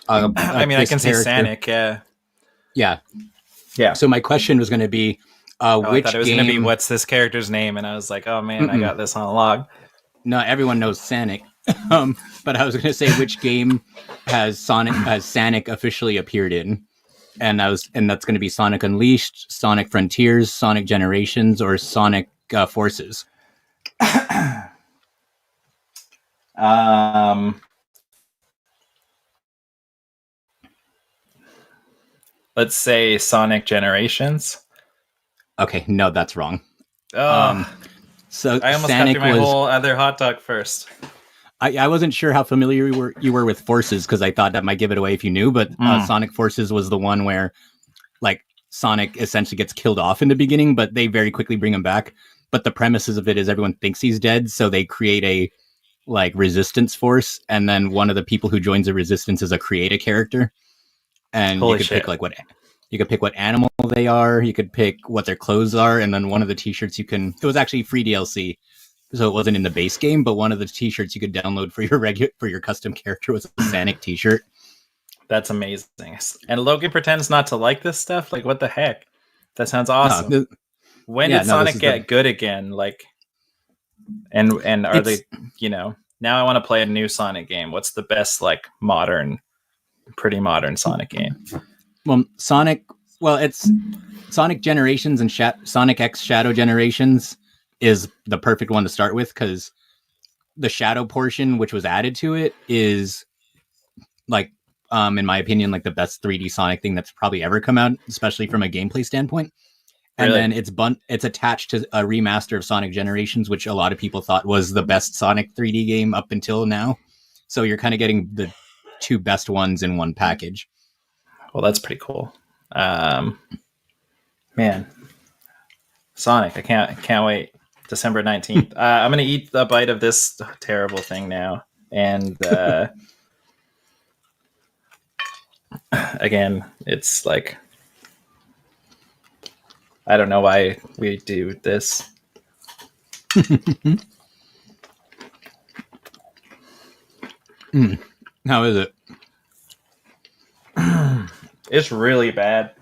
I mean, I can see Sonic. Yeah. So my question was going to be, which I thought it was game... going to be, what's this character's name? And I was like, oh man, I got this on a log. No, everyone knows Sonic. But I was going to say, which game has Sonic officially appeared in? And that's going to be Sonic Unleashed, Sonic Frontiers, Sonic Generations, or Sonic Forces. Let's say Sonic Generations. Okay, no, that's wrong. So I almost Sonic got through my whole other hot dog first. I wasn't sure how familiar you were with Forces, because I thought that might give it away if you knew, but Sonic Forces was the one where like Sonic essentially gets killed off in the beginning, but they very quickly bring him back. But the premises of it is everyone thinks he's dead, so they create a like resistance force, and then one of the people who joins the resistance is a create-a character. And you could pick what animal they are, you could pick what their clothes are, and then one of the t-shirts it was actually free DLC. So it wasn't in the base game, but one of the t-shirts you could download for your custom character was a Sonic t-shirt. That's amazing. And Logan pretends not to like this stuff. Like, what the heck? That sounds awesome. When did Sonic get good again? Like, and are they, now I want to play a new Sonic game. What's the best, like, pretty modern Sonic game? Well, it's Sonic Generations and Sonic X Shadow Generations is the perfect one to start with, because the shadow portion, which was added to it, is like, in my opinion, like the best 3D Sonic thing that's probably ever come out, especially from a gameplay standpoint. And then it's attached to a remaster of Sonic Generations, which a lot of people thought was the best Sonic 3D game up until now. So you're kind of getting the two best ones in one package. Well, that's pretty cool. Man, Sonic, I can't wait. December 19th. I'm going to eat a bite of this terrible thing now. And again, it's like, I don't know why we do this. How is it? It's really bad.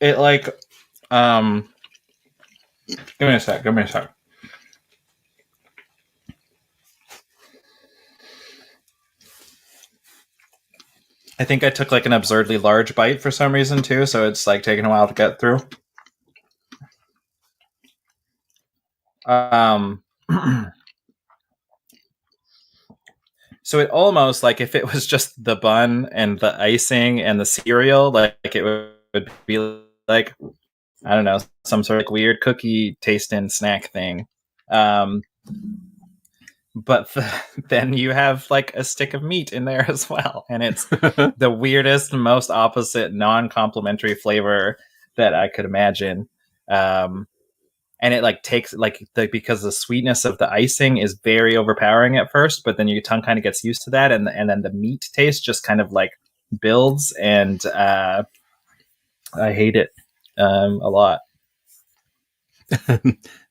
It like, give me a sec. I think I took like an absurdly large bite for some reason too, so it's like taking a while to get through. So it almost, like, if it was just the bun and the icing and the cereal, like it would be like, I don't know, some sort of like weird cookie tasting snack thing. But then you have like a stick of meat in there as well, and it's the weirdest, most opposite, non-complimentary flavor that I could imagine. And it like takes like because the sweetness of the icing is very overpowering at first, but then your tongue kind of gets used to that, and then the meat taste just kind of like builds, and I hate it a lot.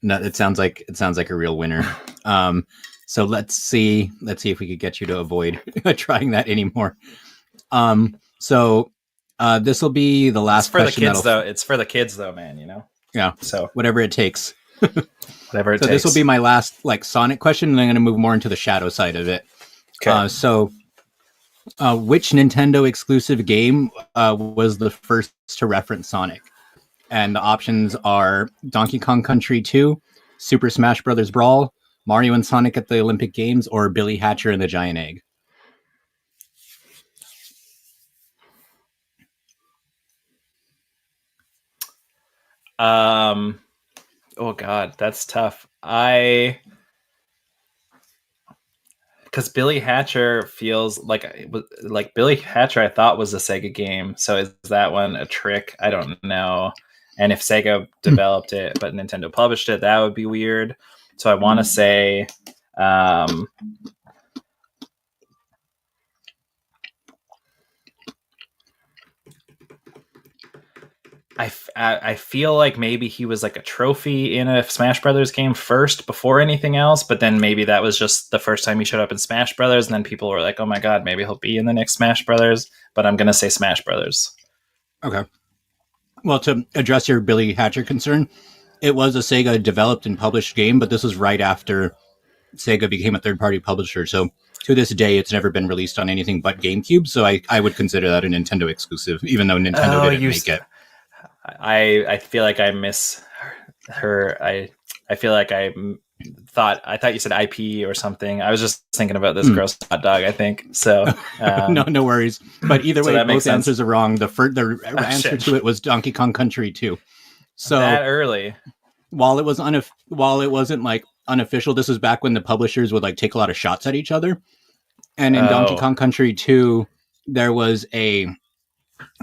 No, it sounds like a real winner. So let's see if we could get you to avoid trying that anymore. So this will be the last question. It's for the kids though, man, you know? Yeah. So whatever it takes. Whatever it takes. So this will be my last like Sonic question, and I'm going to move more into the shadow side of it. Okay. So which Nintendo exclusive game was the first to reference Sonic? And the options are Donkey Kong Country 2, Super Smash Bros. Brawl, Mario and Sonic at the Olympic Games, or Billy Hatcher and the Giant Egg. Oh god, that's tough. Because Billy Hatcher feels like Billy Hatcher, I thought was a Sega game. So is that one a trick? I don't know. And if Sega developed it but Nintendo published it, that would be weird. So I want to say, I feel like maybe he was like a trophy in a Smash Brothers game first before anything else, but then maybe that was just the first time he showed up in Smash Brothers, and then people were like, oh my god, maybe he'll be in the next Smash Brothers. But I'm going to say Smash Brothers. Okay. Well, to address your Billy Hatcher concern, it was a Sega developed and published game, but this was right after Sega became a third-party publisher. So to this day, it's never been released on anything but GameCube. So I would consider that a Nintendo exclusive, even though Nintendo didn't make it. I feel like I miss her. I feel like I thought you said IP or something. I was just thinking about this gross hot dog, I think. So no worries. But either way, both sense. answers are wrong. The answer to it was Donkey Kong Country 2. So that early. While it wasn't like unofficial, this was back when the publishers would like take a lot of shots at each other. And in Donkey Kong Country 2, there was a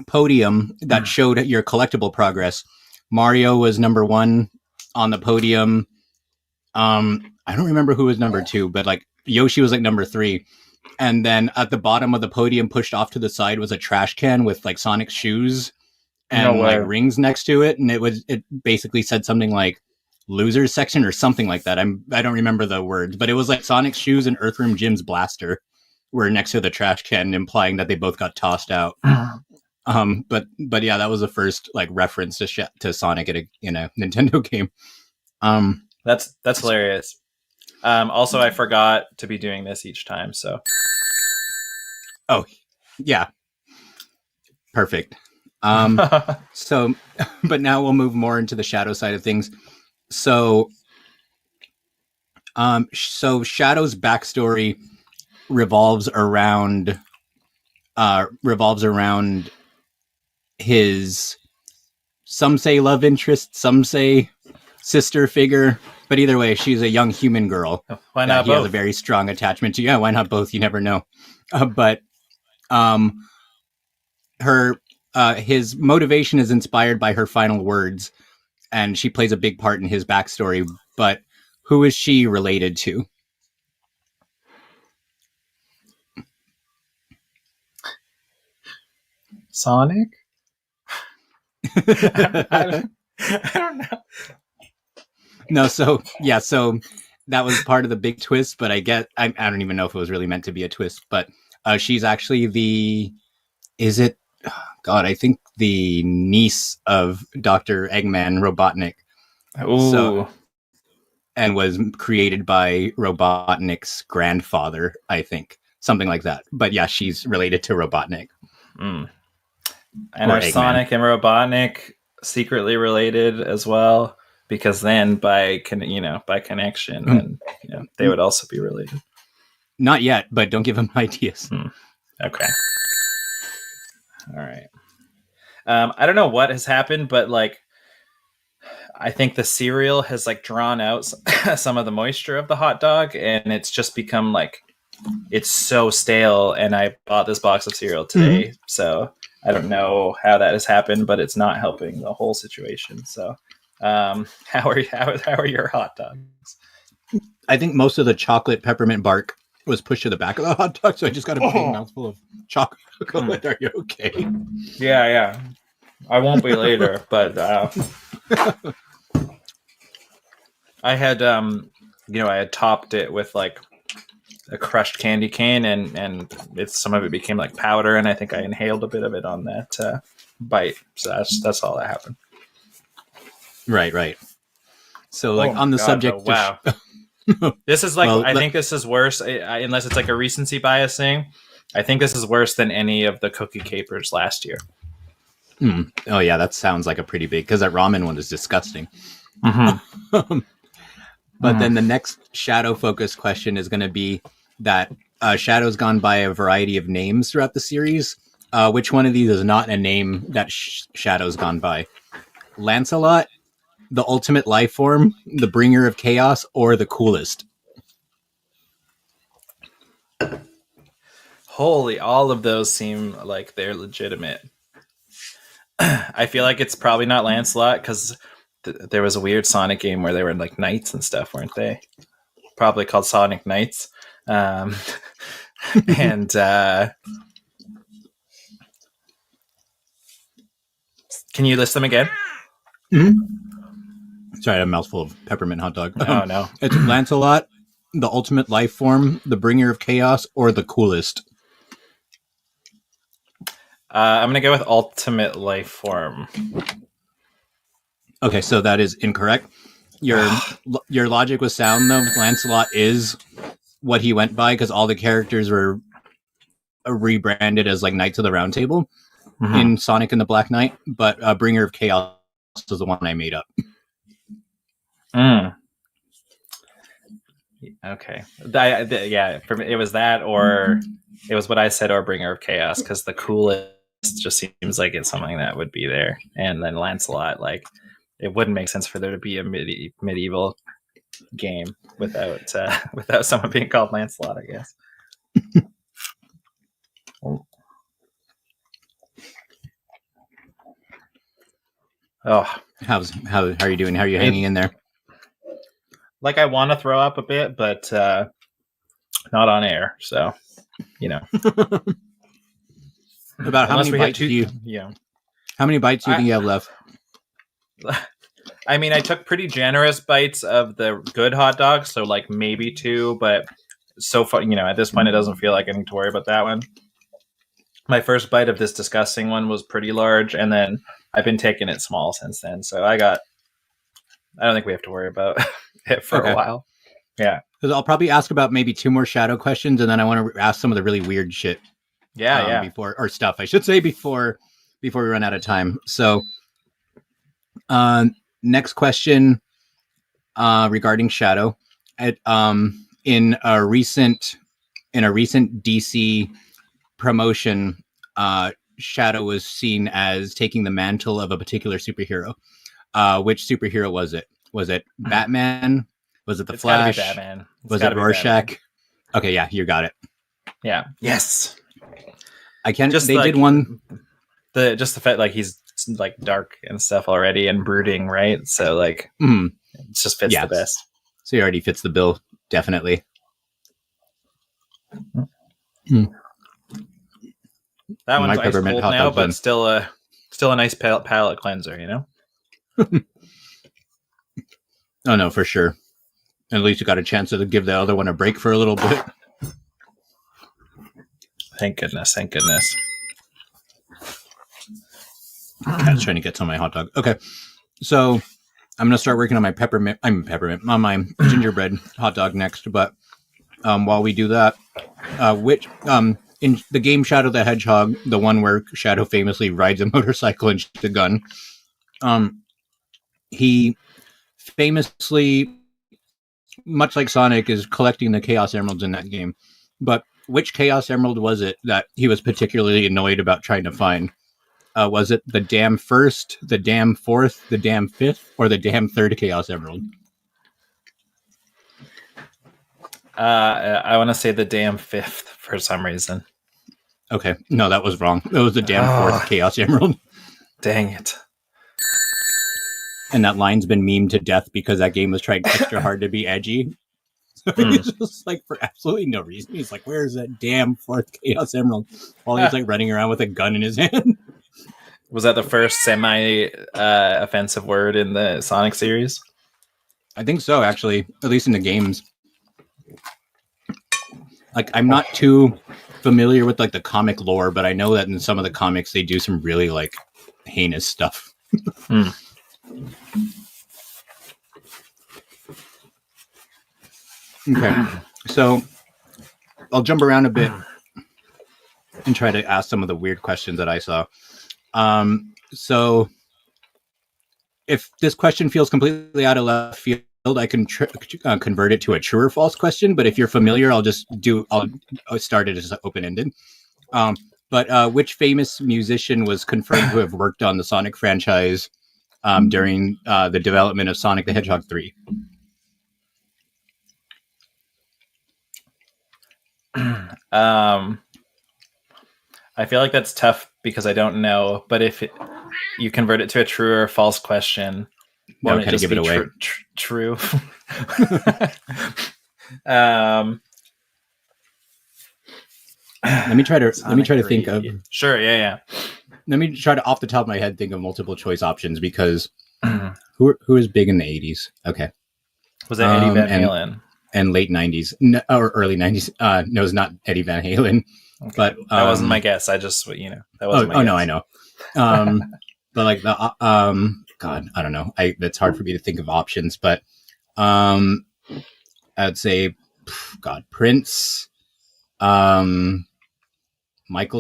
podium that showed your collectible progress. Mario was number 1 on the podium. I don't remember who was number 2, but like Yoshi was like number 3. And then at the bottom of the podium, pushed off to the side, was a trash can with like Sonic's shoes and like rings next to it. And it basically said something like losers section or something like that. I don't remember the words, but it was like Sonic's shoes and Earthworm Jim's blaster were next to the trash can, implying that they both got tossed out. But yeah, that was the first like reference to Sonic in a Nintendo game. That's hilarious. Also, I forgot to be doing this each time, so. Oh, yeah. Perfect. So, but now we'll move more into the shadow side of things. So Shadow's backstory revolves around his, some say love interest, some say sister figure, but either way, she's a young human girl. Why not he both? has a very strong attachment to. Yeah, why not both? You never know. But her his motivation is inspired by her final words, and she plays a big part in his backstory. But who is she related to? Sonic? I don't know. No, so that was part of the big twist, but I don't even know if it was really meant to be a twist, but she's actually I think the niece of Dr. Eggman Robotnik. Ooh. So, and was created by Robotnik's grandfather, I think. Something like that. But yeah, she's related to Robotnik. Mm. And are Sonic and Robotnik secretly related as well? Because then by connection, and they would also be related. Not yet, but don't give them ideas. Okay. All right. I don't know what has happened, but like, I think the cereal has like drawn out some of the moisture of the hot dog, and it's just become like, it's so stale. And I bought this box of cereal today, so I don't know how that has happened, but it's not helping the whole situation. So, how are your hot dogs? I think most of the chocolate peppermint bark was pushed to the back of the hot dog, so I just got a big mouthful of chocolate. Are you okay? Yeah. I won't be later, but I had I had topped it with like a crushed candy cane, and some of it became like powder, and I think I inhaled a bit of it on that bite. So that's all that happened. Right. So like on the subject. Wow. This is like, I think this is worse, unless it's like a recency bias thing. I think this is worse than any of the cookie capers last year. Oh yeah, that sounds like a pretty big, because that ramen one is disgusting. But then the next Shadow focus question is going to be that Shadow's gone by a variety of names throughout the series. Which one of these is not a name that Shadow's gone by? Lancelot, the ultimate life form, the bringer of chaos, or the coolest? Holy, all of those seem like they're legitimate. I feel like it's probably not Lancelot, because there was a weird Sonic game where they were like knights and stuff, weren't they? Probably called Sonic Knights. And can you list them again? Sorry, I had a mouthful of peppermint hot dog. Oh, no. It's Lancelot, the ultimate life form, the bringer of chaos, or the coolest? I'm going to go with ultimate life form. Okay, so that is incorrect. Your logic was sound, though. Lancelot is what he went by, because all the characters were rebranded as like Knights of the Round Table in Sonic and the Black Knight, but Bringer of Chaos is the one I made up. Okay. For me, it was that, or it was what I said, or Bringer of Chaos, because the coolest just seems like it's something that would be there. And then Lancelot, like, it wouldn't make sense for there to be a medieval game without someone being called Lancelot, I guess. Oh, how are you doing? How are you hanging in there? Like, I want to throw up a bit, but not on air. So, About how many bites do you? Yeah. How many bites do you think you have left? I mean, I took pretty generous bites of the good hot dogs, so like maybe 2, but so far, at this point, it doesn't feel like I need to worry about that one. My first bite of this disgusting one was pretty large, and then I've been taking it small since then. So I don't think we have to worry about it for a while. Yeah. Because I'll probably ask about maybe 2 more Shadow questions, and then I want to ask some of the really weird shit. Before we run out of time. So, next question regarding Shadow. In a recent DC promotion, Shadow was seen as taking the mantle of a particular superhero. Which superhero was it? Was it Batman? Was it the Flash? Gotta be Batman. Was it Rorschach? Okay, yeah, you got it. Yeah. Yes. Did one. the fact like he's like dark and stuff already and brooding, right? So like it just fits the best. So he already fits the bill, definitely. That one's My ice peppermint cold hot now, dog's but done. still a nice palate cleanser, you know? Oh no, for sure. At least you got a chance to give the other one a break for a little bit. Thank goodness. Cat's trying to get some of my hot dog. Okay, so I'm gonna start working on my on my gingerbread hot dog next. But while we do that, in the game Shadow the Hedgehog, the one where Shadow famously rides a motorcycle and shoots a gun, he famously, much like Sonic, is collecting the Chaos Emeralds in that game. But which Chaos Emerald was it that he was particularly annoyed about trying to find? Was it the damn first, the damn fourth, the damn fifth, or the damn third Chaos Emerald? I want to say the damn fifth for some reason. Okay, no, that was wrong. It was the damn fourth Chaos Emerald. Dang it. And that line's been memed to death because that game was trying extra hard to be edgy. So he's just like, for absolutely no reason, he's like, where's that damn fourth Chaos Emerald? While he's like running around with a gun in his hand. Was that the first semi-offensive word in the Sonic series? I think so, actually. At least in the games. Like, I'm not too familiar with like the comic lore, but I know that in some of the comics they do some really like heinous stuff. Okay, so I'll jump around a bit and try to ask some of the weird questions that I saw. So if this question feels completely out of left field, I can convert it to a true or false question. But if you're familiar, I'll start it as open-ended. But which famous musician was confirmed to have worked on the Sonic franchise during the development of Sonic the Hedgehog 3? I feel like that's tough because I don't know. But if you convert it to a true or false question, won't it just give it away? True. Let me try to think of. Sure, yeah. Let me try to, off the top of my head, think of multiple choice options because who was big in the 80s? Okay, was that Eddie Van Halen? And late 90s, no, or early 90s. No, it's not Eddie Van Halen. Okay. But that wasn't my guess. I just, that wasn't my guess. No, I know. But like the God, I don't know. It's hard for me to think of options, but I'd say, God, Prince, Michael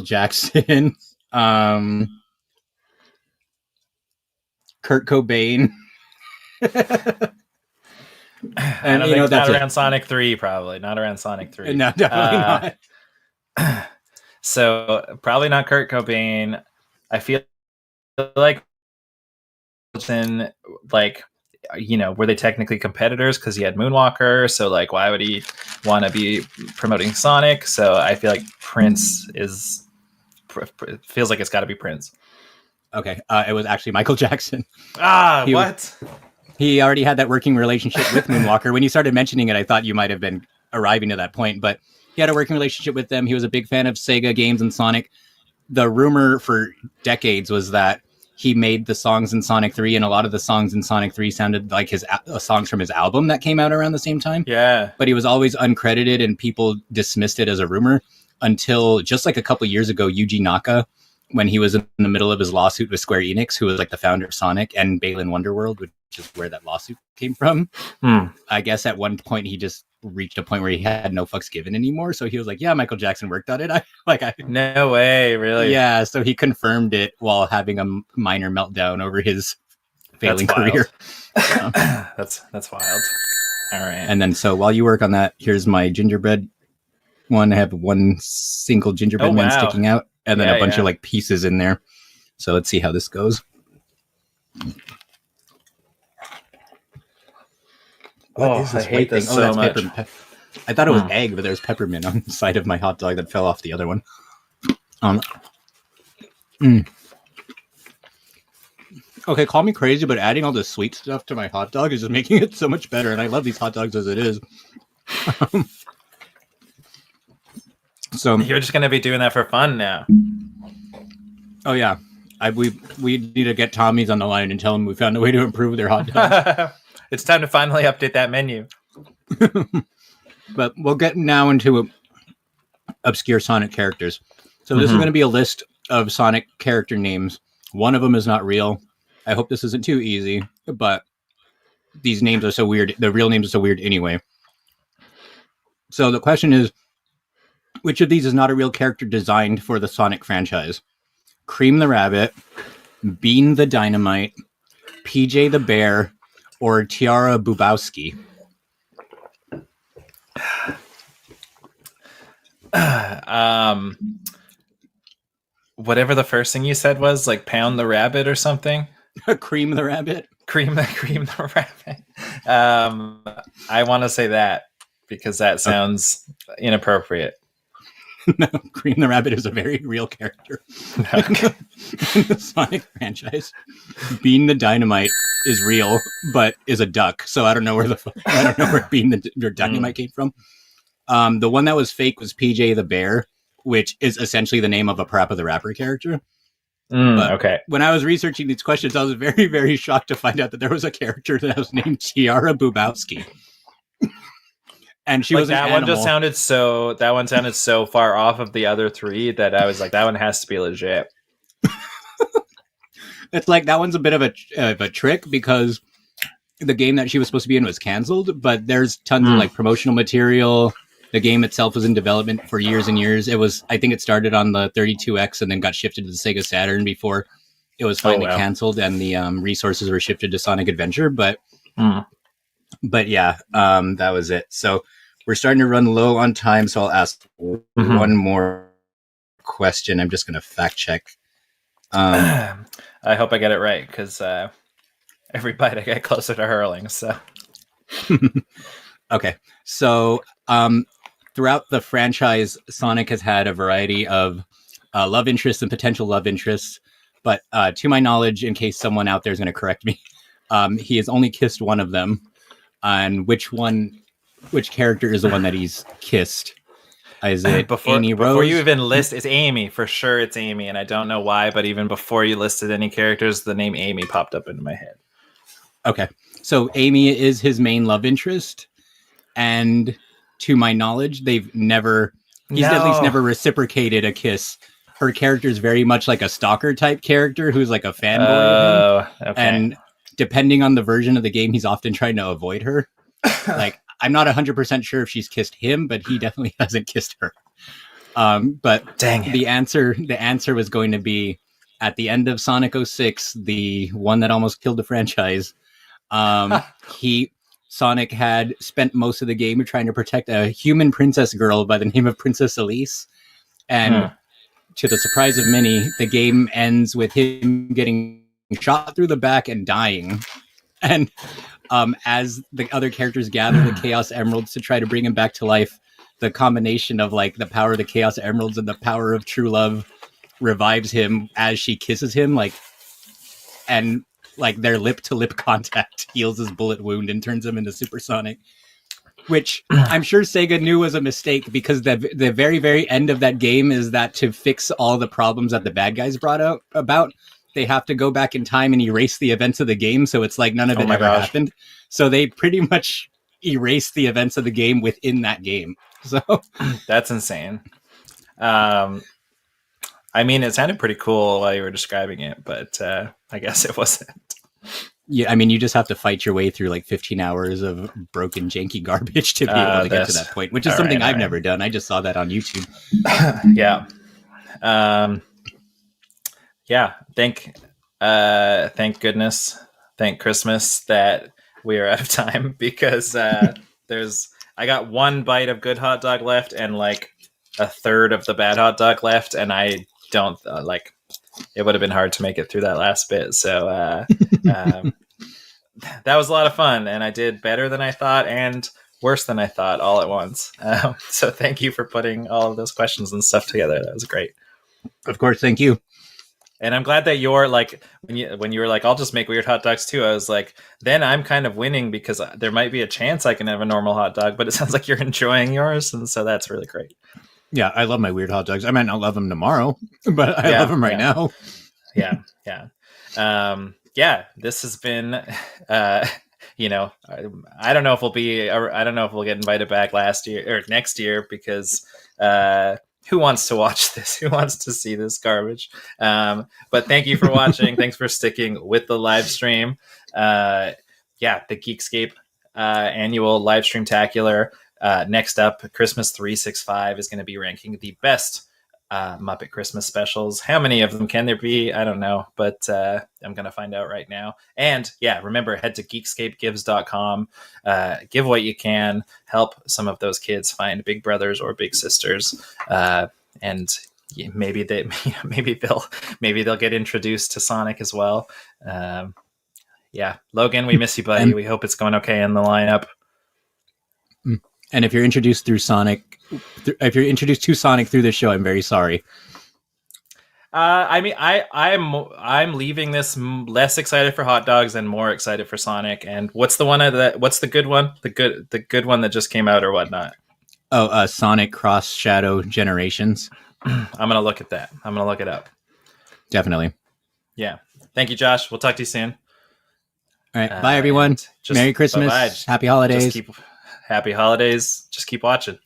Jackson, Kurt Cobain. And not around Sonic 3, probably. Not around Sonic 3. No, definitely not. So probably not Kurt Cobain. I feel like were they technically competitors because he had Moonwalker? So like, why would he want to be promoting Sonic? So I feel like Prince feels like it's got to be Prince. Okay, it was actually Michael Jackson. What? He already had that working relationship with Moonwalker. When you started mentioning it, I thought you might have been arriving to that point, but he had a working relationship with them. He was a big fan of Sega games and Sonic. The rumor for decades was that he made the songs in Sonic 3, and a lot of the songs in Sonic 3 sounded like his songs from his album that came out around the same time. Yeah. But he was always uncredited, and people dismissed it as a rumor until just like a couple years ago, Yuji Naka, when he was in the middle of his lawsuit with Square Enix, who was like the founder of Sonic and Balan Wonderworld, which is where that lawsuit came from. I guess at one point he just reached a point where he had no fucks given anymore. So he was like, yeah, Michael Jackson worked on it. No way, really? Yeah, so he confirmed it while having a minor meltdown over his failing career. That's wild. All right. And then so while you work on that, here's my gingerbread one. I have one single gingerbread man sticking out, and then a bunch of like pieces in there. So let's see how this goes. What is this I hate this so much. I thought it was egg, but there's peppermint on the side of my hot dog that fell off the other one. Okay, call me crazy, but adding all the sweet stuff to my hot dog is just making it so much better, and I love these hot dogs as it is. So you're just gonna be doing that for fun now. Oh yeah, we need to get Tommy's on the line and tell him we found a way to improve their hot dogs. It's time to finally update that menu. But we'll get now into obscure Sonic characters. So this is going to be a list of Sonic character names. One of them is not real. I hope this isn't too easy, but these names are so weird. The real names are so weird anyway. So the question is, which of these is not a real character designed for the Sonic franchise? Cream the Rabbit, Bean the Dynamite, PJ the Bear, or Tiara Bubowski? Whatever the first thing you said was, like pound the rabbit or something. Cream the rabbit. Cream the rabbit. I want to say that because that sounds inappropriate. No, Cream the Rabbit is a very real character in the Sonic franchise. Bean the Dynamite is real, but is a duck. So I don't know where Bean the Dynamite came from. The one that was fake was PJ the Bear, which is essentially the name of a Parappa the Rapper character. Okay. When I was researching these questions, I was very, very shocked to find out that there was a character that was named Tiara Bubowski. And she was that one just sounded so. That one sounded so far off of the other three that I was like, that one has to be legit. It's like that one's a bit of a trick because the game that she was supposed to be in was canceled, but there's tons of like promotional material. The game itself was in development for years and years. I think it started on the 32X and then got shifted to the Sega Saturn before it was finally canceled and the resources were shifted to Sonic Adventure. But yeah, that was it. So we're starting to run low on time, so I'll ask one more question. I'm just going to fact check. I hope I get it right because every bite I get closer to hurling. So okay, so throughout the franchise, Sonic has had a variety of love interests and potential love interests. But to my knowledge, in case someone out there is going to correct me, he has only kissed one of them. And which character is the one that he's kissed? Is it Amy Rose? Before you even list, it's Amy. For sure it's Amy. And I don't know why, but even before you listed any characters, the name Amy popped up into my head. Okay. So Amy is his main love interest. And to my knowledge, he's at least never reciprocated a kiss. Her character is very much like a stalker type character who's like a fanboy of him. Okay. And depending on the version of the game, he's often trying to avoid her. Like, I'm not 100% sure if she's kissed him, but he definitely hasn't kissed her. But dang it. The answer was going to be at the end of Sonic 06, the one that almost killed the franchise. Sonic had spent most of the game trying to protect a human princess girl by the name of Princess Elise. And to the surprise of many, the game ends with him getting shot through the back and dying. And as the other characters gather the Chaos Emeralds to try to bring him back to life, the combination of like the power of the Chaos Emeralds and the power of true love revives him as she kisses him, and their lip-to-lip contact heals his bullet wound and turns him into Supersonic. Which I'm sure Sega knew was a mistake because the very, very end of that game is that to fix all the problems that the bad guys brought about, they have to go back in time and erase the events of the game. So it's like none of it ever happened. So they pretty much erased the events of the game within that game. So that's insane. I mean, it sounded pretty cool while you were describing it, but I guess it wasn't. Yeah, I mean, you just have to fight your way through like 15 hours of broken, janky garbage to be able to get to that point, which is something I've never done. I just saw that on YouTube. Yeah. Yeah. Thank goodness, thank Christmas that we are out of time because I got one bite of good hot dog left and like a third of the bad hot dog left, and I don't it would have been hard to make it through that last bit. So that was a lot of fun, and I did better than I thought and worse than I thought all at once. So thank you for putting all of those questions and stuff together. That was great. Of course, thank you. And I'm glad that you're like, when you were like, I'll just make weird hot dogs too. I was like, then I'm kind of winning because there might be a chance I can have a normal hot dog, but it sounds like you're enjoying yours. And so that's really great. Yeah, I love my weird hot dogs. I might not love them tomorrow, but I love them right now. Yeah. This has been, you know, I don't know if we'll get invited back next year because, who wants to watch this? Who wants to see this garbage? But thank you for watching. Thanks for sticking with the live stream. The Geekscape annual Livestream-Tacular. Next up, Christmas 365 is going to be ranking the best Muppet Christmas specials. How many of them can there be? I don't know, but I'm going to find out right now. And remember, head to geekscapegives.com. Give what you can. Help some of those kids find big brothers or big sisters. And maybe they'll get introduced to Sonic as well. Logan, we miss you, buddy. We hope it's going okay in the lineup. And if you're introduced to Sonic through this show, I'm very sorry. I'm leaving this less excited for hot dogs and more excited for Sonic. And what's the one what's the good one? The good one that just came out or whatnot? Oh, Sonic Cross Shadow Generations. I'm gonna look at that. I'm gonna look it up. Definitely. Yeah. Thank you, Josh. We'll talk to you soon. All right. Bye, everyone. Merry Christmas. Bye-bye. Happy holidays. Happy holidays. Just keep watching.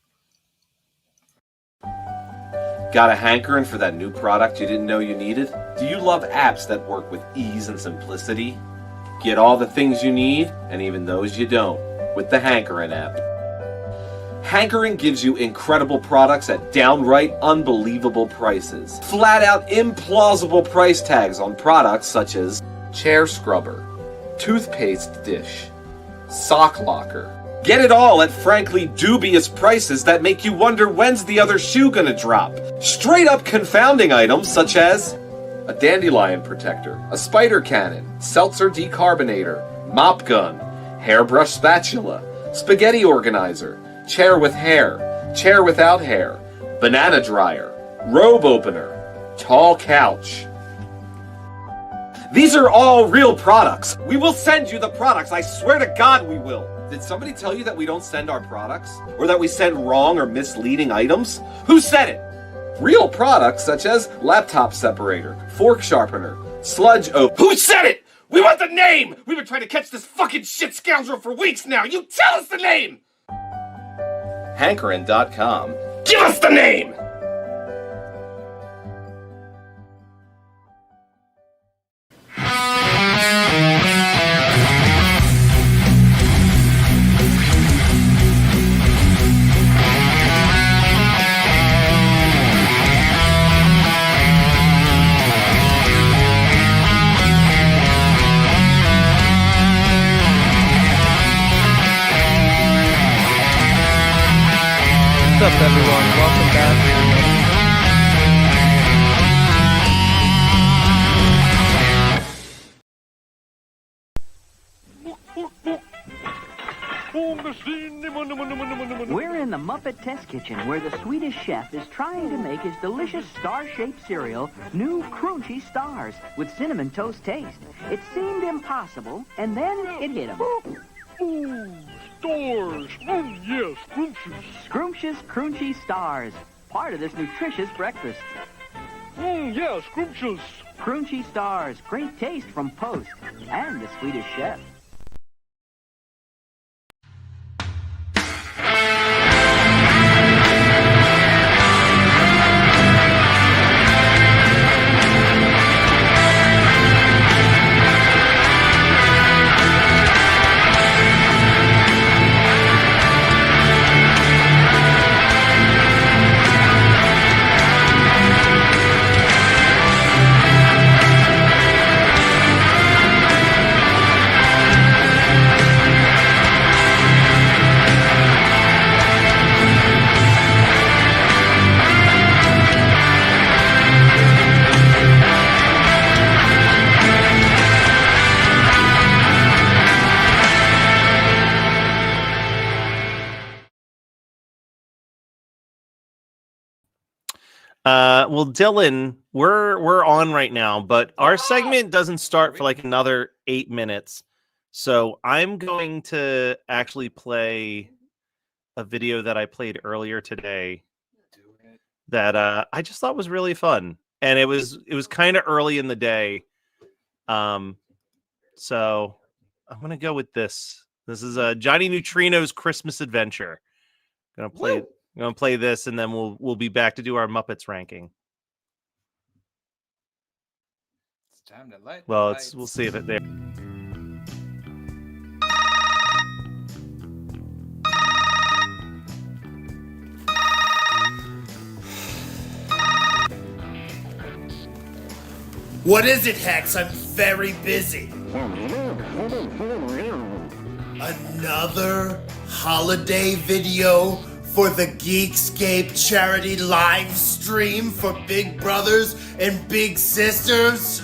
Got a hankering for that new product you didn't know you needed? Do you love apps that work with ease and simplicity? Get all the things you need, and even those you don't, with the Hankering app. Hankering gives you incredible products at downright unbelievable prices. Flat out implausible price tags on products such as chair scrubber, toothpaste dish, sock locker. Get it all at frankly dubious prices that make you wonder when's the other shoe gonna drop. Straight up confounding items such as a dandelion protector, a spider cannon, seltzer decarbonator, mop gun, hairbrush spatula, spaghetti organizer, chair with hair, chair without hair, banana dryer, robe opener, tall couch. These are all real products. We will send you the products. I swear to God we will. Did somebody tell you that we don't send our products? Or that we send wrong or misleading items? Who said it? Real products such as laptop separator, fork sharpener, sludge Who said it? We want the name! We've been trying to catch this fucking shit scoundrel for weeks now! You tell us the name! Hankering.com. Give us the name! What's up, everyone? Welcome back. We're in the Muppet Test Kitchen, where the Swedish chef is trying to make his delicious star-shaped cereal new Crunchy Stars with cinnamon toast taste. It seemed impossible, and then it hit him. Ooh, stars! Oh, yes, scrumptious. Scrumptious Crunchy Stars, part of this nutritious breakfast. Yeah, scrumptious. Crunchy Stars, great taste from Post and the Swedish chef. Well, Dylan, we're on right now, but our segment doesn't start for like another 8 minutes. So I'm going to actually play a video that I played earlier today that I just thought was really fun, and it was kind of early in the day. So I'm gonna go with this. This is Johnny Neutrino's Christmas Adventure. I'm gonna play this, and then we'll be back to do our Muppets ranking. It's time to light. Well, we'll see if it there. What is it, Hex? I'm very busy. Another holiday video for the Geekscape charity live stream for big brothers and big sisters?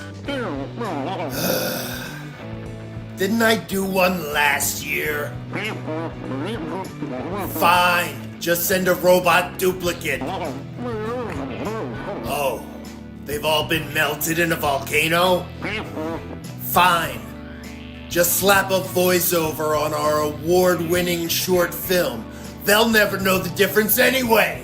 Didn't I do one last year? Fine, just send a robot duplicate. Oh. They've all been melted in a volcano? Fine. Just slap a voiceover on our award-winning short film. They'll never know the difference anyway.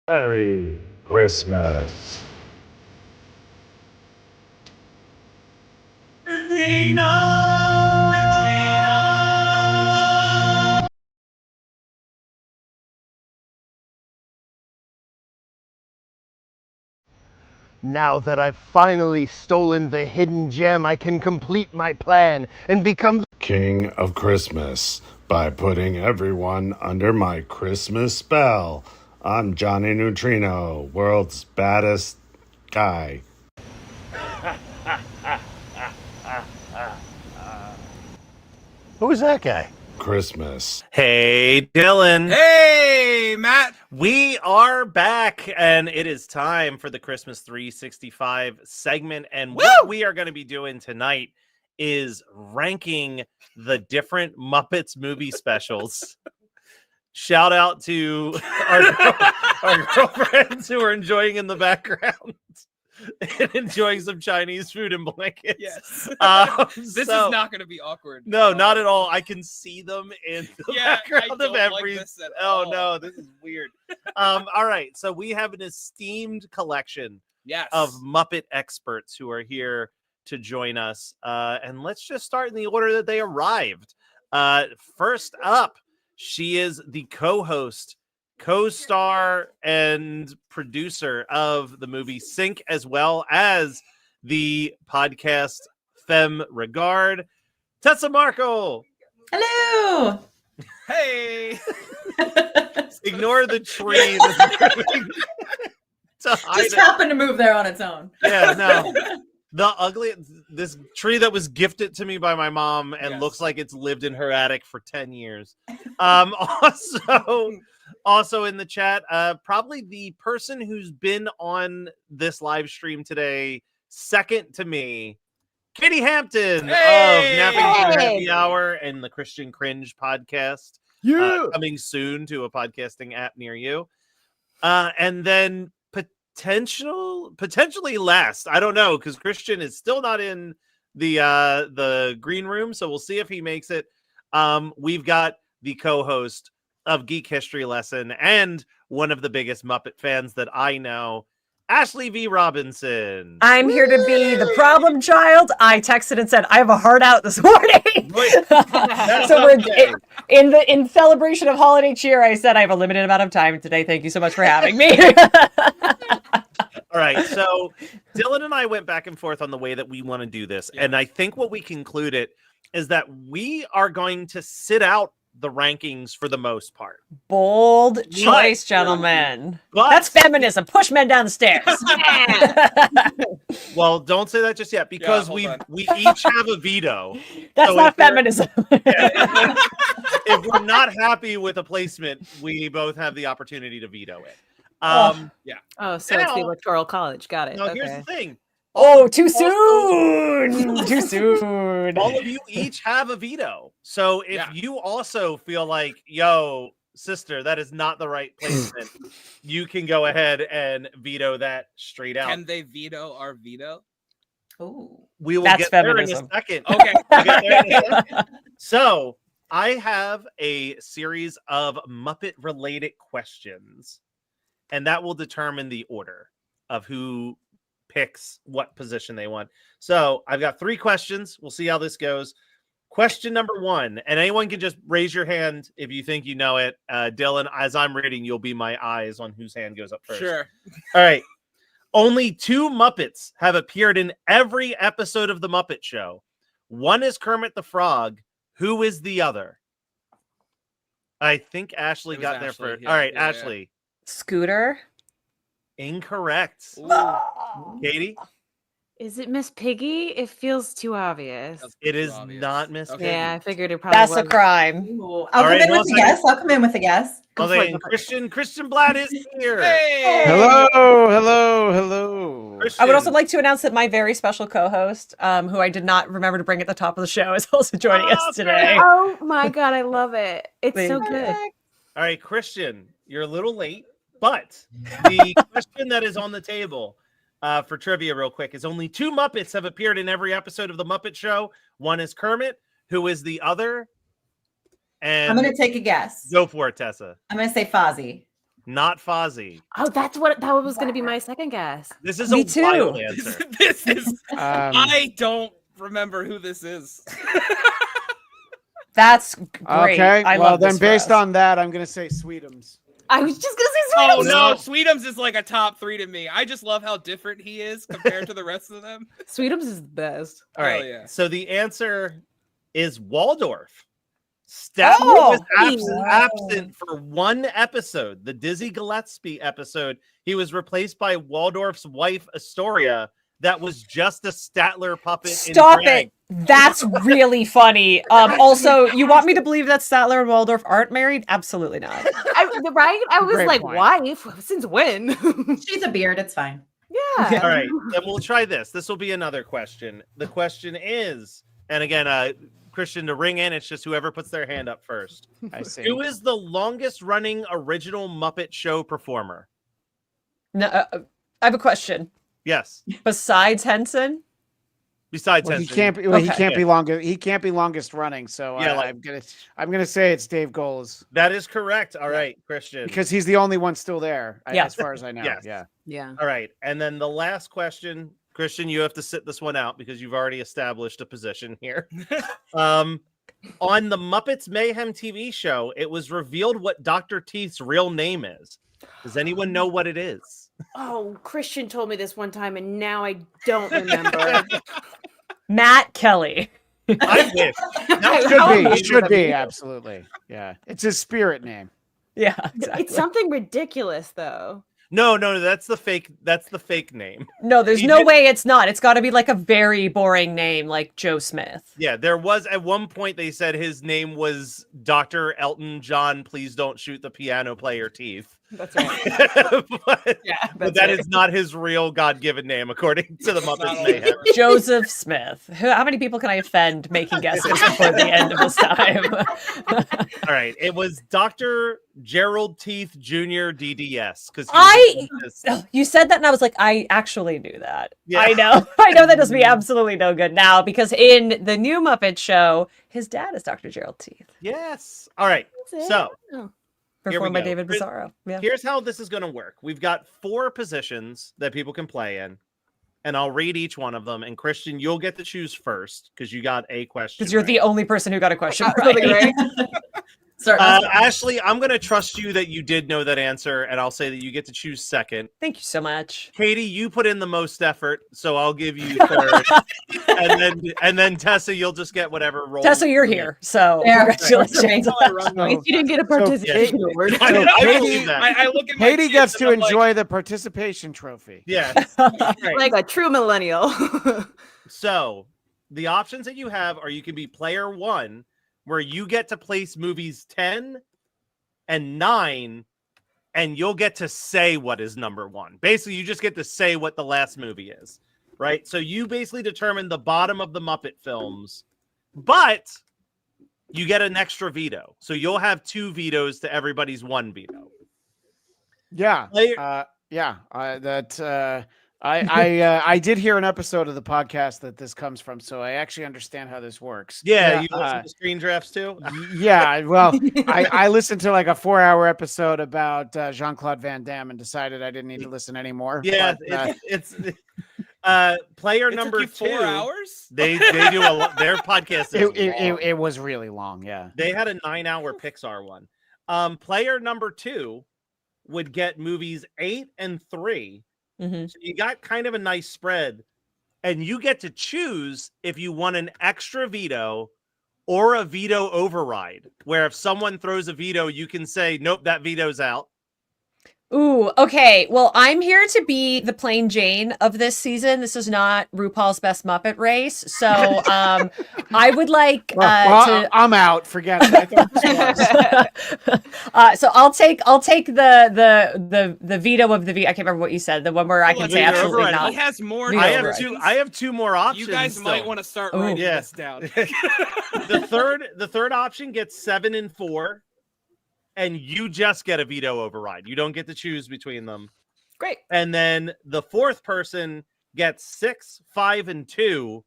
Merry Christmas. Now that I've finally stolen the hidden gem, I can complete my plan and become King of Christmas by putting everyone under my Christmas spell. I'm Johnny Neutrino, world's baddest guy. Who was that guy? Christmas. Hey, Dylan. Hey, Matt. We are back, and it is time for the Christmas 365 segment. And what we are going to be doing tonight is ranking the different Muppets movie specials. Shout out to our girlfriends who are enjoying in the background. and enjoying some Chinese food and blankets. Yes. This This is not going to be awkward. No, not at all. I can see them in the Yeah, I background of don't like every. this at Oh all. no, this is weird. All right, so we have an esteemed collection Yes. of Muppet experts who are here to join us, and let's just start in the order that they arrived. First up, she is the co-host, co-star, and producer of the movie Sync, as well as the podcast Femme Regard, Tessa Markle. Hello. Hey. Ignore the tree. That's moving to hide Just it. happened to move there on its own. Yeah, no. This tree that was gifted to me by my mom and looks like it's lived in her attic for 10 years. Also in the chat, probably the person who's been on this live stream today, second to me, Katie Hampton of Napping Through Happy Hour and the Christian Cringe podcast. Coming soon to a podcasting app near you. And then potentially last, I don't know, because Christian is still not in the green room, so we'll see if he makes it. We've got the co-host of Geek History Lesson and one of the biggest Muppet fans that I know, Ashley V. Robinson. I'm here to be the problem child. I texted and said I have a heart out this morning. So we're in celebration of holiday cheer. I said I have a limited amount of time today. Thank you so much for having me. All right, so Dylan and I went back and forth on the way that we want to do this, and I think what we concluded is that we are going to sit out the rankings for the most part. Bold choice, gentlemen. That's feminism. Push men down the stairs. Well, don't say that just yet, because we each have a veto. That's So not if we're- feminism. If we're not happy with a placement, we both have the opportunity to veto it. Yeah. Oh, so it's the Now- Electoral College. Got it. Now, okay. here's the thing. Oh, too soon. Too soon. All of you each have a veto. So if you also feel like, yo, sister, that is not the right placement, you can go ahead and veto that straight out. Can they veto our veto? Oh, We will That's get there in a feminism. second. Okay. We'll get there in a second. So I have a series of Muppet-related questions, and that will determine the order of who picks what position they want. So I've got 3 questions. We'll see how this goes. Question number 1, and anyone can just raise your hand if you think you know it. Dylan, as I'm reading, you'll be my eyes on whose hand goes up first. Sure. All right. Only 2 Muppets have appeared in every episode of The Muppet Show. One is Kermit the Frog. Who is the other? I think Ashley It was got there Ashley, first. yeah, All right, yeah, yeah. Ashley. Scooter. Incorrect. Katie? Is it Miss Piggy? It feels too obvious. It is not Miss Piggy. Yeah, I figured it probably That's a was. crime. I'll All come right, in one with a second. guess. I'll come in with a guess. Well, then, Christian Blatt is here. I Hello. would also like to announce that my very special co-host, who I did not remember to bring at the top of the show, is also joining us today. Oh my god, I love it. It's so Thank good. All right, Christian, you're a little late, but the question that is on the table for trivia real quick is only 2 Muppets have appeared in every episode of The Muppet Show. One is Kermit. Who is the other? And I'm going to take a guess. Go for it, Tessa. I'm going to say Fozzie. Not Fozzie. Oh, that was going to be my second guess. This is Me a too. wild answer. This is. I don't remember who this is. That's great. Okay, I well love then this based for us. on that, I'm gonna say Sweetums. I was just gonna say Oh Sweetums. no, Sweetums is like a top 3 to me. I just love how different he is compared to the rest of them. Sweetums is the best. All right. yeah. So the answer is Waldorf. Statler was absent for 1 episode, the Dizzy Gillespie episode. He was replaced by Waldorf's wife, Astoria. That was just a Statler puppet. Stop in drag. it. That's really funny. Also, you want me to believe that Statler and Waldorf aren't married? Absolutely not. Right? I was Great like, point. wife? Since when? She's a beard. It's fine. Yeah. All right. Then we'll try this. This will be another question. The question is, and again, Christian, to ring in, it's just whoever puts their hand up first. I see. Who is the longest running original Muppet Show performer? No, I have a question. Yes. Besides Henson? Besides Well, he Henson. can't be. Well, he Okay. can't be longer. He can't be longest running. So Yeah, like- I'm gonna say it's Dave Goles That is correct. All right, Christian. because he's the only one still there, Yeah. as far as I know. Yes. Yeah. Yeah. All right. And then the last question, Christian, you have to sit this one out because you've already established a position here. On the Muppets Mayhem TV show, it was revealed what Dr. Teeth's real name is. Does anyone know what it is? Oh, Christian told me this one time, and now I don't remember. Matt Kelly. I wish. Should be absolutely. Yeah, it's his spirit name. Yeah, exactly. It's something ridiculous, though. No, that's the fake. That's the fake name. No, there's no way it's not. It's got to be like a very boring name, like Joe Smith. Yeah, there was at one point they said his name was Dr. Elton John. Please don't shoot the piano player Teeth. That's right. but that is not his real God-given name, according to the Muppets Mayhem. Joseph Smith. How many people can I offend making guesses before the end of this time? All right, it was Dr. Gerald Teeth Jr. DDS. Because you said that, and I was like, I actually knew that. Yeah. I know that does me absolutely no good now because in the new Muppet show, his dad is Dr. Gerald Teeth. Yes. All right. So. Performed by go. David Bizarro. Yeah. Here's how this is going to work. We've got 4 positions that people can play in, and I'll read each one of them. And Christian, you'll get to choose first because you got a question. Because you're the only person who got a question Absolutely right. Ashley, I'm going to trust you that you did know that answer, and I'll say that you get to choose second. Thank you so much. Katie, you put in the most effort, so I'll give you third. and then Tessa, you'll just get whatever role. Tessa, you're here, so congratulations. You didn't get a participation award. I look at my Katie kids gets and to I'm like- enjoy the participation trophy. Yeah. Like a true millennial. So the options that you have are you can be player 1, where you get to place movies 10 and 9, and you'll get to say what is number 1. Basically, you just get to say what the last movie is, right? So you basically determine the bottom of the Muppet films, but you get an extra veto. So you'll have 2 vetoes to everybody's 1 veto. Yeah. I did hear an episode of the podcast that this comes from, so I actually understand how this works. Yeah, you listen to screen drafts too? Yeah, well, I listened to like a 4-hour episode about Jean-Claude Van Damme and decided I didn't need to listen anymore. Yeah, but, it's player It number took you 2. 4 hours? They do a lot. Their podcast is it was really long. Yeah, they had a 9-hour Pixar one. Player number 2 would get movies 8 and 3. Mm-hmm. So you got kind of a nice spread, and you get to choose if you want an extra veto or a veto override, where if someone throws a veto, you can say, nope, that veto's out. Ooh, okay. Well, I'm here to be the plain Jane of this season. This is not RuPaul's Best Muppet Race. So I would like to... I'm out. Forget it. I thought this was. So I'll take the veto of the veto. I can't remember what you said. The one where I can say absolutely override. not. He has more. I have 2 more options. You guys might still. want to start writing this down. The third option gets 7 and 4. And you just get a veto override. You don't get to choose between them. Great. And then the 4th person gets 6, 5, and 2,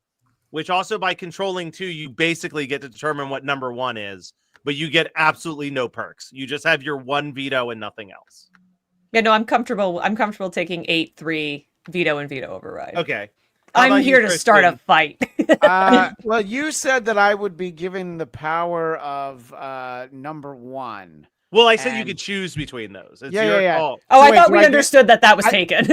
which also by controlling 2, you basically get to determine what number 1 is, but you get absolutely no perks. You just have your 1 veto and nothing else. Yeah, no, I'm comfortable. I'm comfortable taking 8, 3, veto, and veto override. Okay. How I'm about here you, to start a Kristen? fight. Well, you said that I would be given the power of number 1. Well, I said you could choose between those. It's your call. Oh, So I wait, thought do we I get- understood that was taken.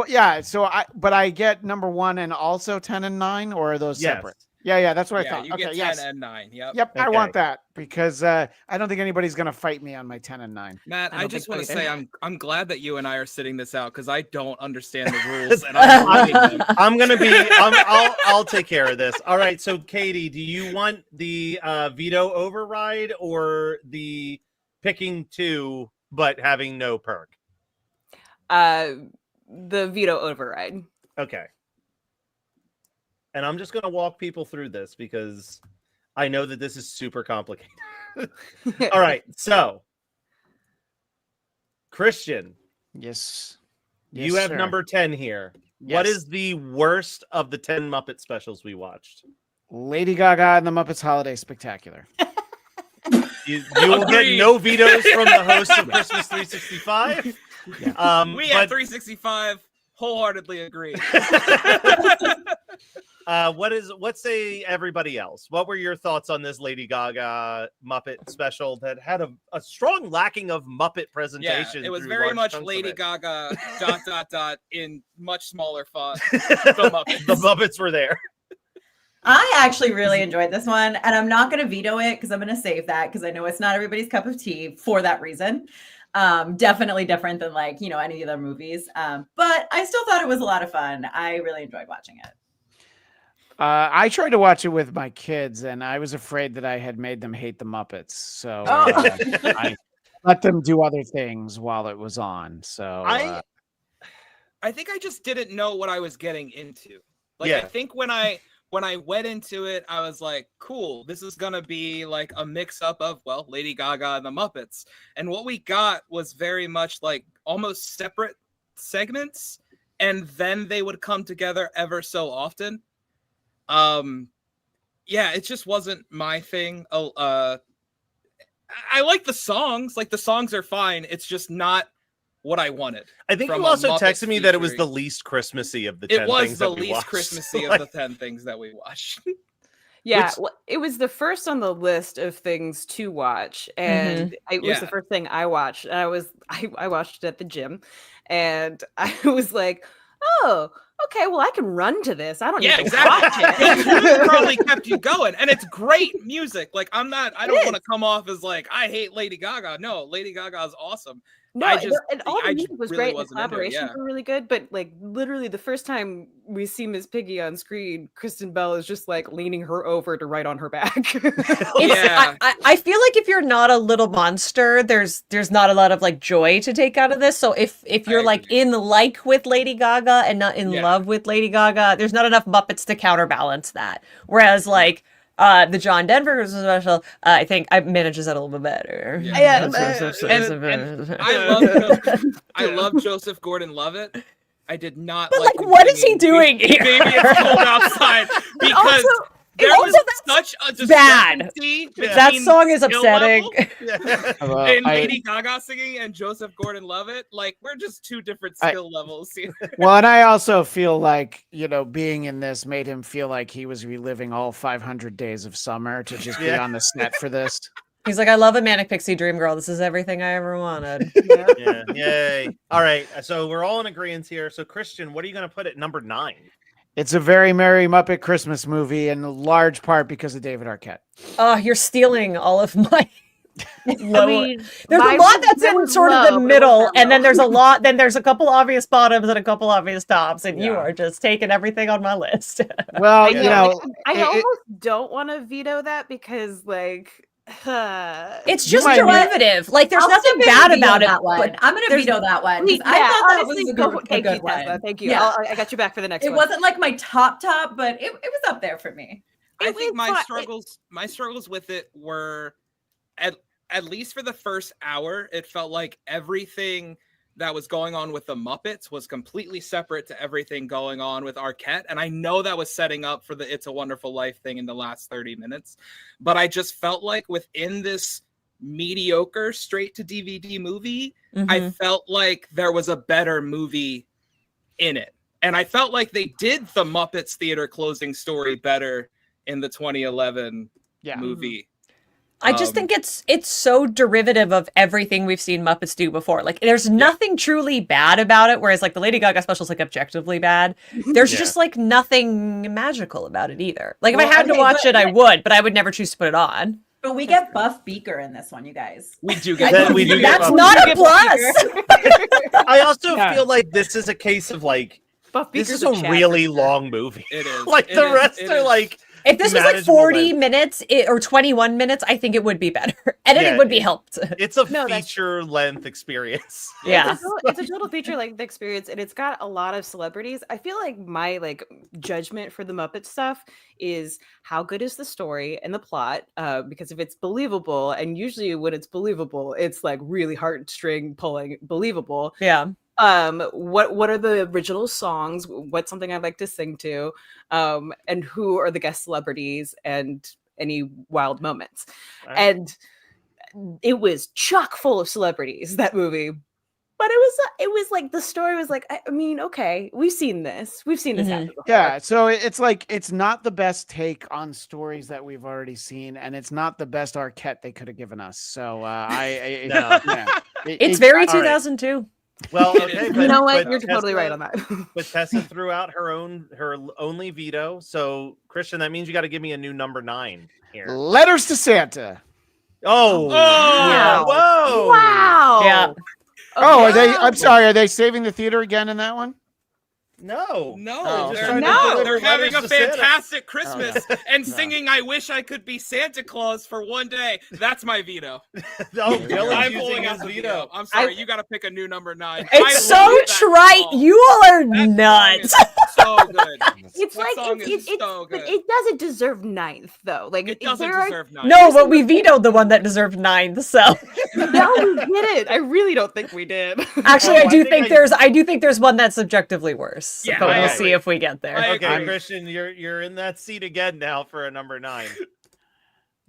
Yeah. So I get number 1 and also 10 and 9, or are those Yes. separate? Yeah, that's what I thought. You Okay, get 10 yes. and 9. Yep. Yep, I Okay. want that because I don't think anybody's gonna fight me on my 10 and 9. Matt, I I don't just think want to so say either. I'm glad that you and I are sitting this out because I don't understand the rules and I'm learning them. I'm gonna be. I'll take care of this. All right. So, Katie, do you want the veto override or the picking 2 but having no perk? The veto override. Okay. And I'm just gonna walk people through this because I know that this is super complicated. All right. So, Christian, Yes. you have sir. number 10 here. What Yes. is the worst of the 10 Muppet specials we watched? Lady Gaga and the Muppets Holiday Spectacular. You will get no vetoes from the host of Christmas 365. We at 365 wholeheartedly agree. What say everybody else? What were your thoughts on this Lady Gaga Muppet special that had a strong lacking of Muppet presentation? Yeah, it was through very large much chunks of Lady it? Gaga ... in much smaller font. The Muppets were there. I actually really enjoyed this one, and I'm not going to veto it because I'm going to save that because I know it's not everybody's cup of tea for that reason. Definitely different than like, you know, any other movies. But I still thought it was a lot of fun. I really enjoyed watching it. I tried to watch it with my kids, and I was afraid that I had made them hate the Muppets. So I let them do other things while it was on. So I think I just didn't know what I was getting into. Like, Yeah. I think when I went into it, I was like, cool, this is gonna be like a mix up of, well, Lady Gaga and the Muppets. And what we got was very much like almost separate segments, and then they would come together ever so often. Yeah, it just wasn't my thing. I like the songs. Like, the songs are fine. It's just not what I wanted. I think from you a also Muppet texted me that it was featuring- the least Christmassy of the 10 It was things the that we least watched. Christmassy of the 10 things that we watched. Yeah, well, it was the first on the list of things to watch, and it was the Yeah. first thing I watched. And I watched it at the gym, and I was like, "Oh, okay. Well, I can run to this. I don't Yeah, need to exactly. watch it." It probably kept you going, and it's great music. Like, I don't want to come off as like I hate Lady Gaga. No, Lady Gaga is awesome. No, I just, and all the I music was really great. The wasn't into it, collaborations were really good, but like literally the first time we see Miss Piggy on screen, Kristen Bell is just like leaning her over to write on her back. I feel like if you're not a little monster, there's not a lot of like joy to take out of this. So if you're like in like with Lady Gaga and not in love with Lady Gaga, there's not enough Muppets to counterbalance that. Whereas like the John Denver special, I think manages that a little bit better. And I love Joseph Gordon-Levitt. I did not. But like like, him what is he singing doing here? Maybe it's cold outside because there also was such a bad. discrepancy That between song is skill upsetting. level and Lady Gaga singing and Joseph Gordon-Levitt. Like, we're just two different skill levels here. well, and I also feel like, you know, being in this made him feel like he was reliving all 500 days of summer to just be on the set for this. He's like, I love a manic pixie dream girl. This is everything I ever wanted. Yeah, yay. All right, so we're all in agreement here. So, Christian, what are you going to put at number 9? It's a very merry Muppet Christmas movie, in large part because of David Arquette. Oh, you're stealing all of my. mean, there's mine a lot was- that's mine in was sort of low, the but it middle, wasn't and then low. there's a lot. Then there's a couple obvious bottoms and a couple obvious tops, and you Yeah. are just taking everything on my list. Well, I you know, know, I almost don't want to veto that because like it's just derivative. Like there's I'll nothing still bad veto about it. that one. But I'm going to there's- veto that one. 'cause Yeah, I thought that honestly, was a go- good, thank good you, one. Tessa. Thank you. Yeah. I got you back for the next It one. wasn't like my top, but it was up there for me. I think my struggles with it were at least for the first hour, it felt like everything that was going on with the Muppets was completely separate to everything going on with Arquette. And I know that was setting up for the It's a Wonderful Life thing in the last 30 minutes. But I just felt like within this mediocre straight to DVD movie, I felt like there was a better movie in it. And I felt like they did the Muppets theater closing story better in the 2011 movie. I just think it's so derivative of everything we've seen Muppets do before. Like there's nothing truly bad about it, whereas like the Lady Gaga special is like objectively bad. There's just like nothing magical about it either. Like if I had to watch it, I would, but I would never choose to put it on. But we get Buff Beaker in this one, you guys. We do get Buff Beaker. That's not a plus. I also feel like this is a case of like Buff this Beaker's is a a really long movie. It is. Like the rest are like. If this was like manageable 40 length. minutes or 21 minutes, I think it would be better. And Yeah, it would be helped. It's a No, that's- feature length experience. Yeah. It's a total feature like the experience, and it's got a lot of celebrities. I feel like my like judgment for the Muppet stuff is how good is the story and the plot, because if it's believable, and usually when it's believable, it's like really heartstring pulling believable. Yeah. What are the original songs? What's something I'd like to sing to? And who are the guest celebrities and any wild moments? Right. And it was chock full of celebrities, that movie. But it was like the story was like, I mean, okay, we've seen this happen before. Yeah, so it's like it's not the best take on stories that we've already seen, and it's not the best Arquette they could have given us. So No. It's very all right. 2002. Well, okay, You know what? but You're totally right on that. But Tessa threw out her only veto. So Christian, that means you got to give me a new number 9 here. Letters to Santa. Oh, yeah. Whoa! Wow. Yeah. Oh, are they? I'm sorry. Are they saving the theater again in that one? No, Oh, they're having a letters to Santa. fantastic Christmas and No. singing "I Wish I Could Be Santa Claus" for one day. That's my veto. Oh, Dylan's I'm using pulling out his the veto. veto. I'm sorry, you got to pick a new number 9. It's so trite. You all are nuts. So good. It's That like song it's is so but good. it doesn't deserve 9th though. Like It doesn't there are- deserve 9. No, but we vetoed the one that deserved 9th. So No, we didn't. I really don't think we did. actually, Oh, I do I think think I do think there's one that's subjectively worse. Yeah, but I we'll agree. see if we get there. I Okay, agree. Christian, you're in that seat again now for a number 9.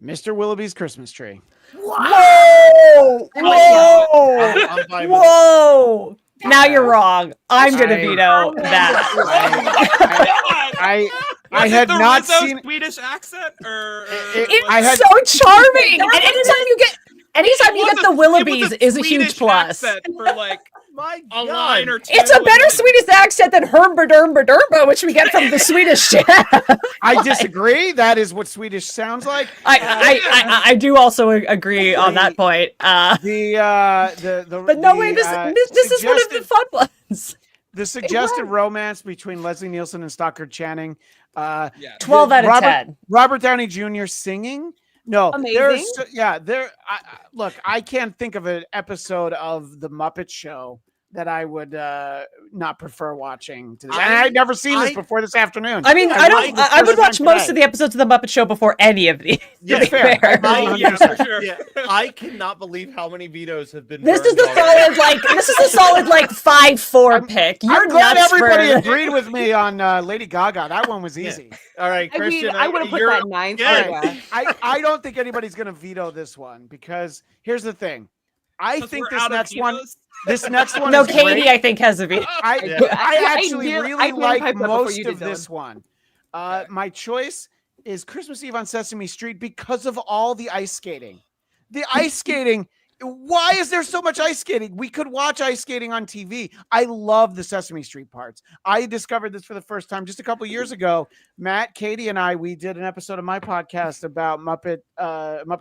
Mr. Willoughby's Christmas tree. Whoa! Whoa! I'm fine with it. Whoa! Now you're wrong. I'm gonna veto that. I Was had it the not Rizzo seen. Swedish accent, or It's I had- so charming. And anytime you get the Willoughbys is a huge Swedish plus. accent for like My a God. line or two. It's a and better then- Swedish accent than Hermbadurmbadurba, which we get from the Swedish chef. I disagree. That is what Swedish sounds like. I do also agree on that point. The But no way, this is one of the fun ones. The suggested romance between Leslie Nielsen and Stockard Channing. 12 out of Robert, 10. Robert Downey Jr. singing. No, Amazing. Look, I can't think of an episode of the Muppet Show that I would not prefer watching. And I'd never seen this before this afternoon. I mean, I would watch most of the episodes of the Muppet Show before any of these. Yeah, to be fair. fair. I cannot believe how many vetoes have been. This is burned a already. solid 5-4 pick. You're I'm glad nuts everybody for- agreed with me on Lady Gaga. That one was easy. All right, I mean, Christian. I would have put you're- that 9th. Yeah. Yeah. I don't think anybody's going to veto this one because here's the thing. I Since think we're this out of next one. vetoes? This next one. No, is Katie, great. I think has a veto. I actually I really nearly like piped up before most you did, of this Dylan. one. My choice is Christmas Eve on Sesame Street because of all the ice skating. The ice skating. Why is there so much ice skating? We could watch ice skating on TV. I love the Sesame Street parts. I discovered this for the first time just a couple years ago. Matt, Katie, and we did an episode of my podcast about Muppet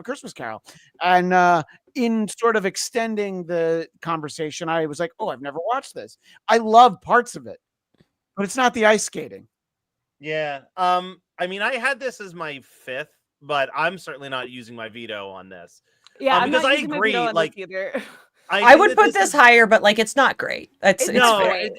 Christmas Carol. And in sort of extending the conversation, I was like, oh, I've never watched this. I love parts of it, but it's not the ice skating. Yeah. I mean, I had this as my 5th, but I'm certainly not using my veto on this. Yeah, I'm because not I using my agree. veto on this Like, either. I think would that put this is- higher, but like it's not great. It's No, fair.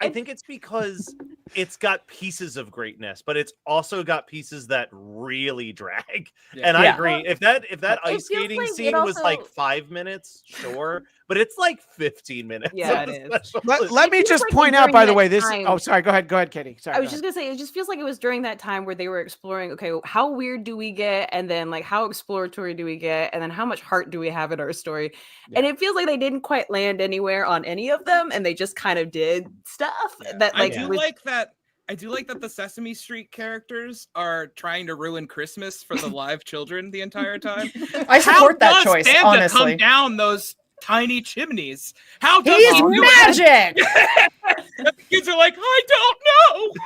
I think it's because it's got pieces of greatness, but it's also got pieces that really drag. Yeah. And I Yeah. agree. If that It ice feels skating like it scene was like also- 5 minutes, sure, but it's like 15 minutes. Yeah, of it the is. special- Let me feels just like point out, during by the that way, this. time- Oh, sorry. Go ahead, Katie. Sorry. I was just gonna say, it just feels like it was during that time where they were exploring. Okay, how weird do we get, and then like how exploratory do we get, and then how much heart do we have in our story? And it feels like they didn't quite land anywhere on any of them, and they just kind of did stuff that I like do was- like that. I do like that the Sesame Street characters are trying to ruin Christmas for the live children the entire time. I support that How does choice, Santa honestly. come down those tiny chimneys? How does He is do it? magic. The kids are like, I don't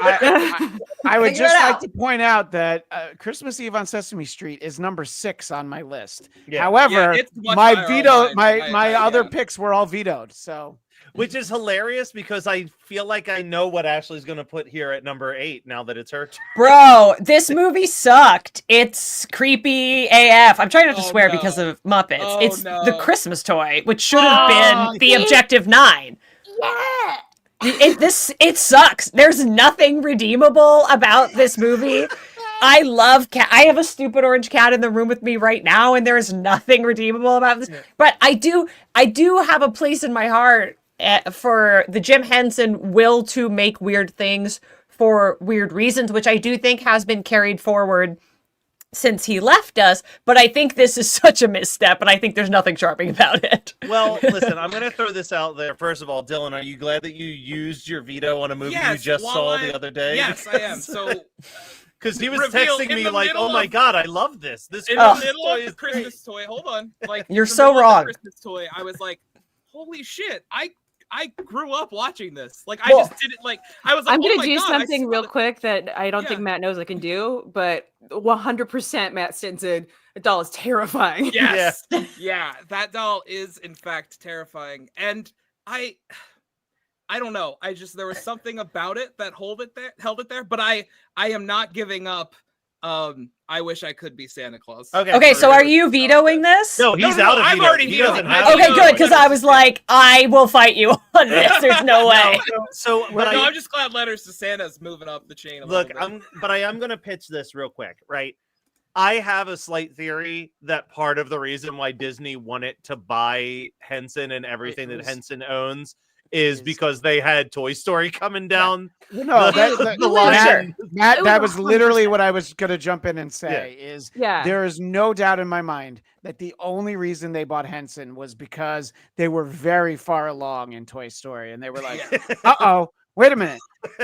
know. I would Figure it just like out. to point out that Christmas Eve on Sesame Street is number 6 on my list. Yeah. However, Yeah, it's much my higher on veto, mine. my other Yeah. picks were all vetoed. So Which is hilarious because I feel like I know what Ashley's going to put here at number 8 now that it's her turn. Bro, this movie sucked. It's creepy AF. I'm trying not to Oh, swear no. because of Muppets. Oh, it's no. the Christmas toy, which should have Oh, been the objective 9. yeah. It sucks. There's nothing redeemable about this movie. I love cat. I have a stupid orange cat in the room with me right now, and there is nothing redeemable about this. But I do have a place in my heart for the Jim Henson will to make weird things for weird reasons, which I do think has been carried forward since he left us, but I think this is such a misstep, and I think there's nothing charming about it. Well, listen, I'm going to throw this out there. First of all, Dylan, are you glad that you used your veto on a movie you just saw the other day? Yes, I am. So, because he was reveal texting in me the like, middle "Oh my of- god, I love this! This in Christmas the middle toy of is the Christmas toy, hold on. Like You're in the so middle of the wrong. Christmas toy, I was like, holy shit, I grew up watching this. Like Well, I just didn't like. I was like, I'm oh gonna my do God, I something saw real that- quick that I don't think Matt knows I can do, but 100% Matt Stinson, the doll is terrifying. Yes, yeah, that doll is in fact terrifying, and I don't know. There was something about it that held it there. But I am not giving up. I wish I could be Santa Claus. Okay, so are you vetoing this? No, he's out of I've veto. already He vetoed. doesn't I have Okay, veto. good, because I was like, I will fight you on this. There's no way. But I'm just glad Letters to Santa's moving up the chain a Look, little bit. I am going to pitch this real quick, right? I have a slight theory that part of the reason why Disney wanted to buy Henson and everything that Henson owns is because they had Toy Story coming down. No, the line. Matt, It that was was literally 100%. what I was going to jump in and say is there is no doubt in my mind that the only reason they bought Henson was because they were very far along in Toy Story. And they were like, uh-oh, wait a minute.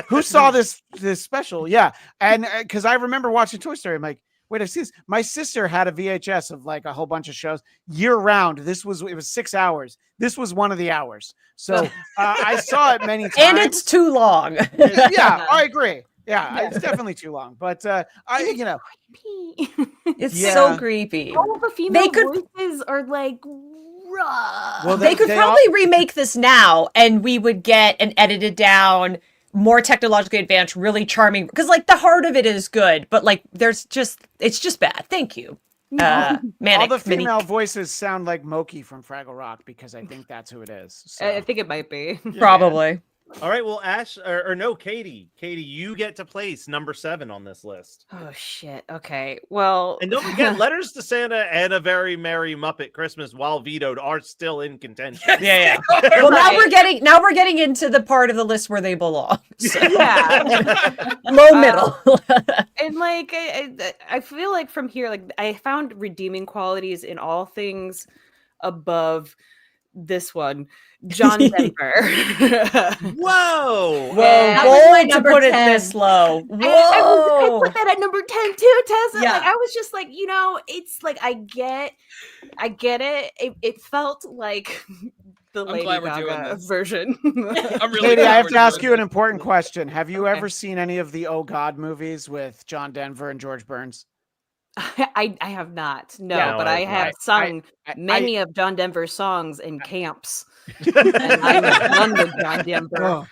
Who saw this special? Yeah. And because I remember watching Toy Story, I'm like, wait, I've seen this. My sister had a VHS of like a whole bunch of shows year round. It was 6 hours. This was one of the hours. So I saw it many times. And it's too long. Yeah, I agree. Yeah, it's definitely too long. But It's Yeah. so creepy. All the female voices are like rough. Well, they could probably remake this now, and we would get an edited down, more technologically advanced, really charming. Because like the heart of it is good, but like it's just bad. Thank you. all Manic, the Mini- female voices sound like Moki from Fraggle Rock because I think that's who it is. So. I think it might be. Probably. All right, well, Ash or no, Katie, you get to place number 7 on this list. Oh shit. Okay. Well, And don't forget, Letters to Santa and A Very Merry Muppet Christmas, while vetoed, are still in contention. Yeah. Well, now we're getting into the part of the list where they belong. So. Yeah. Low middle. And like I feel like from here, like I found redeeming qualities in all things above this one, John Denver. Whoa! That was my Bold to number put it 10. this low. I Whoa! put that at number 10 too, Tessa. Yeah. Like I was just like, it's like I get it. It felt like the Lady glad we're doing Gaga this. version. I'm really Katie, glad I have we're to ask doing you an this. important question. Have you ever seen any of the Oh God movies with John Denver and George Burns? I have not, no, Yeah, but no, I I- have I- sung I- many of John Denver's songs in camps. And I'm done with John Denver. Oh.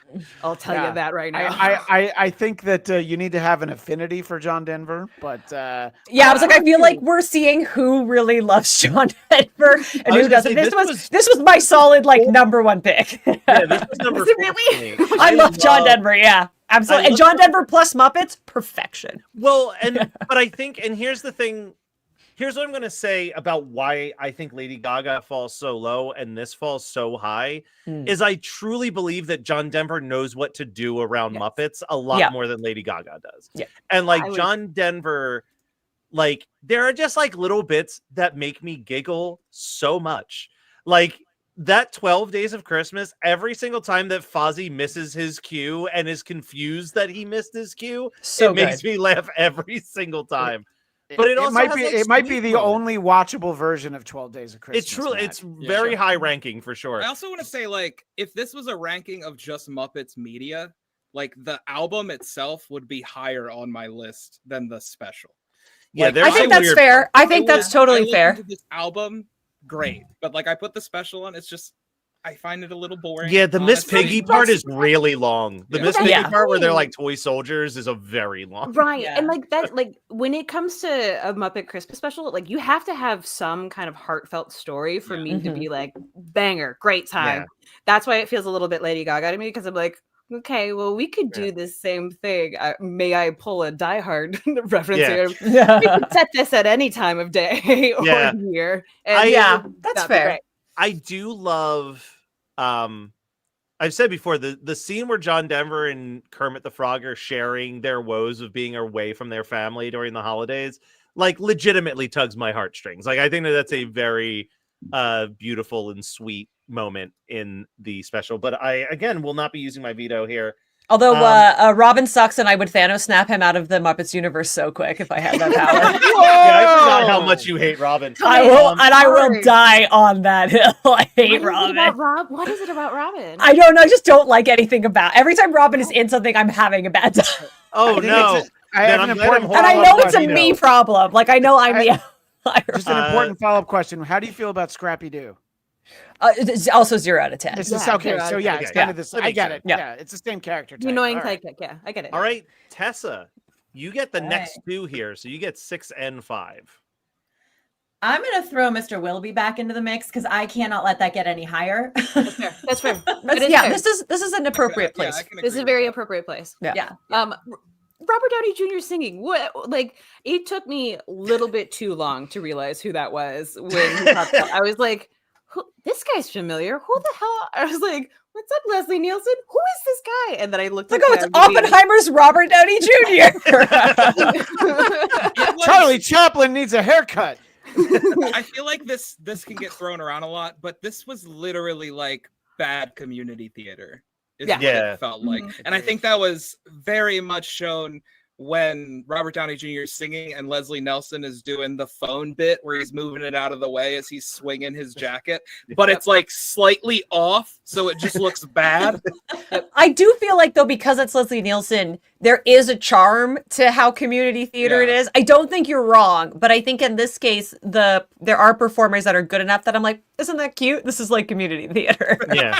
I'll tell Yeah. you that right now. I think that you need to have an affinity for John Denver, but Yeah, I was like, I feel like we're seeing who really loves John Denver and I was who gonna doesn't. say, This was my solid like number 1 pick. Yeah, this was number Was it 4 really? for me. I love John Denver. Yeah, absolutely. And love John Denver plus Muppets, perfection. Well, but I think, and here's the thing. Here's what I'm going to say about why I think Lady Gaga falls so low and this falls so high is I truly believe that John Denver knows what to do around Muppets a lot more than Lady Gaga does. Yeah. And like John Denver, like there are just like little bits that make me giggle so much. Like that 12 Days of Christmas, every single time that Fozzie misses his cue and is confused that he missed his cue, So it makes me laugh every single time. But it also might has, be like, it might be sweet the moments. only watchable version of 12 Days of Christmas. It's truly, Matt. it's very high ranking for sure. I also want to say, like, if this was a ranking of just Muppets media, like the album itself would be higher on my list than the special. Yeah, Like, there's I think some that's weird fair. parts. I think that's totally listened fair. to this album, great, but like I put the special on, it's just I find it a little boring. Yeah, the Miss honestly. Piggy part is really long. The Yeah. Miss Piggy Yeah. part where they're like toy soldiers is a very long. Right. Yeah. And like that, like when it comes to a Muppet Christmas special, like you have to have some kind of heartfelt story for me to be like, banger, great time. That's why it feels a little bit Lady Gaga to me, because I'm like, okay, well, we could do the same thing. May I pull a Die Hard reference Yeah. here? We could set this at any time of day or Yeah. year. I- And Yeah, it would- that's that'd be fair. great. I do love I've said before, the scene where John Denver and Kermit the Frog are sharing their woes of being away from their family during the holidays, like legitimately tugs my heartstrings. Like I think that's a very beautiful and sweet moment in the special. But I again will not be using my veto here. Although Robin sucks, and I would Thanos snap him out of the Muppets universe so quick if I had that power. Yeah, I forgot how much you hate Robin. I will die on that hill. I hate Robin. What is it about Robin? I don't know. I just don't like anything about. Every time Robin is in something, I'm having a bad time. Oh no! And I know it's a me problem. Like I know I'm the. Just an important follow-up question. How do you feel about Scrappy Doo? It's also 0 out of 10. It's just okay. So yeah, it's kind of this. I get it. Yeah, it's the same character type. Annoying All right. type. Yeah, I get it. All right, Tessa, you get the next 2 here, so you get 6 and 5. I'm gonna throw Mr. Willoughby back into the mix because I cannot let that get any higher. That's fair. That's fair. Yeah, this is an appropriate place. This is a very appropriate place. Yeah. Robert Downey Jr. singing. What? Like it took me a little bit too long to realize who that was when he popped up. I was like, this guy's familiar. Who the hell? I was like, what's up, Leslie Nielsen? Who is this guy? And then I looked like, oh, it's Oppenheimer's Robert Downey Jr. Charlie Chaplin needs a haircut. I feel like this can get thrown around a lot, but this was literally like bad community theater. Is what it felt like. And I think that was very much shown when Robert Downey Jr. is singing and Leslie Nielsen is doing the phone bit where he's moving it out of the way as he's swinging his jacket, but it's like slightly off, so it just looks bad. I do feel like though, because it's Leslie Nielsen, there is a charm to how community theater it is. I don't think you're wrong, but I think in this case, there are performers that are good enough that I'm like, isn't that cute? This is like community theater. Yeah.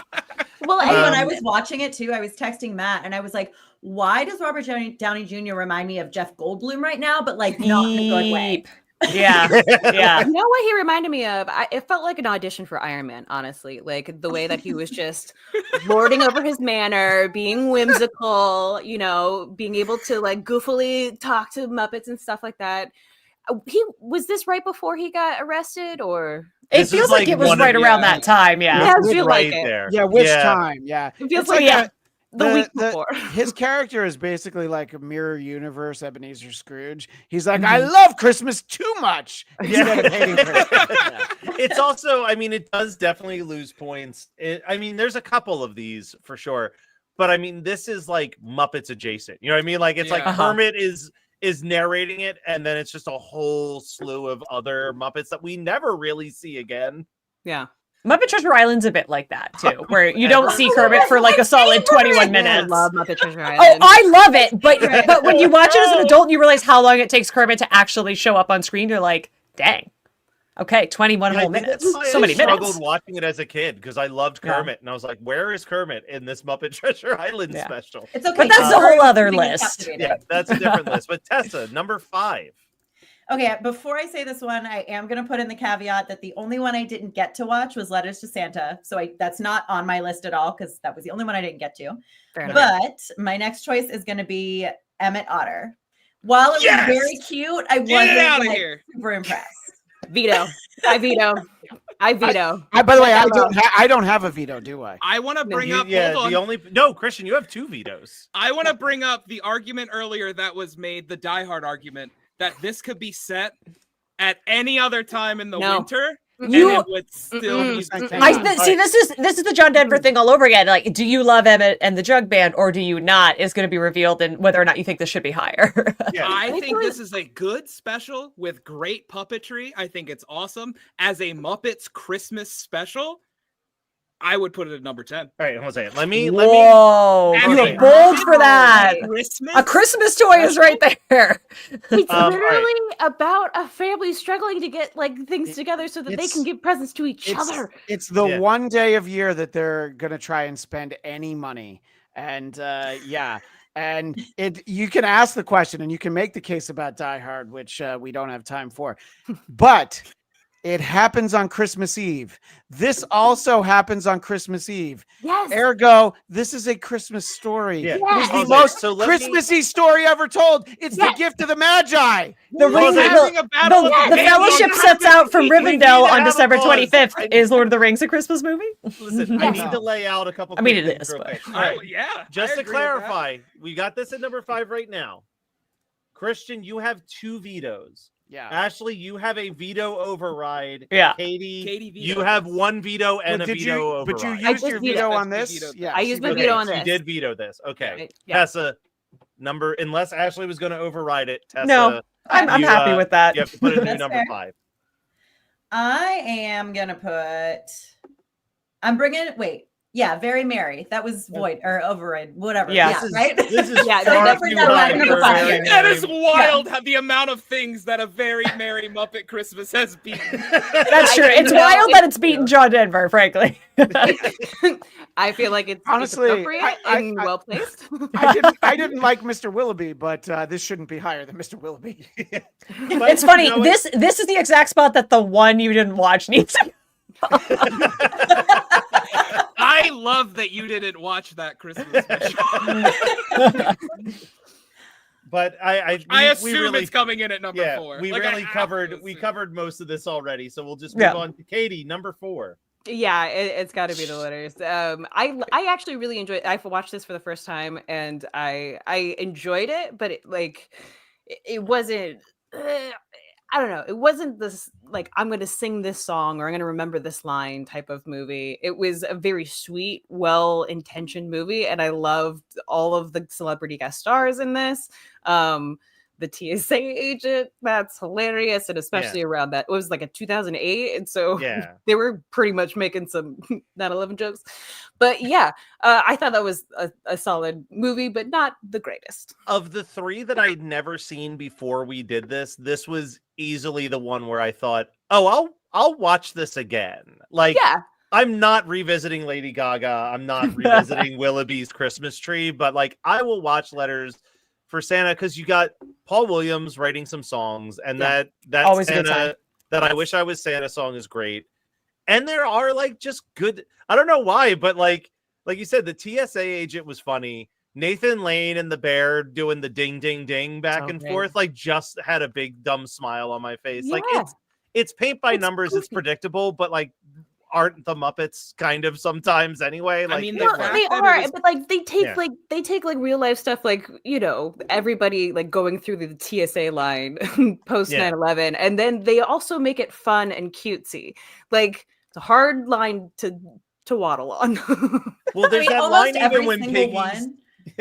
Well, and when I was watching it too, I was texting Matt and I was like, why does Robert Downey Jr. remind me of Jeff Goldblum right now? But like not in a good way. Yeah. Yeah. You know what he reminded me of? It felt like an audition for Iron Man, honestly. Like the way that he was just lording over his manner, being whimsical, being able to like goofily talk to Muppets and stuff like that. Was this right before he got arrested or? It feels like it was right around that time. Yeah. Yeah, I feel like it. There. Yeah, which time? Yeah. It feels like the week before. His character is basically like a mirror universe Ebenezer Scrooge. He's like, I love Christmas too much instead of hating Christmas. It's also, I mean, it does definitely lose points. I mean, there's a couple of these for sure, but I mean, this is like Muppets adjacent. You know what I mean? Like it's like Kermit is narrating it, and then it's just a whole slew of other Muppets that we never really see again. Yeah. Muppet Treasure Island's a bit like that too, where you don't see Kermit for like a solid 21 minutes. I love Muppet Treasure Island. Oh, I love it, but when you watch it as an adult and you realize how long it takes Kermit to actually show up on screen, you're like, dang. Okay, 21 whole minutes. So many minutes. I struggled watching it as a kid because I loved Kermit, and I was like, "Where is Kermit in this Muppet Treasure Island special?" It's okay, but that's a whole other list. Yeah, that's a different list. But Tessa, number 5. Okay, before I say this one, I am going to put in the caveat that the only one I didn't get to watch was Letters to Santa. So that's not on my list at all because that was the only one I didn't get to. But my next choice is going to be Emmett Otter. While it was very cute, I wasn't like, super impressed. Veto. I veto. I veto. By the way, I don't have a veto, do I? I want to bring up. No, Christian, you have 2 vetoes. I want to bring up the argument earlier that was made, the Die Hard argument, that this could be set at any other time in the winter. And it would still be see, this is the John Denver thing all over again. Like, do you love Emmett and the Jug Band, or do you not? Is going to be revealed in whether or not you think this should be higher. I think this is a good special with great puppetry. I think it's awesome. As a Muppets Christmas special, I would put it at number 10. All right, hold on a second. Let me. You're bold for that. A Christmas toy is right there. It's literally about a family struggling to get like things together so that they can give presents to each other. It's the one day of year that they're gonna try and spend any money, and and you can ask the question and you can make the case about Die Hard, which we don't have time for, but It happens on Christmas Eve. This also happens on Christmas Eve. Yes. Ergo, this is a Christmas story. Yeah. It is the Okay, most so let me- Christmassy story ever told. It's the gift of the Magi. The ring, the Fellowship sets out from Rivendell on December 25th. Is Lord of the Rings a Christmas movie? Listen, I need to lay out a couple. I mean, quick it things is, real but- quick. All right, yeah. Just I to agree with that. clarify, we got this at number 5 right now. Christian, you have 2 vetoes. Yeah. Ashley, you have a veto override. Yeah. Katie, vetoed you have 1 veto and Well, a did veto you- override. but you I used just your vetoed. veto on You this? vetoed Yeah. I she used my vetoed veto it. on So you this. did veto this. Okay. Yeah. Tessa, unless Ashley was going to override it, Tessa. No, I'm you, happy with that. You have to put a new That's number fair. 5. I am gonna put. I'm bringing. Wait. Yeah, very merry. That was void or override, whatever. Yeah. Yeah, This is- right. this is yeah, far number too 7, high number for a 5. very That is merry- wild. The amount of things that a very merry Muppet Christmas has beaten. That's true. It's wild that it's beaten John Denver, frankly. I feel like it's Honestly, appropriate and well placed. I didn't like Mr. Willoughby, but this shouldn't be higher than Mr. Willoughby. It's funny. This is the exact spot that the one you didn't watch needs. I love that you didn't watch that Christmas special. But I I we assume really, it's coming in at number 4. We Like, I really have covered to we assume. covered most of this already, so we'll just move Yeah. on to Katie, number 4. Yeah, it's got to be the letters. I actually really enjoyed. I watched this for the first time, and I enjoyed it, but it wasn't. I don't know. It wasn't this like I'm going to sing this song or I'm going to remember this line type of movie. It was a very sweet, well-intentioned movie, and I loved all of the celebrity guest stars in this. The TSA agent, that's hilarious, and especially around that, it was like a 2008, and so Yeah. they were pretty much making some 9/11 jokes. But yeah, I thought that was a solid movie, but not the greatest. Of the 3 that I'd never seen before we did this, this was easily the one where I thought, "Oh, I'll watch this again." Like, Yeah. I'm not revisiting Lady Gaga. I'm not revisiting Willoughby's Christmas Tree, but like I will watch Letters for Santa because you got Paul Williams writing some songs, and Yeah. that Always a good Santa, time. that I Wish I Was Santa song is great. And there are like just good. I don't know why, but like you said, the TSA agent was funny. Nathan Lane and the bear doing the ding ding ding back and Okay. forth, like just had a big dumb smile on my face. Like Yeah. it's paint by It's numbers, it's goofy. predictable, but like aren't the Muppets kind of sometimes anyway? Like mean, they No, the were. fact they that it are, was- but like they take Yeah. like real life stuff, like everybody like going through the TSA line post Yeah. 9/11, and then they also make it fun and cutesy. Like it's a hard line to waddle on. Well, I there's mean, that almost line every even when single Piggy's one,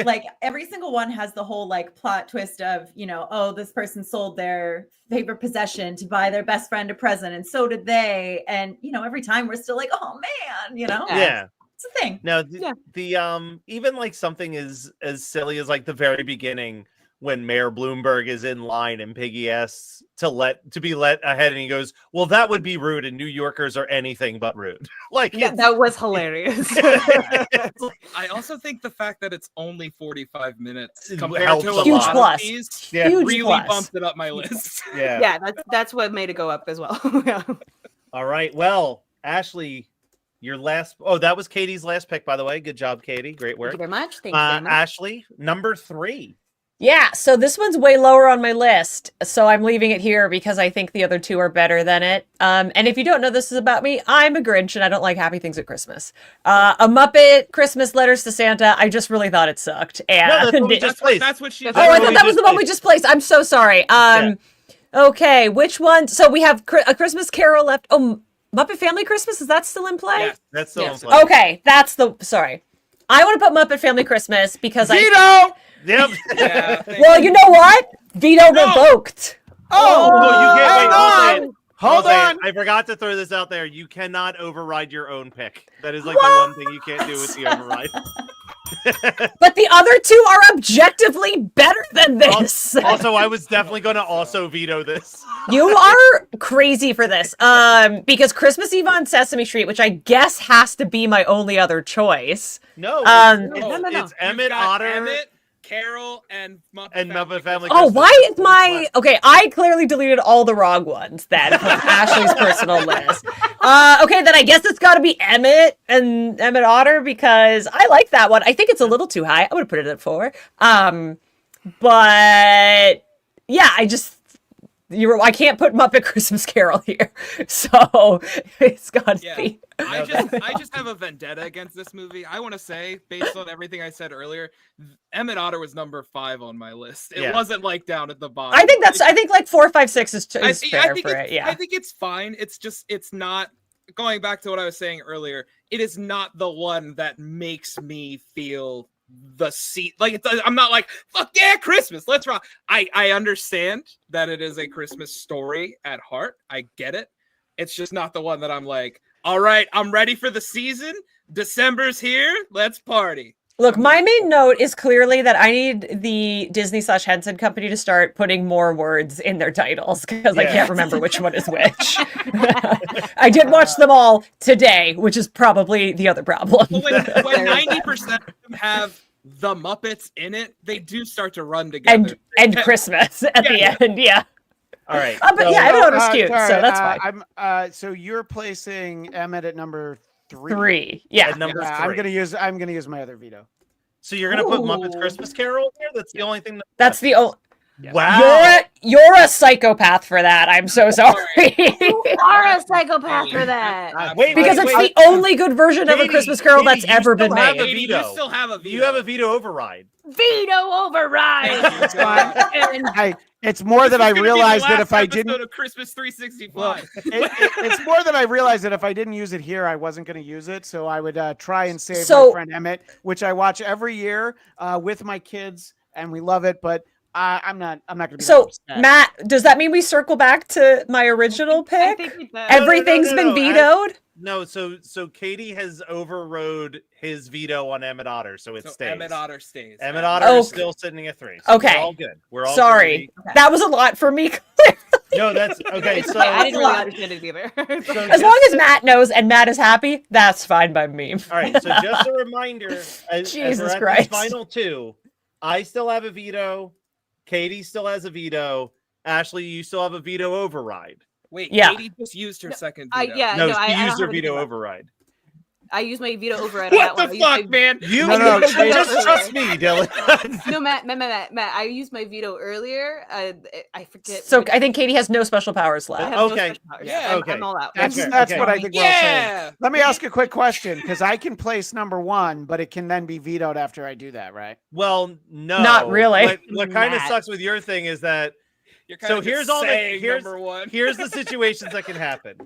like every single one has the whole like plot twist of, oh, this person sold their favorite possession to buy their best friend a present, and so did they. And every time we're still like, oh man, Yeah. it's a thing. No, the even like something as silly as like the very beginning when Mayor Bloomberg is in line and Piggy asks to be let ahead, and he goes, "Well, that would be rude, and New Yorkers are anything but rude." Like that was hilarious. I also think the fact that it's only 45 minutes It compared helps to a a lot. lot Plus. of these Yeah. Huge really plus. bumped it up my list. Yeah. Yeah, that's what made it go up as well. Yeah. All right. Well, Ashley, your last. Oh, that was Katie's last pick, by the way. Good job, Katie. Great Thank work. you very much. Thank you very much. Ashley, number 3. Yeah, so this one's way lower on my list, so I'm leaving it here because I think the other 2 are better than it. And if you don't know this is about me, I'm a Grinch and I don't like happy things at Christmas. A Muppet Christmas Letters to Santa, I just really thought it sucked. And No, that's what we just placed. That's what she. I thought that was the one we just placed. I'm so sorry. Okay, which one? So we have A Christmas Carol left. Oh, Muppet Family Christmas, is that still in play? Yeah. That's still Yes. in play. Okay, sorry. I want to put Muppet Family Christmas because Veto! Yep. Yeah, Well, you know what? Veto revoked. Oh, you can't hang wait. I'll say on. it. Hold I'll say on. it. I forgot to throw this out there. You cannot override your own pick. That is like the one thing you can't do with the override. But the other 2 are objectively better than this. Also, I was definitely going to also veto this. You are crazy for this. Because Christmas Eve on Sesame Street, which I guess has to be my only other choice. No, No. it's Emmett You've got Otter, Emmett, Carol and Muppet And Muppet Family Oh, Christmas. why is my okay? I clearly deleted all the wrong ones then from Ashley's personal list. Okay, then I guess it's got to be Emmett and Emmett Otter because I like that one. I think it's a little too high. I would have put it at 4. But yeah, I can't put Muppet Christmas Carol here, so it's got to be. I just have a vendetta against this movie. I want to say, based on everything I said earlier, Emmett Otter was number 5 on my list. It wasn't like down at the bottom. I think like 4, 5, 6 is fair for it. Yeah, I think it's fine. It's not going back to what I was saying earlier. It is not the one that makes me feel the seat. Like I'm not like, fuck yeah, Christmas, let's rock. I understand that it is a Christmas story at heart. I get it. It's just not the one that I'm like, all right, I'm ready for the season. December's here. Let's party. Look, my main note is clearly that I need the Disney/Henson Company to start putting more words in their titles because I can't remember which one is which. I did watch them all today, which is probably the other problem. Well, when 90% of them have the Muppets in it, they do start to run together. And Christmas at the end, yeah. All right. But yeah, Emmett Otter's cute, so that's fine. So you're placing Emmett at number 3. 3, yeah. At number 3. I'm gonna use my other veto. So you're gonna put Muppets Christmas Carol there? That's the only thing. That's the only. Wow. You're a psychopath for that. I'm so sorry. You are a psychopath for that. Because it's the only good version of A Christmas Carol that's ever been made. You still have a veto. You have a veto override. Veto override. It's more that I realized that if I didn't of Christmas 365. it's more that I realized that if I didn't use it here, I wasn't going to use it. So I would try and save So- my friend Emmett, which I watch every year with my kids, and we love it. But I'm not going to be So, upset. Matt, does that mean we circle back to my original pick? Everything's been vetoed? No, so Katie has overrode his veto on Emmett Otter, so it stays. Emmett Otter stays. Emmett Otter is still sitting at 3. So Okay. we're all good. We're all Sorry. good. That was a lot for me. No, that's okay. So I didn't really understand it either. As long as Matt knows and Matt is happy, that's fine by me. All right, so just a reminder, as Jesus we're at Christ. these final 2, I still have a veto. Katie still has a veto. Ashley, you still have a veto override. Wait, Yeah. Katie just used her second veto. No, I she don't used her have a veto veto. override. I used my veto override. on What that the one. I used fuck, my- man? You No, just trust me, Dylan. No, Matt, I used my veto earlier. I forget. So I think Katie has no special powers I left. have no Okay. special powers. Yeah, okay. I'm all out. That's Okay, what okay. I think we're all saying. Yeah. Let me ask a quick question because I can place number 1, but it can then be vetoed after I do that, right? Well, no. Not really. What kind of Matt. sucks with your thing is that You're kind of here's just all the saying here's number 1. here's the situations that can happen.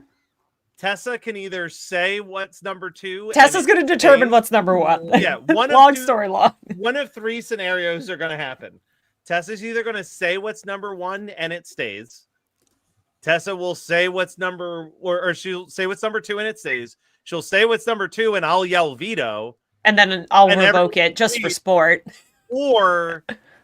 Tessa can either say what's number 2. and Tessa's it going to determine stays- what's number 1. Yeah, one of Long 2 story long. One of 3 scenarios are going to happen. Tessa's either going to say what's number 1 and it stays. Tessa will say what's number, or she'll say what's number 2 and it stays. She'll say what's number 2 and I'll yell veto. And then I'll And revoke it just for sport. Or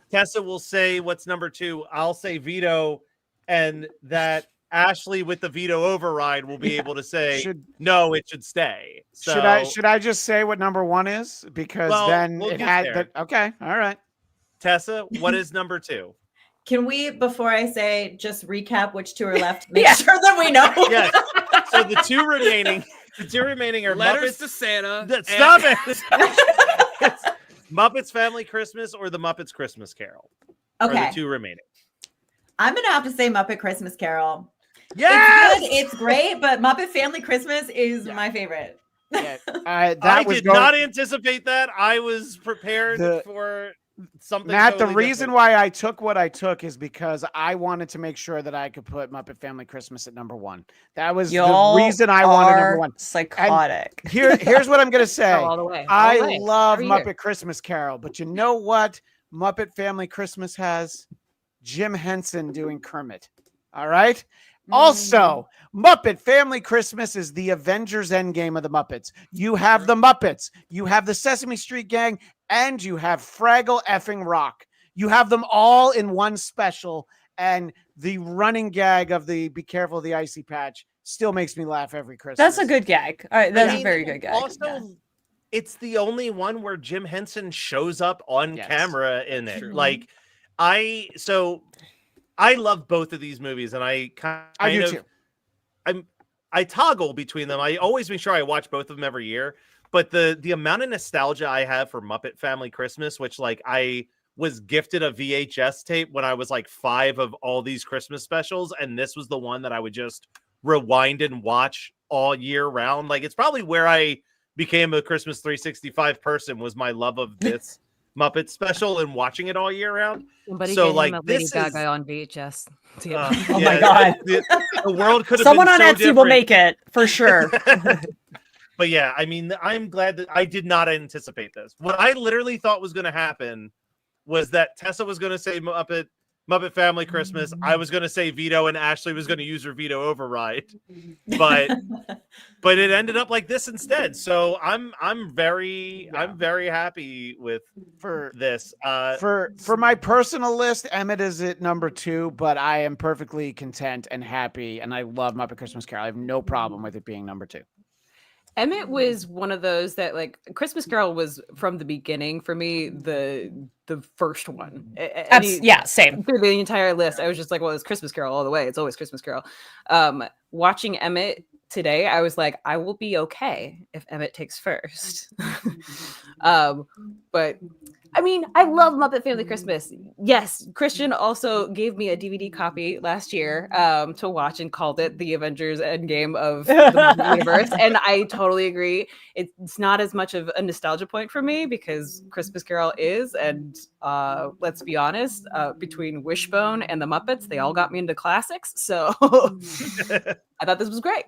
Tessa will say what's number 2. I'll say veto, and that Ashley with the veto override will be able to say no, it should stay. So Should I just say what number 1 is because Well, then we'll it get had there. okay, all right. Tessa, what is number 2? Can we, before I say, just recap which 2 are left? Make sure that we know. Yes. So the 2 remaining are Letters Muppets. to Santa. Stop it. Muppets Family Christmas or the Muppets Christmas Carol. Are Okay. the 2 remaining. I'm gonna have to say Muppet Christmas Carol. Yes! It's good, it's great, but Muppet Family Christmas is my favorite. I did not anticipate that. I was prepared for something. Matt, the totally reason different. why I took what I took is because I wanted to make sure that I could put Muppet Family Christmas at number 1. That was Y'all the reason I wanted are number 1. psychotic. And here's what I'm gonna say. All the way. I love Every Muppet year. Christmas Carol, but you know what Muppet Family Christmas has? Jim Henson doing Kermit. All right. Also, Muppet Family Christmas is the Avengers Endgame of the Muppets. You have the Muppets, you have the Sesame Street Gang, and you have Fraggle effing Rock. You have them all in one special, and the running gag of the "Be careful of the icy patch" still makes me laugh every Christmas. That's a good gag. All right, that's I a mean, very good gag. Also, it's the only one where Jim Henson shows up on camera in it. true. Like, I love both of these movies, and I do too. I toggle between them. I always make sure I watch both of them every year. But the amount of nostalgia I have for Muppet Family Christmas, which like I was gifted a VHS tape when I was like 5 of all these Christmas specials, and this was the one that I would just rewind and watch all year round. Like, it's probably where I became a Christmas 365 person, was my love of this Muppet special and watching it all year round. Somebody So get like him a Lady this Gaga is on VHS. Oh my God. The world could have Someone been on so Etsy will different. make it for sure. But yeah, I mean, I'm glad that I did not anticipate this. What I literally thought was going to happen was that Tessa was going to say Muppet Family Christmas. I was going to say veto, and Ashley was going to use her veto override. But it ended up like this instead. So I'm very happy with this. For my personal list, Emmett is at number 2, but I am perfectly content and happy, and I love Muppet Christmas Carol. I have no problem with it being number 2. Emmett was one of those that, like, Christmas Carol was from the beginning for me the first one. Same through the entire list. I was just like, well, it's Christmas Carol all the way. It's always Christmas Carol. Watching Emmett today, I was like, I will be okay if Emmett takes first. But I mean, I love Muppet Family Christmas. Yes, Christian also gave me a DVD copy last year to watch and called it the Avengers Endgame of the Muppet universe. And I totally agree. It's not as much of a nostalgia point for me because Christmas Carol is, and let's be honest, between Wishbone and the Muppets, they all got me into classics. So I thought this was great.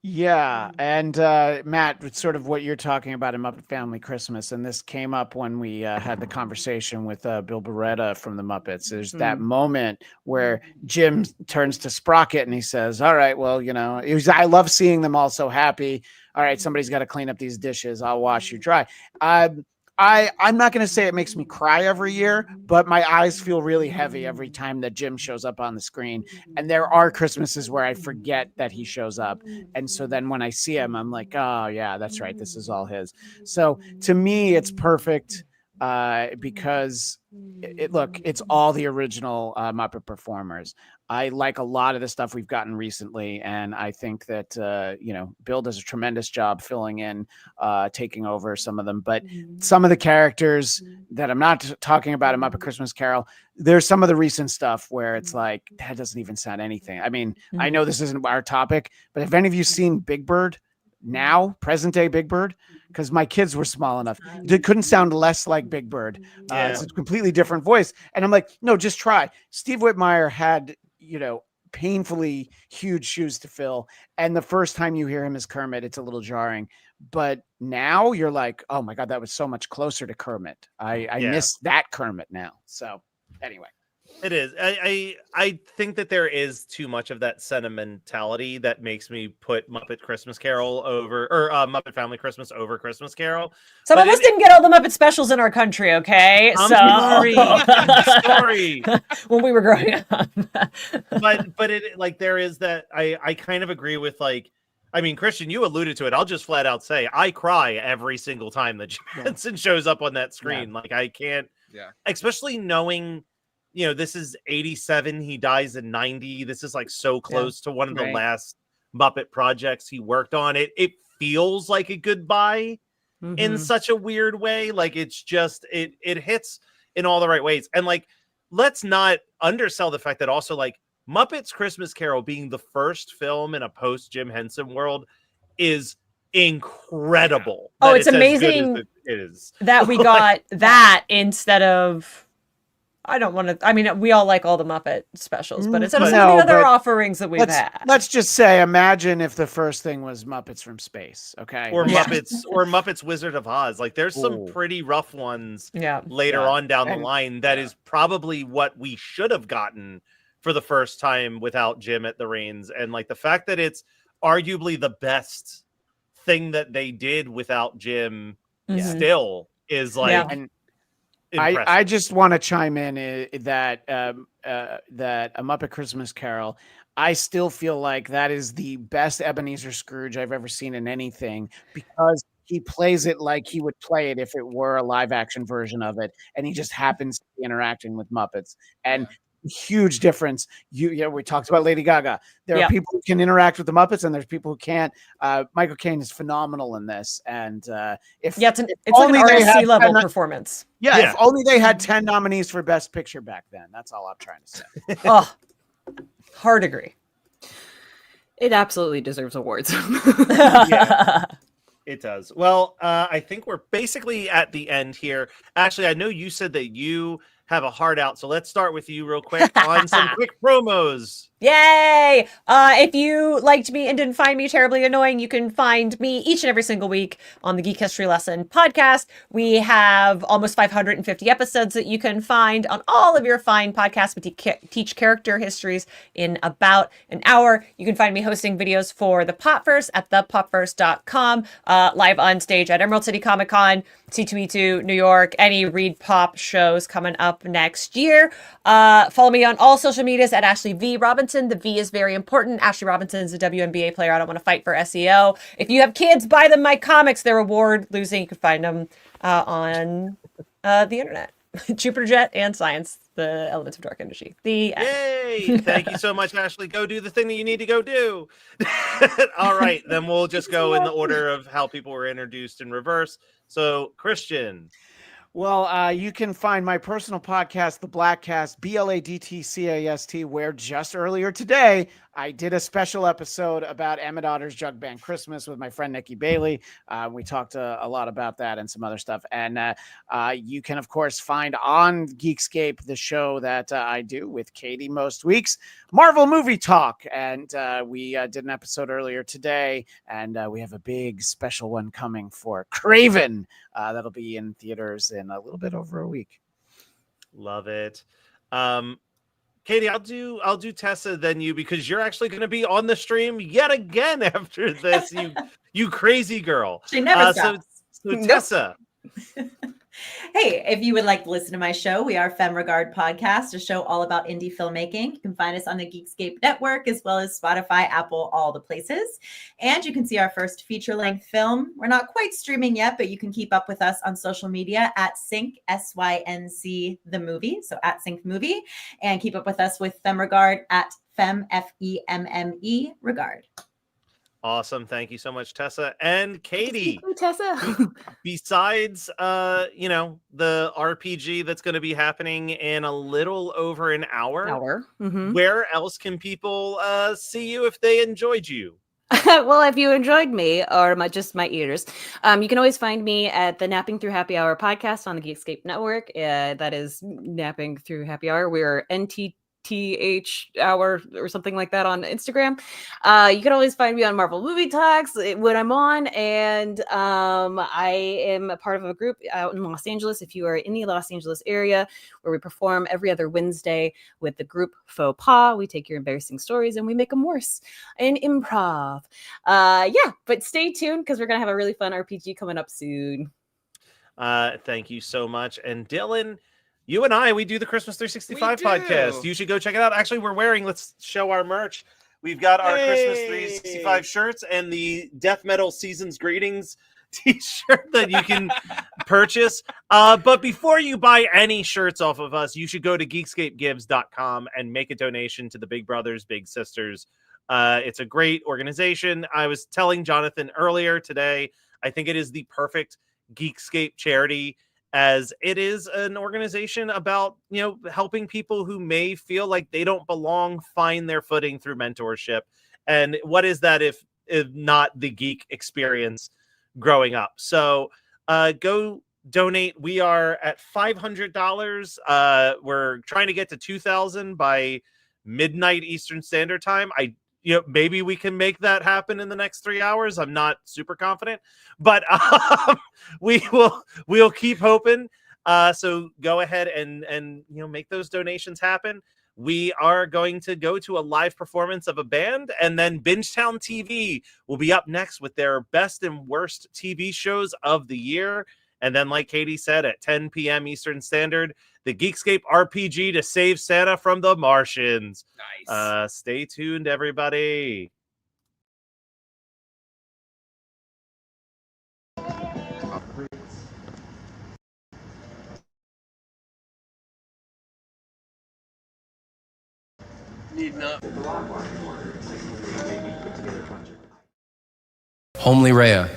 Yeah, and Matt, it's sort of what you're talking about in Muppet Family Christmas, and this came up when we had the conversation with Bill Beretta from the Muppets. There's that moment where Jim turns to Sprocket and he says, all right, well, you know, I love seeing them all so happy. All right, somebody's got to clean up these dishes. I'll wash you dry. I'm not going to say it makes me cry every year, but my eyes feel really heavy every time that Jim shows up on the screen. And there are Christmases where I forget that he shows up. And so then when I see him, I'm like, oh yeah, that's right. This is all his. So to me, it's perfect because it's all the original Muppet performers. I like a lot of the stuff we've gotten recently, and I think that Bill does a tremendous job filling in, taking over some of them. But some of the characters that I'm not talking about in Muppet Christmas Carol, there's some of the recent stuff where it's like that doesn't even sound anything. I mean, I know this isn't our topic, but have any of you seen Big Bird now, present day Big Bird? Because my kids were small enough, it couldn't sound less like Big Bird. It's a completely different voice, and I'm like, no, just try. Steve Whitmire had painfully huge shoes to fill. And the first time you hear him as Kermit, it's a little jarring. But now you're like, oh my God, that was so much closer to Kermit. I miss that Kermit now. So anyway. It is. I think that there is too much of that sentimentality that makes me put Muppet Christmas Carol over, or Muppet Family Christmas over Christmas Carol. Some of us didn't get all the Muppet specials in our country, okay? I'm sorry. I'm sorry. When we were growing up. but it, like, there is that, I kind of agree with, like, I mean, Christian, you alluded to it. I'll just flat out say I cry every single time that Jim Henson shows up on that screen. Like, I can't, especially knowing, this is 87. He dies in 90. This is like so close to one of the last Muppet projects he worked on. It feels like a goodbye in such a weird way. Like, it's just, it hits in all the right ways. And like, let's not undersell the fact that also, like, Muppets Christmas Carol being the first film in a post Jim Henson world is incredible. Oh, it's amazing it is that we got that instead of, I don't want to, I mean, we all like all the Muppet specials, but instead of some of the other offerings that we've had. Let's just say, imagine if the first thing was Muppets from Space, okay? Or Muppets Wizard of Oz. Like, there's some pretty rough ones later on down the line that is probably what we should have gotten for the first time without Jim at the reins. And like, the fact that it's arguably the best thing that they did without Jim still is like... And I just want to chime in that that A Muppet Christmas Carol, I still feel like that is the best Ebenezer Scrooge I've ever seen in anything, because he plays it like he would play it if it were a live action version of it, and he just happens to be interacting with Muppets. And huge difference. We talked about Lady Gaga. There are people who can interact with the Muppets, and there's people who can't. Michael Caine is phenomenal in this, and it's like an artistry level performance. If only they had 10 nominees for Best Picture back then. That's all I'm trying to say. Oh, hard agree. It absolutely deserves awards. It does. Well, I think we're basically at the end here. Actually, I know you said that you have a heart out, so let's start with you real quick on some quick promos. Yay! If you liked me and didn't find me terribly annoying, you can find me each and every single week on the Geek History Lesson podcast. We have almost 550 episodes that you can find on all of your fine podcasts. We teach character histories in about an hour. You can find me hosting videos for the Popverse at thepopverse.com, live on stage at Emerald City Comic Con, C2E2, New York, any Read Pop shows coming up next year. Follow me on all social medias at Ashley V. Robinson. The V is very important. Ashley Robinson is a WNBA player. I don't want to fight for SEO. If you have kids, buy them my comics. They're award losing. You can find them on the internet. Jupiter Jet and Science, the Elements of Dark Energy. Yay! Thank you so much, Ashley. Go do the thing that you need to go do. All right, then we'll just go in the order of how people were introduced in reverse. So, Christian. Well, you can find my personal podcast, The Blackcast, BLADTCAST, where just earlier today, I did a special episode about Emmet Otter's Jug Band Christmas with my friend Nikki Bailey. We talked a lot about that and some other stuff. And you can, of course, find on Geekscape the show that I do with Katie most weeks, Marvel Movie Talk. And we did an episode earlier today, and we have a big special one coming for Craven. That'll be in theaters in a little bit over a week. Love it. Katie, I'll do Tessa then you, because you're actually going to be on the stream yet again after this. You crazy girl. She never stops. So Tessa. Hey, if you would like to listen to my show, we are Femme Regard Podcast, a show all about indie filmmaking. You can find us on the Geekscape network, as well as Spotify, Apple, all the places. And you can see our first feature-length film. We're not quite streaming yet, but you can keep up with us on social media at Sync, SYNC, the movie. So at Sync Movie. And keep up with us with Femme Regard at Femme, FEMME Regard. Awesome. Thank you so much, Tessa. And Katie. Tessa. Besides, the RPG that's going to be happening in a little over an hour. Mm-hmm. Where else can people see you if they enjoyed you? Well, if you enjoyed me or just my ears, you can always find me at the Napping Through Happy Hour podcast on the Geekscape network. That is Napping Through Happy Hour. We're NTTH hour or something like that on Instagram. You can always find me on Marvel Movie Talks when I'm on, and I am a part of a group out in Los Angeles. If you are in the Los Angeles area, where we perform every other Wednesday with the group Faux Pas, we take your embarrassing stories and we make them worse in improv. But stay tuned because we're gonna have a really fun RPG coming up soon. Thank you so much. And Dylan, you and I, we do the Christmas 365 podcast. You should go check it out. Actually, let's show our merch. We've got our Christmas 365 shirts and the Death Metal Season's Greetings t-shirt that you can purchase. But before you buy any shirts off of us, you should go to geekscapegives.com and make a donation to the Big Brothers, Big Sisters. It's a great organization. I was telling Jonathan earlier today, I think it is the perfect Geekscape charity, as it is an organization about, helping people who may feel like they don't belong find their footing through mentorship. And what is that if not the geek experience growing up? So go donate. We are at $500. We're trying to get to 2,000 by midnight Eastern Standard Time. Maybe we can make that happen in the next 3 hours. I'm not super confident, but we'll keep hoping. So go ahead and make those donations happen. We are going to go to a live performance of a band, and then BingetownTV will be up next with their best and worst TV shows of the year. And then, like Katie said, at 10 p.m. Eastern Standard, the Geekscape RPG to save Santa from the Martians. Nice. Stay tuned, everybody. Need not. Homely Rhea.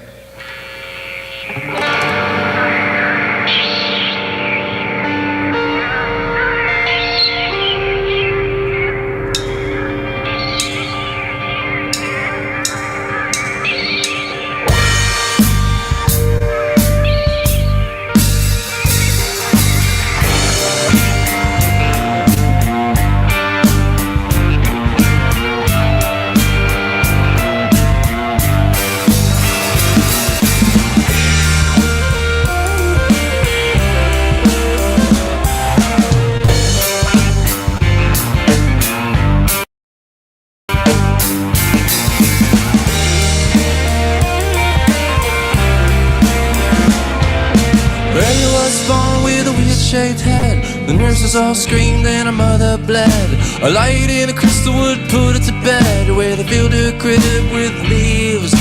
Rhea was born with a weird-shaped head. The nurses all screamed and her mother bled. A light in a crystal would put her to bed, where they filled her crib with leaves.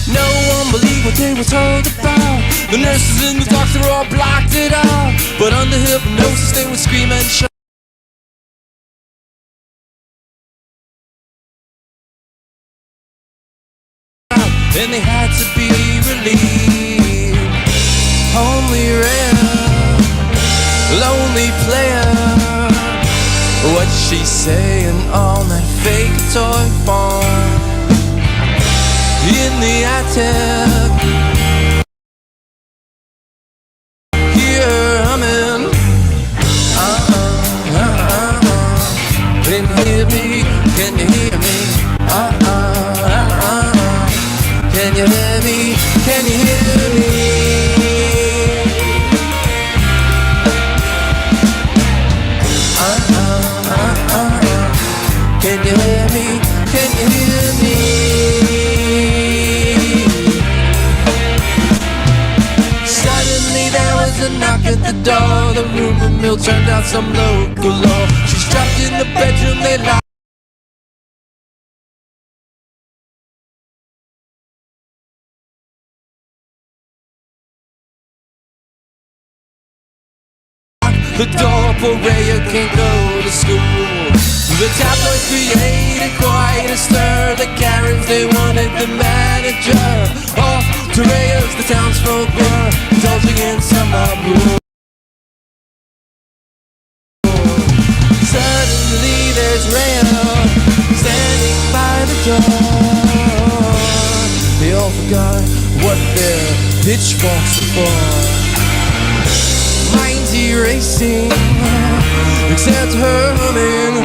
No one believed what they were told about. The nurses and the doctor all blocked it out, but under hypnosis they would scream and shout. And they had to be relieved. Homely Rhea, lonely player. What's she saying on that fake toy phone? In the attic, hear her humming. Can you hear me? Can you hear me? Can you hear me? Can you hear me? Can you hear me? Can you hear me? Suddenly there was a knock at the door. The rumor mill turned out some local law. She's trapped in the bedroom, they locked. The door, poor Rhea can't go to school. The tabloids created quite a stir. The Karens, they wanted the manager. Off to Rhea's, the townsfolk were indulging in summer rule. Suddenly there's Rhea standing by the door. They all forgot what their pitchforks are for. Minds erasing, except her humming.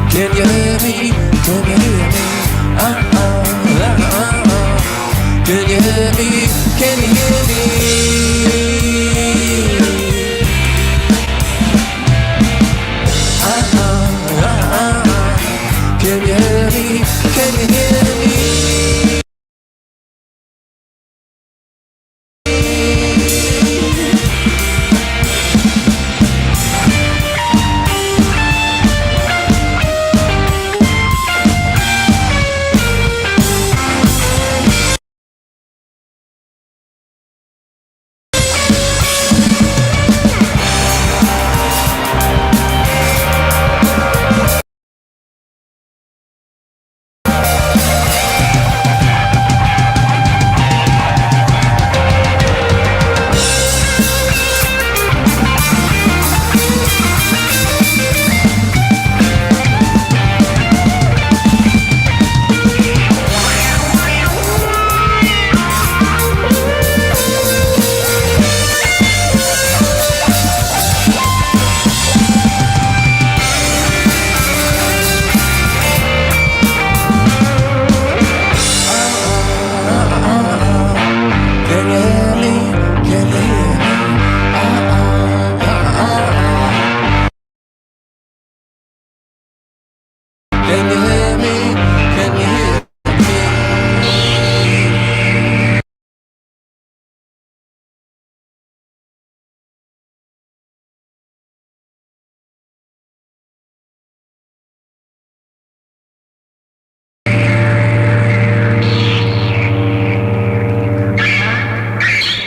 Can you hear me? Can you hear me? Can you hear me? Can you hear me? Can you hear me? Can you hear me?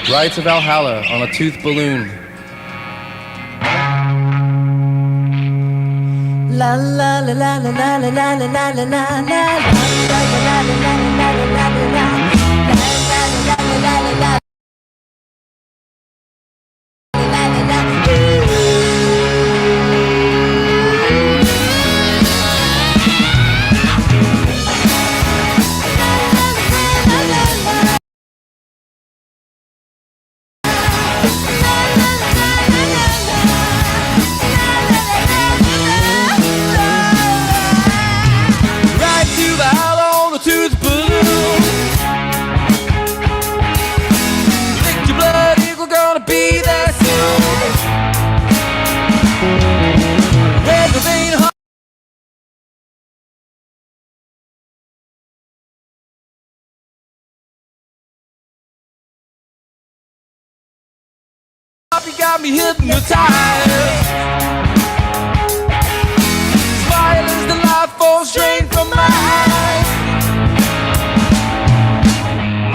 Ride to Valhalla on a toothed balloon. La la la la la la la la la la la la la. Right to the hollow, to the balloon. Think your blood eagle gonna be there soon. Red the vein heart. You got me hypnotized. Smile as the life falls drained from my eyes.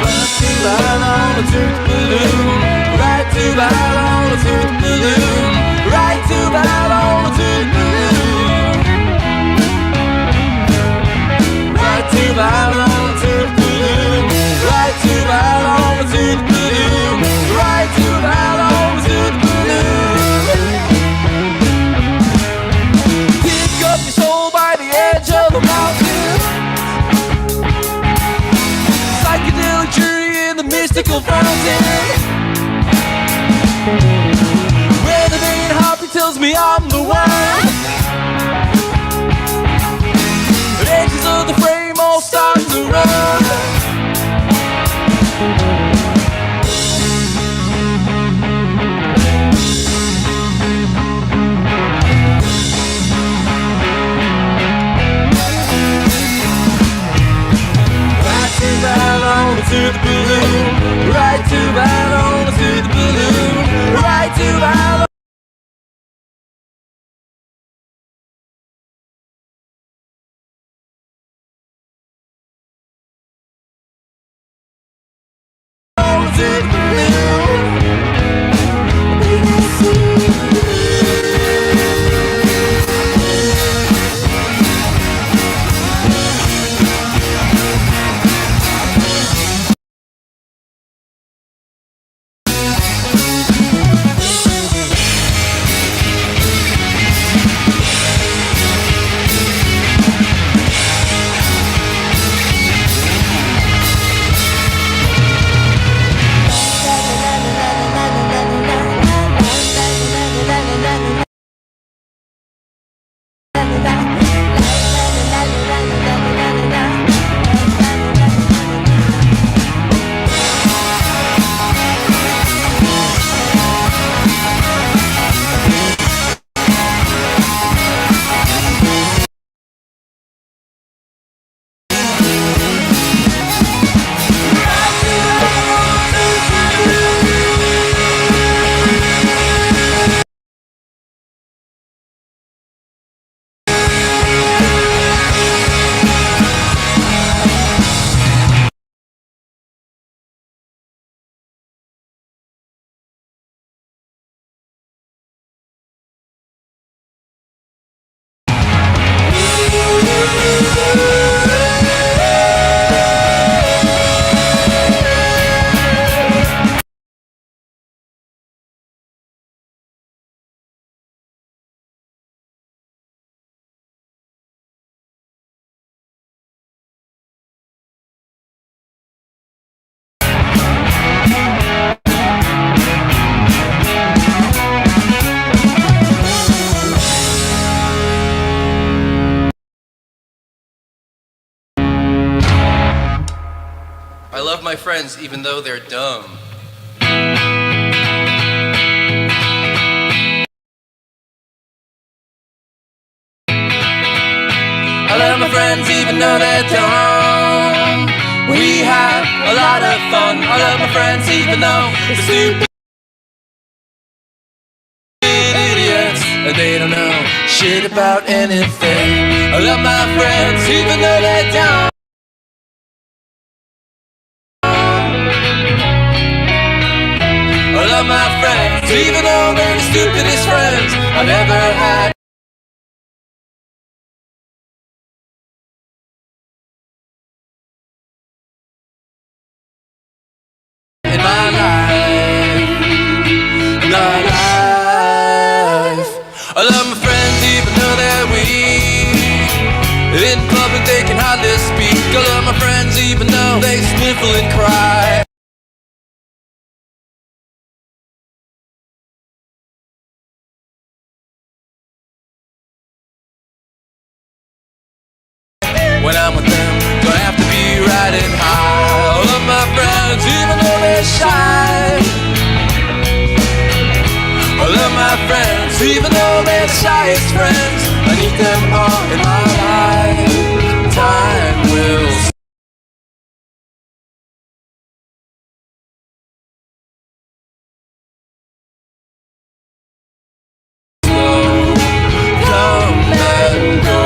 Right to the hollow, to the balloon. Right to the hollow, to the balloon. Right to the hollow, to the balloon. Right to the hollow, to the balloon. Right to the hollow, to the balloon. Right to the hollow, to the balloon. Pick up your soul by the edge of the mountain. Psychedelic jury in the mystical fountain. Where the vein harpy tells me I'm the one. The edges of the frame all start to run. Right to the hollow, to the balloon. Right to the hollow, to the balloon. Right to the hollow. I love my friends even though they're dumb. I love my friends even though they're dumb. We have a lot of fun. I love my friends even though they're stupid idiots and they don't know shit about anything. I love my friends even though they're dumb. I love my friends even though they're the stupidest friends I've ever had. they can hardly speak. I love my friends even though they sniffle and cry. When I'm with them, don't have to be riding high. I love my friends even though they're shy. I love my friends even though they're the shyest friends. I need them all in my life. Time will come and go.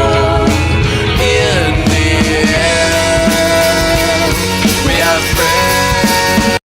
In the end, we have friends.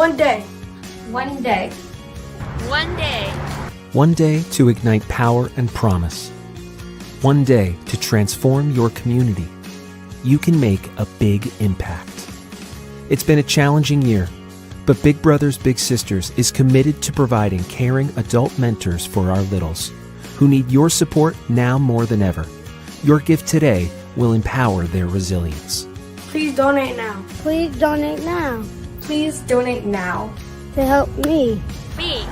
One day. One day. One day. One day to ignite power and promise. One day to transform your community. You can make a big impact. It's been a challenging year, but Big Brothers Big Sisters is committed to providing caring adult mentors for our littles, who need your support now more than ever. Your gift today will empower their resilience. Please donate now. Please donate now. Please donate now. To help me. Me.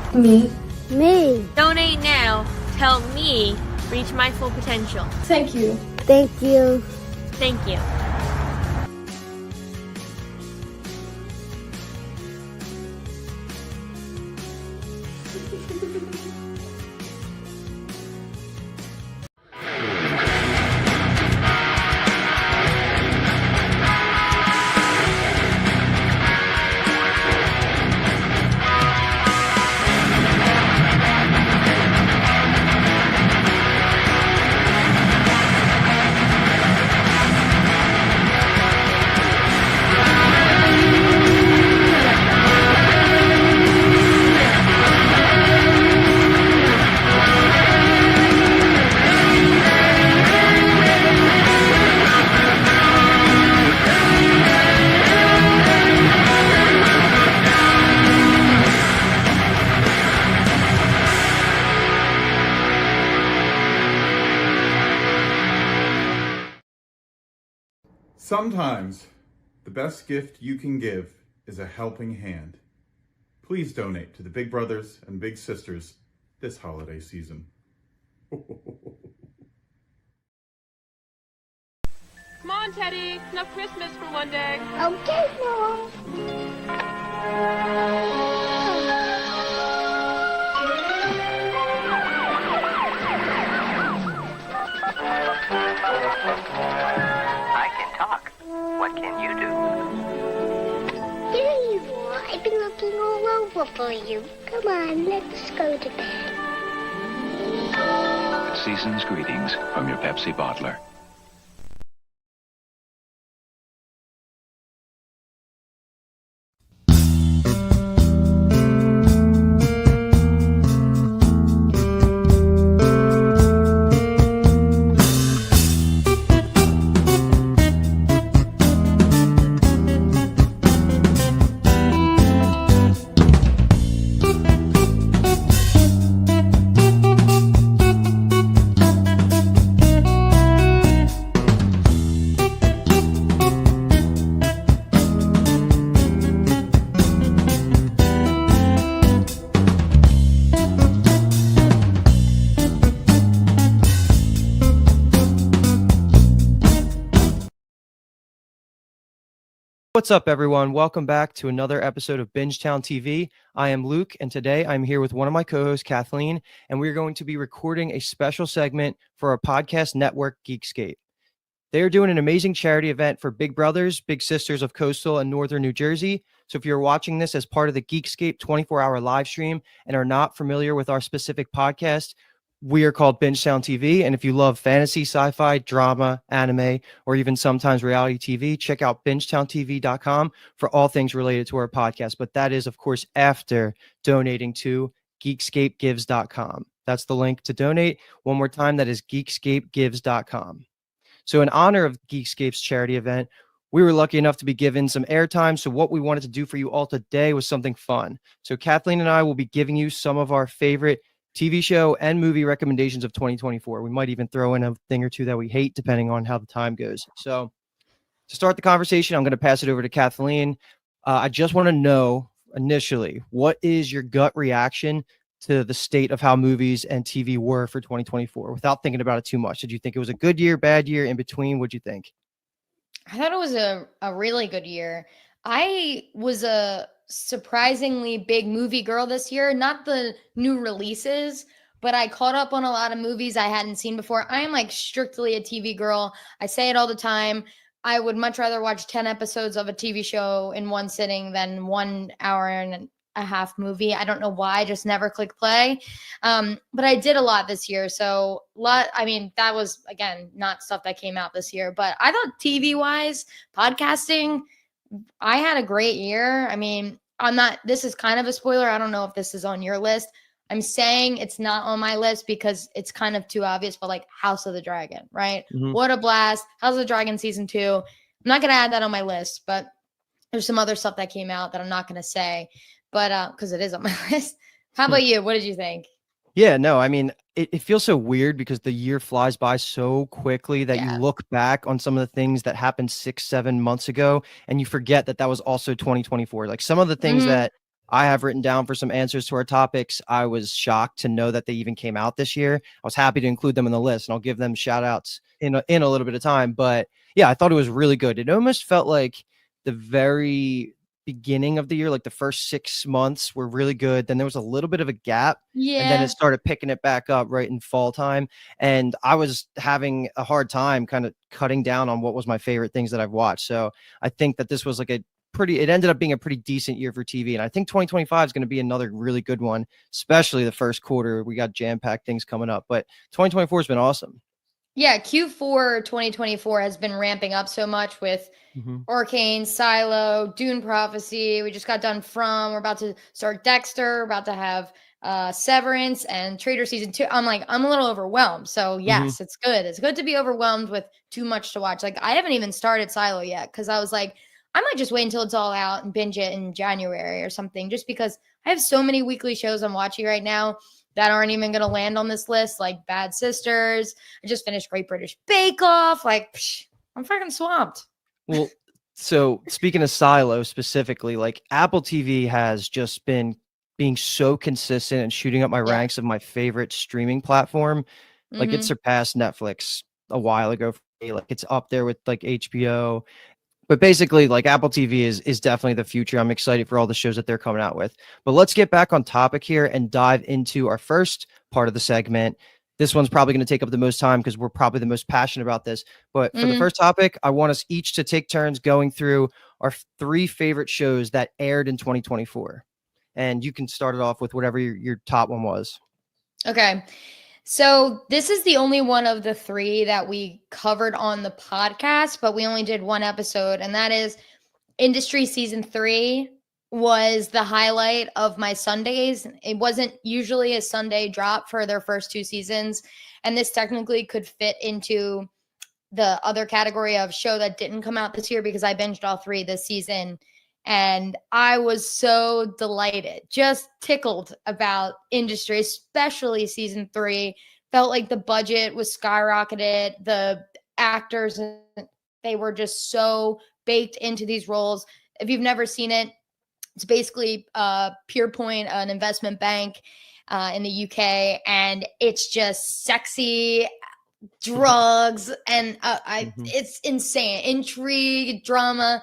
Me. Donate now. To help me reach my full potential. Thank you. Thank you. Thank you. Sometimes the best gift you can give is a helping hand. Please donate to the Big Brothers and Big Sisters this holiday season. Come on, Teddy. Enough Christmas for one day. Okay, Mom. I can talk. What can you do? There you are. I've been looking all over for you. Come on, let's go to bed. Season's greetings from your Pepsi bottler. What's up, everyone? Welcome back to another episode of Bingetown TV. I am Luke, and today I'm here with one of my co-hosts, Kathleen, and we're going to be recording a special segment for our podcast network, Geekscape. They are doing an amazing charity event for Big Brothers, Big Sisters of Coastal and Northern New Jersey. So if you're watching this as part of the Geekscape 24-hour live stream and are not familiar with our specific podcast, we are called Bingetown TV, and if you love fantasy, sci-fi, drama, anime, or even sometimes reality TV, check out BingetownTV.com for all things related to our podcast. But that is, of course, after donating to GeekscapeGives.com. That's the link to donate. One more time, that is GeekscapeGives.com. So in honor of Geekscape's charity event, we were lucky enough to be given some airtime. So what we wanted to do for you all today was something fun. So Kathleen and I will be giving you some of our favorite TV show and movie recommendations of 2024. We might even throw in a thing or two that we hate, depending on how the time goes. So to start the conversation, I'm going to pass it over to Kathleen. I just want to know initially, what is your gut reaction to the state of how movies and TV were for 2024 without thinking about it too much? Did you think it was a good year, bad year, in between? What'd you think? I thought it was a really good year. I was a surprisingly big movie girl this year. Not the new releases, but I caught up on a lot of movies I hadn't seen before. I am like strictly a TV girl. I say it all the time. I would much rather watch 10 episodes of a TV show in one sitting than 1 hour and a half movie. I don't know why, I just never click play. But I did a lot this year. So that was, again, not stuff that came out this year, but I thought TV wise, podcasting, I had a great year. I mean, this is kind of a spoiler. I don't know if this is on your list. I'm saying it's not on my list because it's kind of too obvious, but like House of the Dragon, right? Mhm. What a blast. House of the Dragon season 2. I'm not going to add that on my list, but there's some other stuff that came out that I'm not going to say, but because it is on my list. How about you? What did you think? Yeah, no, I mean, it feels so weird because the year flies by so quickly that you look back on some of the things that happened 6-7 months ago and you forget that that was also 2024. Like some of the things that I have written down for some answers to our topics, I was shocked to know that they even came out this year. I was happy to include them in the list, and I'll give them shout outs in a little bit of time. But yeah, I thought it was really good. It almost felt like the very beginning of the year, like the first 6 months were really good. Then there was a little bit of a gap, and then it started picking it back up right in fall time. And I was having a hard time kind of cutting down on what was my favorite things that I've watched. So I think that this was like it ended up being a pretty decent year for TV. And I think 2025 is going to be another really good one, especially the first quarter. We got jam-packed things coming up, but 2024 has been awesome. Yeah, Q4 2024 has been ramping up so much with Arcane, Silo, Dune Prophecy. We just got done From. We're about to start Dexter. We're about to have Severance and Traitor season 2. I'm a little overwhelmed. So yes, it's good. It's good to be overwhelmed with too much to watch. Like I haven't even started Silo yet because I was like, I might just wait until it's all out and binge it in January or something, just because I have so many weekly shows I'm watching right now that aren't even going to land on this list, like Bad Sisters. I just finished Great British Bake Off. Like, I'm fucking swamped. Well, so speaking of Silo specifically, like Apple TV has just been being so consistent and shooting up my ranks of my favorite streaming platform. Like it surpassed Netflix a while ago for me. Like it's up there with like HBO. But basically, like Apple TV is definitely the future. I'm excited for all the shows that they're coming out with. But let's get back on topic here and dive into our first part of the segment. This one's probably going to take up the most time because we're probably the most passionate about this. But for the first topic, I want us each to take turns going through our 3 favorite shows that aired in 2024. And you can start it off with whatever your top one was. Okay. So this is the only one of the 3 that we covered on the podcast, but we only did 1 episode, and that is Industry Season 3 was the highlight of my Sundays. It wasn't usually a Sunday drop for their first 2 seasons, and this technically could fit into the other category of show that didn't come out this year because I binged all 3 this season. And I was so delighted, just tickled about Industry, especially season 3. Felt like the budget was skyrocketed. The actors, they were just so baked into these roles. If you've never seen it, it's basically PurePoint, an investment bank in the UK. And it's just sexy, drugs, and it's insane. Intrigue, drama.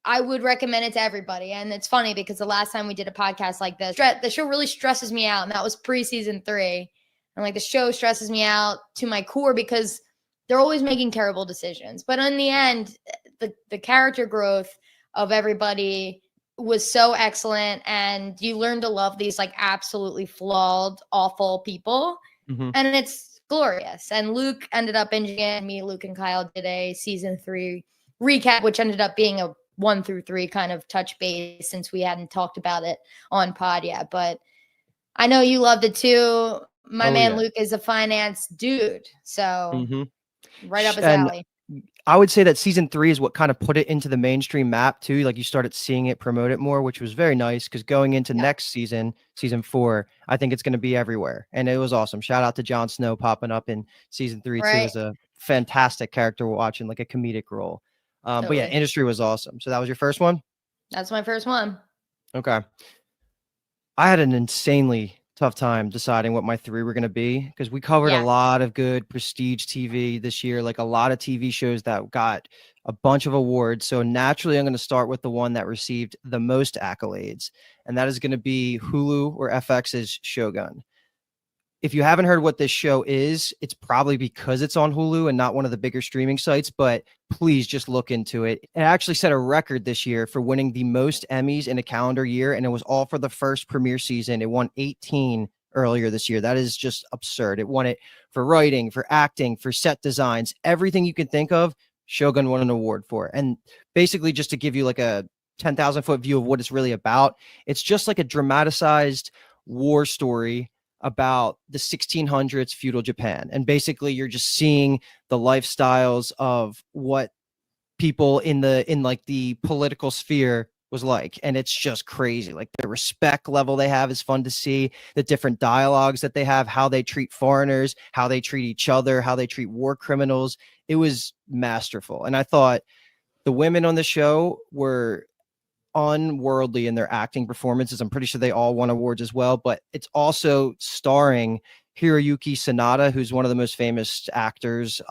I would recommend it to everybody. And it's funny because the last time we did a podcast like this, the show really stresses me out. And that was pre-season 3. And like the show stresses me out to my core because they're always making terrible decisions. But in the end, the character growth of everybody was so excellent. And you learn to love these like absolutely flawed, awful people. And it's glorious. And Luke ended up binging it. Me, Luke, and Kyle did a season 3 recap, which ended up being a 1 through 3 kind of touch base since we hadn't talked about it on pod yet. But I know you loved it too. My man Luke is a finance dude, so right up his alley. I would say that season 3 is what kind of put it into the mainstream map too. Like you started seeing it promote it more, which was very nice because going into next season, season 4, I think it's going to be everywhere. And it was awesome. Shout out to Jon Snow popping up in season 3 too as a fantastic character watching, like a comedic role. But yeah, Industry was awesome. So that was your first one? That's my first one. Okay. I had an insanely tough time deciding what my 3 were going to be because we covered a lot of good prestige TV this year, like a lot of TV shows that got a bunch of awards. So naturally, I'm going to start with the one that received the most accolades, and that is going to be Hulu or FX's Shogun. If you haven't heard what this show is, it's probably because it's on Hulu and not one of the bigger streaming sites, but please just look into it. It actually set a record this year for winning the most Emmys in a calendar year, and it was all for the first premiere season. It won 18 earlier this year. That is just absurd. It won it for writing, for acting, for set designs, everything you can think of. Shogun won an award for. And basically, just to give you like a 10,000-foot view of what it's really about. It's just like a dramatized war story about the 1600s feudal Japan. And basically you're just seeing the lifestyles of what people in like the political sphere was like, and it's just crazy. Like the respect level they have is fun to see, the different dialogues that they have, how they treat foreigners, how they treat each other, how they treat war criminals. It was masterful. And I thought the women on the show were unworldly in their acting performances. I'm pretty sure they all won awards as well, but it's also starring Hiroyuki Sanada, who's one of the most famous actors,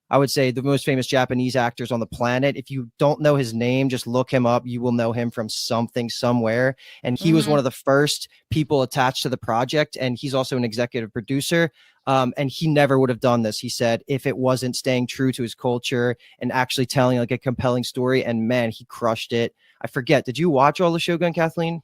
I would say the most famous Japanese actors on the planet. If you don't know his name, just look him up. You will know him from something somewhere. And he was one of the first people attached to the project. And he's also an executive producer. And he never would have done this, he said, if it wasn't staying true to his culture and actually telling like a compelling story. And man, he crushed it. I forget. Did you watch all the Shogun, Kathleen?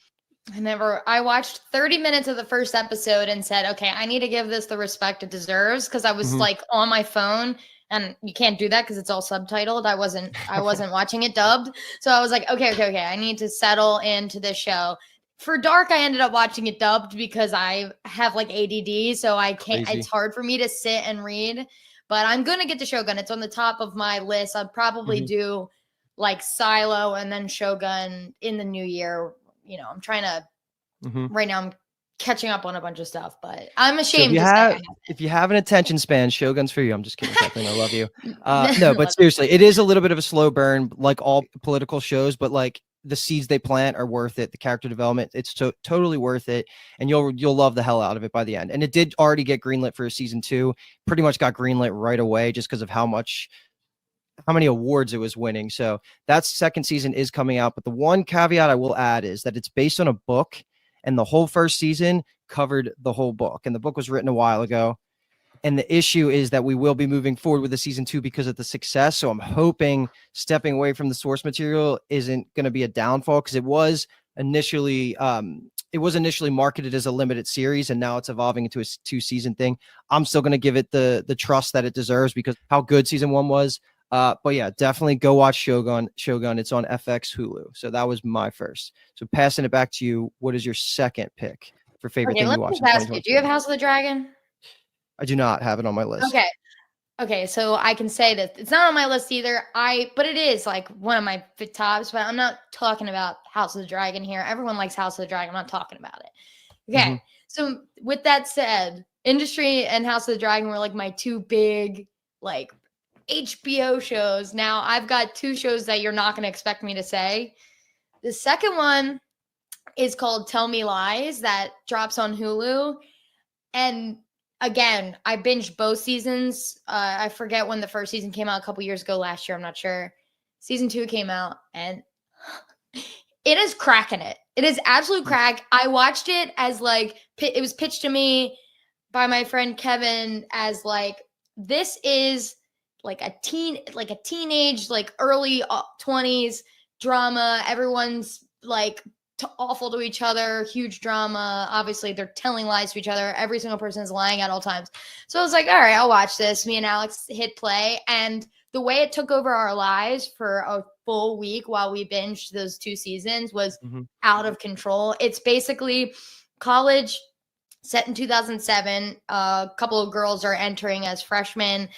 I watched 30 minutes of the first episode and said, okay, I need to give this the respect it deserves. Cause I was like on my phone. And you can't do that because it's all subtitled. I wasn't watching it dubbed. So I was like, okay. I need to settle into this show. For Dark, I ended up watching it dubbed because I have like ADD. So I can't, it's hard for me to sit and read. But I'm going to get to Shogun. It's on the top of my list. I'll probably do like Silo and then Shogun in the new year. You know, I'm trying to, right now I'm catching up on a bunch of stuff, but I'm ashamed to say. If you have an attention span, Shogun's for you. I'm just kidding, Kathleen. I love you. No, but seriously, it is a little bit of a slow burn, like all political shows, but like the seeds they plant are worth it. The character development, it's totally worth it, and you'll love the hell out of it by the end. And it did already get greenlit for a season 2. Pretty much got greenlit right away, just because of how many awards it was winning. So that second season is coming out. But the one caveat I will add is that it's based on a book. And the whole first season covered the whole book. And the book was written a while ago. And the issue is that we will be moving forward with the season 2 because of the success. So I'm hoping stepping away from the source material isn't going to be a downfall, because it was initially marketed as a limited series, and now it's evolving into a 2-season thing. I'm still going to give it the trust that it deserves because how good season 1 was. But yeah, definitely go watch Shogun. It's on FX Hulu. So that was my first. So passing it back to you, what is your second pick for favorite thing you watched? Do you have House of the Dragon? I do not have it on my list. Okay. So I can say that it's not on my list either. But it is like one of my tops. But I'm not talking about House of the Dragon here. Everyone likes House of the Dragon. I'm not talking about it. Okay. So with that said, Industry and House of the Dragon were like my two big like HBO shows. Now I've got 2 shows that you're not going to expect me to say. The second one is called Tell Me Lies, that drops on Hulu. And again, I binged both seasons. I forget when the first season came out, a couple years ago, last year. I'm not sure. Season 2 came out and it is cracking it. It is absolute crack. I watched it as like, it was pitched to me by my friend Kevin as like, this is like a teenage, like early 20s drama. Everyone's like awful to each other, huge drama. Obviously, they're telling lies to each other. Every single person is lying at all times. So I was like, all right, I'll watch this. Me and Alex hit play. And the way it took over our lives for a full week while we binged those 2 seasons was out of control. It's basically college set in 2007. A couple of girls are entering as freshmen.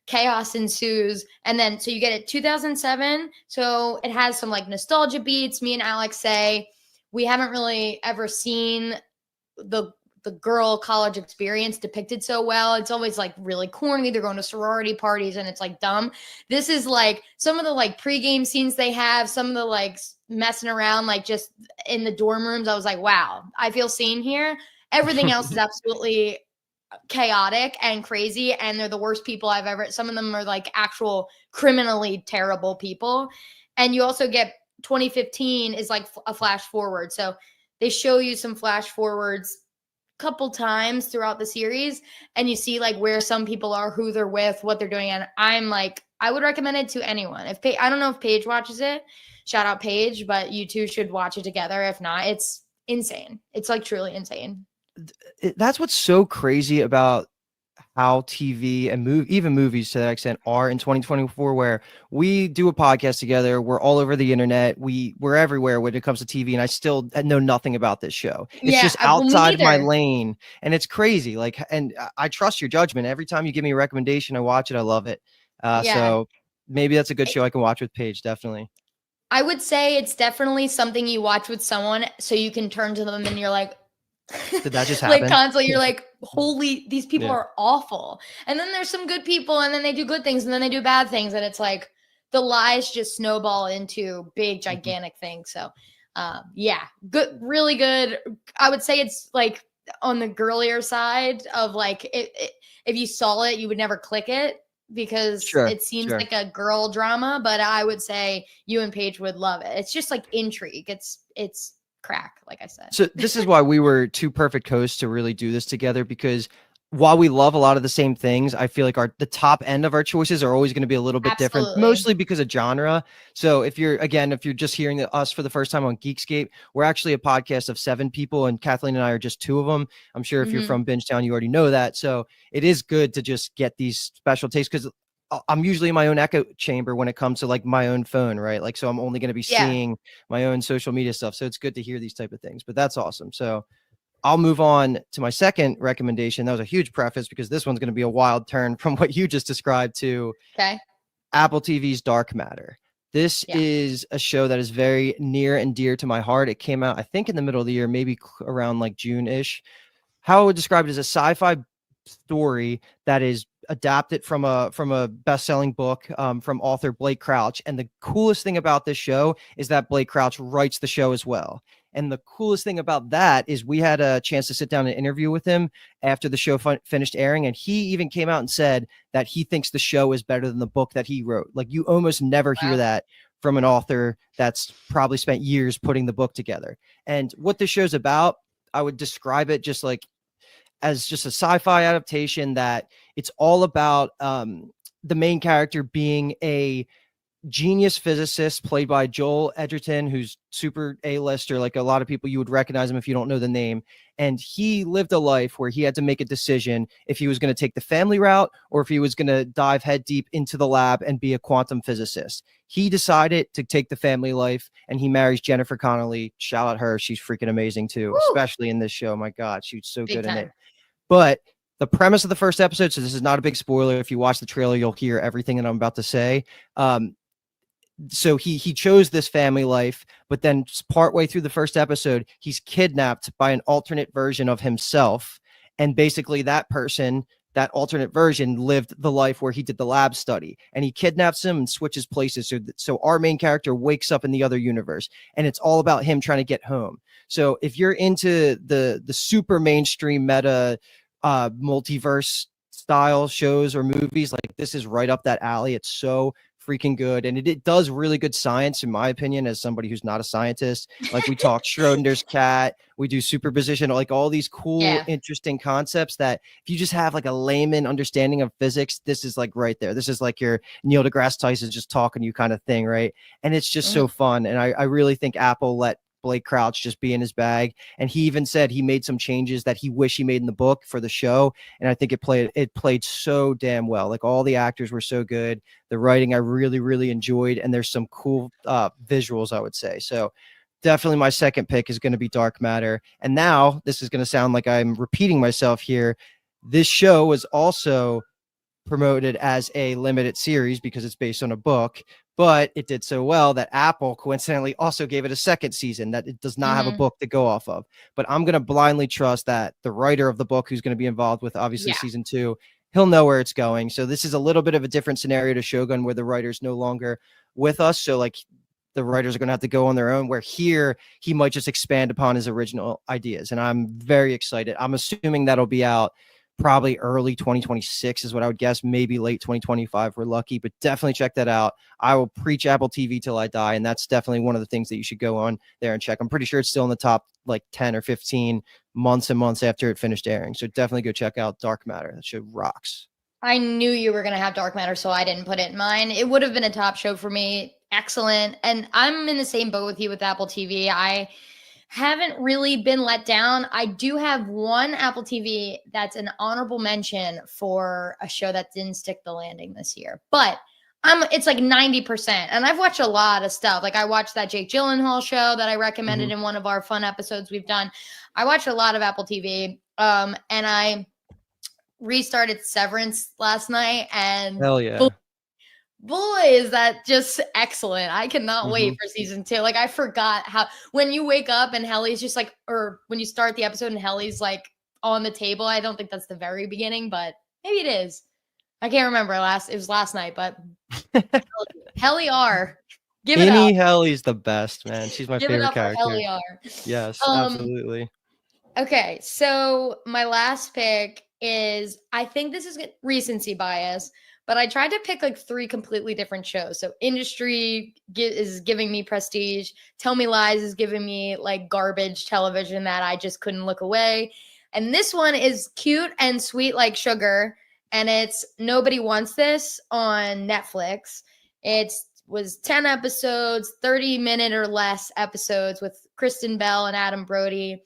Chaos ensues. And then, so you get it 2007. So it has some like nostalgia beats. Me and Alex say we haven't really ever seen the girl college experience depicted so well. It's always like really corny. They're going to sorority parties and it's like dumb. This is like some of the like pregame scenes they have, some of the like messing around, like just in the dorm rooms. I was like, wow, I feel seen here. Everything else is absolutely chaotic and crazy, and they're the worst people I've ever. Some of them are like actual criminally terrible people. And you also get 2015 is like a flash forward, so they show you some flash forwards a couple times throughout the series, and you see like where some people are, who they're with, what they're doing. And I'm like, I would recommend it to anyone. I don't know if Paige watches it, shout out Paige, but you two should watch it together. If not, it's insane. It's like truly insane. That's what's so crazy about how TV and even movies to that extent are in 2024, where we do a podcast together. We're all over the internet. We're everywhere when it comes to TV, and I still know nothing about this show. It's Yeah, just well, me outside my neither. lane, and it's crazy. Like, and I trust your judgment. Every time you give me a recommendation, I watch it. I love it. Yeah. So maybe that's a good show I can watch with Paige. Definitely. I would say it's definitely something you watch with someone so you can turn to them and you're like, Did that just happen? like constantly, you're like, holy, these people Yeah. are awful. And then there's some good people, and then they do good things, and then they do bad things, and it's like the lies just snowball into big, gigantic things. So, yeah, good, really good. I would say it's like on the girlier side of like if you saw it, you would never click it because it seems like a girl drama. But I would say you and Paige would love it. It's just like intrigue. It's crack, like I said. So this is why we were two perfect hosts to really do this together, because while we love a lot of the same things, I feel like the top end of our choices are always going to be a little bit different, mostly because of genre. So if you're just hearing us for the first time on Geekscape, we're actually a podcast of 7 people, and Kathleen and I are just 2 of them. I'm sure if you're from Bingetown, you already know that. So it is good to just get these special tastes, because I'm usually in my own echo chamber when it comes to like my own phone, right? Like, so I'm only going to be seeing my own social media stuff. So it's good to hear these type of things, but that's awesome. So I'll move on to my second recommendation. That was a huge preface because this one's going to be a wild turn from what you just described to Apple TV's Dark Matter. This is a show that is very near and dear to my heart. It came out, I think, in the middle of the year, maybe around like June-ish. How I would describe it is a sci-fi story that is adapted from a best-selling book from author Blake Crouch. And the coolest thing about this show is that Blake Crouch writes the show as well. And the coolest thing about that is we had a chance to sit down and interview with him after the show finished airing. And he even came out and said that he thinks the show is better than the book that he wrote. Like, you almost never hear that from an author that's probably spent years putting the book together. And what this show's about, I would describe it just like as just a sci-fi adaptation that it's all about the main character being a genius physicist played by Joel Edgerton, who's super A-lister. Like, a lot of people, you would recognize him if you don't know the name. And he lived a life where he had to make a decision if he was going to take the family route or if he was going to dive head deep into the lab and be a quantum physicist. He decided to take the family life, and he marries Jennifer Connelly. Shout out her. She's freaking amazing too, especially in this show. My God, she's so good in it. But the premise of the first episode, so this is not a big spoiler. If you watch the trailer, you'll hear everything that I'm about to say. So he chose this family life, but then partway through the first episode, he's kidnapped by an alternate version of himself. And basically that person, that alternate version, lived the life where he did the lab study, and he kidnaps him and switches places. So our main character wakes up in the other universe, and it's all about him trying to get home. So if you're into the super mainstream meta multiverse style shows or movies, like, this is right up that alley. It's so freaking good, and it does really good science, in my opinion, as somebody who's not a scientist. Like, we talk Schrodinger's cat, we do superposition, like all these cool interesting concepts that if you just have like a layman understanding of physics, this is like right there. This is like your Neil deGrasse Tyson just talking to you kind of thing, right? And it's just so fun. And I really think Apple let Blake Crouch just be in his bag, and he even said he made some changes that he wished he made in the book for the show, and I think it played so damn well. Like, all the actors were so good, the writing I really enjoyed, and there's some cool visuals, I would say. So definitely my second pick is going to be Dark Matter. And now this is going to sound like I'm repeating myself here. This show was also promoted as a limited series because it's based on a book, but it did so well that Apple coincidentally also gave it a second season that it does not have a book to go off of. But I'm going to blindly trust that the writer of the book, who's going to be involved with obviously season 2, he'll know where it's going. So this is a little bit of a different scenario to Shogun, where the writer's no longer with us. So like, the writers are going to have to go on their own, where here he might just expand upon his original ideas. And I'm very excited. I'm assuming that'll be out probably early 2026 is what I would guess, maybe late 2025. We're lucky, but definitely check that out. I will preach Apple TV till I die, and that's definitely one of the things that you should go on there and check. I'm pretty sure it's still in the top like 10 or 15 months and months after it finished airing. So definitely go check out Dark Matter. That show rocks. I knew you were going to have Dark Matter, so I didn't put it in mine. It would have been a top show for me. Excellent. And I'm in the same boat with you with Apple TV. haven't really been let down. I do have one Apple TV that's an honorable mention for a show that didn't stick the landing this year, but it's like 90%. And I've watched a lot of stuff. Like I watched that Jake Gyllenhaal show that I recommended in one of our fun episodes we've done. I watched a lot of Apple TV. And I restarted Severance last night, and Hell yeah. boy, is that just excellent. I cannot wait for season 2. Like I forgot how when you wake up and Helly's just like, or when you start the episode and Helly's like on the table. I don't think that's the very beginning, but maybe it is. I can't remember it was last night, but Helly R. Give it Annie up. Helly's the best, man. She's my Give it favorite up for character. Helly R. Yes, absolutely. Okay, so my last pick is, I think this is recency bias, but I tried to pick like 3 completely different shows. So Industry is giving me prestige. Tell Me Lies is giving me like garbage television that I just couldn't look away. And this one is cute and sweet like sugar. And it's Nobody Wants This on Netflix. It was 10 episodes, 30-minute or less episodes with Kristen Bell and Adam Brody.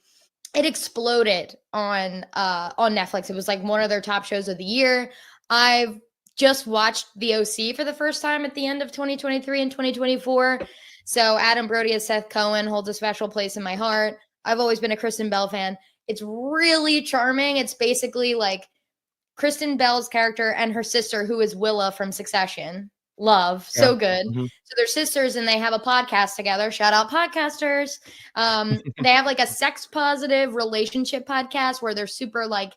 It exploded on Netflix. It was like one of their top shows of the year. I've just watched The OC for the first time at the end of 2023 and 2024. So Adam Brody as Seth Cohen holds a special place in my heart. I've always been a Kristen Bell fan. It's really charming. It's basically like Kristen Bell's character and her sister, who is Willa from Succession. Love. So good. So they're sisters and they have a podcast together. Shout out podcasters. They have like a sex positive relationship podcast where they're super like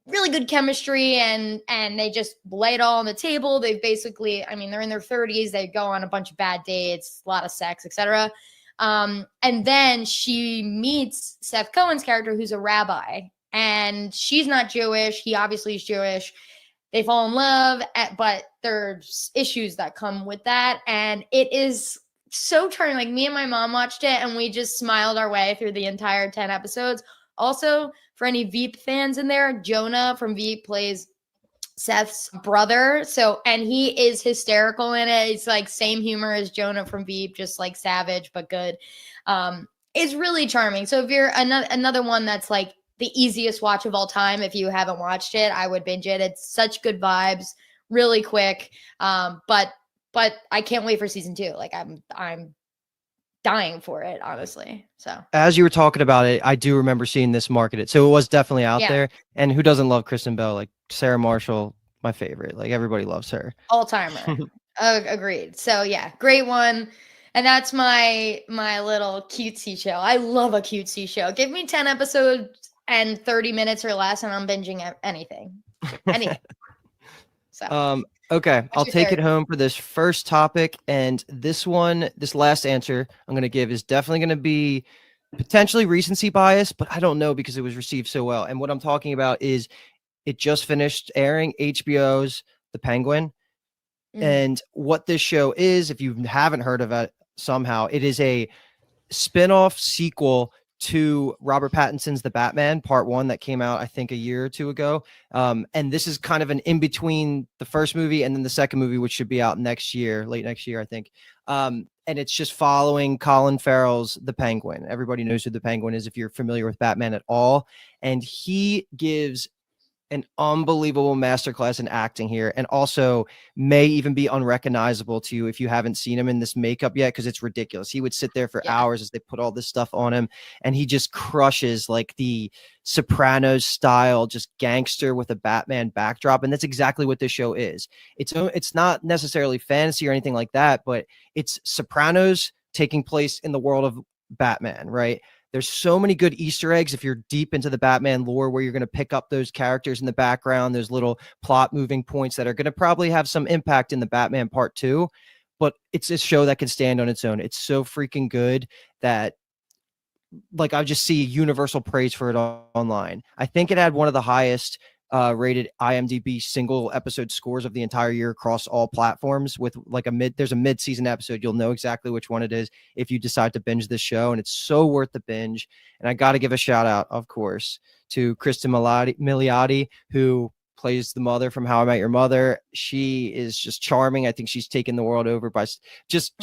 really good chemistry and they just lay it all on the table. They've basically, I mean, they're in their 30s. They go on a bunch of bad dates, a lot of sex, etc. And then she meets Seth Cohen's character, who's a rabbi, and she's not Jewish. He obviously is Jewish. They fall in love, but there's issues that come with that. And it is so charming. Like me and my mom watched it and we just smiled our way through the entire 10 episodes. Also, for any Veep fans in there, Jonah from Veep plays Seth's brother. So, and he is hysterical in it. It's like same humor as Jonah from Veep, just like savage, but good. It's really charming. So if you're another one that's like the easiest watch of all time, if you haven't watched it, I would binge it. It's such good vibes, really quick. But I can't wait for season 2. Like I'm dying for it, honestly. So As you were talking about it, I do remember seeing this marketed. So it was definitely out there. And who doesn't love Kristen Bell? Like Sarah Marshall, my favorite. Like everybody loves her. All timer. Agreed. So yeah, great one. And that's my little cutesy show. I love a cutesy show. Give me 10 episodes and 30 minutes or less, and I'm binging anything. So okay, I'll take it third? home for this first topic. And this last answer I'm going to give is definitely going to be potentially recency bias, but I don't know because it was received so well. And what I'm talking about is it just finished airing HBO's The Penguin. And what this show is, if you haven't heard of it somehow, it is a spin-off sequel to Robert Pattinson's The Batman Part 1 that came out, I think, a year or 2 ago. And this is kind of an in-between the first movie and then the second movie, which should be out next year, late next year, I think. And it's just following Colin Farrell's The Penguin. Everybody knows who The Penguin is if you're familiar with Batman at all. And he gives an unbelievable masterclass in acting here, and also may even be unrecognizable to you if you haven't seen him in this makeup yet, because it's ridiculous. He would sit there for hours as they put all this stuff on him, and he just crushes like the Sopranos style, just gangster with a Batman backdrop. And that's exactly what this show is. It's not necessarily fantasy or anything like that, but it's Sopranos taking place in the world of Batman, right? There's so many good Easter eggs if you're deep into the Batman lore, where you're going to pick up those characters in the background, those little plot moving points that are going to probably have some impact in the Batman Part 2. But it's a show that can stand on its own. It's so freaking good that like I just see universal praise for it online. I think it had one of the highest rated IMDb single episode scores of the entire year across all platforms, with like there's a mid-season episode. You'll know exactly which one it is if you decide to binge this show, and it's so worth the binge. And I got to give a shout out, of course, to Kristen Milioti, who plays the mother from How I Met Your Mother. She is just charming. I think she's taken the world over by just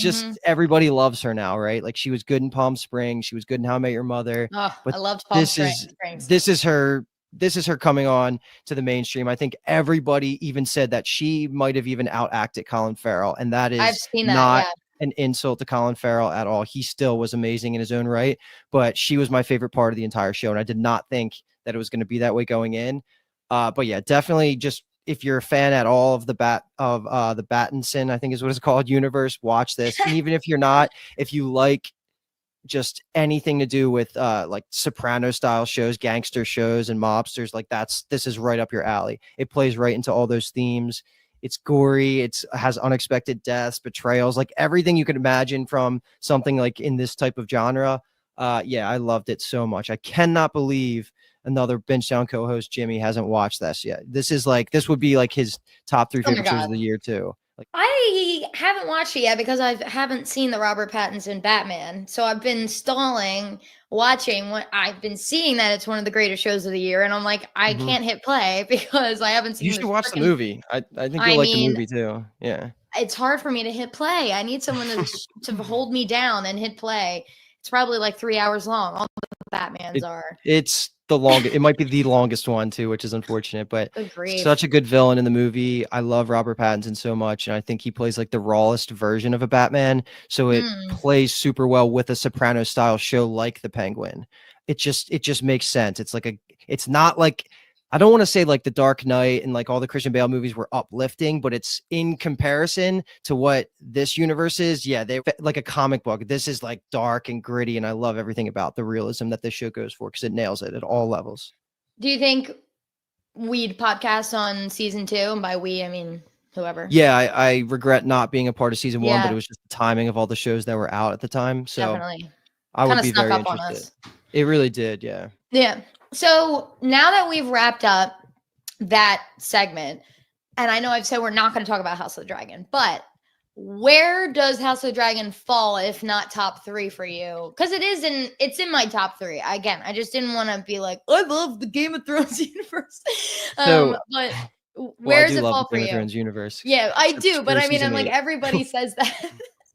everybody loves her now, right? Like she was good in Palm Springs. She was good in How I Met Your Mother. Oh, But I loved Palm Springs. this is her coming on to the mainstream. I think everybody even said that she might have even outacted Colin Farrell, and that I've is seen not that, an insult to Colin Farrell at all. He still was amazing in his own right, but she was my favorite part of the entire show, and I did not think that it was going to be that way going in. But yeah, definitely just if you're a fan at all of the Battinson, I think is what it's called, universe, watch this. And even if you're not, if you like just anything to do with like Soprano style shows, gangster shows, and mobsters, like this is right up your alley. It plays right into all those themes. It's gory. It has unexpected deaths, betrayals, like everything you could imagine from something like in this type of genre. Yeah, I loved it so much. I cannot believe another Bingetown co-host, Jimmy, hasn't watched this yet. This would be like his top 3 favorite shows of the year too. Like, I haven't watched it yet because I haven't seen the Robert Pattinson Batman. So I've been stalling watching what I've been seeing that it's one of the greatest shows of the year. And I'm like, I can't hit play because I haven't seen you should watch the movie. I think you'll like the movie too. Yeah. It's hard for me to hit play. I need someone to hold me down and hit play. It's probably like 3 hours long. All the Batmans are. It's the longest. It might be the longest one too, which is unfortunate, but Good grief. such a good villain in the movie. I love Robert Pattinson so much, and I think he plays like the rawest version of a Batman. So it plays super well with a Soprano style show like The Penguin. It just makes sense. It's not like, I don't want to say like The Dark Knight and like all the Christian Bale movies were uplifting, but it's in comparison to what this universe is. Yeah, they're like a comic book. This is like dark and gritty, and I love everything about the realism that this show goes for because it nails it at all levels. Do you think we'd podcast on season 2? And by we, I mean whoever. Yeah, I regret not being a part of season 1, but Yeah. it was just the timing of all the shows that were out at the time. So Definitely. I would Kinda be snuck very up on interested. us. It really did, yeah. Yeah. So now that we've wrapped up that segment, and I know I've said we're not going to talk about House of the Dragon, but where does House of the Dragon fall if not top 3 for you? Because it's in my top 3. Again, I just didn't want to be like, I love the Game of Thrones universe. But where does it fall for Game of you? Thrones universe. Yeah, I do, but I mean, season I'm like 8. everybody says that.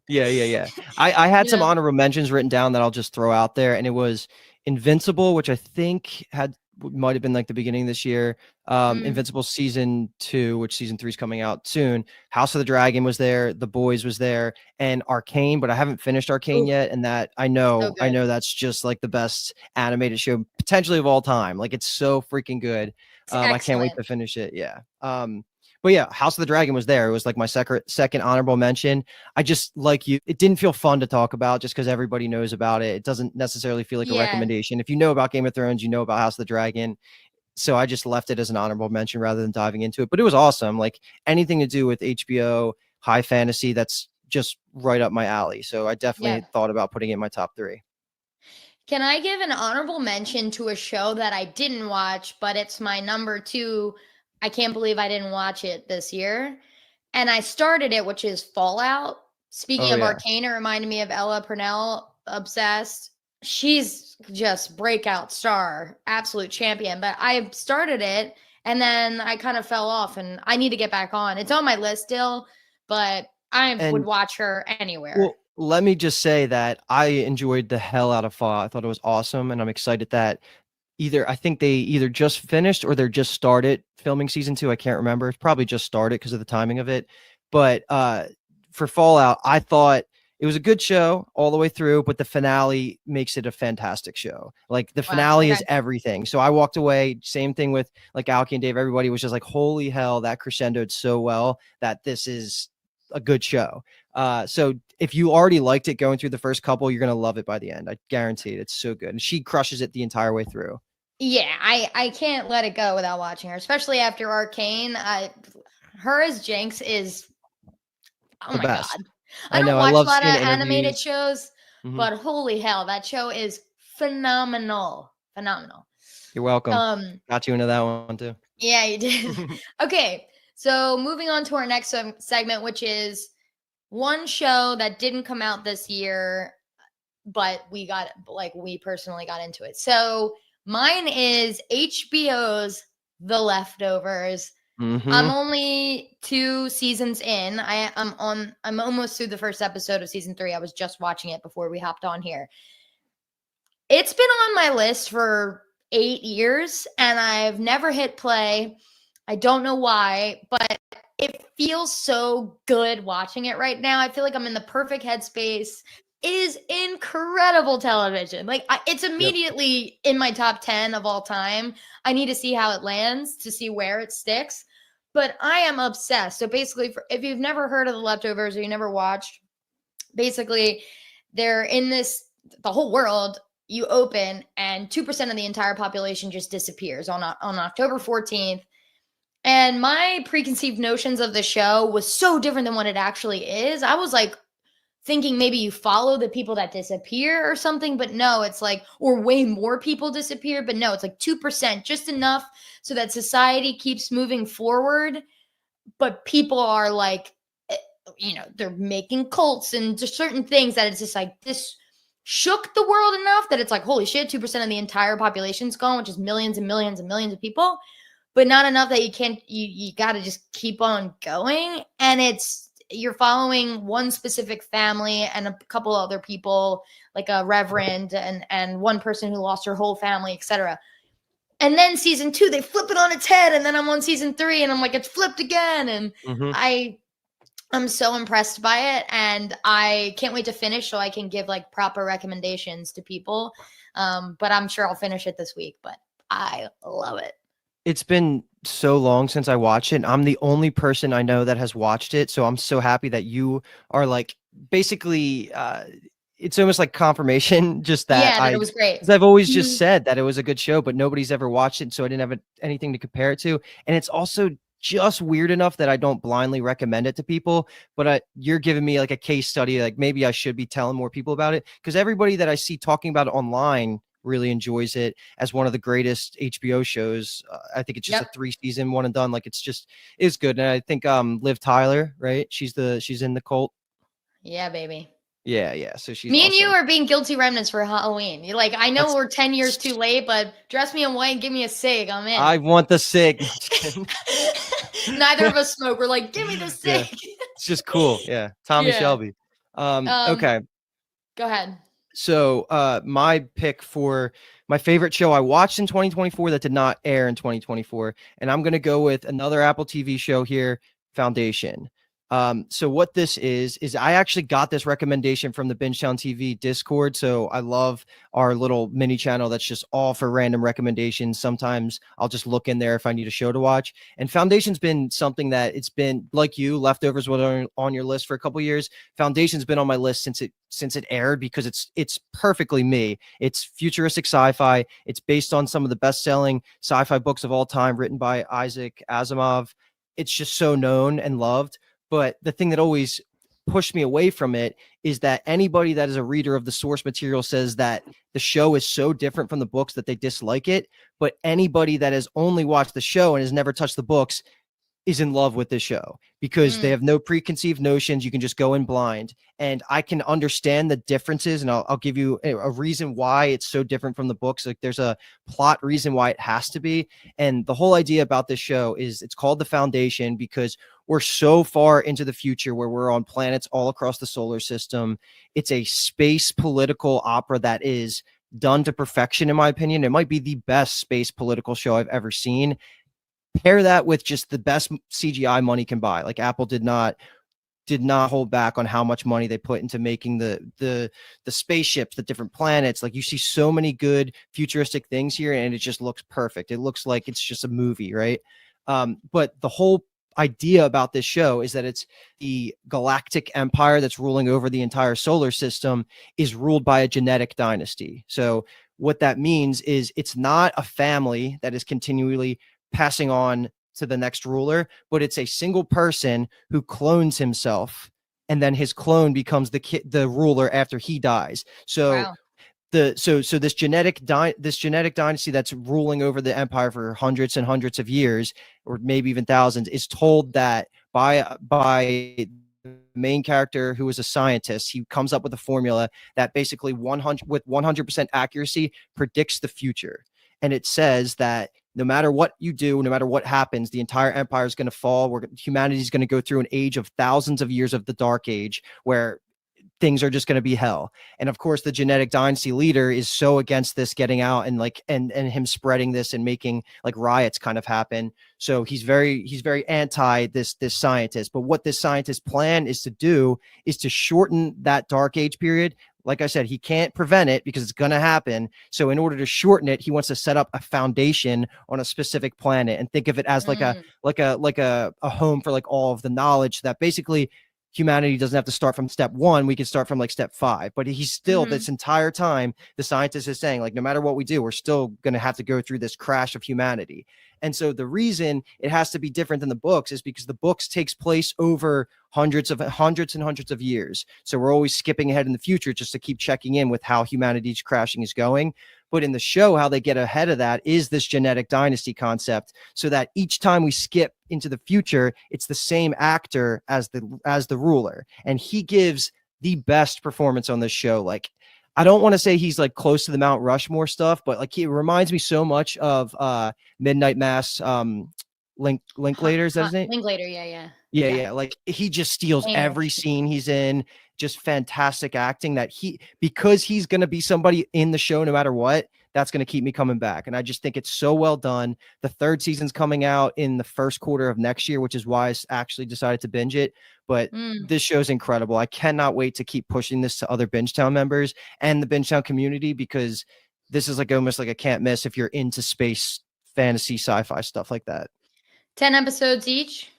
Yeah. I had some Yeah. honorable mentions written down that I'll just throw out there, and it was Invincible, which I think might have been like the beginning of this year. Invincible season 2, which season 3 is coming out soon. House of the Dragon was there. The Boys was there, and Arcane, but I haven't finished Arcane yet. And that I know that's just like the best animated show potentially of all time. Like it's so freaking good. I can't wait to finish it. Yeah. But yeah, House of the Dragon was there. It was like my second honorable mention. I just like you. It didn't feel fun to talk about just because everybody knows about it. It doesn't necessarily feel like a recommendation. If you know about Game of Thrones, you know about House of the Dragon. So I just left it as an honorable mention rather than diving into it. But it was awesome. Like anything to do with HBO, high fantasy, that's just right up my alley. So I definitely thought about putting it in my top 3. Can I give an honorable mention to a show that I didn't watch, but it's my number 2? I can't believe I didn't watch it this year. And I started it, which is Fallout. Speaking of Arcane, it reminded me of Ella Purnell, obsessed. She's just breakout star, absolute champion. But I started it and then I kind of fell off and I need to get back on. It's on my list still, but I would watch her anywhere. Well, let me just say that I enjoyed the hell out of Fallout. I thought it was awesome. And I'm excited that I think they either just finished or they're just started filming season 2. I can't remember. It's probably just started because of the timing of it. But for Fallout, I thought it was a good show all the way through, but the finale makes it a fantastic show. Like the finale is everything. So I walked away, same thing with like Alki and Dave. Everybody was just like, holy hell, that crescendoed so well that this is a good show. So if you already liked it going through the first couple, you're going to love it by the end. I guarantee it. It's so good. And she crushes it the entire way through. Yeah, I can't let it go without watching her, especially after Arcane. Her as Jinx is, oh my God. I don't watch a lot of animated shows, but holy hell, that show is phenomenal. Phenomenal. You're welcome. Got you into that one too. Yeah, you did. Okay, so moving on to our next segment, which is one show that didn't come out this year, but we personally got into it. So mine is HBO's The Leftovers. Mhm. I'm only 2 seasons in. I'm almost through the first episode of season 3. I was just watching it before we hopped on here. It's been on my list for 8 years and I've never hit play. I don't know why, but it feels so good watching it right now. I feel like I'm in the perfect headspace. It is incredible television. Like it's immediately in my top 10 of all time. I need to see how it lands to see where it sticks, but I am obsessed. So basically, if you've never heard of The Leftovers or you never watched, basically they're in the whole world. You open and 2% of the entire population just disappears on October 14th. And my preconceived notions of the show was so different than what it actually is. I was like thinking maybe you follow the people that disappear or something, but no, it's like, or way more people disappear, but no, it's like 2%, just enough so that society keeps moving forward. But people are like, they're making cults and just certain things that it's just like this shook the world enough that it's like, holy shit, 2% of the entire population's gone, which is millions and millions and millions of people, but not enough that you got to just keep on going. And you're following one specific family and a couple other people, like a reverend and one person who lost her whole family, etc. And then season 2, they flip it on its head. And then I'm on season 3 and I'm like, it's flipped again. And I'm so impressed by it, and I can't wait to finish so I can give like proper recommendations to people. But I'm sure I'll finish it this week, but I love it. It's been so long since I watched it. I'm the only person I know that has watched it. So I'm so happy that you are like, basically, it's almost like confirmation just that that it was great. 'Cause I've always just said that it was a good show, but nobody's ever watched it. So I didn't have anything to compare it to. And it's also just weird enough that I don't blindly recommend it to people, but you're giving me like a case study. Like maybe I should be telling more people about it, because everybody that I see talking about it online really enjoys it as one of the greatest HBO shows. I think it's just a 3-season one and done. Like it's good. And I think Liv Tyler, right? She's in the cult. Yeah, baby. Yeah. So she's me awesome. and you are being guilty remnants for Halloween. You're like, I know we're 10 years too late, but dress me in white and give me a cig. I'm in. I want the cig. Neither of us smoke. We're like, give me the cig. Yeah. It's just cool. Yeah. Tommy Shelby. Okay. Go ahead. So my pick for my favorite show I watched in 2024 that did not air in 2024, and I'm going to go with another Apple TV show here, Foundation. So what this is I actually got this recommendation from the BingetownTV Discord. So I love our little mini channel that's just all for random recommendations. Sometimes I'll just look in there if I need a show to watch. And Foundation's been something that it's been like you. Leftovers was on your list for a couple years. Foundation's been on my list since it aired, because it's perfectly me. It's futuristic sci-fi. It's based on some of the best-selling sci-fi books of all time, written by Isaac Asimov. It's just so known and loved. But the thing that always pushed me away from it is that anybody that is a reader of the source material says that the show is so different from the books that they dislike it. But anybody that has only watched the show and has never touched the books is in love with this show, because they have no preconceived notions. You can just go in blind, and I can understand the differences. And I'll give you a reason why it's so different from the books. Like there's a plot reason why it has to be. And the whole idea about this show is it's called The Foundation because we're so far into the future where we're on planets all across the solar system. It's a space political opera that is done to perfection, in my opinion. It might be the best space political show I've ever seen. Pair that with just the best CGI money can buy. Like Apple did not hold back on how much money they put into making the spaceships, the different planets. Like you see so many good futuristic things here, and it just looks perfect. It looks like it's just a movie, right? But the whole idea about this show is that it's the galactic empire that's ruling over the entire solar system is ruled by a genetic dynasty. So what that means is it's not a family that is continually passing on to the next ruler, but it's a single person who clones himself, and then his clone becomes the ruler after he dies. So wow. This genetic dynasty that's ruling over the empire for hundreds and hundreds of years, or maybe even thousands, is told that by the main character, who is a scientist. He comes up with a formula that basically 100% accuracy predicts the future. And it says that no matter what you do, no matter what happens, the entire empire is going to fall. Humanity is going to go through an age of thousands of years of the Dark Age where things are just going to be hell. And of course, the genetic dynasty leader is so against this getting out and and him spreading this and making like riots kind of happen. So he's very anti this scientist. But what this scientist plan is to do is to shorten that Dark Age period. Like I said, he can't prevent it because it's going to happen. So in order to shorten it, he wants to set up a foundation on a specific planet and think of it as like a home for like all of the knowledge that basically humanity doesn't have to start from step 1. We can start from like step 5, but he's still this entire time, the scientist is saying like, no matter what we do, we're still going to have to go through this crash of humanity. And so the reason it has to be different than the books is because the books takes place over hundreds and hundreds of years. So we're always skipping ahead in the future just to keep checking in with how humanity's crashing is going. But in the show, how they get ahead of that is this genetic dynasty concept, so that each time we skip into the future, it's the same actor as the ruler. And he gives the best performance on this show. Like, I don't want to say he's like close to the Mount Rushmore stuff, but like he reminds me so much of Midnight Mass. Linklater, is that his name? Linklater, yeah. Yeah. Like he just steals every scene he's in. Just fantastic acting because he's going to be somebody in the show no matter what. That's going to keep me coming back. And I just think it's so well done. The 3rd season's coming out in the first quarter of next year, which is why I actually decided to binge it. But this show's incredible. I cannot wait to keep pushing this to other Bingetown members and the Bingetown community, because this is like almost like a can't miss if you're into space, fantasy, sci-fi stuff like that. 10 episodes each?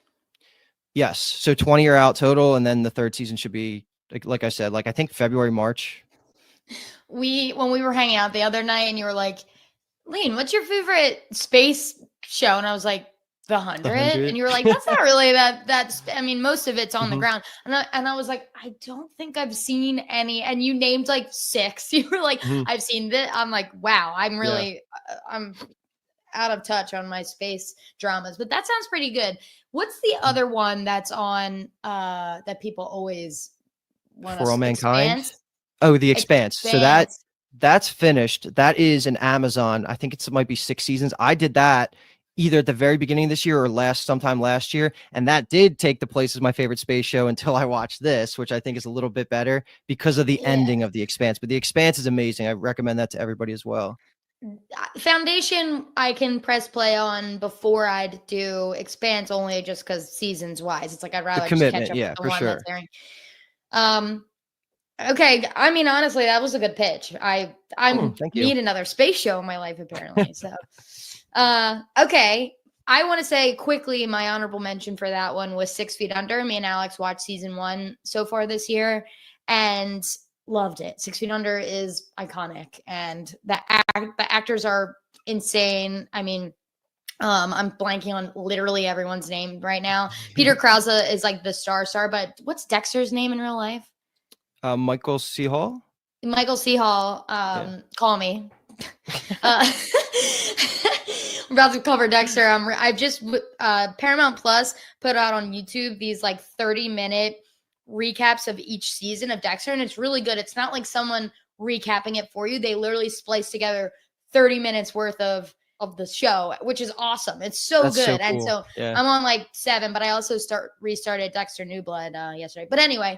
Yes. So 20 are out total. And then the 3rd season should be, like I said, like I think February, March. When we were hanging out the other night and you were like, Lean, what's your favorite space show? And I was like, The 100. And you were like, that's not really that's I mean, most of it's on the ground. And I was like, I don't think I've seen any. And you named like 6. You were like, I've seen this. I'm like, wow, I'm really I'm out of touch on my space dramas, but that sounds pretty good. What's the other one that's on that people always want For All Mankind? Expanse? Oh, The Expanse. So that's finished. That is an Amazon. I think it might be 6 seasons. I did that either at the very beginning of this year or sometime last year. And that did take the place as my favorite space show until I watched this, which I think is a little bit better because of the ending of The Expanse. But The Expanse is amazing. I recommend that to everybody as well. Foundation I can press play on before I'd do Expanse, only just because seasons wise. It's like I'd rather just catch up with the one that's airing. Okay, I mean, honestly, that was a good pitch. I need another space show in my life, apparently. So, okay, I want to say quickly my honorable mention for that one was 6 Feet Under. Me and Alex watched season 1 so far this year and loved it. 6 Feet Under is iconic, and the actors are insane. I mean, I'm blanking on literally everyone's name right now. Peter Krause is like the star, but what's Dexter's name in real life? Michael C. Hall. Michael C. Hall. Call me. We're about to cover Dexter. I've just Paramount Plus put out on YouTube these like 30-minute recaps of each season of Dexter, and it's really good. It's not like someone recapping it for you. They literally splice together 30 minutes worth of the show, which is awesome. It's so good. So cool. And so I'm on like 7, but I also restarted Dexter New Blood yesterday. But anyway,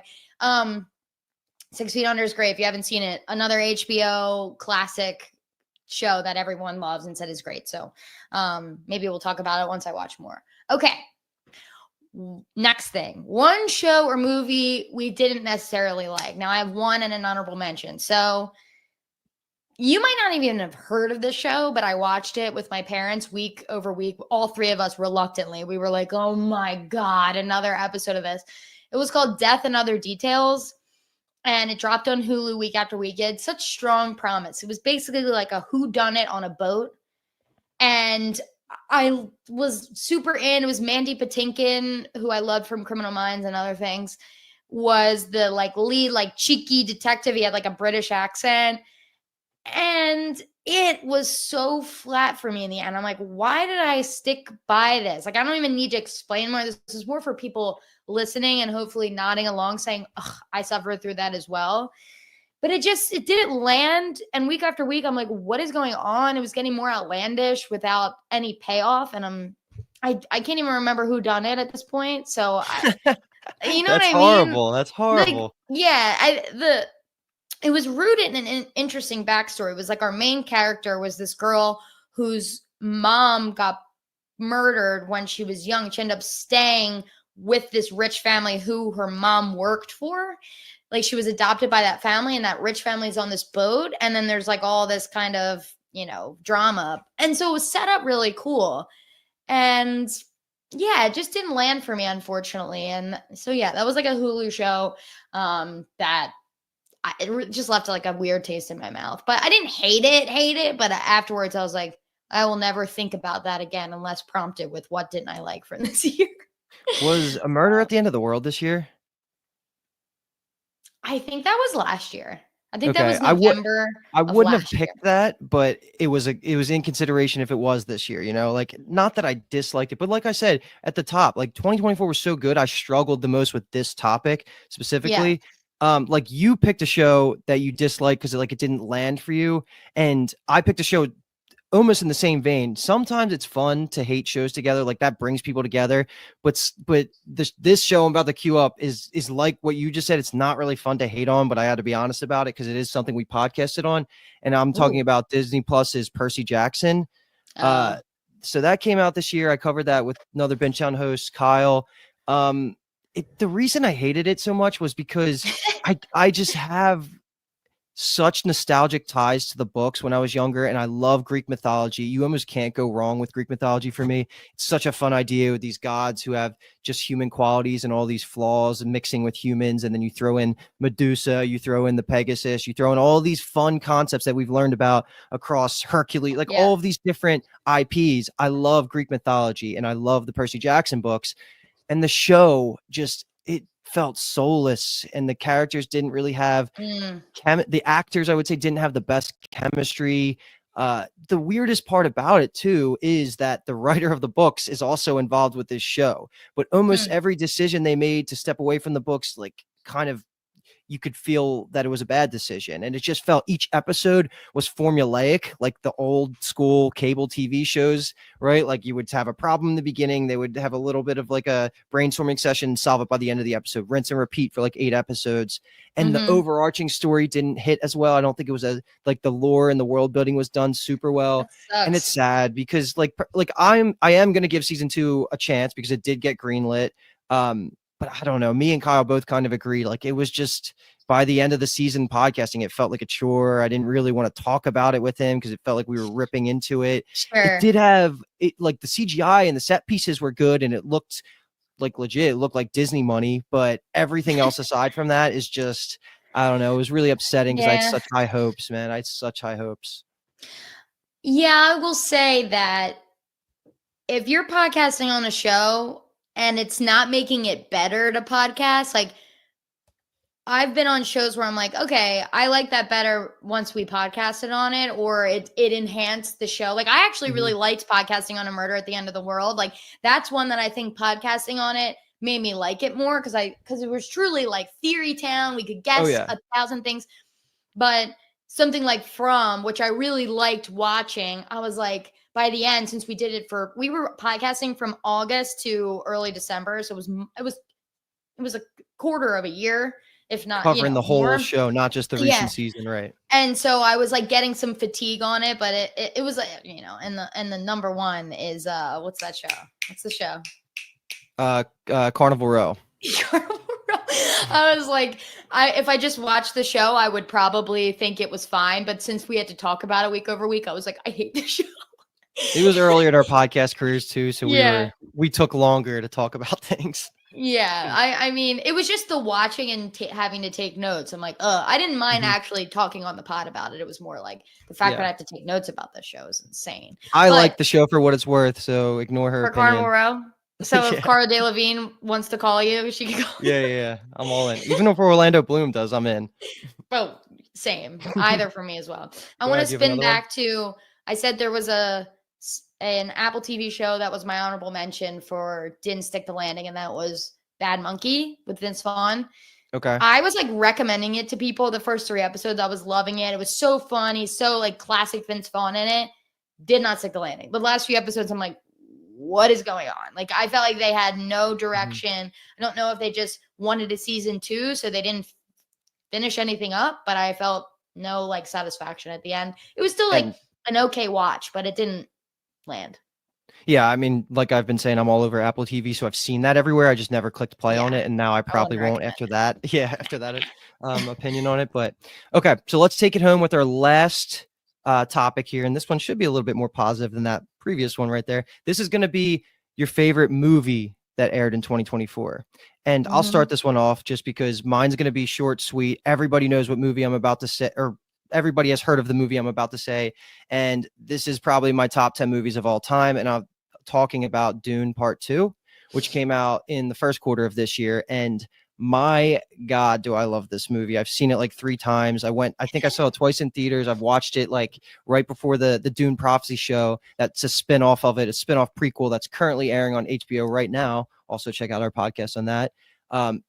6 Feet Under is great. If you haven't seen it, another HBO classic show that everyone loves and said is great. So maybe we'll talk about it once I watch more. Okay. Next thing, one show or movie we didn't necessarily like. Now I have one and an honorable mention. So you might not even have heard of this show, but I watched it with my parents week over week. All 3 of us reluctantly. We were like, oh my God, another episode of this. It was called Death and Other Details. And it dropped on Hulu week after week. It had such strong promise. It was basically like a whodunit on a boat. And I was super in. It was Mandy Patinkin, who I loved from Criminal Minds and other things, was the like lead, like cheeky detective. He had like a British accent. And it was so flat for me in the end. I'm like, why did I stick by this? Like, I don't even need to explain more. This is more for people listening and hopefully nodding along saying, I suffered through that as well. but it didn't land. And week after week, I'm like, what is going on? It was getting more outlandish without any payoff. And I can't even remember who done it at this point. So you know what I mean? Horrible. That's Like, horrible. yeah, it was rooted in an interesting backstory. It was like our main character was this girl whose mom got murdered when she was young. She ended up staying with this rich family who her mom worked for. Like, she was adopted by that family, and that rich family is on this boat. And then there's like all this kind of, drama. And so it was set up really cool. And yeah, it just didn't land for me, unfortunately. And so, yeah, that was like a Hulu show that it just left like a weird taste in my mouth. But I didn't hate it. But afterwards, I was like, I will never think about that again unless prompted with what didn't I like from this year. Was A Murder at the End of the World this year? I think that was last year. I think Okay, that was November. I of wouldn't have last year. picked that, but it was in consideration if it was this year, like, not that I disliked it, but like I said at the top, like 2024 was so good. I struggled the most with this topic specifically. Like, you picked a show that you disliked because it didn't land for you. And I picked a show almost in the same vein. Sometimes it's fun to hate shows together, like that brings people together. But this show I'm about to queue up is like what you just said. It's not really fun to hate on, but I had to be honest about it because it is something we podcasted on. And I'm talking about Disney Plus's Percy Jackson. So that came out this year. I covered that with another Benchtown host, Kyle. The reason I hated it so much was because I just have such nostalgic ties to the books when I was younger, and I love Greek mythology. You almost can't go wrong with Greek mythology for me. It's such a fun idea with these gods who have just human qualities and all these flaws and mixing with humans. And then you throw in Medusa, you throw in the Pegasus, you throw in all these fun concepts that we've learned about across Hercules, all of these different IPs. I love Greek mythology and I love the Percy Jackson books. And the show it felt soulless, and the characters didn't really have the actors, I would say, didn't have the best chemistry. The weirdest part about it too is that the writer of the books is also involved with this show, but almost every decision they made to step away from the books, kind of, you could feel that it was a bad decision. And it just felt each episode was formulaic, like the old school cable TV shows, right? Like, you would have a problem in the beginning. They would have a little bit of like a brainstorming session, solve it by the end of the episode, rinse and repeat for like 8 episodes. And the overarching story didn't hit as well. I don't think it was the lore and the world building was done super well. And it's sad because I am going to give season 2 a chance because it did get greenlit. But I don't know. Me and Kyle both kind of agreed. Like, it was just, by the end of the season podcasting, it felt like a chore. I didn't really want to talk about it with him because it felt like we were ripping into it. It did have like the CGI and the set pieces were good, and it looked like legit. It looked like Disney money, but everything else aside from that is just, I don't know. It was really upsetting because I had such high hopes, man. I had such high hopes. Yeah, I will say that if you're podcasting on a show and it's not making it better to podcast, like, I've been on shows where I'm like, okay, I like that better once we podcasted on it, or it enhanced the show. Like, I actually really liked podcasting on A Murder at the End of the World. Like, that's one that I think podcasting on it made me like it more because it was truly like Theory Town. We could guess 1,000 things. But something like From, which I really liked watching, I was like, by the end, since we were podcasting from August to early December, so it was a quarter of a year, if not covering the whole more. show, not just the recent season, right? And so I was like getting some fatigue on it, but it was like, and the number one is what's that show? What's the show? Carnival Row. I was like, if I just watched the show, I would probably think it was fine. But since we had to talk about it week over week, I was like, I hate this show. It was earlier in our podcast careers too, so we took longer to talk about things. Yeah, I mean, it was just the watching and having to take notes. I'm like, I didn't mind actually talking on the pod about it. It was more like the fact that I have to take notes about this show is insane. I like the show for what it's worth, so ignore her for opinion. Carnival Row. So if Cara Delevingne wants to call you, she can call you. Yeah, I'm all in. Even if Orlando Bloom does, I'm in. Well, same. Either for me as well. I want to spin back to, I said there was an Apple TV show that was my honorable mention for didn't stick the landing, and that was Bad Monkey with Vince Vaughn. Okay. I was like recommending it to people. The first 3 episodes, I was loving it. It was so fun. He's so like classic Vince Vaughn in it. Did not stick the landing. The last few episodes, I'm like, what is going on? Like, I felt like they had no direction. I don't know if they just wanted a season 2, so they didn't finish anything up, but I felt no like satisfaction at the end. It was still like an okay watch, but it didn't land. Yeah, I mean, like I've been saying, I'm all over Apple TV, so I've seen that everywhere. I just never clicked play on it, and now I probably won't after that. Yeah, after that opinion on it. But okay, so let's take it home with our last topic here, and this one should be a little bit more positive than that previous one right there. This is going to be your favorite movie that aired in 2024, and I'll start this one off just because mine's going to be short, sweet. Everybody knows what movie I'm about to say, or everybody has heard of the movie I'm about to say, and this is probably my top 10 movies of all time, and I'm talking about Dune Part 2, which came out in the first quarter of this year. And my God, do I love this movie. I've seen it like 3 times. I think I saw it twice in theaters. I've watched it like right before the Dune Prophecy show. That's a spin-off of it, a spin-off prequel that's currently airing on HBO right now. Also check out our podcast on that.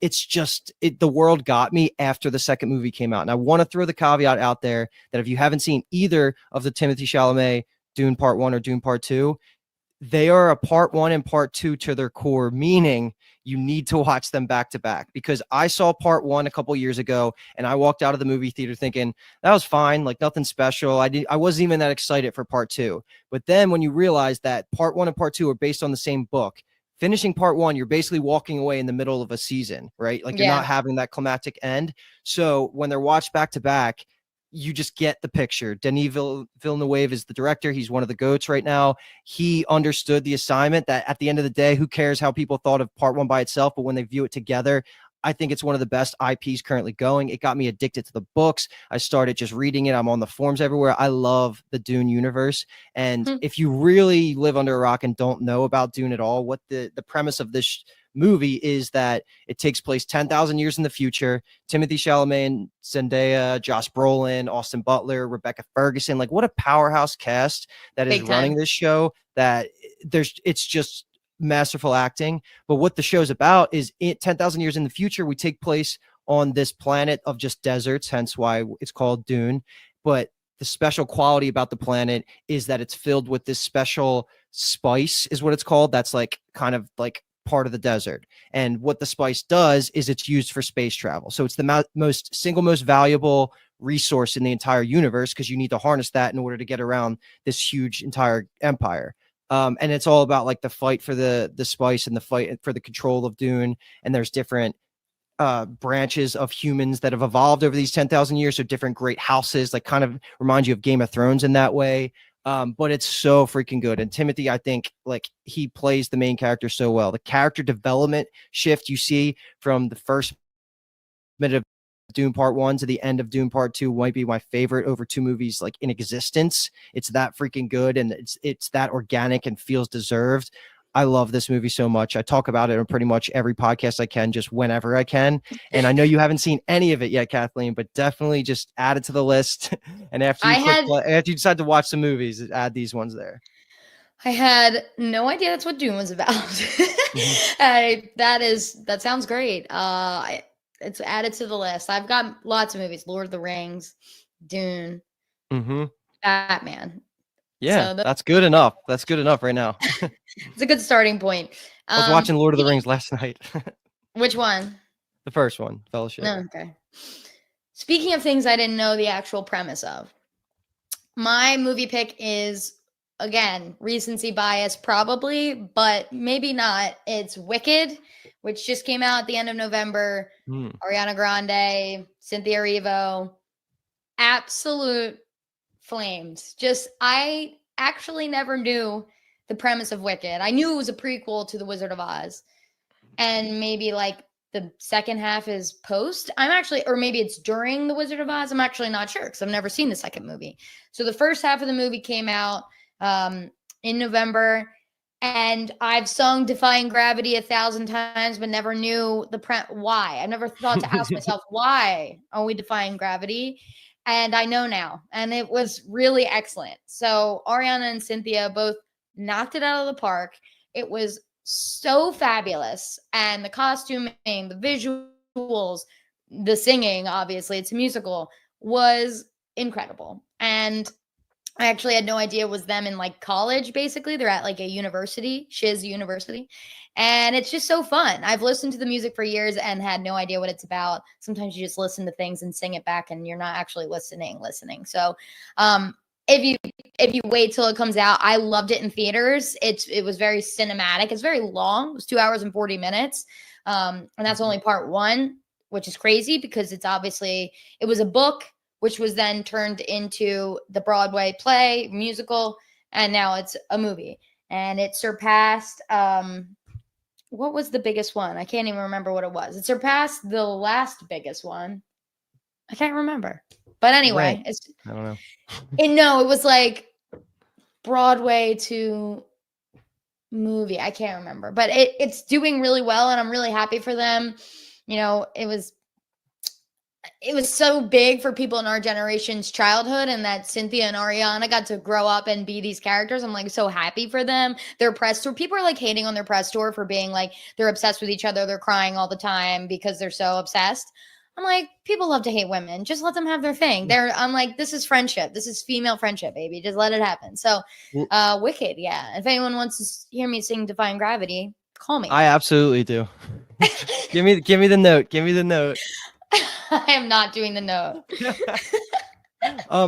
It's just the world got me after the second movie came out. And I want to throw the caveat out there that if you haven't seen either of the Timothée Chalamet Dune Part 1 or Dune Part 2, they are a part 1 and part 2 to their core, meaning you need to watch them back to back, because I saw part 1 a couple years ago and I walked out of the movie theater thinking that was fine, like nothing special. I wasn't even that excited for part 2. But then when you realize that part 1 and part 2 are based on the same book, finishing part 1, you're basically walking away in the middle of a season, right? Like you're not having that climactic end. So when they're watched back to back, you just get the picture. Denis Villeneuve is the director. He's one of the GOATs right now. He understood the assignment that at the end of the day, who cares how people thought of part 1 by itself, but when they view it together, I think it's one of the best IPs currently going. It got me addicted to the books. I started just reading it. I'm on the forums everywhere. I love the Dune universe. And if you really live under a rock and don't know about Dune at all, what the premise of this movie is that it takes place 10,000 years in the future. Timothée Chalamet and Zendaya, Josh Brolin, Austin Butler, Rebecca Ferguson, like what a powerhouse cast that is running this show, that it's just masterful acting. But what the show's about is 10,000 years in the future, we take place on this planet of just deserts, hence why it's called Dune. But the special quality about the planet is that it's filled with this special spice, is what it's called. That's like kind of like part of the desert. And what the spice does is it's used for space travel. So it's the most valuable resource in the entire universe, because you need to harness that in order to get around this huge entire empire. And it's all about like the fight for the spice and the fight for the control of Dune. And there's different branches of humans that have evolved over these 10,000 years. So different great houses, like kind of reminds you of Game of Thrones in that way. But it's so freaking good. And Timothée, I think like he plays the main character so well. The character development shift you see from the first minute of Dune Part 1 to the end of Dune Part 2 might be my favorite over 2 movies like in existence. It's that freaking good, and it's that organic and feels deserved. I love this movie so much. I talk about it on pretty much every podcast I can, just whenever I can. And I know you haven't seen any of it yet, Kathleen, but definitely just add it to the list. And after you decide to watch some movies, add these ones there. I had no idea that's what Dune was about. That sounds great. It's added to the list. I've got lots of movies: Lord of the Rings, Dune, Batman. Yeah, So that's good enough. That's good enough right now. It's a good starting point. I was watching Lord of the Rings last night. Which one? The first one, Fellowship. No, okay. Speaking of things I didn't know the actual premise of, my movie pick is, again, recency bias probably, but maybe not. It's Wicked, which just came out at the end of November. Ariana Grande, Cynthia Erivo, absolute flames. I actually never knew the premise of Wicked. I knew it was a prequel to The Wizard of Oz, and maybe like the second half is post. Or maybe it's during The Wizard of Oz. I'm actually not sure because I've never seen the second movie. So the first half of the movie came out in November, and I've sung Defying Gravity 1,000 times, but never knew why. I never thought to ask myself, why are we defying gravity? And I know now, and it was really excellent. So Ariana and Cynthia both knocked it out of the park. It was so fabulous. And the costuming, the visuals, the singing, obviously, it's a musical, was incredible. And I actually had no idea it was them in like college, basically. They're at like a university, Shiz University. And it's just so fun. I've listened to the music for years and had no idea what it's about. Sometimes you just listen to things and sing it back and you're not actually listening. So if you wait till it comes out, I loved it in theaters. It was very cinematic. It's very long. It was 2 hours and 40 minutes. And that's only part one, which is crazy because it was a book, which was then turned into the Broadway play, musical, and now it's a movie. And it surpassed, what was the biggest one? I can't even remember what it was. It surpassed the last biggest one. I can't remember. But anyway, Right. I don't know. No, it was like Broadway to movie. I can't remember. But it's doing really well, and I'm really happy for them. You know, it was so big for people in our generation's childhood, and that Cynthia and Ariana got to grow up and be these characters. I'm like so happy for them. Their press tour, people are like hating on their press tour for being like they're obsessed with each other. They're crying all the time because they're so obsessed. I'm like, people love to hate women. Just let them have their thing. I'm like, this is friendship. This is female friendship, baby. Just let it happen. So, Wicked, yeah. If anyone wants to hear me sing Defying Gravity, call me. I absolutely do. Give me the note. Give me the note. I am not doing the note.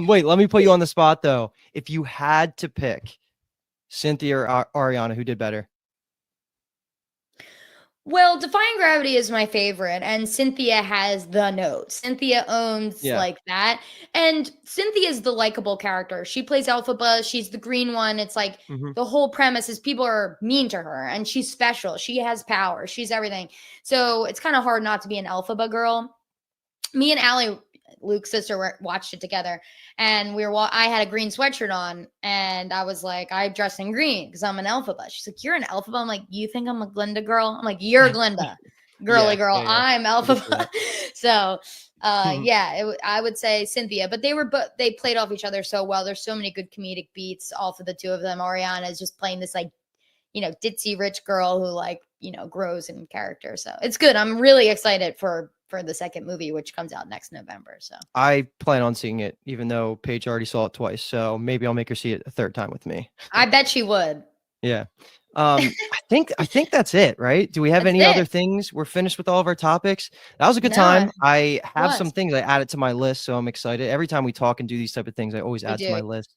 Wait, let me put you on the spot though. If you had to pick Cynthia or Ariana, who did better? Well, Defying Gravity is my favorite, and Cynthia has the note. Cynthia owns like that. And Cynthia is the likable character. She plays Elphaba. She's the green one. It's like the whole premise is people are mean to her, and she's special. She has power. She's everything. So it's kind of hard not to be an Elphaba girl. Me and Allie, Luke's sister, watched it together, and I had a green sweatshirt on, and I was like, I dress in green because I'm an Elphaba. She's like, you're an Elphaba? I'm like, you think I'm a Glinda girl? I'm like, you're Glinda, girly girl. Yeah. I'm Elphaba. So, I would say Cynthia, but they played off each other so well. There's so many good comedic beats off of the two of them. Ariana is just playing this like, ditzy rich girl who grows in character. So it's good. I'm really excited for the second movie, which comes out next November. So I plan on seeing it, even though Paige already saw it twice. So maybe I'll make her see it a third time with me. I bet she would. Yeah. I think that's it, right? Do we have any other things? We're finished with all of our topics. That was a good time. I have some things I added to my list, so I'm excited. Every time we talk and do these type of things, I always add to my list.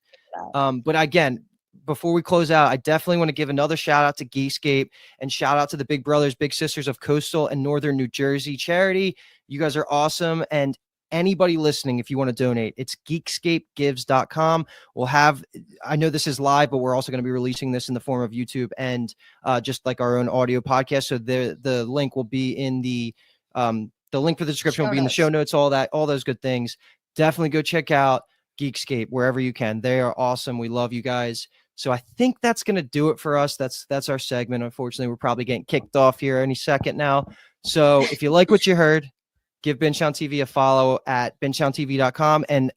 But again, before we close out, I definitely want to give another shout out to Geekscape and shout out to the Big Brothers, Big Sisters of Coastal and Northern New Jersey charity. You guys are awesome. And anybody listening, if you want to donate, it's geekscapegives.com. I know this is live, but we're also going to be releasing this in the form of YouTube and just like our own audio podcast. So the link will be in the link for the description will be in the show notes, all those good things. Definitely go check out Geekscape wherever you can. They are awesome. We love you guys. So I think that's going to do it for us. That's our segment. Unfortunately, we're probably getting kicked off here any second now. So if you like what you heard, give BingetownTV a follow at BingetownTV.com and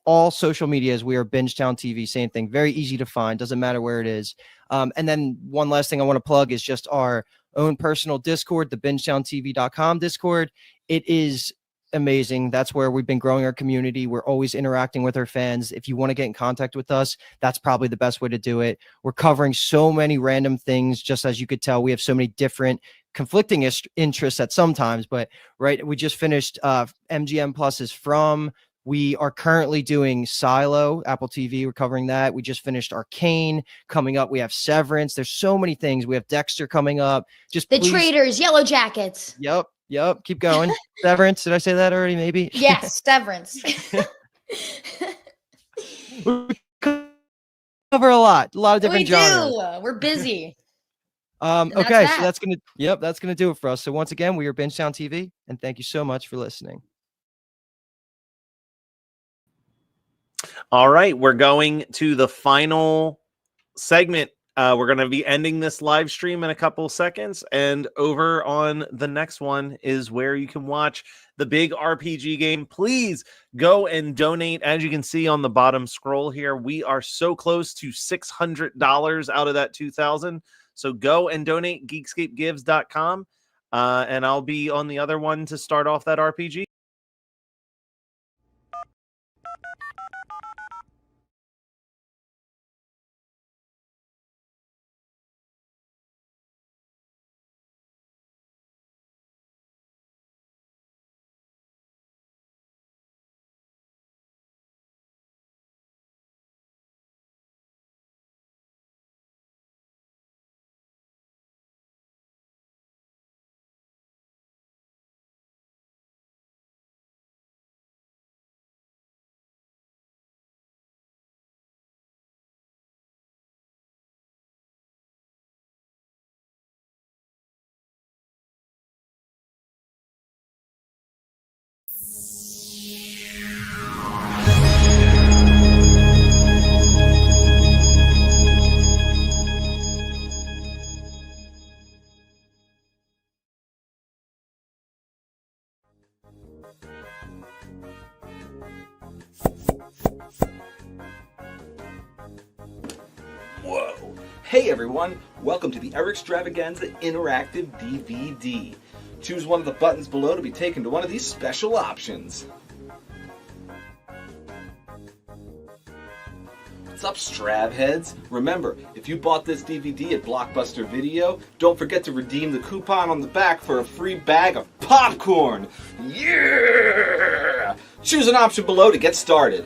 all social medias. We are BingetownTV. Same thing. Very easy to find. Doesn't matter where it is. And then one last thing I want to plug is just our own personal Discord, the BingetownTV.com Discord. It is amazing. That's where we've been growing our community. We're always interacting with our fans. If you want to get in contact with us, that's probably the best way to do it. We're covering so many random things. Just as you could tell, we have so many different conflicting interests at sometimes, but we just finished MGM Plus's From. We are currently doing Silo, Apple TV. We're covering that. We just finished Arcane. Coming up, we have Severance. There's so many things. We have Dexter coming up. Just the Traitors, Yellow Jackets. Yep. Keep going. Severance. Did I say that already? Maybe. Yes, Severance. We cover a lot of different genres. We're busy. Okay, so that's gonna do it for us. So once again, we are Bingetown TV, and thank you so much for listening. All right, we're going to the final segment. We're going to be ending this live stream in a couple seconds, and over on the next one is where you can watch the big RPG game. Please go and donate. As you can see on the bottom scroll here, we are so close to $600 out of that $2,000. So go and donate, geekscapegives.com, and I'll be on the other one to start off that RPG. Whoa! Hey everyone, welcome to the Ever Extravaganza Interactive DVD. Choose one of the buttons below to be taken to one of these special options. What's up, Strabheads? Remember, if you bought this DVD at Blockbuster Video, don't forget to redeem the coupon on the back for a free bag of popcorn! Yeah! Choose an option below to get started.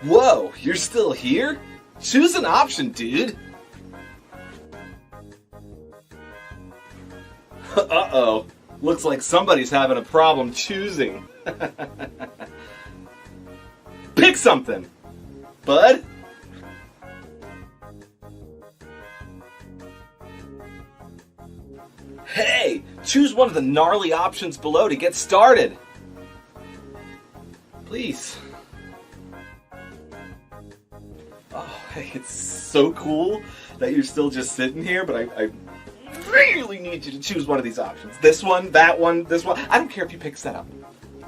Whoa, you're still here? Choose an option, dude! Uh-oh. Looks like somebody's having a problem choosing. Pick something, bud. Hey, choose one of the gnarly options below to get started. Please. Oh, hey, it's so cool that you're still just sitting here, but I really need you to choose one of these options. This one, that one, this one. I don't care if you pick setup.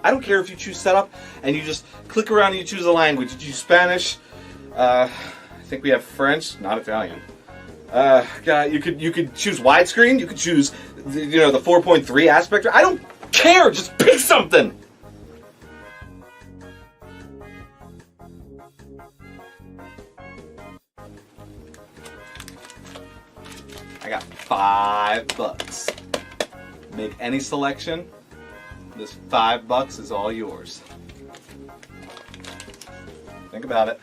I don't care if you choose setup and you just click around and you choose a language. You choose Spanish. I think we have French, not Italian. You could choose widescreen. You could choose, the 4.3 aspect. I don't care. Just pick something. I got $5. Make any selection. This $5 is all yours. Think about it.